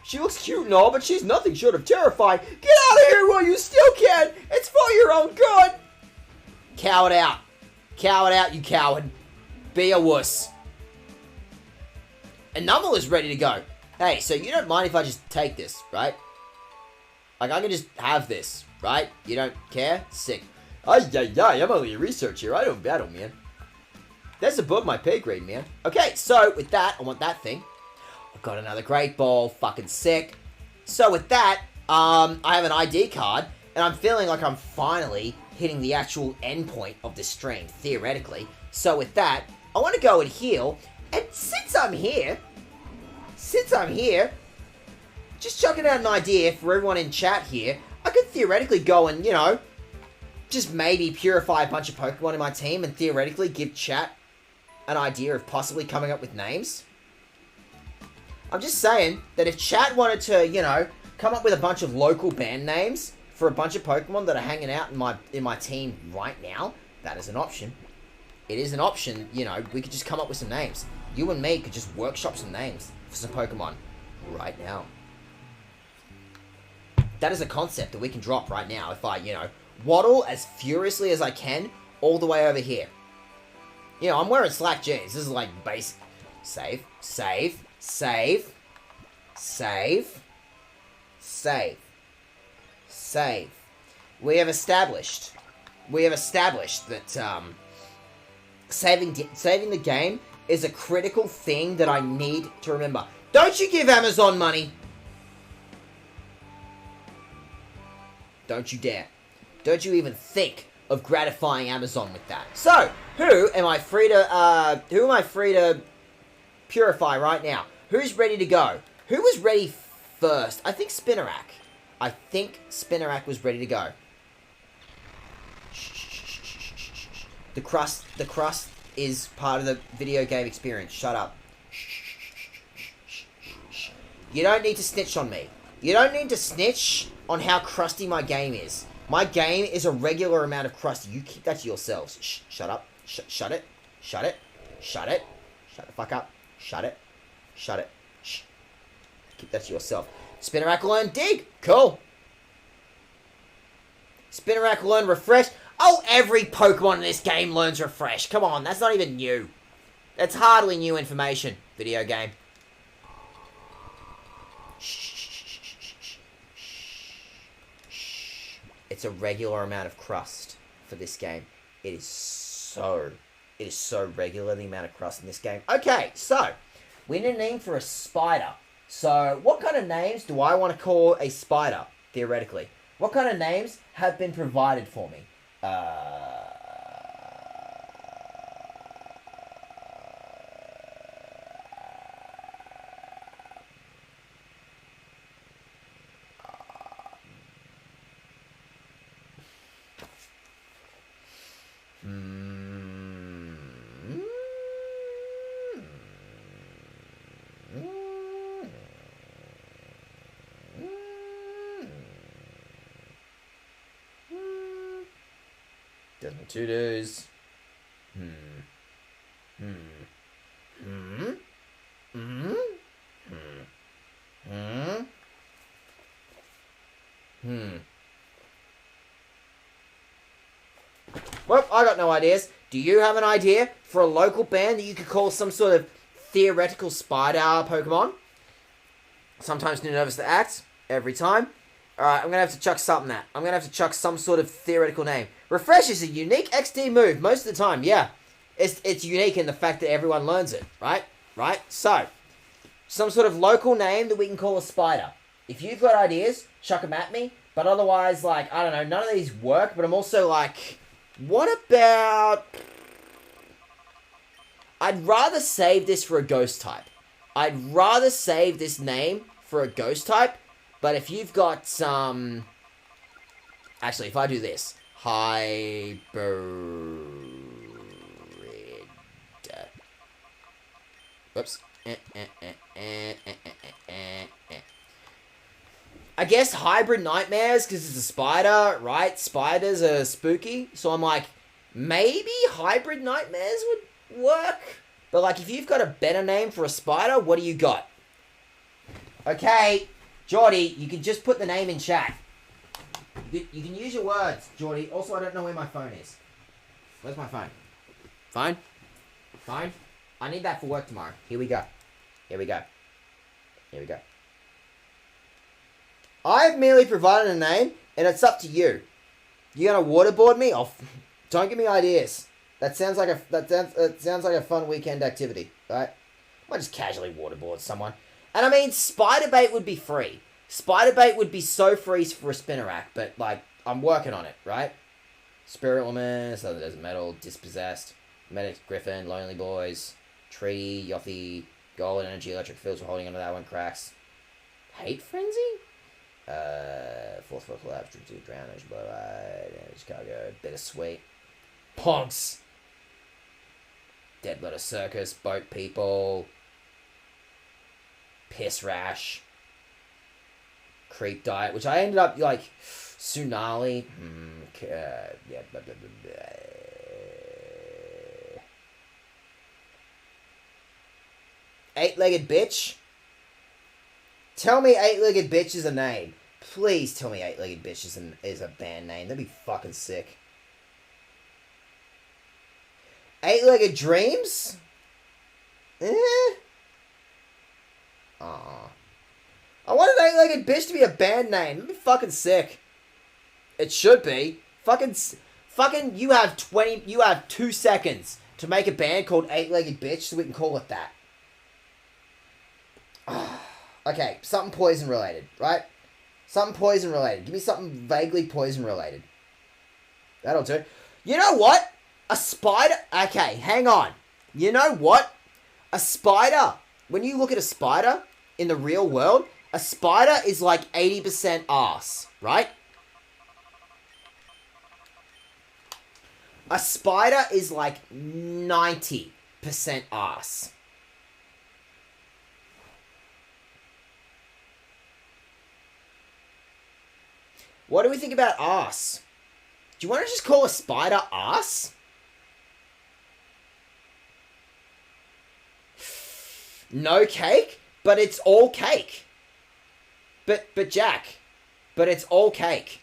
A: She looks cute and all, but she's nothing short of terrifying. Get out of here while you still can. It's for your own good. Coward out. Coward out, you coward. Be a wuss. And Numble is ready to go. Hey, so you don't mind if I just take this, right? Like, I can just have this, right? You don't care? Sick.
B: I'm only a researcher. I don't battle, man. That's above my pay grade, man. Okay, so with that, I want that thing. I've got another great ball. Fucking sick. So with that, I have an ID card, and I'm feeling like I'm finally hitting the actual endpoint of this stream, theoretically. So with that, I want to go and heal, and since I'm here, just chucking out an idea for everyone in chat here, I could theoretically go and, you know, just maybe purify a bunch of Pokemon in my team and theoretically give chat an idea of possibly coming up with names. I'm just saying that if chat wanted to, you know, come up with a bunch of local band names for a bunch of Pokemon that are hanging out in my team right now, that is an option. It is an option, you know, we could just come up with some names. You and me could just workshop some names for some Pokemon right now. That is a concept that we can drop right now if I, you know, waddle as furiously as I can all the way over here. You know, I'm wearing slack jeans. This is like basic. Save, save, save, save, save, save. We have established that saving the game is a critical thing that I need to remember. Don't you give Amazon money. Don't you dare. Don't you even think of gratifying Amazon with that. So, who am I free to purify right now? Who's ready to go? Who was ready first? I think Spinarak. Was ready to go. The crust is part of the video game experience. Shut up. You don't need to snitch on me. You don't need to snitch on how crusty my game is. My game is a regular amount of crust. You keep that to yourselves. Shut up. Shut it. Shut it. Shut it. Shut the fuck up. Shut it. Shut it. Shh. Keep that to yourself. Spinarak learn dig. Cool. Spinarak learn refresh. Oh, every Pokemon in this game learns refresh. Come on, that's not even new. That's hardly new information. Video game. It's a regular amount of crust for this game. It is so regular, the amount of crust in this game. Okay, so we need a name for a spider. So what kind of names do I want to call a spider, theoretically? What kind of names have been provided for me? Desmond Tutors. Well, I got no ideas. Do you have an idea for a local band that you could call some sort of theoretical spider Pokemon? Sometimes too nervous to act. Every time. Alright, I'm going to have to chuck something at. I'm going to have to chuck some sort of theoretical name. Refresh is a unique XD move most of the time, yeah. It's unique in the fact that everyone learns it, right? Right? So, some sort of local name that we can call a spider. If you've got ideas, chuck them at me. But otherwise, like, I don't know, none of these work. But I'm also like, what about... I'd rather save this for a ghost type. I'd rather save this name for a ghost type. But if you've got some... Actually, if I do this. Hybrid. Whoops. I guess hybrid nightmares, because it's a spider, right? Spiders are spooky. So I'm like, maybe hybrid nightmares would work? But like, if you've got a better name for a spider, what do you got? Okay, Geordie, you can just put the name in chat. You can use your words, Geordie. Also, I don't know where my phone is. Where's my phone? Phone? Phone? I need that for work tomorrow. Here we go. Here we go. Here we go. I've merely provided a name, and it's up to you. You gonna waterboard me? Oh, don't give me ideas. That sounds like a fun weekend activity, right? I might just casually waterboard someone. And I mean, spider bait would be free. Spider bait would be so free for a Spinnerack, but like, I'm working on it, right? Spirit Woman, Southern Desert Metal, Dispossessed, Medic Griffin, Lonely Boys, Tree, Yothi, Golden Energy, Electric Fields, we're holding onto that one, cracks. Hate Frenzy? Fourth Foot Collapse, Dream 2, Drown, Ocean Bloodride, Damage Cargo, Bittersweet. Ponks! Dead Letter Circus, Boat People, Piss Rash, Creep Diet, which I ended up, like, Tsunali, yeah, blah, blah, blah, blah. Eight-legged bitch? Tell me eight-legged bitch is a name. Please tell me eight-legged bitch is a band name. That'd be fucking sick. Eight-legged dreams? I want an eight-legged bitch to be a band name. That'd be fucking sick. It should be. Fucking, you have 2 seconds to make a band called Eight-Legged Bitch so we can call it that. Okay, something poison related, right? Something poison related. Give me something vaguely poison related. That'll do. You know what? A spider... Okay, hang on. You know what? A spider... When you look at a spider in the real world, a spider is like 80% ass, right? A spider is like 90% ass. What do we think about ass? Do you want to just call a spider ass? No cake, but it's all cake. But Jack, but it's all cake.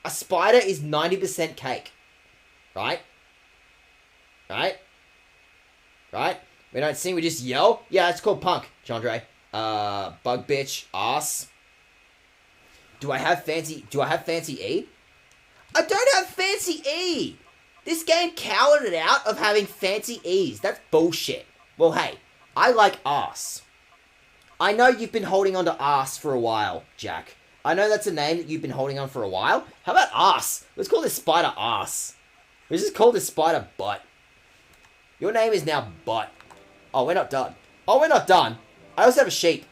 B: A spider is 90% cake. Right? Right? Right? We don't sing, we just yell? Yeah, it's called punk, Chandre. Bug bitch, ass. Do I have fancy E? I don't have fancy E! This game cowered it out of having fancy E's. That's bullshit. Well, hey, I like ass. I know you've been holding on to ass for a while, Jack. I know that's a name that you've been holding on for a while. How about ass? Let's call this spider ass. Let's just call this spider butt. Your name is now Butt. Oh, we're not done. Oh, we're not done. I also have a sheep.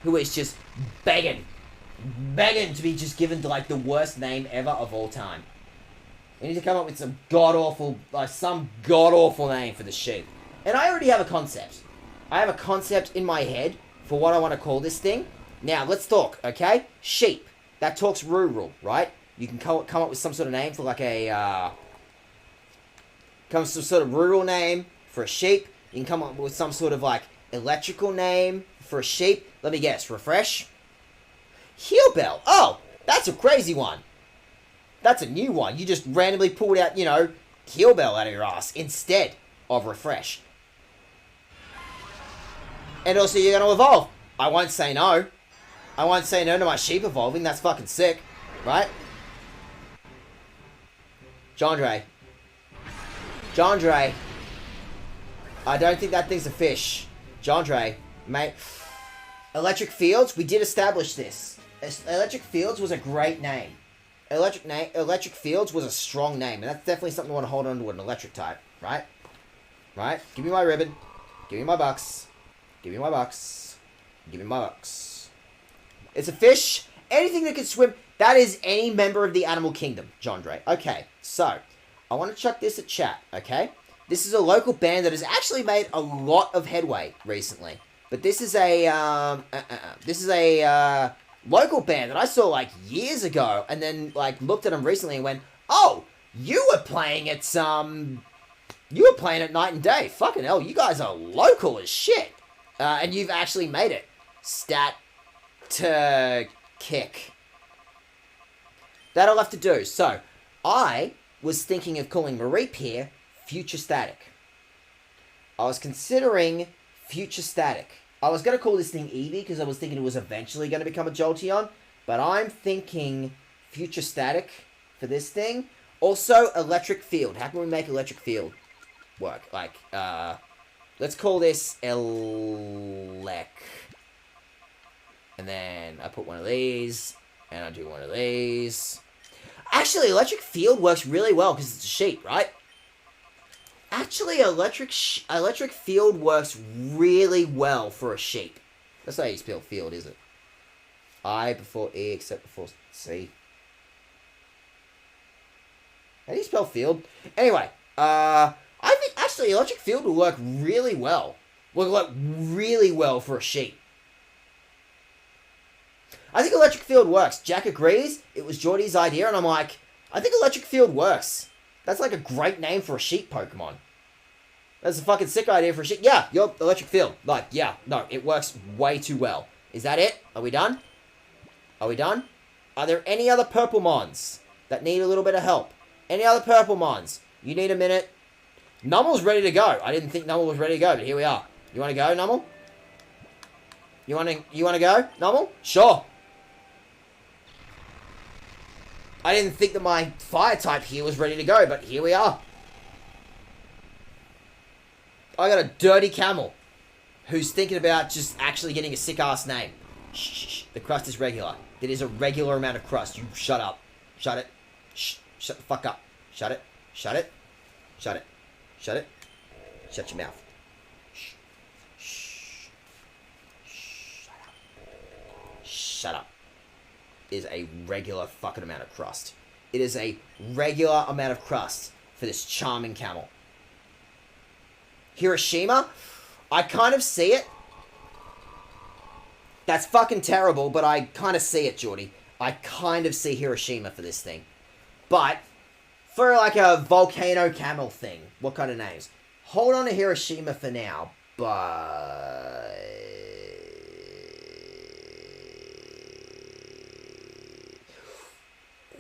B: Who is just begging to be just given to, like, the worst name ever of all time. You need to come up with some god-awful name for the sheep. And I already have a concept. I have a concept in my head for what I want to call this thing. Now, let's talk, okay? Sheep. That talks rural, right? You can come up with some sort of name for, like, some sort of rural name for a sheep. You can come up with some sort of, like, electrical name for a sheep. Let me guess. Refresh? Heel Bell. Oh, that's a crazy one. That's a new one. You just randomly pulled out, Heel Bell out of your ass instead of Refresh. And also, you're going to evolve. I won't say no. I won't say no to my sheep evolving. That's fucking sick. Right? Jandre. I don't think that thing's a fish. Jandre, mate. Electric Fields, we did establish this. Electric Fields was a great name. Electric Fields was a strong name, and that's definitely something I want to hold on to an electric type, right? Right? Give me my ribbon. Give me my bucks. Give me my bucks. Give me my bucks. It's a fish. Anything that can swim. That is any member of the animal kingdom, Jandre. Okay, so I want to chuck this at chat, okay? This is a local band that has actually made a lot of headway recently. But this is a local band that I saw like years ago, and then like looked at them recently and went, "Oh, you were playing at Night and Day. Fucking hell, you guys are local as shit, and you've actually made it." Stat to kick. That I'll have to do. So I was thinking of calling Mareep here Future Static. I was considering Future Static. I was going to call this thing Eevee because I was thinking it was eventually going to become a Jolteon.
A: But I'm thinking future static for this thing. Also, electric field. How can we make electric field work? Like, let's call this elec. And then I put one of these, and I do one of these. Actually, electric field works really well because it's a sheep, right? Actually, electric field works really well for a sheep. That's not how you spell field, is it? I before E except before C. How do you spell field? Anyway, I think actually electric field will work really well. Will work really well for a sheep. I think electric field works. Jack agrees. It was Geordie's idea, and I'm like, I think electric field works. That's like a great name for a sheep Pokemon. That's a fucking sick idea for a sheep. Yeah, your electric field. Like, yeah, no, it works way too well. Is that it? Are we done? Are we done? Are there any other purple mons that need a little bit of help? Any other purple mons? You need a minute. Nummel's ready to go. I didn't think Nummel was ready to go, but here we are. You want to go, Nummel? You want to go, Nummel? Sure. I didn't think that my fire type here was ready to go, but here we are. I got a dirty camel who's thinking about just actually getting a sick-ass name. Shh. The crust is regular. It is a regular amount of crust. You shut up. Shut it. Shh. Shut the fuck up. Shut it. Shut it. Shut it. Shut it. Shut your mouth. Shh. Shh. Shut up. Shut up. It is a regular fucking amount of crust. It is a regular amount of crust for this charming camel. Hiroshima? I kind of see it. That's fucking terrible, but I kind of see it, Geordie. I kind of see Hiroshima for this thing. But, for like a volcano camel thing, what kind of names? Hold on to Hiroshima for now, but...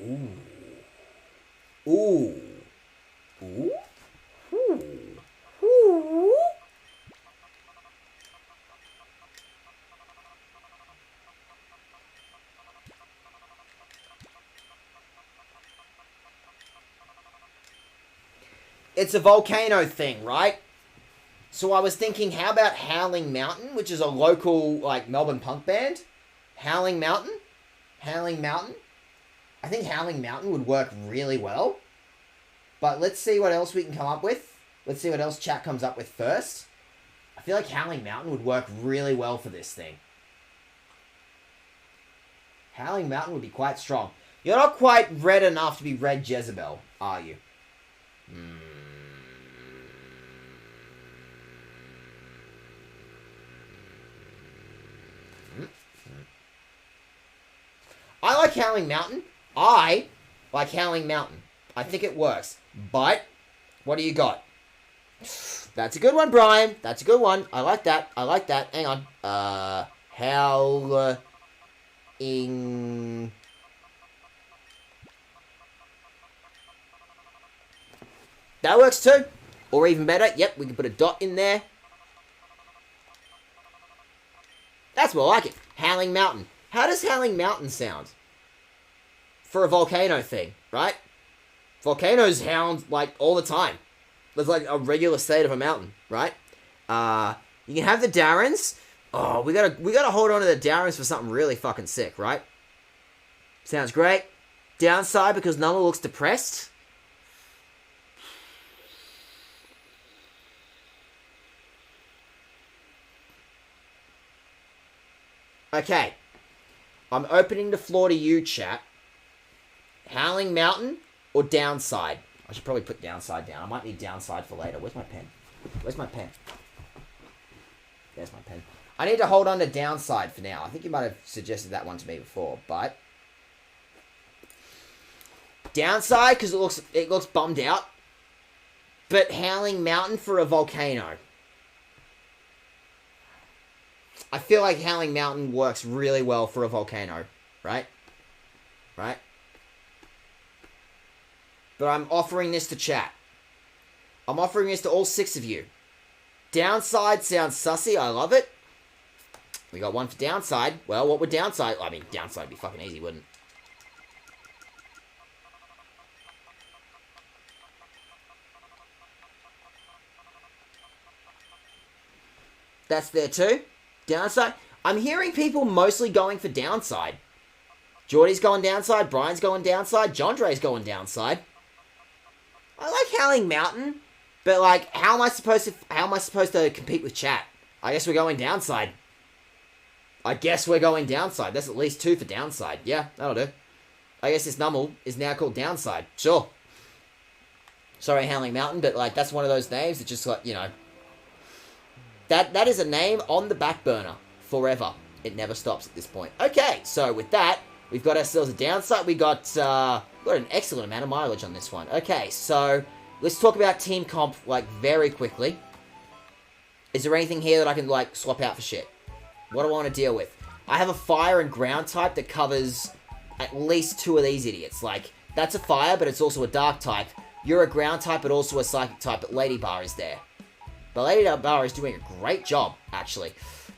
A: Ooh. Ooh. Ooh. Ooh. Ooh. It's a volcano thing, right? So I was thinking, how about Howling Mountain, which is a local, like, Melbourne punk band? Howling Mountain? Howling Mountain? I think Howling Mountain would work really well. But let's see what else we can come up with. Let's see what else chat comes up with first. I feel like Howling Mountain would work really well for this thing. Howling Mountain would be quite strong. You're not quite red enough to be Red Jezebel, are you? I like Howling Mountain. I like Howling Mountain. I think it works. But, what do you got? That's a good one, Brian. That's a good one. I like that. I like that. Hang on. Howling... That works too. Or even better, yep, we can put a dot in there. That's more like it. Howling Mountain. How does Howling Mountain sound? For a volcano thing, right? Volcanoes hound, like, all the time. There's, like, a regular state of a mountain, right? You can have the Darrens. Oh, we gotta hold on to the Darrens for something really fucking sick, right? Sounds great. Downside, because Number looks depressed. Okay. I'm opening the floor to you, chat. Howling Mountain or Downside? I should probably put Downside down. I might need Downside for later. Where's my pen? Where's my pen? There's my pen. I need to hold on to Downside for now. I think you might have suggested that one to me before, but... Downside, because it looks bummed out. But Howling Mountain for a volcano. I feel like Howling Mountain works really well for a volcano, right? Right? But I'm offering this to chat. I'm offering this to all 6 of you. Downside sounds sussy, I love it. We got one for downside. Well, what would downside... I mean, downside would be fucking easy, wouldn't it? That's there too. Downside. I'm hearing people mostly going for downside. Geordie's going downside. Brian's going downside. Jondre's going downside. I like Howling Mountain, but like, how am I supposed to compete with chat? I guess we're going downside. That's at least 2 for downside. Yeah, that'll do. I guess this number is now called downside. Sure. Sorry, Howling Mountain, but like, that's one of those names that just like, you know. That is a name on the back burner forever. It never stops at this point. Okay, so with that, we've got ourselves a downside. We got an excellent amount of mileage on this one. Okay, so let's talk about team comp like very quickly. Is there anything here that I can like swap out for shit? What do I want to deal with? I have a fire and ground type that covers at least 2 of these idiots. Like, that's a fire, but it's also a dark type. You're a ground type, but also a psychic type, but Lady Bar is there. But Lady Bar is doing a great job, actually.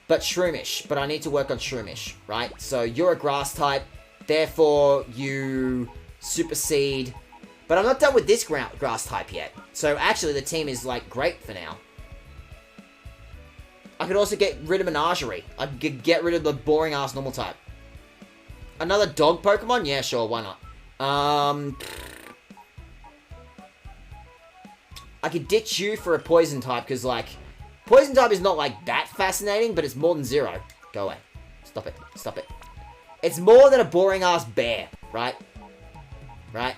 A: But Shroomish. But I need to work on Shroomish, right? So you're a grass type. Therefore, you supersede. But I'm not done with this grass type yet. So actually, the team is, like, great for now. I could also get rid of Menagerie. I could get rid of the boring-ass normal type. Another dog Pokemon? Yeah, sure, why not? I could ditch you for a poison type, because, like, poison type is not, like, that fascinating, but it's more than 0. Go away. Stop it. Stop it. It's more than a boring-ass bear, right? Right?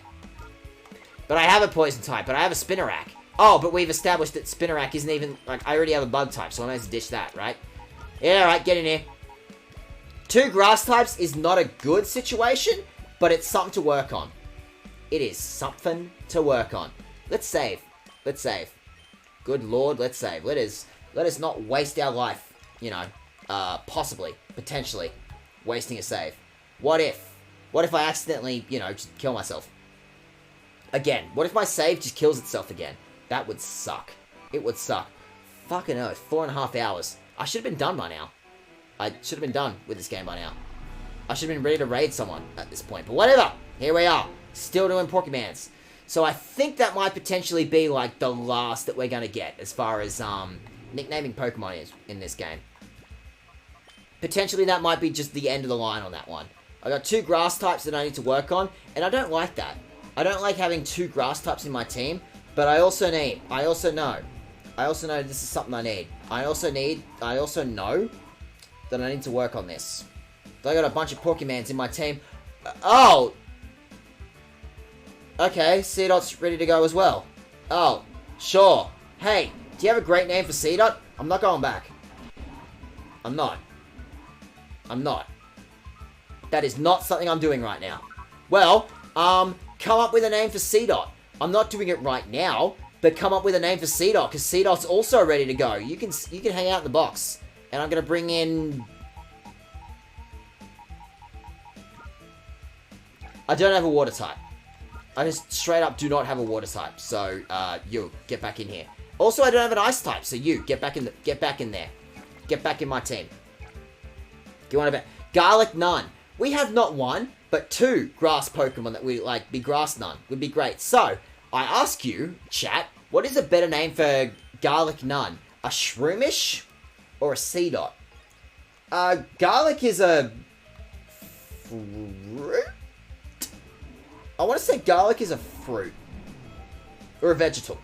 A: But I have a poison type, but I have a Spinarak. Oh, but we've established that Spinarak isn't even, like, I already have a bug type, so I might as well ditch that, right? Yeah, alright, get in here. 2 grass types is not a good situation, but it's something to work on. It is something to work on. Let's save. Let's save. Good lord, let's save. Let us not waste our life, you know, possibly, potentially, wasting a save. What if I accidentally, you know, just kill myself? Again, what if my save just kills itself again? That would suck. It would suck. Fucking earth, 4.5 hours. I should have been done by now. I should have been done with this game by now. I should have been ready to raid someone at this point. But whatever, here we are. Still doing Pokemans. So I think that might potentially be, like, the last that we're going to get as far as, nicknaming Pokemon is in this game. Potentially that might be just the end of the line on that one. I got 2 grass types that I need to work on, and I don't like that. I don't like having 2 grass types in my team, but I also know this is something I need. I also know that I need to work on this. I got a bunch of Pokemans in my team. Oh! Okay, Seedot's ready to go as well. Oh, sure. Hey, do you have a great name for Seedot? I'm not going back. I'm not. That is not something I'm doing right now. Well, come up with a name for Seedot. I'm not doing it right now, but come up with a name for Seedot, because Seedot's also ready to go. You can hang out in the box. And I'm going to bring in... I don't have a water type. I just straight up do not have a water type. So, you, get back in here. Also, I don't have an ice type, so you, get back in there. Get back in my team. Do you want to bet? Garlic Nun. We have not 1, but 2 grass Pokemon that we like be grass Nun. Would be great. So, I ask you, chat, what is a better name for Garlic Nun? A Shroomish or a Seedot? Garlic is a fruit? I want to say garlic is a fruit. Or a vegetal.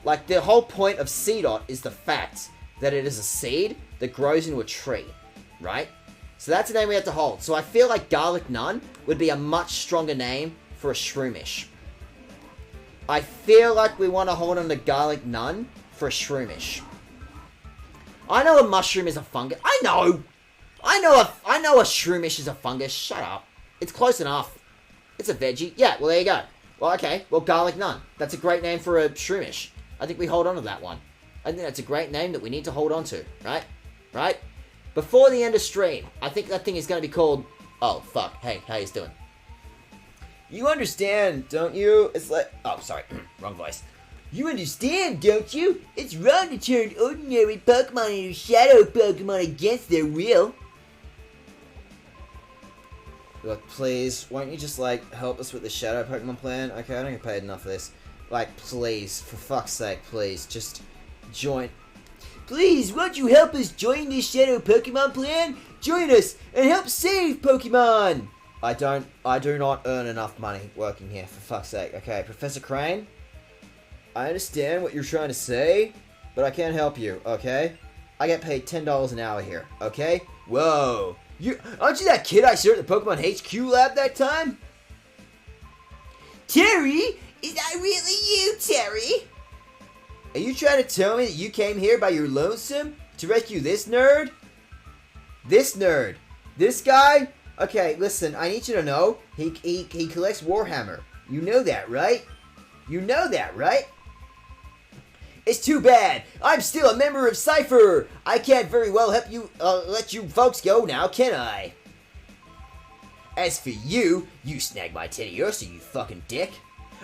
A: Like, the whole point of Seedot is the fact that it is a seed that grows into a tree. Right? So that's a name we have to hold. So I feel like Garlic Nun would be a much stronger name for a Shroomish. I feel like we want to hold on to Garlic Nun for a Shroomish. I know a mushroom is a fungus. I know a Shroomish is a fungus. Shut up. It's close enough. It's a veggie. Yeah, well, there you go. Well, okay. Well, Garlic Nun. That's a great name for a Shroomish. I think we hold on to that one. I think that's a great name that we need to hold on to. Right? Right? Before the end of stream, I think that thing is going to be called... Oh, fuck. Hey, how you doing? You understand, don't you? It's like... Oh, sorry. Wrong voice.
B: You understand, don't you? It's wrong to turn ordinary Pokemon into shadow Pokemon against their will.
A: Look, please, won't you just, like, help us with the shadow Pokemon plan? Okay, I don't get paid enough for this. Like, please, for fuck's sake, please, just join.
B: Please, won't you help us join this shadow Pokemon plan? Join us and help save Pokemon!
A: I do not earn enough money working here, for fuck's sake. Okay, Professor Crane, I understand what you're trying to say, but I can't help you, okay? I get paid $10 an hour here, okay?
B: Whoa. Aren't you that kid I saw at the Pokemon HQ lab that time? Terry? Is that really you, Terry? Are you trying to tell me that you came here by your lonesome to rescue this nerd? This nerd? This guy? Okay, listen, I need you to know, he collects Warhammer. You know that, right? You know that, right? It's too bad. I'm still a member of Cypher. I can't very well help you, let you folks go now, can I? As for you, you snagged my Teddiursa, you fucking dick.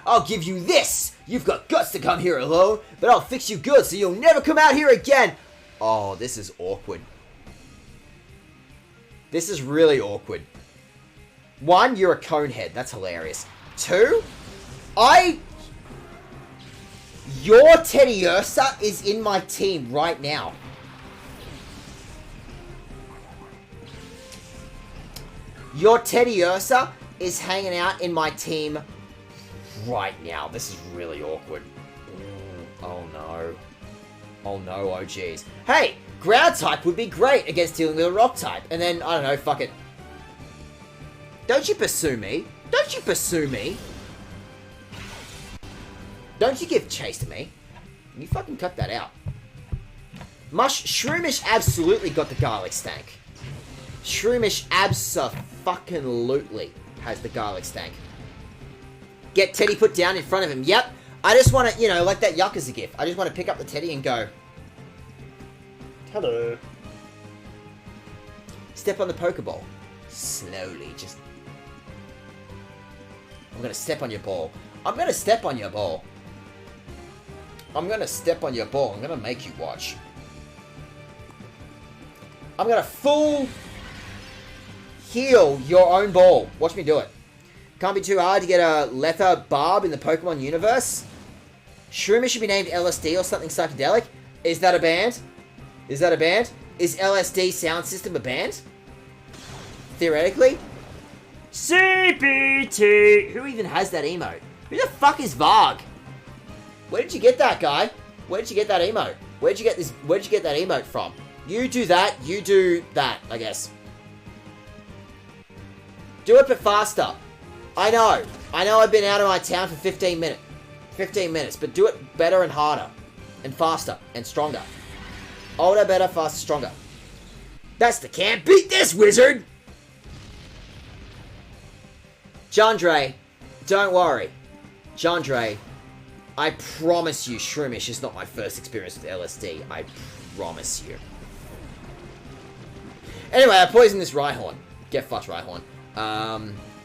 B: I'll give you this. You've got guts to come here alone, but I'll fix you good so you'll never come out here again. Oh, this is awkward.
A: This is really awkward. 1, you're a conehead. That's hilarious. 2, your Teddiursa is in my team right now. Your Teddiursa is hanging out in my team right now. This is really awkward. Oh no. Oh no, oh jeez. Hey, ground type would be great against dealing with a rock type. And then, I don't know, fuck it. Don't you pursue me. Don't you pursue me. Don't you give chase to me. You fucking cut that out. Shroomish absolutely got the garlic stank. Shroomish abso-fucking-lutely has the garlic stank. Get Teddy put down in front of him. Yep. I just want to, you know, like that Yakuza gif. I just want to pick up the Teddy and go. Hello. Step on the Pokeball. Slowly, just... I'm going to step on your ball. I'm going to step on your ball. I'm going to step on your ball. I'm going to make you watch. I'm going to full heal your own ball. Watch me do it. Can't be too hard to get a leather barb in the Pokemon universe. Shroomish should be named LSD or something psychedelic. Is that a band? Is that a band? Is LSD Sound System a band? Theoretically? CBT! Who even has that emote? Who the fuck is Varg? Where did you get that, guy? Where did you get that emote? Where'd you get that emote from? You do that, you do that, I guess. Do it but faster. I know I've been out of my town for 15 minutes, but do it better and harder. And faster and stronger. Older, better, faster, stronger. That's the can't beat this, wizard! Jandre, don't worry. Jandre, I promise you Shroomish is not my first experience with LSD. I promise you. Anyway, I poisoned this Rhyhorn. Get fucked, Rhyhorn.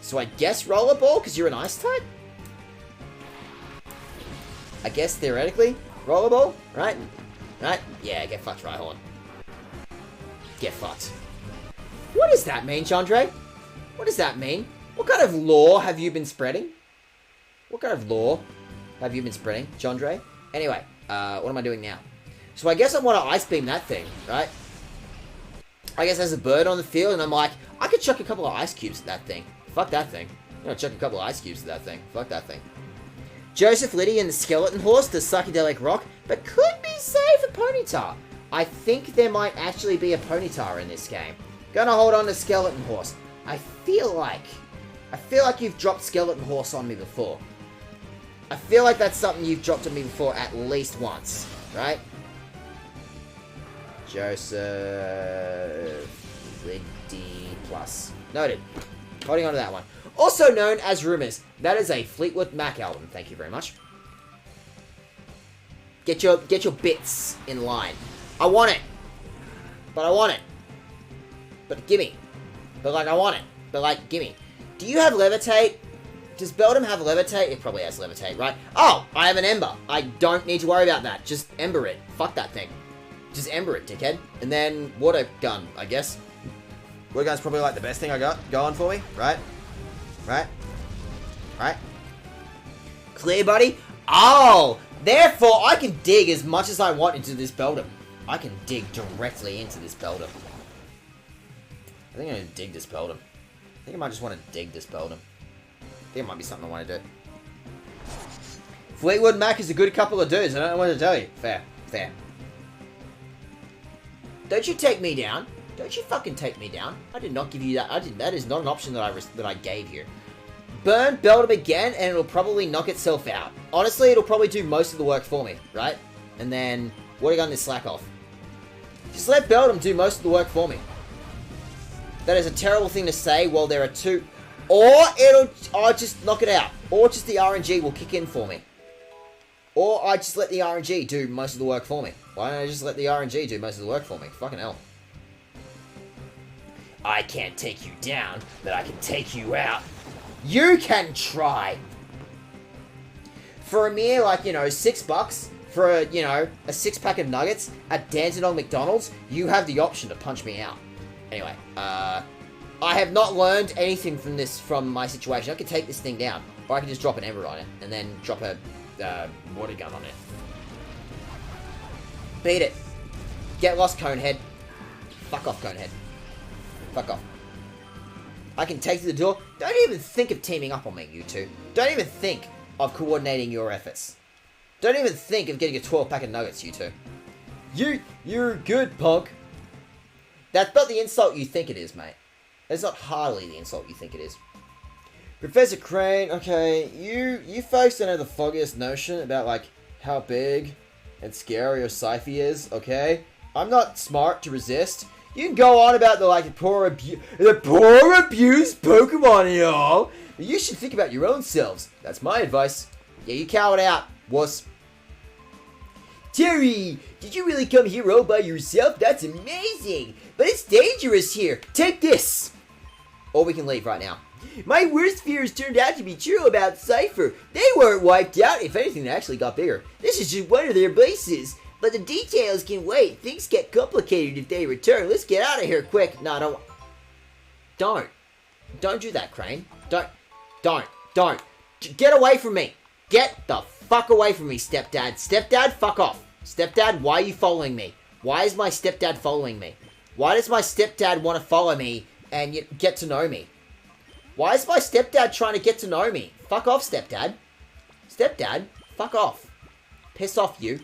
A: So I guess Rollerball, because you're an Ice type? I guess theoretically, Rollerball, right? Right? Yeah, get fucked, Rhyhorn. Get fucked. What does that mean, Chandra? What does that mean? What kind of lore have you been spreading? What kind of lore have you been spreading, Chandra? Anyway, what am I doing now? So I guess I want to Ice Beam that thing, right? I guess there's a bird on the field, and I'm like, I could chuck a couple of ice cubes at that thing. Fuck that thing. I'm gonna chuck a couple of ice cubes at that thing. Fuck that thing. Joseph Liddy and the Skeleton Horse, the Psychedelic Rock, but could be saved for Ponyta. I think there might actually be a Ponyta in this game. Gonna hold on to Skeleton Horse. I feel like you've dropped Skeleton Horse on me before. I feel like that's something you've dropped on me before at least once, right? Joseph Liddy plus. Noted. Holding on to that one. Also known as Rumors. That is a Fleetwood Mac album. Thank you very much. Get your bits in line. I want it. But I want it. But gimme. But like I want it. But like gimme. Do you have Levitate? Does Beldum have levitate? It probably has levitate, right? Oh, I have an ember. I don't need to worry about that. Just ember it. Fuck that thing. Just ember it, dickhead. And then water gun, I guess. Water gun's probably like the best thing I got going for me, right? Right? Right? Clear, buddy? Oh! Therefore, I can dig as much as I want into this Beldum. I can dig directly into this Beldum. I think I'm going to dig this Beldum. I think I might just want to dig this Beldum. I think it might be something I want to do. Fleetwood Mac is a good couple of dudes. I don't know what to tell you. Fair. Fair. Don't you take me down. Don't you fucking take me down. I did not give you that. That is not an option that I gave here. Burn Beldum again, and it'll probably knock itself out. Honestly, it'll probably do most of the work for me, right? And then, water gun this slack off. Just let Beldum do most of the work for me. That is a terrible thing to say while there are two... Or I'll just knock it out. Or just the RNG will kick in for me. Or I just let the RNG do most of the work for me. Why don't I just let the RNG do most of the work for me? Fucking hell. I can't take you down, but I can take you out. You can try. For a mere, like, you know, $6 for a, you know, a 6-pack of nuggets at Dandenong McDonald's, you have the option to punch me out. Anyway, I have not learned anything from my situation. I can take this thing down, or I can just drop an ember on it, and then drop a water gun on it. Beat it. Get lost, Conehead. Fuck off, Conehead. Fuck off. I can take to the door. Don't even think of teaming up on me, you two. Don't even think of coordinating your efforts. Don't even think of getting a 12-pack of nuggets, you two. You're good, punk. That's not the insult you think it is, mate. That's not hardly the insult you think it is. Professor Crane, okay, you folks don't have the foggiest notion about, like, how big and scary your Scythe is, okay? I'm not smart to resist. You can go on about the poor abused Pokemon and all, but you should think about your own selves. That's my advice. Yeah, you cower it out, wuss. Terry, did you really come here all by yourself? That's amazing. But it's dangerous here. Take this. Or we can leave right now. My worst fears turned out to be true about Cypher. They weren't wiped out. If anything, they actually got bigger. This is just one of their bases. But the details can wait. Things get complicated if they return. Let's get out of here quick. No, don't. Don't do that, Crane. Don't. Get away from me. Get the fuck away from me, stepdad. Stepdad, fuck off. Stepdad, why are you following me? Why is my stepdad following me? Why does my stepdad want to follow me and get to know me? Why is my stepdad trying to get to know me? Fuck off, stepdad. Stepdad, fuck off. Piss off, you.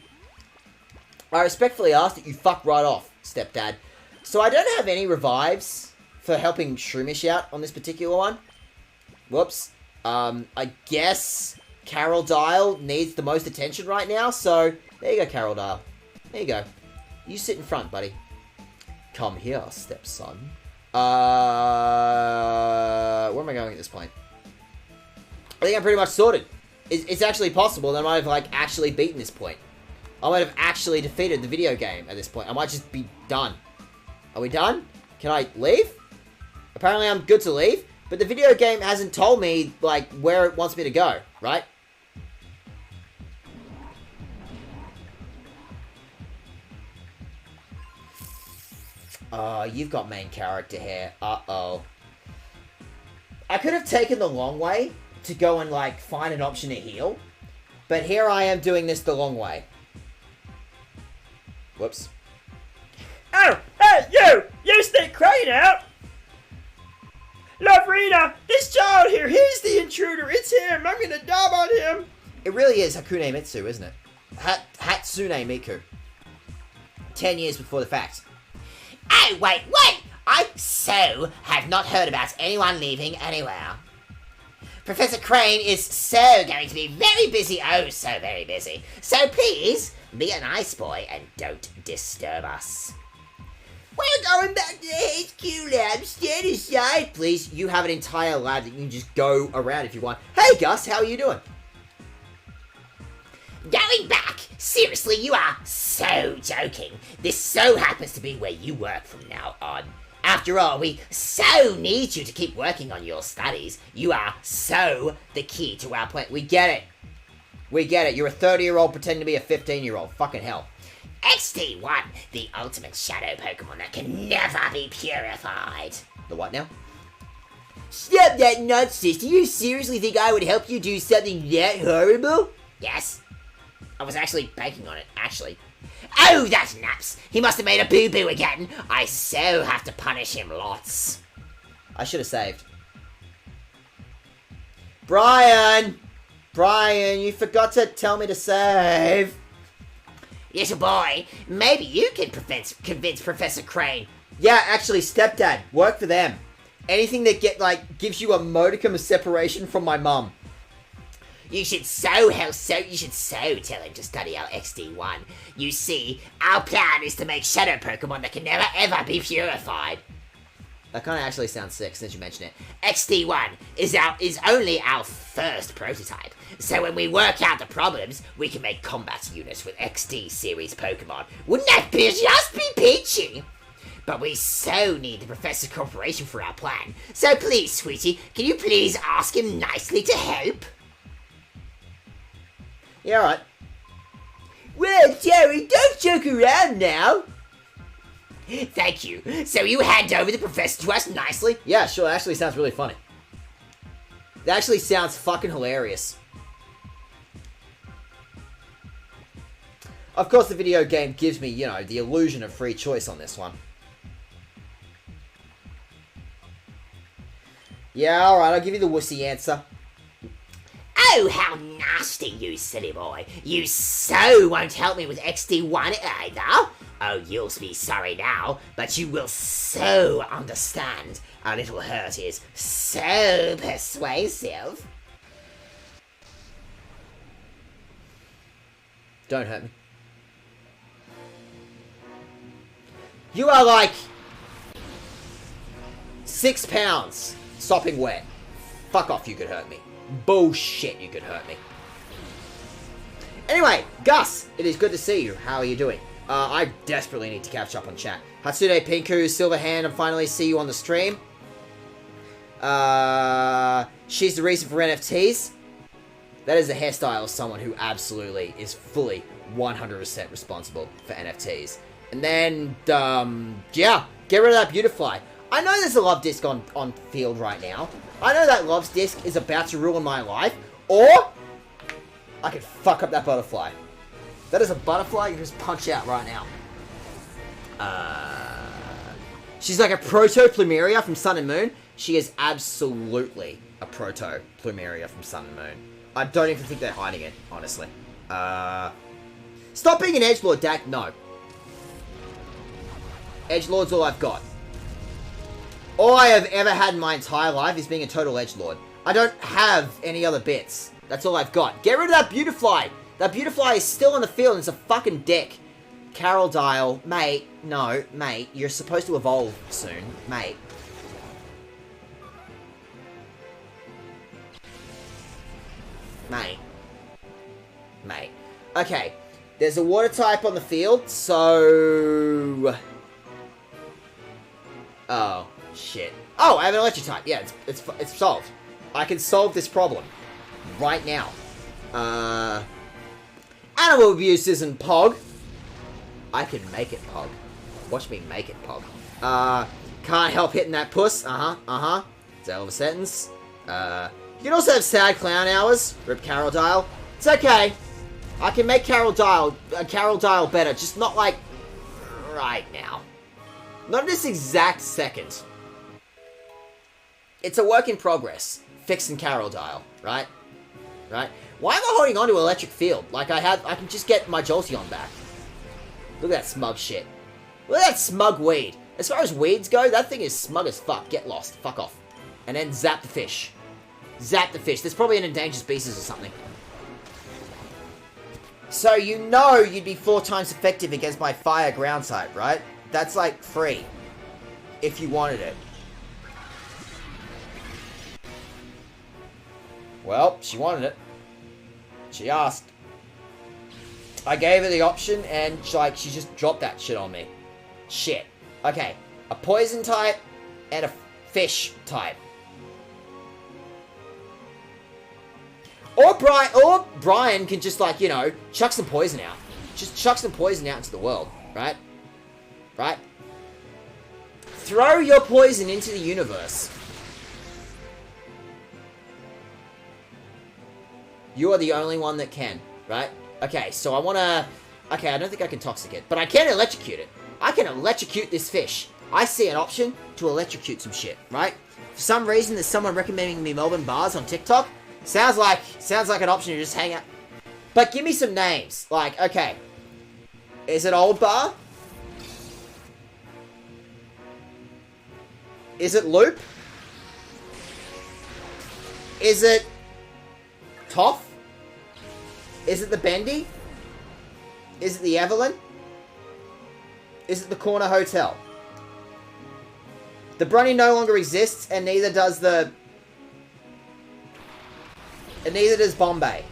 A: I respectfully ask that you fuck right off, stepdad. So I don't have any revives for helping Shroomish out on this particular one. Whoops. I guess Carol Dial needs the most attention right now, so there you go, Carol Dial. There you go. You sit in front, buddy. Come here, stepson. Where am I going at this point? I think I'm pretty much sorted. It's actually possible that I might have, like, actually beaten this point. I might have actually defeated the video game at this point. I might just be done. Are we done? Can I leave? Apparently I'm good to leave, but the video game hasn't told me, like, where it wants me to go, right? Oh, you've got main character hair. Uh-oh. I could have taken the long way to go and, like, find an option to heal, but here I am doing this the long way. Whoops.
D: Oh, hey, you! You stay Crane out! Lovrina, this child here, he's the intruder. It's him. I'm gonna dab on him.
A: It really is Hakune Mitsu, isn't it? Hatsune Miku. 10 years before the fact.
C: Oh, wait, what? I so have not heard about anyone leaving anywhere. Professor Crane is so going to be very busy, oh, so very busy. So please, be a nice boy and don't disturb us.
A: We're going back to the HQ lab. Stand aside, please. You have an entire lab that you can just go around if you want. Hey, Gus, how are you doing?
C: Going back? Seriously, you are so joking. This so happens to be where you work from now on. Our After all, we so need you to keep working on your studies. You are so the key to our plan.
A: We get it. We get it. You're a 30-year-old pretending to be a 15-year-old. Fucking hell.
C: XD1, the ultimate shadow Pokemon that can never be purified.
A: The what now?
B: Stop that nonsense. Do you seriously think I would help you do something that horrible?
C: Yes. I was actually banking on it, actually. Oh, that's Naps. He must have made a boo-boo again. I so have to punish him lots.
A: I should have saved. Brian! Brian, you forgot to tell me to save.
C: Little boy, maybe you can convince Professor Crane.
A: Yeah, actually, stepdad, work for them. Anything that gives you a modicum of separation from my mum.
C: You should tell him to study our XD1. You see, our plan is to make shadow Pokemon that can never ever be purified.
A: That kind of actually sounds sick since you mention it.
C: XD1 is only our first prototype, so when we work out the problems, we can make combat units with XD series Pokemon. Wouldn't that just be peachy? But we so need the Professor's cooperation for our plan. So please, sweetie, can you please ask him nicely to help?
A: Yeah, alright.
B: Well, Terry, don't joke around now.
C: Thank you. So you hand over the Professor to us nicely?
A: Yeah, sure, that actually sounds really funny. That actually sounds fucking hilarious. Of course, the video game gives me, the illusion of free choice on this one. Yeah, alright, I'll give you the wussy answer.
C: Oh, how nasty, you silly boy. You so won't help me with XD1 either. Oh, you'll be sorry now, but you will so understand. Our little hurt is so persuasive.
A: Don't hurt me. You are like 6 pounds sopping wet. Fuck off, you could hurt me. Bullshit, you could hurt me. Anyway, Gus, it is good to see you. How are you doing? I desperately need to catch up on chat. Hatsune Pinku, Silverhand, and finally see you on the stream. She's the reason for NFTs. That is the hairstyle of someone who absolutely is fully 100% responsible for NFTs. And then, yeah, get rid of that Beautifly. I know there's a love disc on field right now. I know that love disc is about to ruin my life. Or, I could fuck up that butterfly. That is a butterfly you can just punch out right now. She's like a proto-Plumeria from Sun and Moon. She is absolutely a proto-Plumeria from Sun and Moon. I don't even think they're hiding it, honestly. Stop being an edgelord, Dak. No. Edgelord's all I've got. All I have ever had in my entire life is being a total edgelord. I don't have any other bits. That's all I've got. Get rid of that Beautifly. That Beautifly is still in the field and it's a fucking dick. Carol Dial. Mate. No, mate. You're supposed to evolve soon. Mate. Mate. Mate. Okay. There's a water type on the field, so... Oh, shit. Oh, I have an electric type. Yeah, it's solved. I can solve this problem. Right now. Animal abuse isn't Pog. I can make it Pog. Watch me make it Pog. Can't help hitting that puss. It's a hell of a sentence. You can also have sad clown hours. Rip Carol Dial. It's okay. I can make Carol Dial better, just not like right now. Not this exact second. It's a work in progress. Fixing Carol Dial, right? Right? Why am I holding on to Electric Field? Like I can just get my Jolteon back. Look at that smug shit. Look at that smug weed. As far as weeds go, that thing is smug as fuck. Get lost. Fuck off. And then zap the fish. Zap the fish. There's probably an endangered species or something. So you know you'd be 4 times effective against my fire ground type, right? That's like free. If you wanted it. Well, she wanted it. She asked. I gave her the option and she just dropped that shit on me. Shit. Okay. A poison type and a fish type. Or Brian can just, like, you know, chuck some poison out. Just chuck some poison out into the world, right? Right? Throw your poison into the universe. You are the only one that can, right? Okay, so I want to... Okay, I don't think I can toxic it, but I can electrocute it. I can electrocute this fish. I see an option to electrocute some shit, right? For some reason, there's someone recommending me Melbourne bars on TikTok. Sounds like an option to just hang out. But give me some names. Like, okay. Is it Old Bar? Is it Loop? Is it Toff? Is it the Bendy? Is it the Evelyn? Is it the Corner Hotel? The Brunny no longer exists, and neither does the... And neither does Bombay.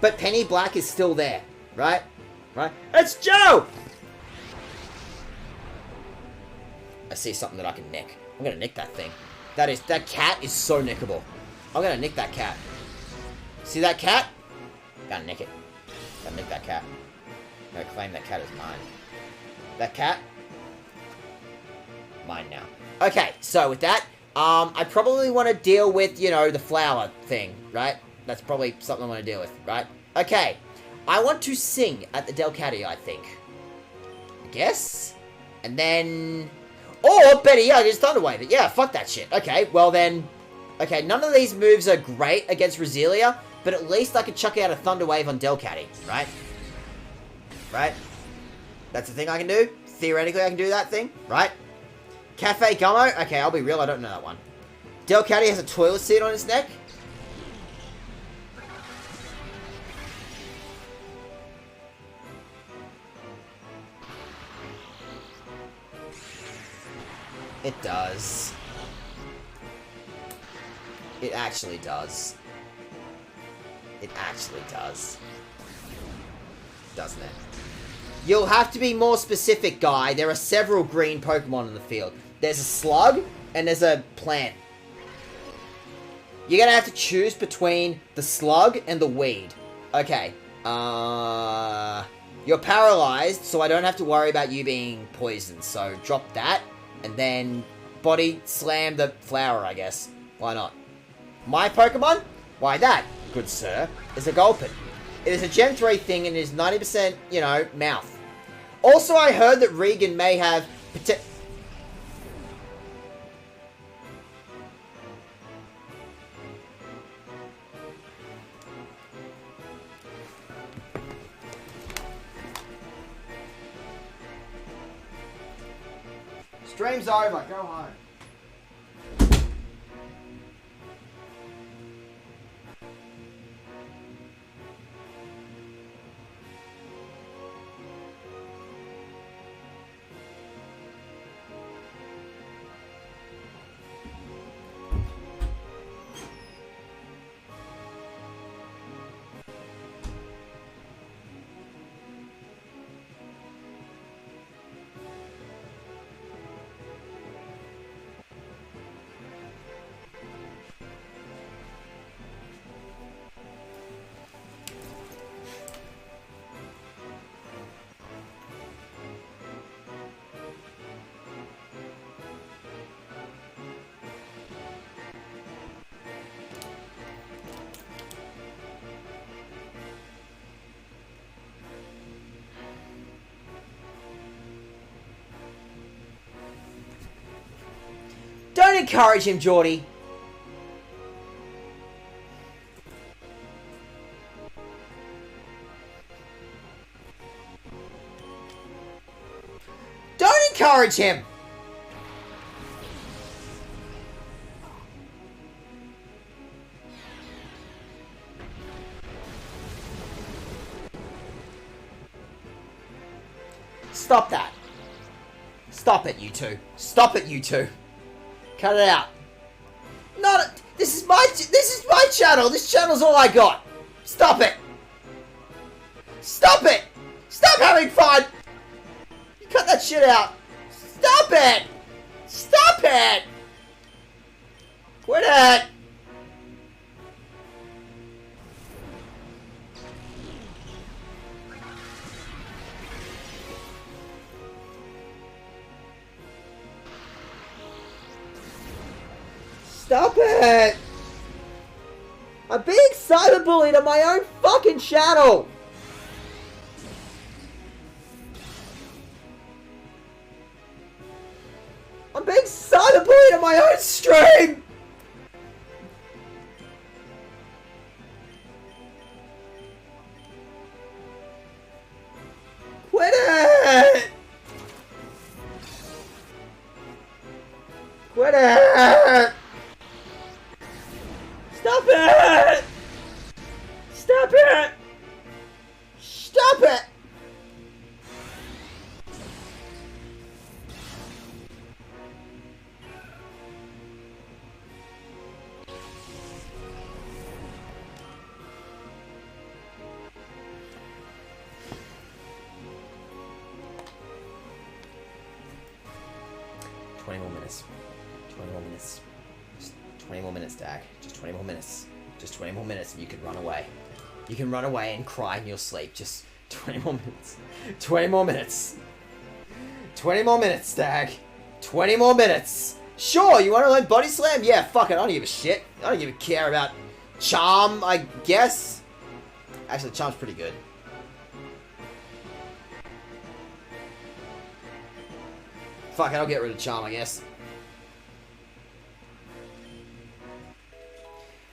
A: But Penny Black is still there, right? Right? It's Joe! I see something that I can nick. I'm gonna nick that thing. That cat is so nickable. I'm gonna nick that cat. See that cat? Gotta nick it. Gotta nick that cat. I'm gonna claim that cat as mine. That cat? Mine now. Okay, so with that, I probably want to deal with, you know, the flower thing, right? That's probably something I want to deal with, right? Okay, I want to sing at the Delcatty, I think. I guess? And then... Or, better yet, I just Thunderwave it. Yeah, fuck that shit. Okay, well then... Okay, none of these moves are great against Roselia, but at least I can chuck out a Thunderwave on Delcatty, right? Right? That's the thing I can do. Theoretically, I can do that thing, right? Cafe Gummo? Okay, I'll be real, I don't know that one. Delcatty has a toilet seat on his neck. It does. It actually does. It actually does. Doesn't it? You'll have to be more specific, guy. There are several green Pokemon in the field. There's a slug, and there's a plant. You're gonna have to choose between the slug and the weed. Okay. You're paralyzed, so I don't have to worry about you being poisoned. So drop that, and then body slam the flower, I guess. Why not? My Pokemon? Why that, good sir, is a Gulpin. It is a Gen 3 thing and is 90%, you know, mouth. Also, I heard that Regan may have... Stream's over, go home. Don't encourage him, Geordie. Don't encourage him. Stop that. Stop it, you two. Stop it, you two. Cut it out. This is my channel. This channel's all I got. Stop it. Stop it. Stop having fun. You cut that shit out. Stop it. Stop it. Quit it! Stop it! I'm being cyberbullied on my own fucking channel! I'm being cyberbullied on my own stream! Quit it! Quit it! Stop it! Stop it! Stop it! Just 20 more minutes, Dag. Just 20 more minutes. Just 20 more minutes and you can run away. You can run away and cry in your sleep. Just 20 more minutes. 20 more minutes. 20 more minutes, Dag. 20 more minutes. Sure, you want to learn Body Slam? Yeah, fuck it. I don't give a shit. I don't give a care about Charm, I guess. Actually, Charm's pretty good. Fuck it, I'll get rid of Charm, I guess.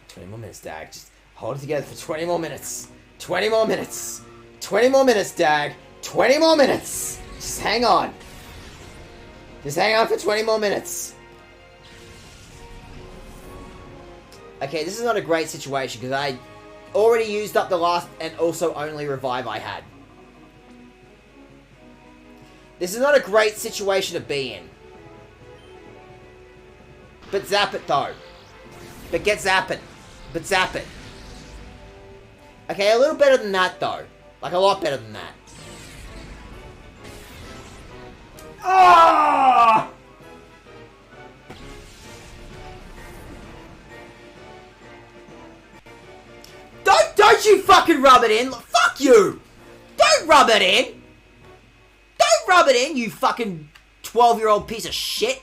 A: 20 more minutes, Dag. Just hold it together for 20 more minutes. 20 more minutes. 20 more minutes, Dag. 20 more minutes. Just hang on. Just hang on for 20 more minutes. Okay, this is not a great situation because I already used up the last and also only revive I had. This is not a great situation to be in. But zap it though. But get zapping. But zap it. Okay, a little better than that though. Like a lot better than that. Ah! Don't you fucking rub it in! Fuck you! Don't rub it in! Don't rub it in, you fucking 12-year-old piece of shit!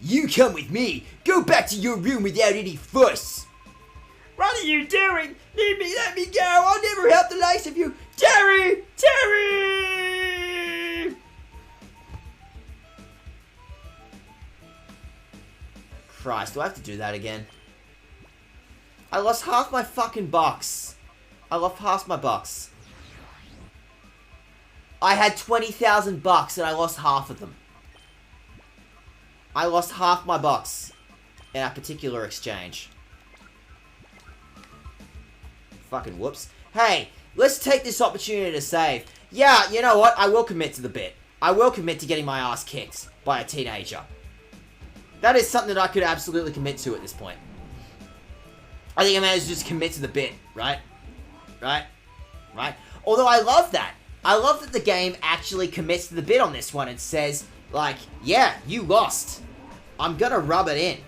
A: You come with me! Go back to your room without any fuss!
D: What are you doing? Let me go! I'll never help the likes of you! Terry! Terry!
A: Christ, do I have to do that again? I lost half my fucking bucks. I lost half my bucks. I had 20,000 bucks and I lost half of them. I lost half my bucks in that particular exchange. Fucking whoops. Hey, let's take this opportunity to save. Yeah, you know what? I will commit to the bit. I will commit to getting my ass kicked by a teenager. That is something that I could absolutely commit to at this point. I think I may as well just commit to the bit, right? Right? Right? Although I love that. I love that the game actually commits to the bit on this one and says, like, yeah, you lost. I'm gonna rub it in.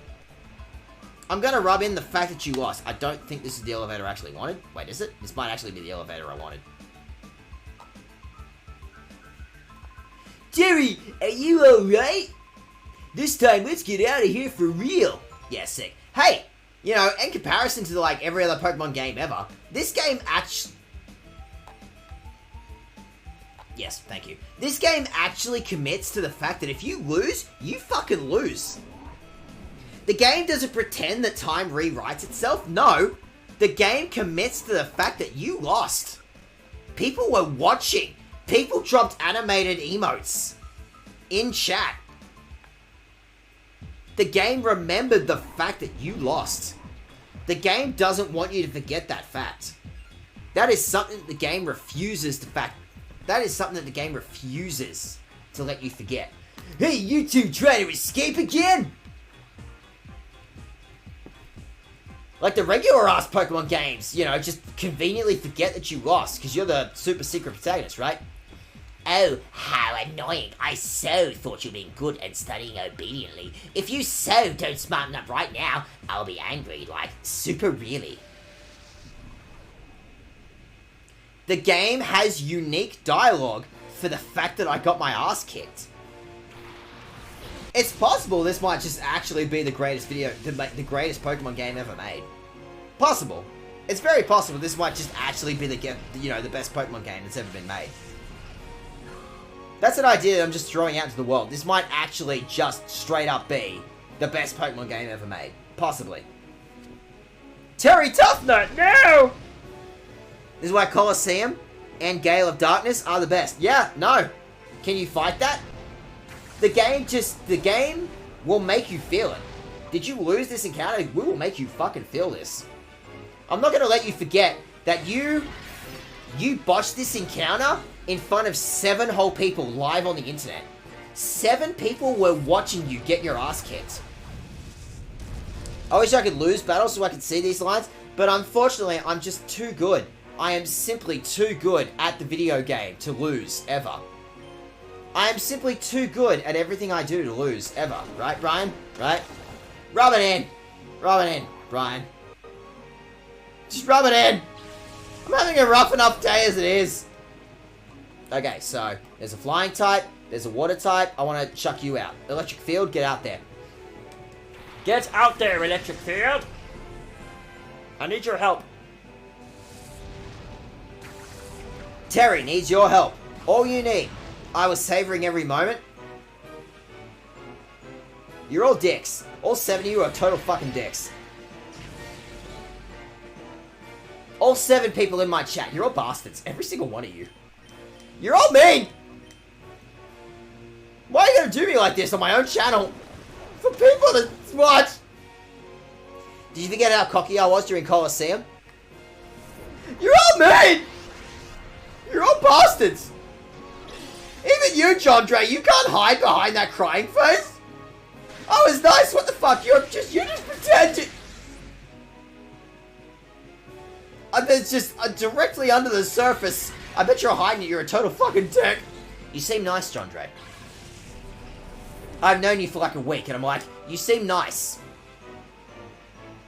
A: I'm gonna rub in the fact that you lost. I don't think this is the elevator I actually wanted. Wait, is it? This might actually be the elevator I wanted. Jerry, are you alright? This time, let's get out of here for real. Yeah, sick. Hey, you know, in comparison to, like, every other Pokemon game ever, this game actually... Yes, thank you. This game actually commits to the fact that if you lose, you fucking lose. The game doesn't pretend that time rewrites itself. No, the game commits to the fact that you lost. People were watching. People dropped animated emotes in chat. The game remembered the fact that you lost. The game doesn't want you to forget that fact. That is something the game refuses to That is something that the game refuses to let you forget. Hey, you two trying to escape again? Like the regular ass Pokemon games, you know, just conveniently forget that you lost because you're the super secret protagonist, right?
C: Oh, how annoying. I so thought you were being good and studying obediently. If you so don't smarten up right now, I'll be angry, like, super really.
A: The game has unique dialogue for the fact that I got my ass kicked. It's possible this might just actually be the greatest the greatest Pokemon game ever made. Possible. It's very possible this might just actually be the best Pokemon game that's ever been made. That's an idea that I'm just throwing out to the world. This might actually just straight up be the best Pokemon game ever made. Possibly. Terry Toughnut, no! This is why Colosseum and Gale of Darkness are the best. Yeah, no. Can you fight that? The game will make you feel it. Did you lose this encounter? We will make you fucking feel this. I'm not gonna let you forget that you botched this encounter in front of 7 whole people live on the internet. 7 people were watching you get your ass kicked. I wish I could lose battles so I could see these lines, but unfortunately, I'm just too good. I am simply too good at the video game to lose, ever. I am simply too good at everything I do to lose, ever. Right, Brian? Right? Rub it in! Rub it in, Brian. Just rub it in! I'm having a rough enough day as it is. Okay, so, there's a flying type, there's a water type, I want to chuck you out. Electric field, get out there.
D: Get out there, electric field. I need your help.
A: Terry needs your help. All you need. I was savoring every moment. You're all dicks. All 7 of you are total fucking dicks. All 7 people in my chat, you're all bastards. Every single one of you. You're all mean! Why are you gonna do me like this on my own channel? For people to watch! Did you forget how cocky I was during Colosseum? You're all mean! You're all bastards! Even you, John Dre, you can't hide behind that crying face! I was nice, what the fuck? You just pretended! It's just directly under the surface. I bet you're hiding it, you're a total fucking dick. You seem nice, John Dre. I've known you for like a week, and I'm like, you seem nice.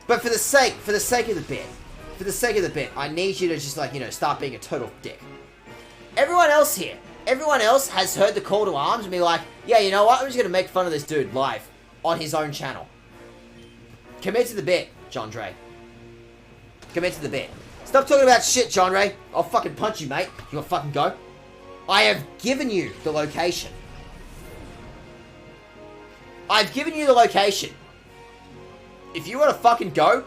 A: But for the sake of the bit, I need you to just like, start being a total dick. Everyone else here, everyone else has heard the call to arms and be like, yeah, you know what, I'm just gonna make fun of this dude live on his own channel. Commit to the bit, John Dre. Commit to the bit. Stop talking about shit, John Ray. I'll fucking punch you, mate. You wanna fucking go? I have given you the location. I've given you the location. If you want to fucking go,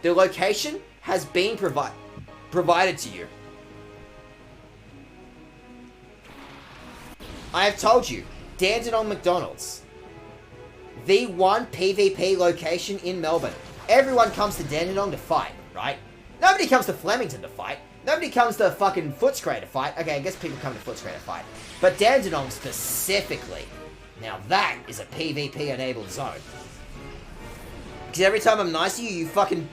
A: the location has been provided to you. I have told you, Dandenong McDonald's. The one PvP location in Melbourne. Everyone comes to Dandenong to fight, right? Nobody comes to Flemington to fight. Nobody comes to fucking Footscray to fight. Okay, I guess people come to Footscray to fight. But Dandenong specifically. Now that is a PvP-enabled zone. Because every time I'm nice to you, you fucking,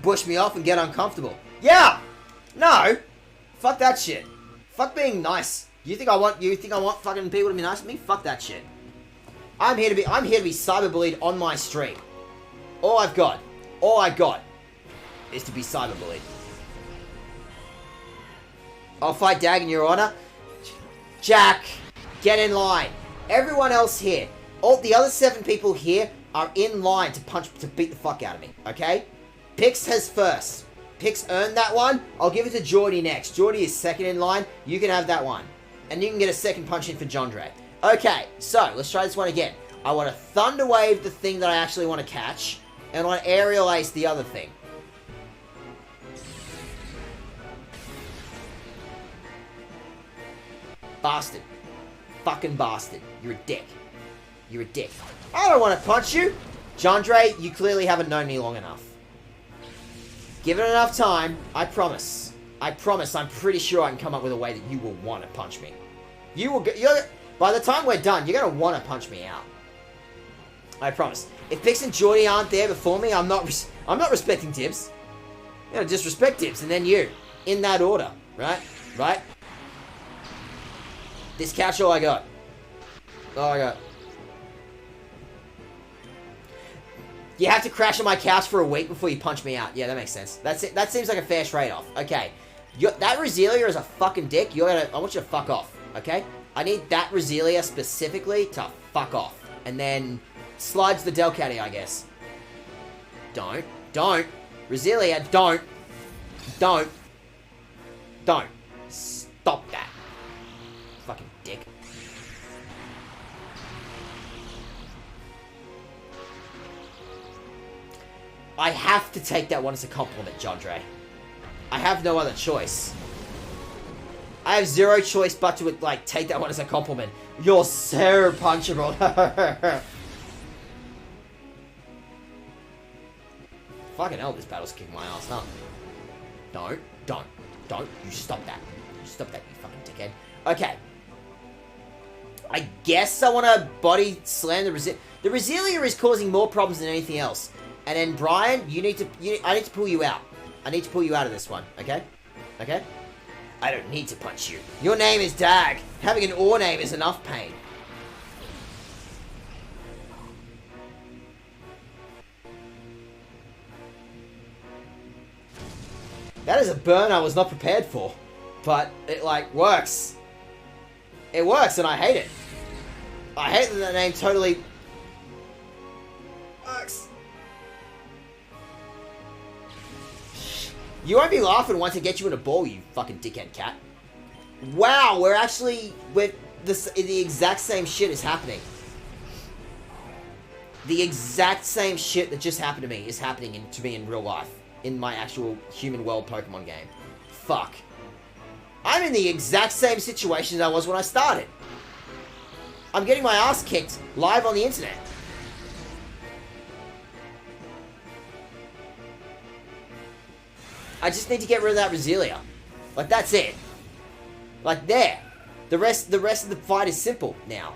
A: bush me off and get uncomfortable. Yeah! No! Fuck that shit. Fuck being nice. You think I want fucking people to be nice to me? Fuck that shit. I'm here to be cyberbullied on my stream. All I got is to be cyberbullied. I'll fight Dag in your honor. Jack, get in line. Everyone else here, all the other 7 people here are in line to beat the fuck out of me, okay? Pix has first. Pix earned that one. I'll give it to Geordie next. Geordie is second in line. You can have that one. And you can get a second punch in for John Dre. Okay, so let's try this one again. I want to Thunder Wave the thing that I actually want to catch, and I want to Aerial Ace the other thing. Bastard. Fucking bastard. You're a dick. You're a dick. I don't want to punch you. John Dre, you clearly haven't known me long enough. Give it enough time. I promise. I'm pretty sure I can come up with a way that you will want to punch me. By the time we're done, you're going to want to punch me out. I promise. If Pix and Geordie aren't there before me, I'm not respecting Tibbs. Disrespect Tibbs, and then you. In that order. Right? Right? This couch all I got. All I got. You have to crash on my couch for a week before you punch me out. Yeah, that makes sense. That's it. That seems like a fair trade-off. Okay. That Roselia is a fucking dick. I want you to fuck off. Okay? I need that Roselia specifically to fuck off. And then slides the Delcatty, I guess. Don't. Roselia, don't. Stop that. Fucking dick. I have to take that one as a compliment, Jandre. I have no other choice. I have zero choice but to, like, take that one as a compliment. You're so punchable. Fucking hell, this battle's kicking my ass, huh? Don't. You stop that. You fucking dickhead. Okay. I guess I want to body slam the Roselia. The Roselia is causing more problems than anything else. And then, Brian, I need to pull you out. I need to pull you out of this one, okay? Okay? I don't need to punch you. Your name is Dag. Having an ore name is enough pain. That is a burn I was not prepared for. But it, like, works. It works, and I hate it. I hate that that name totally works. You won't be laughing once I get you in a ball, you fucking dickhead cat. Wow, we're actually... the exact same shit is happening. The exact same shit that just happened to me is happening to me in real life. In my actual human world Pokemon game. Fuck. I'm in the exact same situation as I was when I started. I'm getting my ass kicked live on the internet. I just need to get rid of that Roselia. Like, that's it. Like, there. The rest of the fight is simple now.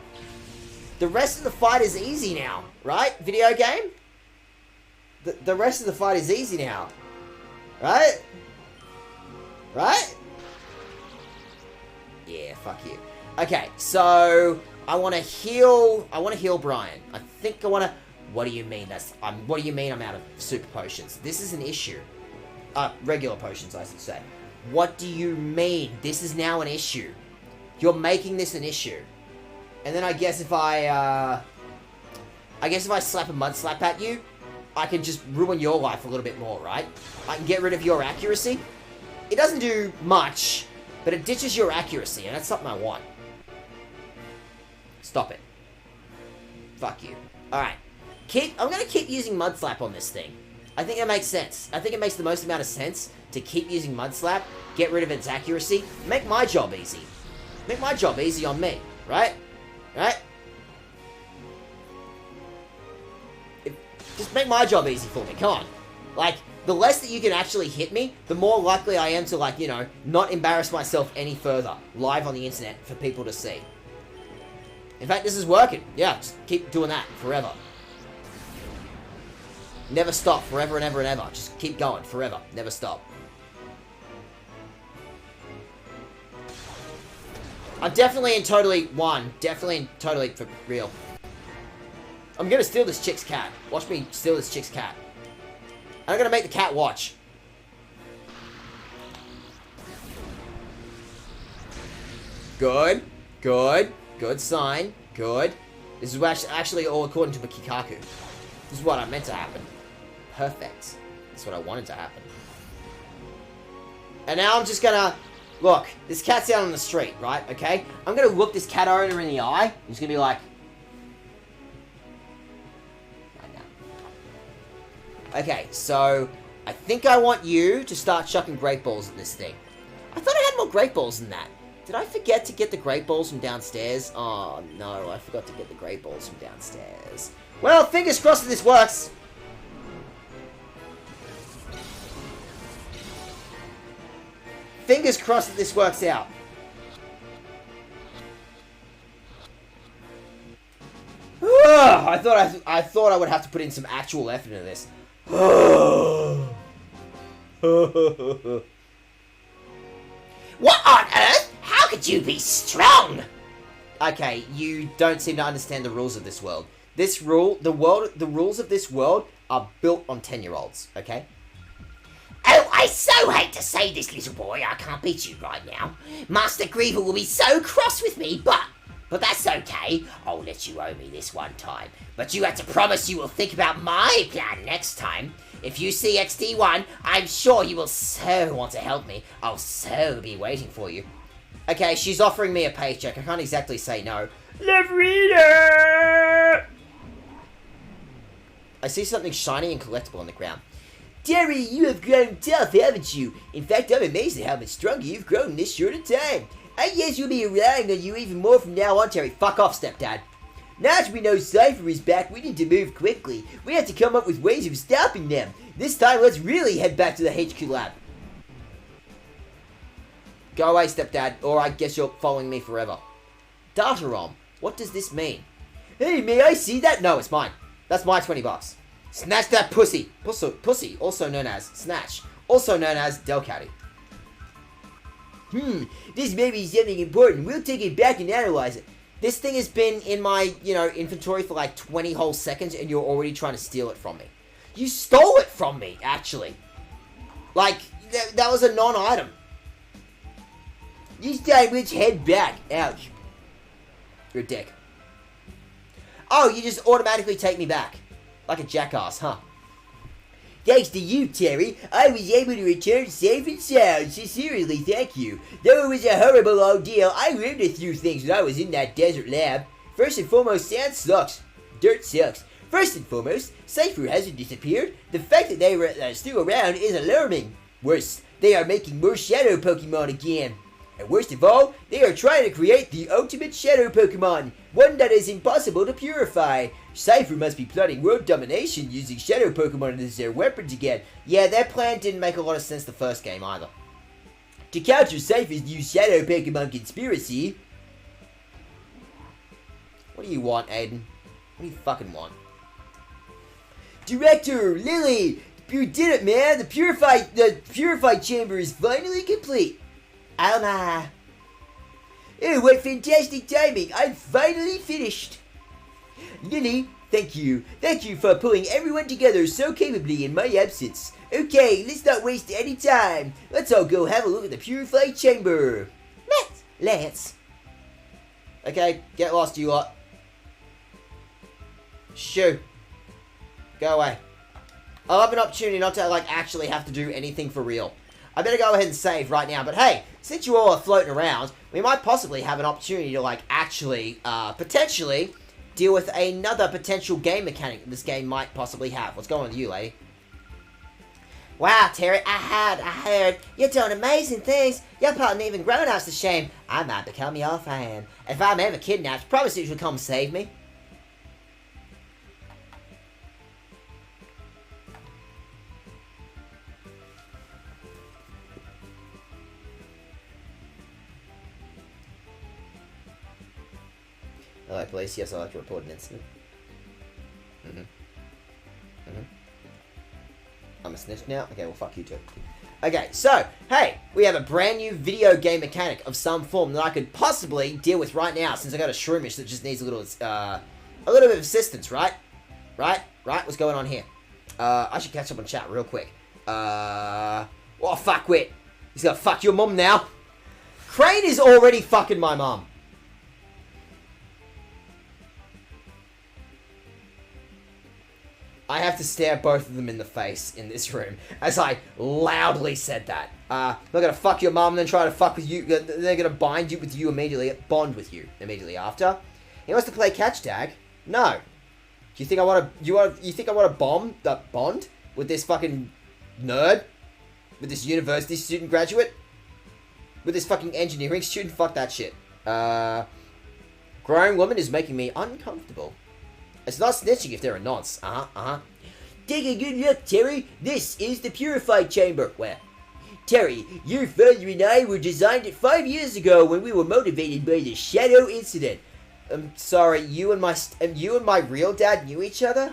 A: The rest of the fight is easy now, right? Video game? The rest of the fight is easy now. Right? Right? Yeah, fuck you. Okay, so I want to heal Brian. I think I want to... What do you mean what do you mean I'm out of super potions? This is an issue. Regular potions, I should say. What do you mean? This is now an issue. You're making this an issue. And then I guess if I slap a mud slap at you, I can just ruin your life a little bit more, right? I can get rid of your accuracy. It doesn't do much, but it ditches your accuracy, and that's something I want. Stop it. Fuck you. Alright. I'm gonna keep using Mud Slap on this thing. I think it makes sense. I think it makes the most amount of sense to keep using Mud Slap, get rid of its accuracy, make my job easy. Make my job easy on me, right? Right? Just make my job easy for me, come on. Like, the less that you can actually hit me, the more likely I am to, like, you know, not embarrass myself any further, live on the internet for people to see. In fact, this is working. Yeah, just keep doing that forever. Never stop, forever and ever and ever. Just keep going, forever. Never stop. I'm definitely and totally Definitely and totally for real. I'm gonna steal this chick's cat. Watch me steal this chick's cat. I'm gonna make the cat watch. Good. Good. Good sign. Good. This is actually all according to the Kikaku. This is what I meant to happen. Perfect. That's what I wanted to happen. And now I'm just gonna... Look, this cat's out on the street, right? Okay? I'm gonna look this cat owner in the eye. I'm just gonna be like... Right now. Okay, so... I think I want you to start chucking Great Balls at this thing. I thought I had more Great Balls than that. Did I forget to get the Great Balls from downstairs? Oh, no, I forgot to get the Great Balls from downstairs. Well, fingers crossed that this works. Fingers crossed that this works out. I thought I would have to put in some actual effort into this.
C: What on earth? How could you be strong?
A: Okay, you don't seem to understand the rules of this world. The rules of this world are built on 10-year-olds, okay?
C: Oh, I so hate to say this, little boy, I can't beat you right now. Master Griever will be so cross with me, but that's okay. I'll let you owe me this one time. But you have to promise you will think about my plan next time. If you see XD1, I'm sure you will so want to help me. I'll so be waiting for you.
A: Okay, she's offering me a paycheck. I can't exactly say no.
D: Love reader!
A: I see something shiny and collectible on the ground.
B: Terry, you have grown tough, haven't you? In fact, I'm amazed at how much stronger you've grown in this short a time. I guess we'll be relying on you even more from now on, Terry.
A: Fuck off, stepdad.
B: Now that we know Cypher is back, we need to move quickly. We have to come up with ways of stopping them. This time, let's really head back to the HQ lab.
A: Go away, stepdad, or I guess you're following me forever. Data ROM. What does this mean?
B: Hey, may I see that?
A: No, it's mine. That's my $20. Snatch that pussy. Pussy, also known as Snatch. Also known as Delcatty.
B: This may be something important. We'll take it back and analyze it.
A: This thing has been in my, inventory for like 20 whole seconds and you're already trying to steal it from me. You stole it from me, actually. Like, that was a non-item.
B: This time, let's head back. Ouch.
A: You're a dick. Oh, you just automatically take me back. Like a jackass, huh?
B: Thanks to you, Terry, I was able to return safe and sound. Sincerely, thank you. Though it was a horrible ordeal, I learned a few things when I was in that desert lab. First and foremost, sand sucks. Dirt sucks. First and foremost, Cypher hasn't disappeared. The fact that they were still around is alarming. Worse, they are making more shadow Pokemon again. And worst of all, they are trying to create the ultimate shadow Pokemon, one that is impossible to purify. Cypher must be plotting world domination using shadow Pokemon as their weapons again.
A: Yeah, their plan didn't make a lot of sense the first game either.
B: To counter Cypher's new shadow Pokemon conspiracy...
A: What do you want, Aiden? What do you fucking want?
B: Director, Lily! You did it, man! The purified chamber is finally complete!
C: Oh my.
B: Oh, what fantastic timing! I'm finally finished! Lily, thank you. Thank you for pulling everyone together so capably in my absence. Okay, let's not waste any time. Let's all go have a look at the purified chamber.
C: Let's.
A: Okay, get lost, you lot. Shoo. Go away. I'll have an opportunity not to, actually have to do anything for real. I better go ahead and save right now. But hey, since you all are floating around, we might possibly have an opportunity to, actually, potentially deal with another potential game mechanic that this game might possibly have. What's going on with you, lady?
C: Wow, Terry, I heard. You're doing amazing things. You're putting even grown-ups to shame. I might become your fan.
A: If I'm ever kidnapped, promise you will come save me. Hello, police. Yes, I'd like to report an incident. I'm a snitch now? Okay, well, fuck you too. Okay, so, hey, we have a brand new video game mechanic of some form that I could possibly deal with right now, since I got a Shroomish that just needs a little bit of assistance, right? Right? What's going on here? I should catch up on chat real quick. What a fuckwit. He's gonna fuck your mum now. Crane is already fucking my mum. I have to stare both of them in the face in this room as I loudly said that. They're gonna fuck your mum and then try to fuck with you. They're gonna bond with you immediately after. He wants to play catch tag. No. Do you think I want to? You think I want to bond with this fucking nerd? With this university student graduate? With this fucking engineering student? Fuck that shit. Grown woman is making me uncomfortable. It's not snitching if they're a nonce.
B: Take a good look, Terry. This is the purified chamber. Where? Terry, your father and I were designed it 5 years ago when we were motivated by the Shadow incident.
A: I'm sorry, you and my real dad knew each other?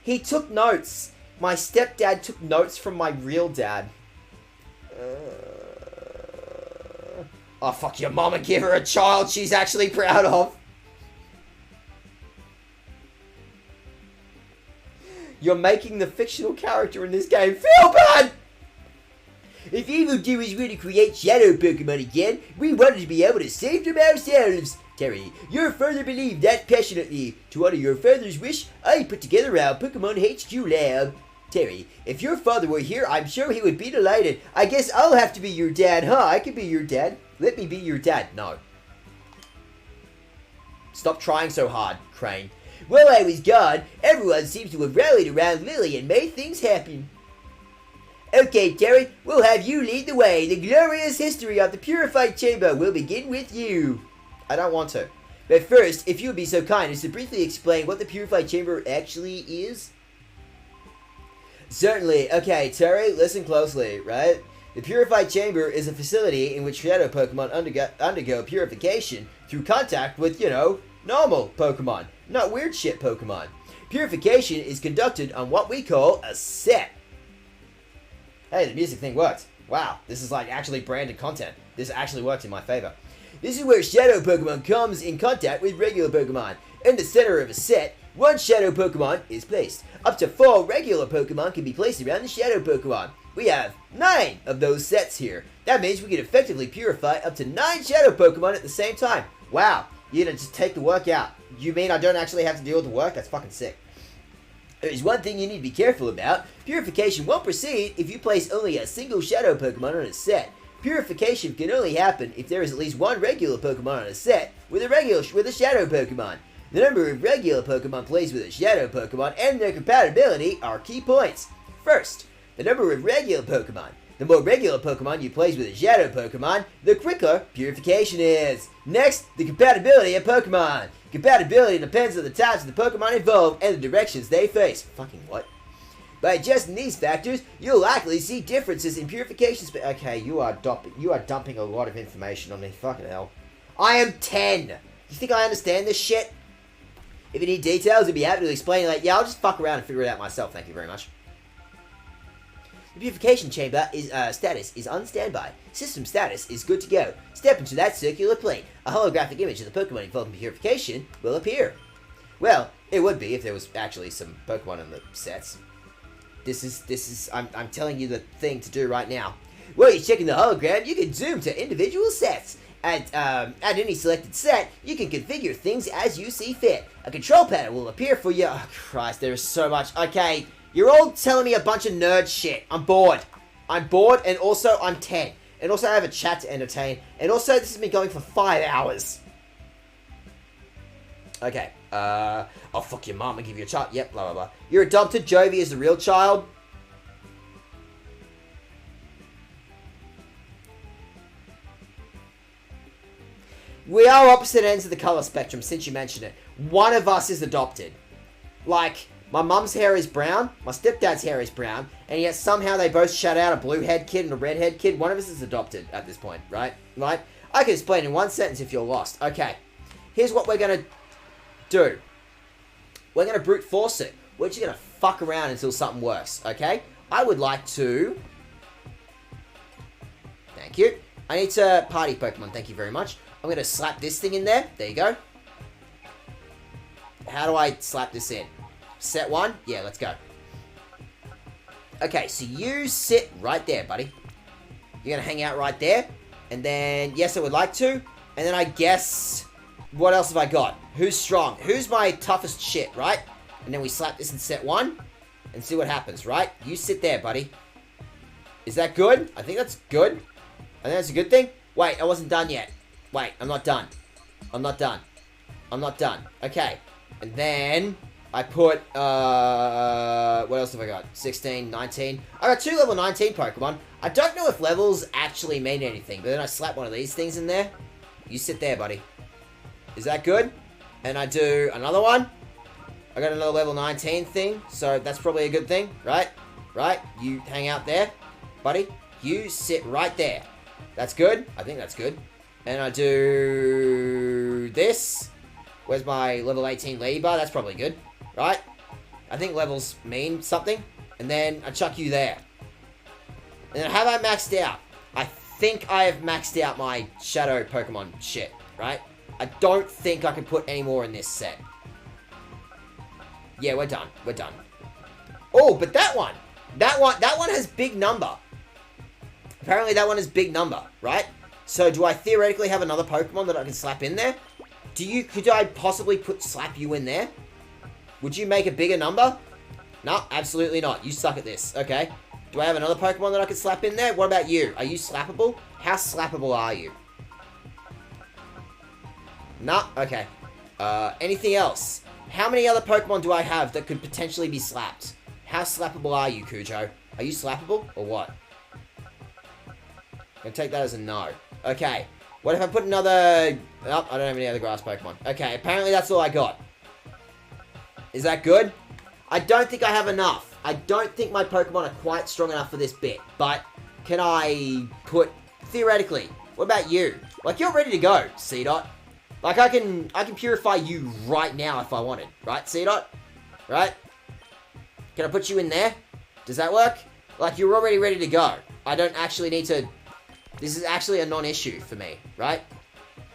A: He took notes. My stepdad took notes from my real dad.
B: Oh, fuck your mama, give her a child she's actually proud of. You're making the fictional character in this game feel bad! If evildoers were to create shadow Pokemon again, we wanted to be able to save them ourselves. Terry, your father believed that passionately. To honor your father's wish, I put together our Pokemon HQ lab. Terry, if your father were here, I'm sure he would be delighted. I guess I'll have to be your dad, huh? I could be your dad. Let me be your dad. No. Stop trying so hard, Crane. While I was gone, everyone seems to have rallied around Lily and made things happen. Okay, Terry, we'll have you lead the way. The glorious history of the Purified Chamber will begin with you. I don't want to. But first, if you would be so kind as to briefly explain what the Purified Chamber actually is. Certainly. Okay, Terry, listen closely, right? The Purified Chamber is a facility in which shadow Pokemon undergo purification through contact with, normal Pokemon, not weird shit Pokemon. Purification is conducted on what we call a set. Hey, the music thing worked. Wow, this is like actually branded content. This actually worked in my favor. This is where shadow Pokemon comes in contact with regular Pokemon. In the center of a set, one shadow Pokemon is placed. Up to 4 regular Pokemon can be placed around the shadow Pokemon. We have 9 of those sets here. That means we can effectively purify up to 9 shadow Pokemon at the same time. Wow, you didn't just take the work out. You mean I don't actually have to deal with the work? That's fucking sick. There's one thing you need to be careful about. Purification won't proceed if you place only a single shadow Pokemon on a set. Purification can only happen if there is at least 1 regular Pokemon on a set with a shadow Pokemon. The number of regular Pokemon placed with a shadow Pokemon and their compatibility are key points. First, the number of regular Pokemon. The more regular Pokemon you place with a shadow Pokemon, the quicker purification is. Next, the compatibility of Pokemon. Compatibility depends on the types of the Pokemon involved and the directions they face. Fucking what? By adjusting these factors, you'll likely see differences in purification Okay, you are dumping a lot of information on me. Fucking hell. I am 10. You think I understand this shit? If you need details, I'd be happy to explain. Yeah, I'll just fuck around and figure it out myself. Thank you very much. The purification chamber status is on standby. System status is good to go. Step into that circular plate. A holographic image of the Pokemon involved in purification will appear. Well, it would be if there was actually some Pokemon in the sets. I'm telling you the thing to do right now. While you're checking the hologram, you can zoom to individual sets. At any selected set, you can configure things as you see fit. A control panel will appear for you. Oh, Christ, there is so much. Okay, you're all telling me a bunch of nerd shit. I'm bored. I'm bored, and also I'm 10. And also I have a chat to entertain. And also this has been going for 5 hours. Okay, oh, fuck your mom and give you a child. Yep, blah, blah, blah. You're adopted. Jovi is the real child. We are opposite ends of the color spectrum, since you mentioned it. One of us is adopted. Like, my mum's hair is brown, my stepdad's hair is brown, and yet somehow they both shut out a blue-haired kid and a red-haired kid. One of us is adopted at this point, right? Right? I can explain in one sentence if you're lost. Okay, here's what we're gonna do. We're gonna brute force it. We're just gonna fuck around until something works, okay? I would like to... Thank you. I need to party Pokemon, thank you very much. I'm going to slap this thing in there. There you go. How do I slap this in? Set 1? Yeah, let's go. Okay, so you sit right there, buddy. You're going to hang out right there. And then, yes, I would like to. And then I guess, what else have I got? Who's strong? Who's my toughest shit, right? And then we slap this in set 1. And see what happens, right? You sit there, buddy. Is that good? I think that's good. I think that's a good thing. Wait, I wasn't done yet. Wait, I'm not done. I'm not done. I'm not done. Okay. And then I put, what else have I got? 16, 19. I got 2 level 19 Pokemon. I don't know if levels actually mean anything, but then I slap one of these things in there. You sit there, buddy. Is that good? And I do another one. I got another level 19 thing, so that's probably a good thing, right? Right? You hang out there, buddy. You sit right there. That's good. I think that's good. And I do this. Where's my level 18 Ladybug? That's probably good, right? I think levels mean something. And then I chuck you there. And then have I maxed out? I
A: think I have maxed out my Shadow Pokemon shit, right? I don't think I can put any more in this set. Yeah, we're done. We're done. Oh, but that one has big number. Apparently that one is big number, right? So do I theoretically have another Pokemon that I can slap in there? Could I possibly slap you in there? Would you make a bigger number? No, absolutely not. You suck at this. Okay. Do I have another Pokemon that I can slap in there? What about you? Are you slappable? How slappable are you? No? Okay. Anything else? How many other Pokemon do I have that could potentially be slapped? How slappable are you, Cujo? Are you slappable or what? I'm gonna take that as a no. Okay. What if I put another... Oh, I don't have any other grass Pokemon. Okay, apparently that's all I got. Is that good? I don't think I have enough. I don't think my Pokemon are quite strong enough for this bit. But can I put... Theoretically, what about you? Like, you're ready to go, C-Dot. Like, I can purify you right now if I wanted. Right, C-Dot? Right? Can I put you in there? Does that work? Like, you're already ready to go. I don't actually need to... This is actually a non-issue for me, right?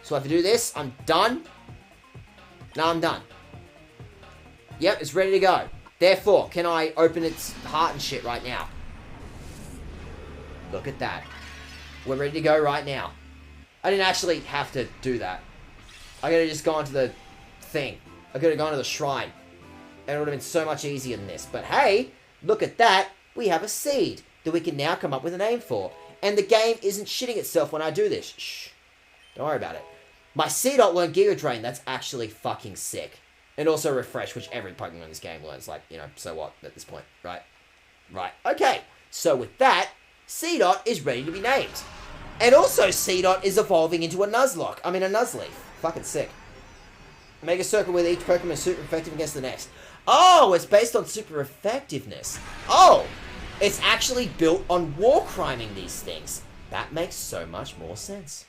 A: So I have to do this. I'm done. Now I'm done. Yep, it's ready to go. Therefore, can I open its heart and shit right now? Look at that. We're ready to go right now. I didn't actually have to do that. I could have just gone to the thing. I could have gone to the shrine. And it would have been so much easier than this. But hey, look at that. We have a seed that we can now come up with a name for. And the game isn't shitting itself when I do this. Shh. Don't worry about it. My C-Dot learned Giga Drain. That's actually fucking sick. And also Refresh, which every Pokemon in this game learns. Like, you know, so what at this point, right? Right. Okay. So with that, C-Dot is ready to be named. And also C-Dot is evolving into a Nuzlocke. I mean, a Nuzleaf. Fucking sick. Make a circle with each Pokemon is super effective against the next. Oh, it's based on super effectiveness. Oh, it's actually built on war criming these things. That makes so much more sense.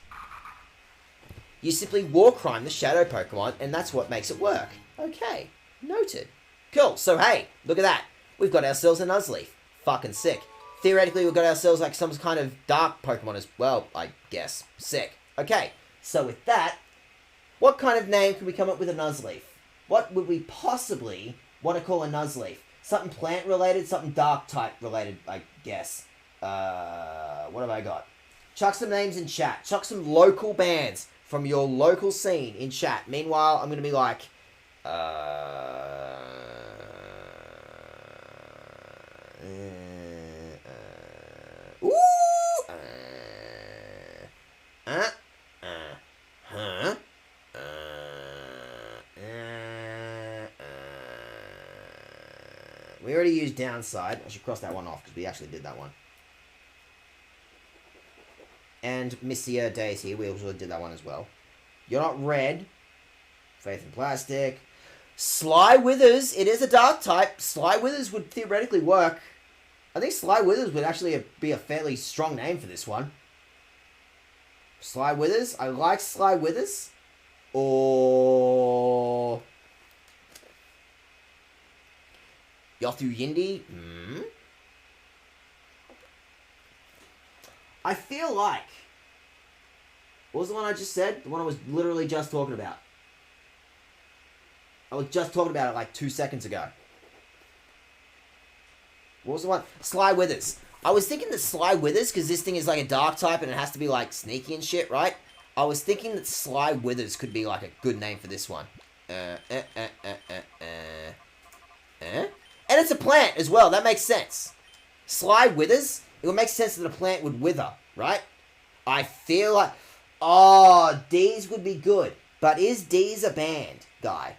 A: You simply war crime the shadow Pokemon, and that's what makes it work. Okay, noted. Cool, so hey, look at that. We've got ourselves a Nuzleaf. Fucking sick. Theoretically, we've got ourselves like some kind of dark Pokemon as well, I guess. Sick. Okay, so with that, what kind of name could we come up with a Nuzleaf? What would we possibly want to call a Nuzleaf? Something plant related, something dark type related, I guess. What have I got? Chuck some names in chat. Chuck some local bands from your local scene in chat. Meanwhile, I'm going to be like... We already used downside. I should cross that one off because we actually did that one. And Missia Daisy, we also did that one as well. You're not red. Faith in Plastic. Sly Withers. It is a dark type. Sly Withers would theoretically work. I think Sly Withers would actually be a fairly strong name for this one. Sly Withers. I like Sly Withers. Or... Yothu Yindi. I feel like... What was the one I just said? The one I was literally just talking about. I was just talking about it like 2 seconds ago. What was the one? Sly Withers. I was thinking that Sly Withers, because this thing is like a dark type and it has to be like sneaky and shit, right? I was thinking that Sly Withers could be like a good name for this one. And it's a plant as well. That makes sense. Sly Withers. It would make sense that a plant would wither, right? I feel like... Oh, D's would be good. But is D's a band, guy?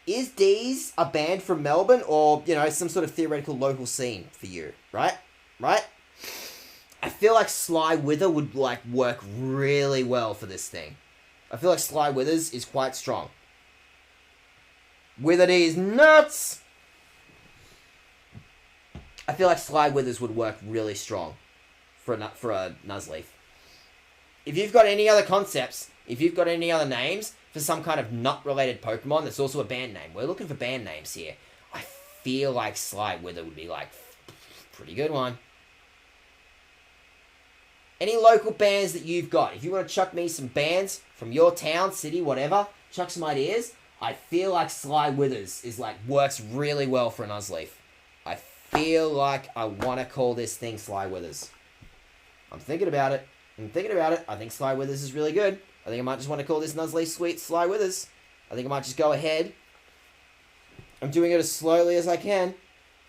A: Is D's a band from Melbourne or, you know, some sort of theoretical local scene for you, right? Right? I feel like Sly Wither would, like, work really well for this thing. I feel like Sly Withers is quite strong. Wither D is nuts! I feel like Sly Withers would work really strong for a Nuzleaf. If you've got any other concepts, if you've got any other names for some kind of nut-related Pokemon that's also a band name, we're looking for band names here. I feel like Sly Wither would be like, pretty good one. Any local bands that you've got. If you want to chuck me some bands from your town, city, whatever, chuck some ideas. I feel like Sly Withers is like, works really well for a Nuzleaf. I feel like I want to call this thing Sly Withers. I'm thinking about it. I think Sly Withers is really good. I think I might just want to call this Nuzleaf Sweet Sly Withers. I think I might just go ahead. I'm doing it as slowly as I can.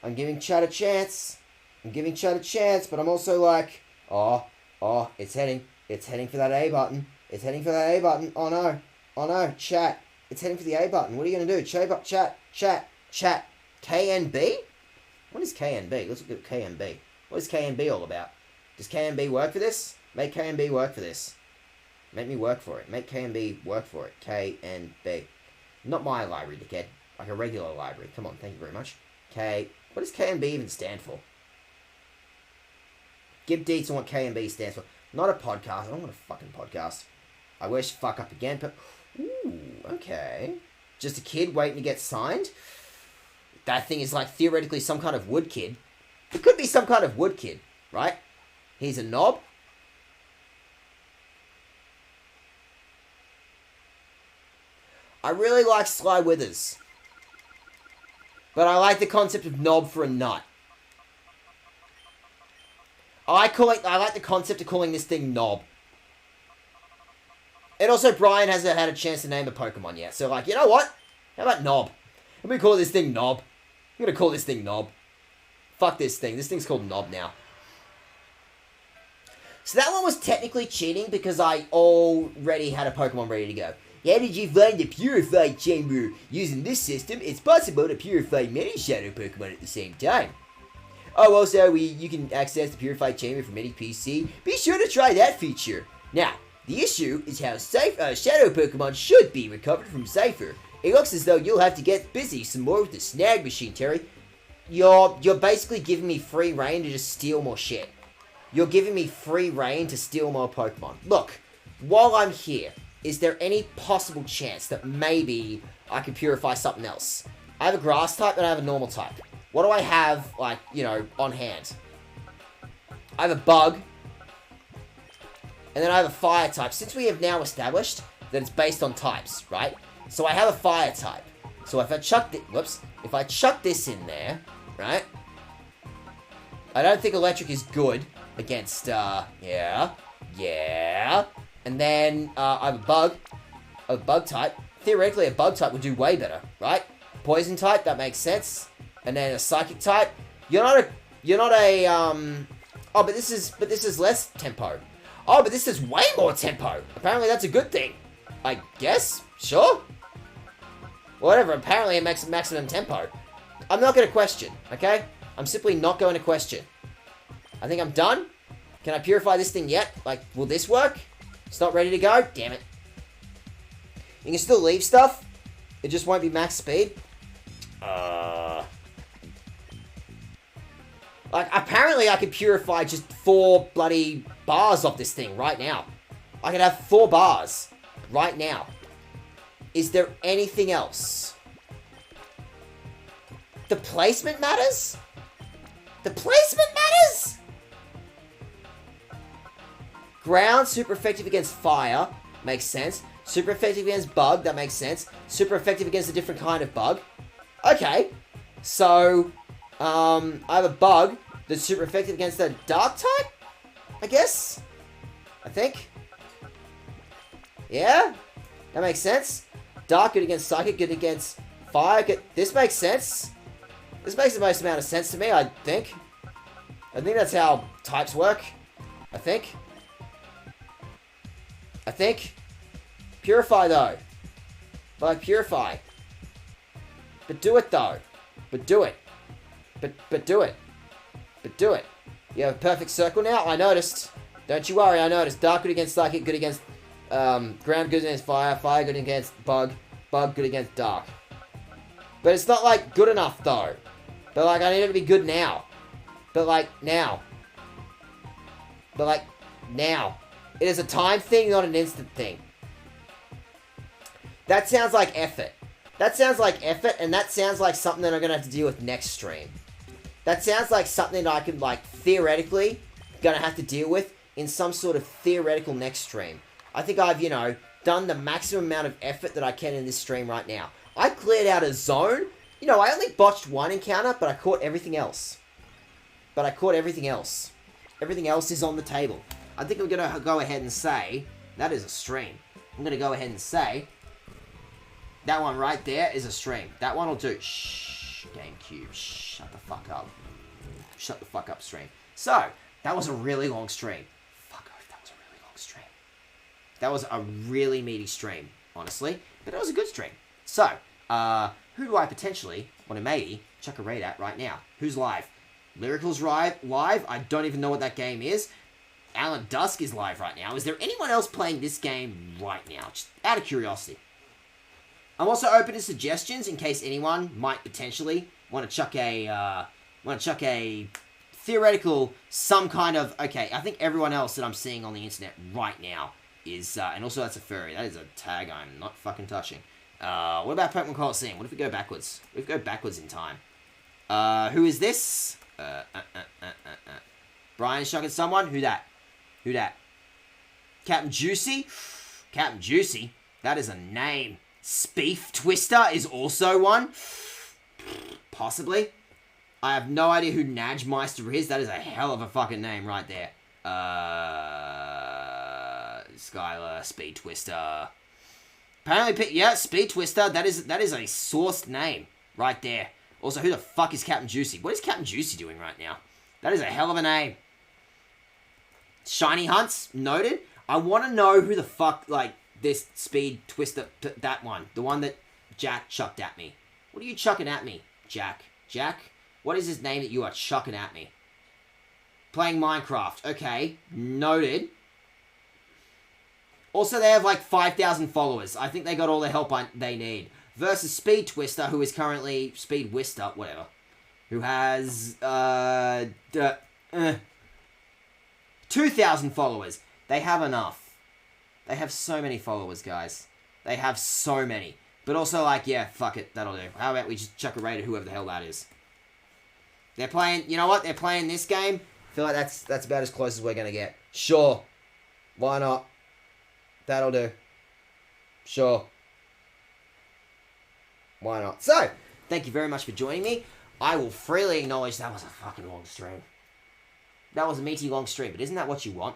A: I'm giving chat a chance. But I'm also like, oh, it's heading for that A button. Oh no, chat. It's heading for the A button. What are you going to do? Chat. KNB? What is KNB? Let's look at KNB. What is KNB all about? Does KNB work for this? Make KNB work for this. Make me work for it. Make KNB work for it. KNB. Not my library, dickhead. Like a regular library. Come on, thank you very much. What does KNB even stand for? Give deeds on what KNB stands for. Not a podcast. I don't want a fucking podcast. I wish fuck up again, but... Ooh, okay. Just a kid waiting to get signed? That thing is like theoretically some kind of wood kid. It could be some kind of wood kid, right? He's a knob. I really like Sly Withers. But I like the concept of knob for a nut. I like the concept of calling this thing Knob. And also, Brian hasn't had a chance to name a Pokemon yet. So, like, you know what? How about Knob? I'm going to call this thing Knob. I'm going to call this thing Knob. Fuck this thing. This thing's called Knob now. So that one was technically cheating because I already had a Pokemon ready to go. How did you find the Purified Chamber? Using this system, it's possible to purify many Shadow Pokemon at the same time. Oh, also, you can access the Purified Chamber from any PC. Be sure to try that feature. Now, the issue is how Shadow Pokemon should be recovered from Cypher. It looks as though you'll have to get busy some more with the snag machine, Terry. You're basically giving me free reign to just steal more shit. You're giving me free reign to steal more Pokemon. Look, while I'm here, is there any possible chance that maybe I could purify something else? I have a Grass type and I have a Normal type. What do I have, like, you know, on hand? I have a Bug. And then I have a Fire type. Since we have now established that it's based on types, right? So I have a Fire type. So if I chuck if I chuck this in there, right? I don't think Electric is good against, yeah. And then, I have a Bug type. Theoretically, a Bug type would do way better, right? Poison type, that makes sense. And then a Psychic type. You're not a, oh, but this is less tempo. Oh, but this is way more tempo. Apparently that's a good thing. I guess? Sure? Whatever, apparently it makes maximum tempo. I'm not going to question, okay? I'm simply not going to question. I think I'm done. Can I purify this thing yet? Like, will this work? It's not ready to go? Damn it. You can still leave stuff. It just won't be max speed. Like, apparently I could purify just 4 bloody bars off this thing right now. I could have 4 bars right now. Is there anything else? The placement matters? The placement matters? Ground, super effective against fire. Makes sense. Super effective against bug. That makes sense. Super effective against a different kind of bug. Okay. So, I have a bug that's super effective against a dark type? I guess? I think? Yeah? That makes sense. Dark, good against psychic, good against fire. Good. This makes sense. This makes the most amount of sense to me, I think. I think that's how types work. I think. Purify, though. Like, purify. But do it, though. But do it. But do it. But do it. You have a perfect circle now? I noticed. Don't you worry, I noticed. Dark good against psychic, good against ground, good against fire, fire good against bug, bug good against dark. But it's not, like, good enough, though. But, like, I need it to be good now. But, like, now. But, like, now. It is a time thing, not an instant thing. That sounds like effort. That sounds like effort, and that sounds like something that I'm going to have to deal with next stream. That sounds like something that I can, like, theoretically, going to have to deal with in some sort of theoretical next stream. I think I've, you know, done the maximum amount of effort that I can in this stream right now. I cleared out a zone. You know, I only botched one encounter, but I caught everything else. Everything else is on the table. I think I'm going to go ahead and say, that is a stream. I'm going to go ahead and say, that one right there is a stream. That one will do. Shh, GameCube, shut the fuck up. Shut the fuck up, stream. So, that was a really long stream. Fuck off, that was a really long stream. That was a really meaty stream, honestly. But it was a good stream. So, who do I potentially want to maybe chuck a raid at right now? Who's live? Lyrical's live. I don't even know what that game is. Alan Dusk is live right now. Is there anyone else playing this game right now? Just out of curiosity. I'm also open to suggestions in case anyone might potentially want to chuck a theoretical, some kind of, okay, I think everyone else that I'm seeing on the internet right now is, and also that's a furry. That is a tag I'm not fucking touching. What about Pokemon Coliseum? What if we go backwards? What if we go backwards in time? Who is this? Brian is chucking someone? Who that? Captain Juicy? Captain Juicy? That is a name. Speef Twister is also one? Possibly. I have no idea who Nadgemeister is. That is a hell of a fucking name right there. Skylar, Speed Twister. Apparently, yeah, Speed Twister. That is a sourced name right there. Also, who the fuck is Captain Juicy? What is Captain Juicy doing right now? That is a hell of a name. Shiny Hunts, noted. I want to know who the fuck, like, this Speed Twister, that one. The one that Jack chucked at me. What are you chucking at me, Jack? Jack? What is his name that you are chucking at me? Playing Minecraft. Okay, noted. Also, they have like 5,000 followers. I think they got all the help they need. Versus Speed Twister, who is currently... Speed Wister, whatever. Who has... 2,000 followers. They have enough. They have so many followers, guys. They have so many. But also, like, yeah, fuck it. That'll do. How about we just chuck a raid at whoever the hell that is? They're playing... You know what? They're playing this game. I feel like that's about as close as we're going to get. Sure. Why not? That'll do. Sure. Why not? So, thank you very much for joining me. I will freely acknowledge that was a fucking long stream. That was a meaty long stream, but isn't that what you want?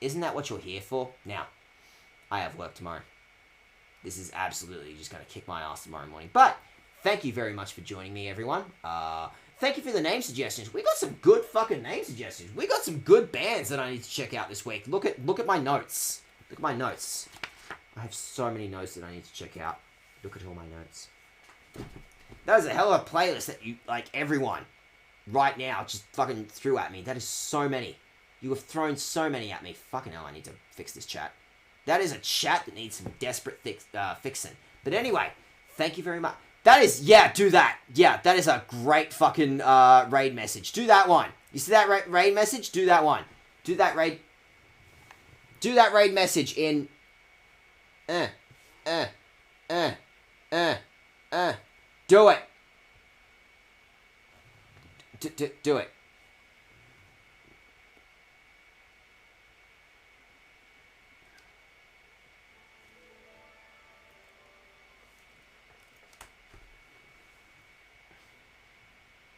A: Isn't that what you're here for? Now, I have work tomorrow. This is absolutely just going to kick my ass tomorrow morning. But, thank you very much for joining me, everyone. Thank you for the name suggestions. We got some good fucking name suggestions. We got some good bands that I need to check out this week. Look at my notes. Look at my notes. I have so many notes that I need to check out. Look at all my notes. That is a hell of a playlist that you, like, everyone right now just fucking threw at me. That is so many. You have thrown so many at me. Fucking hell, I need to fix this chat. That is a chat that needs some desperate fixing. But anyway, thank you very much. That is, yeah, do that. Yeah, that is a great fucking raid message. Do that one. You see that raid message? Do that one. Do that raid message in... Do it. Do it.